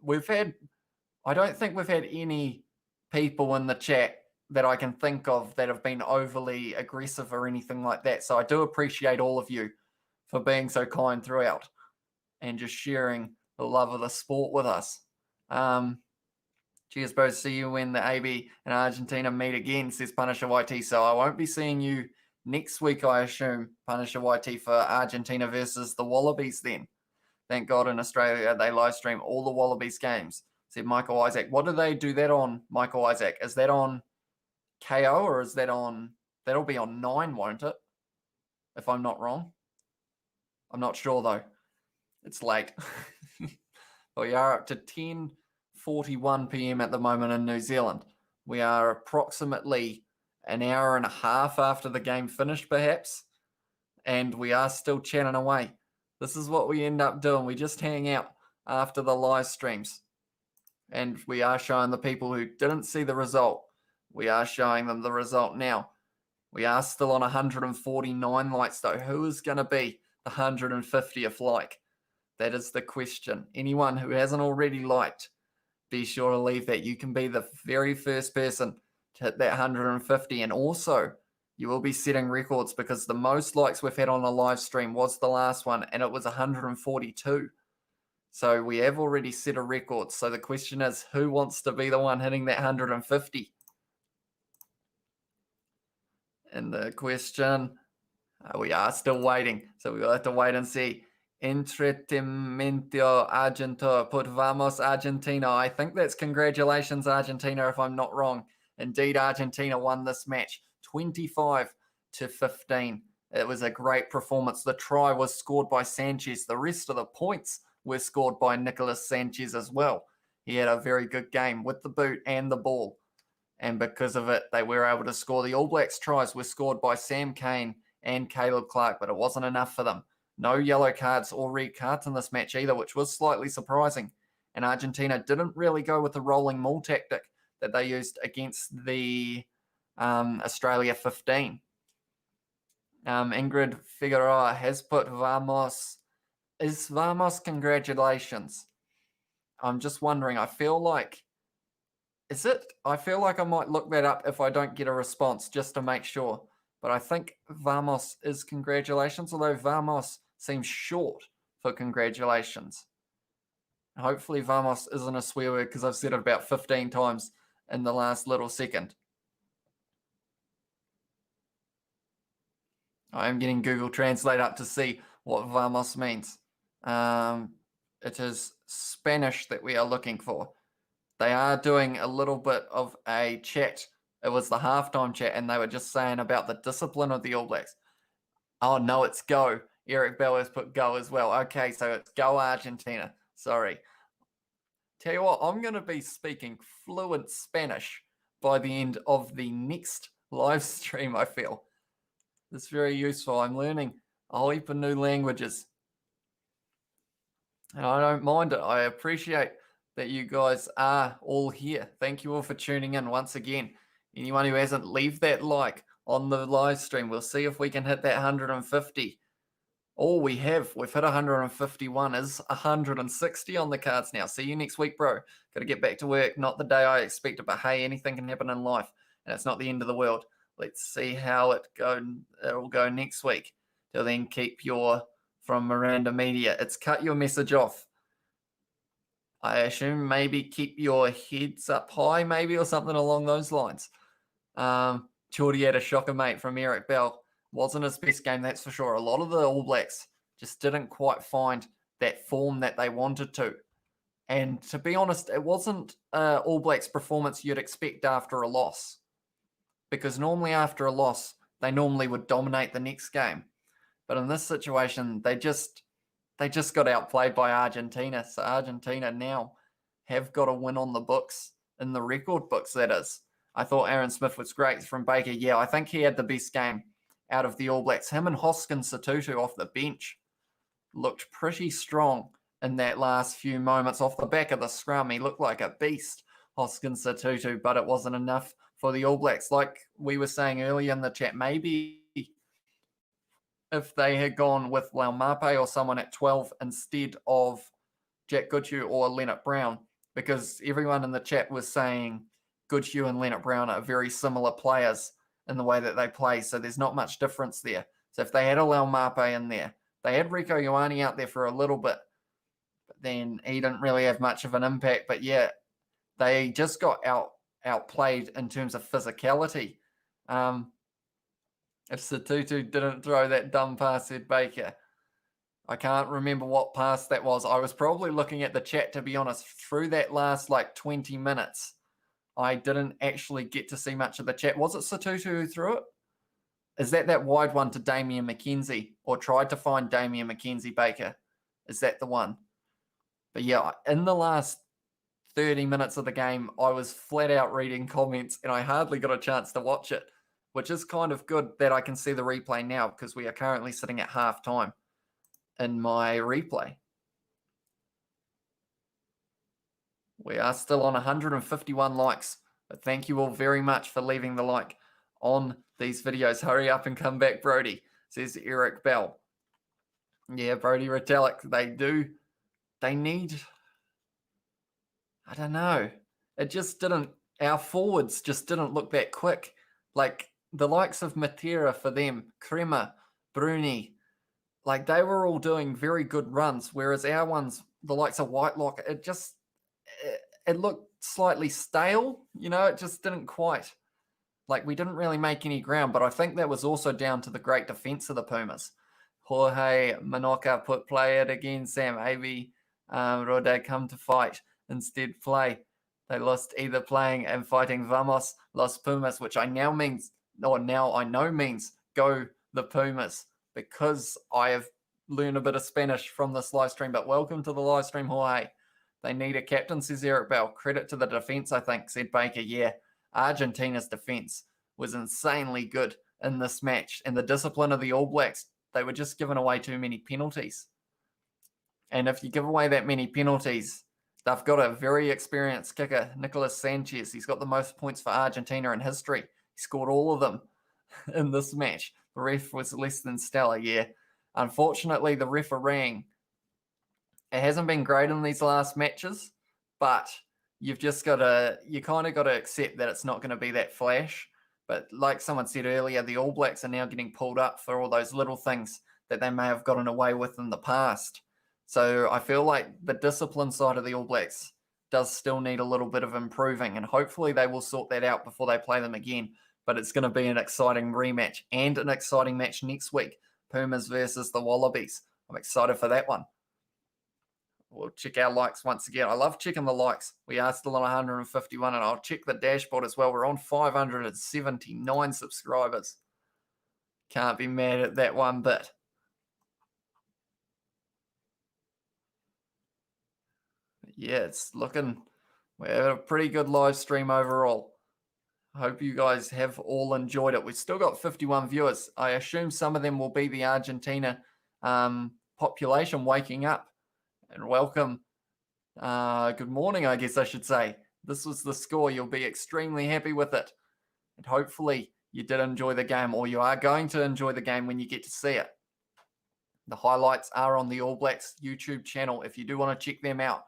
Speaker 1: I don't think we've had any people in the chat that I can think of that have been overly aggressive or anything like that. So I do appreciate all of you for being so kind throughout and just sharing the love of the sport with us. Cheers, bro. See you when the AB and Argentina meet again, says Punisher YT. So I won't be seeing you next week, I assume, Punisher YT, for Argentina versus the Wallabies then. Thank God in Australia they live stream all the Wallabies games, said Michael Isaac. What do they do that on, Michael Isaac? Is that on KO or is that on, that'll be on 9, won't it? If I'm not wrong. I'm not sure though. It's late. We are up to 10:41 p.m. at the moment in New Zealand. We are approximately an hour and a half after the game finished, perhaps, and we are still chatting away. This is what we end up doing. We just hang out after the live streams, and we are showing the people who didn't see the result, we are showing them the result now. We are still on 149 likes, though. Who is going to be the 150th like? That is the question. Anyone who hasn't already liked, be sure to leave that. You can be the very first person to hit that 150. And also, you will be setting records because the most likes we've had on a live stream was the last one, and it was 142. So we have already set a record. So the question is, who wants to be the one hitting that 150? And the question, we are still waiting. So we'll have to wait and see. Entretenimiento Argento put vamos Argentina. I think that's congratulations Argentina if I'm not wrong. Indeed, Argentina won this match 25-15. It was a great performance. The try was scored by Sanchez. The rest of the points were scored by Nicolas Sanchez as well. He had a very good game with the boot and the ball. And because of it, they were able to score. The All Blacks tries were scored by Sam Cane and Caleb Clark, but it wasn't enough for them. No yellow cards or red cards in this match either, which was slightly surprising. And Argentina didn't really go with the rolling maul tactic that they used against the Australia 15. Ingrid Figueroa has put vamos. Is vamos congratulations? I'm just wondering. I feel like, is it? I feel like I might look that up if I don't get a response just to make sure. But I think vamos is congratulations, although vamos seems short for congratulations. Hopefully vamos isn't a swear word because I've said it about 15 times in the last little second. I am getting Google Translate up to see what vamos means. It is Spanish that we are looking for. They are doing a little bit of a chat. It was the halftime chat, and they were just saying about the discipline of the All Blacks. Oh, no, it's go. Eric Bell has put go as well. Okay, so it's go Argentina. Sorry. Tell you what, I'm going to be speaking fluent Spanish by the end of the next live stream, I feel. It's very useful. I'm learning a whole heap of new languages. And I don't mind it. I appreciate that you guys are all here. Thank you all for tuning in once again. Anyone who hasn't, leave that like on the live stream. We'll see if we can hit that 150. All we've hit 151 is 160 on the cards now. See you next week, bro. Got to get back to work. Not the day I expected, but hey, anything can happen in life, and it's not the end of the world. Let's see how it'll go next week. Till then, keep your, from Miranda Media, it's cut your message off. I assume maybe keep your heads up high, maybe, or something along those lines. Geordie had a shocker, mate, from Eric Bell. Wasn't his best game, that's for sure. A lot of the All Blacks just didn't quite find that form that they wanted to. And to be honest, it wasn't All Blacks performance you'd expect after a loss. Because normally after a loss, they normally would dominate the next game. But in this situation, they just got outplayed by Argentina. So Argentina now have got a win on the books, in the record books, that is. I thought Aaron Smith was great from Baker. Yeah, I think he had the best game out of the All Blacks. Him and Hoskins Sotutu off the bench looked pretty strong in that last few moments off the back of the scrum. He looked like a beast, Hoskins Sotutu, but it wasn't enough for the All Blacks. Like we were saying earlier in the chat, maybe if they had gone with Laumape or someone at 12 instead of Jack Goodhue or Leonard Brown, because everyone in the chat was saying Goodhue and Leonard Brown are very similar players in the way that they play, so there's not much difference there. So if they had a Laumape in there, they had Rieko Ioane out there for a little bit, but then he didn't really have much of an impact. But yeah, they just got outplayed in terms of physicality. If Sotutu didn't throw that dumb pass, said Baker. I can't remember what pass that was. I was probably looking at the chat, to be honest. Through that last 20 minutes, I didn't actually get to see much of the chat. Was it Sotutu who threw it? Is that wide one to Damian McKenzie, or tried to find Damian McKenzie, Baker? Is that the one? But yeah, in the last 30 minutes of the game, I was flat out reading comments and I hardly got a chance to watch it, which is kind of good that I can see the replay now, because we are currently sitting at halftime in my replay. We are still on 151 likes, but thank you all very much for leaving the like on these videos. Hurry up and come back, Brody, says Eric Bell. Yeah, Brody Retallick, they need, I don't know. It just didn't, our forwards just didn't look that quick. Like the likes of Matera for them, Crema, Bruni, like they were all doing very good runs, whereas our ones, the likes of Whitelock, it looked slightly stale. It just didn't quite, like we didn't really make any ground. But I think that was also down to the great defense of the Pumas. Jorge Manoka put play it again, Sam Avey, Rode come to fight, instead play. They lost either playing and fighting. Vamos, Los Pumas, which I know means go the Pumas, because I have learned a bit of Spanish from this live stream. But welcome to the live stream, Jorge. They need a captain, says Eric Bell. Credit to the defense, I think, said Baker. Yeah, Argentina's defense was insanely good in this match. And the discipline of the All Blacks, they were just giving away too many penalties. And if you give away that many penalties, they've got a very experienced kicker, Nicolas Sanchez. He's got the most points for Argentina in history. He scored all of them in this match. The ref was less than stellar, yeah. Unfortunately, the refereeing, it hasn't been great in these last matches, but you kind of got to accept that it's not going to be that flash. But like someone said earlier, the All Blacks are now getting pulled up for all those little things that they may have gotten away with in the past. So I feel like the discipline side of the All Blacks does still need a little bit of improving, and hopefully they will sort that out before they play them again. But it's going to be an exciting rematch and an exciting match next week, Pumas versus the Wallabies. I'm excited for that one. We'll check our likes once again. I love checking the likes. We are still on 151, and I'll check the dashboard as well. We're on 579 subscribers. Can't be mad at that one bit. Yeah, it's looking, we have a pretty good live stream overall. I hope you guys have all enjoyed it. We've still got 51 viewers. I assume some of them will be the Argentina population waking up. And welcome. Good morning, I guess I should say. This was the score. You'll be extremely happy with it. And hopefully you did enjoy the game, or you are going to enjoy the game when you get to see it. The highlights are on the All Blacks YouTube channel if you do want to check them out.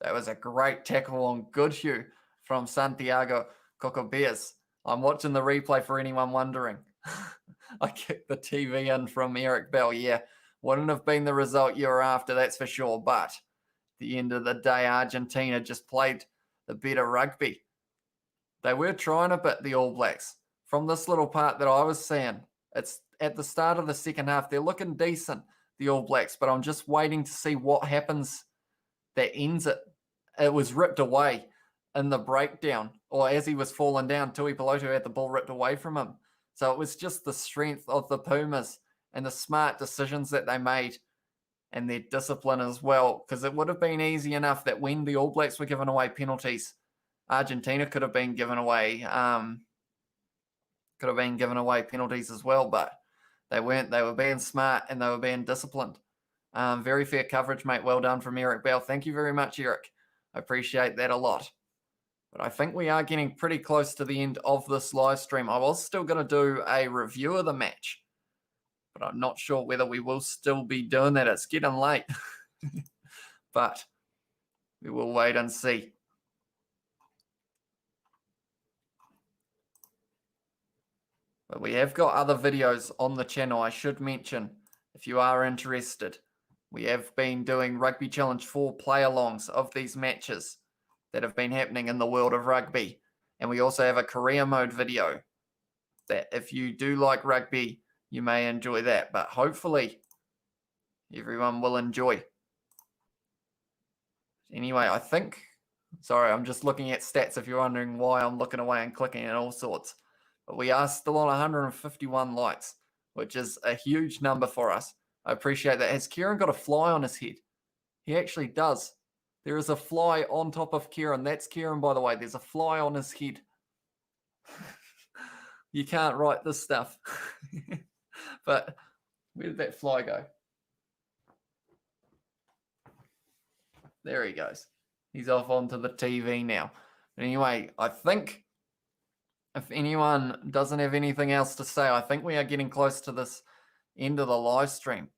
Speaker 1: That was a great tackle on Goodhue from Santiago Cocobias. I'm watching the replay for anyone wondering. I kicked the TV in from Eric Bell. Yeah, wouldn't have been the result you were after, that's for sure. But at the end of the day, Argentina just played the better rugby. They were trying a bit, the All Blacks. From this little part that I was seeing, it's at the start of the second half. They're looking decent, the All Blacks, but I'm just waiting to see what happens that ends it. It was ripped away in the breakdown, or as he was falling down, Tui Pelotu had the ball ripped away from him. So it was just the strength of the Pumas and the smart decisions that they made and their discipline as well, because it would have been easy enough that when the All Blacks were giving away penalties, Argentina could have been given away penalties as well, but they weren't. They were being smart and they were being disciplined. Very fair coverage, mate. Well done from Eric Bell. Thank you very much, Eric. I appreciate that a lot. But I think we are getting pretty close to the end of this live stream. I was still going to do a review of the match, but I'm not sure whether we will still be doing that. It's getting late, but we will wait and see. But we have got other videos on the channel, I should mention, if you are interested. We have been doing Rugby Challenge 4 play-alongs of these matches that have been happening in the world of rugby. And we also have a career mode video that if you do like rugby, you may enjoy that. But hopefully, everyone will enjoy. Anyway, I think... Sorry, I'm just looking at stats if you're wondering why I'm looking away and clicking and all sorts. But we are still on 151 likes, which is a huge number for us. I appreciate that. Has Kieran got a fly on his head? He actually does. There is a fly on top of Kieran. That's Kieran, by the way. There's a fly on his head. You can't write this stuff. But where did that fly go? There he goes. He's off onto the TV now. But anyway, I think if anyone doesn't have anything else to say, I think we are getting close to this end of the live stream.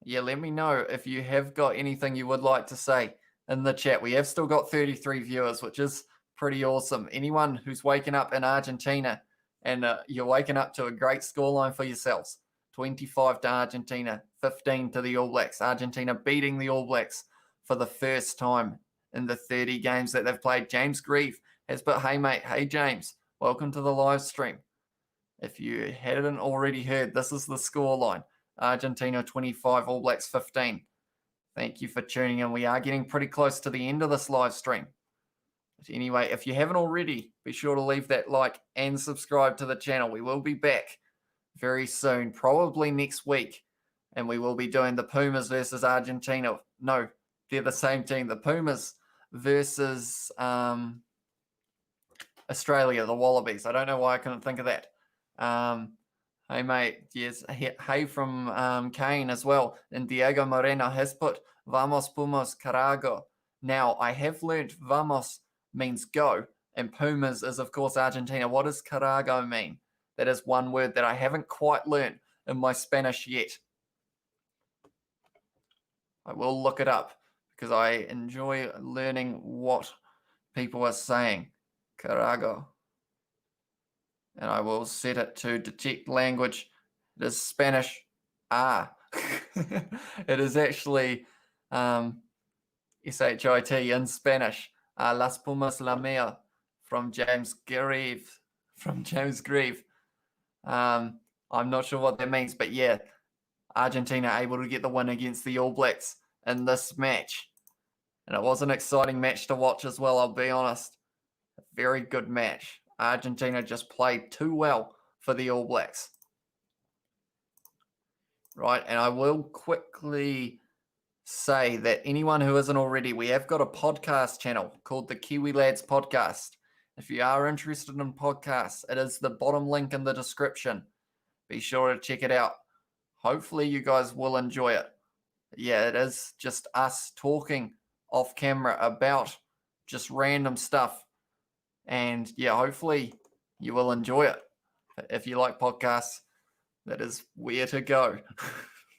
Speaker 1: Yeah, let me know if you have got anything you would like to say in the chat. We have still got 33 viewers, which is pretty awesome. Anyone who's waking up in Argentina and you're waking up to a great scoreline for yourselves. 25 to Argentina, 15 to the All Blacks. Argentina beating the All Blacks for the first time in the 30 games that they've played. James Grieve has put, hey mate, hey James, welcome to the live stream. If you hadn't already heard, this is the scoreline. Argentina 25, All Blacks 15. Thank you for tuning in. We are getting pretty close to the end of this live stream. But anyway, if you haven't already, be sure to leave that like and subscribe to the channel. We will be back very soon, probably next week. And we will be doing the Pumas versus Argentina. No, they're the same team. The Pumas versus Australia, the Wallabies. I don't know why I couldn't think of that. Hey, mate. Yes. Hey from Kane as well. And Diego Moreno has put Vamos Pumas Carago. Now, I have learnt Vamos means go, and Pumas is, of course, Argentina. What does Carago mean? That is one word that I haven't quite learnt in my Spanish yet. I will look it up because I enjoy learning what people are saying. Carago. And I will set it to detect language. It is Spanish. It is actually SHIT in Spanish. Las Pumas la mía from James Grieve. I'm not sure what that means, but yeah, Argentina able to get the win against the All Blacks in this match. And it was an exciting match to watch as well, I'll be honest. A very good match. Argentina just played too well for the All Blacks. Right, and I will quickly say that anyone who isn't already, we have got a podcast channel called the Kiwi Lads Podcast. If you are interested in podcasts, it is the bottom link in the description. Be sure to check it out. Hopefully you guys will enjoy it. Yeah, it is just us talking off camera about just random stuff. And yeah, hopefully you will enjoy it. If you like podcasts, that is where to go.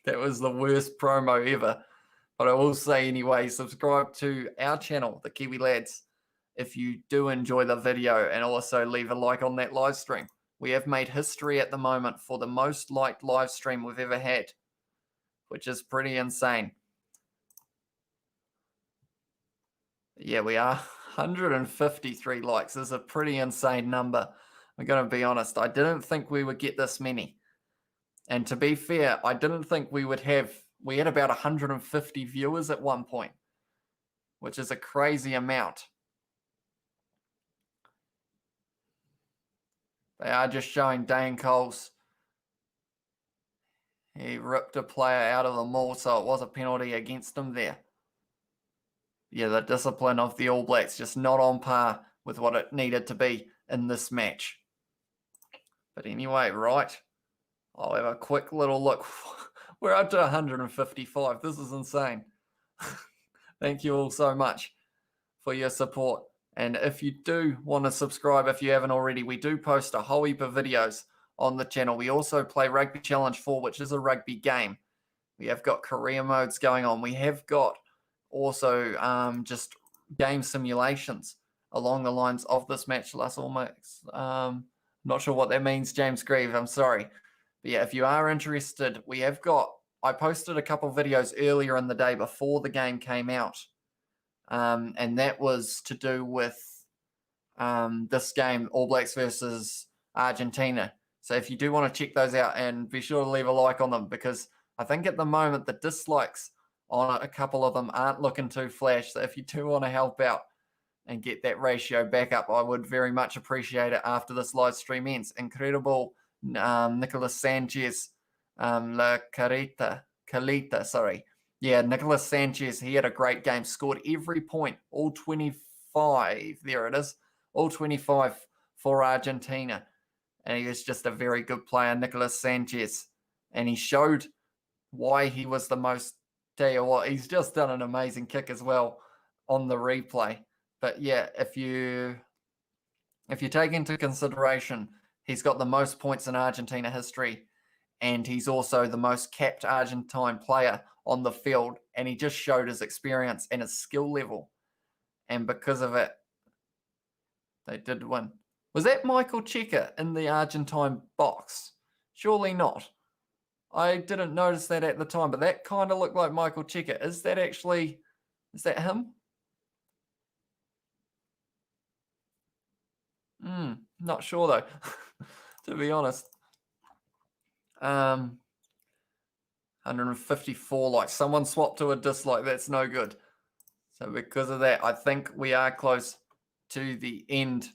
Speaker 1: That was the worst promo ever. But I will say anyway, subscribe to our channel, the Kiwi Lads, if you do enjoy the video, and also leave a like on that live stream. We have made history at the moment for the most liked live stream we've ever had, which is pretty insane. Yeah, we are 153 likes. This is a pretty insane number. I'm going to be honest. I didn't think we would get this many. And to be fair, I didn't think we would have... We had about 150 viewers at one point, which is a crazy amount. They are just showing Dane Coles. He ripped a player out of the maul, so it was a penalty against him there. Yeah, the discipline of the All Blacks just not on par with what it needed to be in this match. But anyway, right. I'll have a quick little look. We're up to 155. This is insane. Thank you all so much for your support. And if you do want to subscribe, if you haven't already, we do post a whole heap of videos on the channel. We also play Rugby Challenge 4, which is a rugby game. We have got career modes going on. We have got also just game simulations along the lines of this match. Last almost, not sure what that means, James Grieve. I'm sorry. But yeah, if you are interested, we have got... I posted a couple videos earlier in the day before the game came out. And that was to do with this game, All Blacks versus Argentina. So if you do want to check those out, and be sure to leave a like on them, because I think at the moment the dislikes on a couple of them aren't looking too flash. So if you do want to help out and get that ratio back up, I would very much appreciate it after this live stream ends. Incredible Nicolas Sanchez, Calita, sorry. Yeah, Nicolas Sanchez, he had a great game, scored every point, all 25, there it is, all 25 for Argentina. And he was just a very good player, Nicolas Sanchez. And he showed why he was the most... Tell you what, he's just done an amazing kick as well on the replay. But yeah, if you take into consideration, he's got the most points in Argentina history, and he's also the most capped Argentine player on the field, and he just showed his experience and his skill level. And because of it, they did win. Was that Michael Cheika in the Argentine box? Surely not. I didn't notice that at the time, but that kind of looked like Michael Cheika. Is that him? Not sure though, to be honest. 154 likes. Someone swapped to a dislike. That's no good. So because of that, I think we are close to the end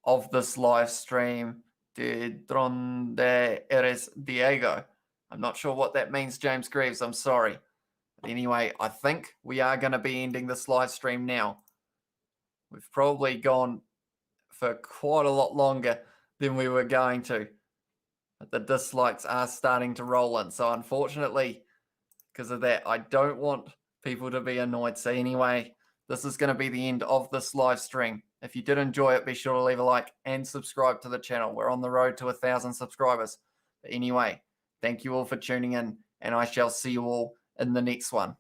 Speaker 1: of this live stream. De donde eres, Diego? I'm not sure what that means, James Greaves. I'm sorry. But anyway, I think we are going to be ending this live stream now. We've probably gone for quite a lot longer than we were going to. But the dislikes are starting to roll in. So unfortunately, because of that, I don't want people to be annoyed. So anyway, this is going to be the end of this live stream. If you did enjoy it, be sure to leave a like and subscribe to the channel. We're on the road to 1,000 subscribers. But anyway, thank you all for tuning in, and I shall see you all in the next one.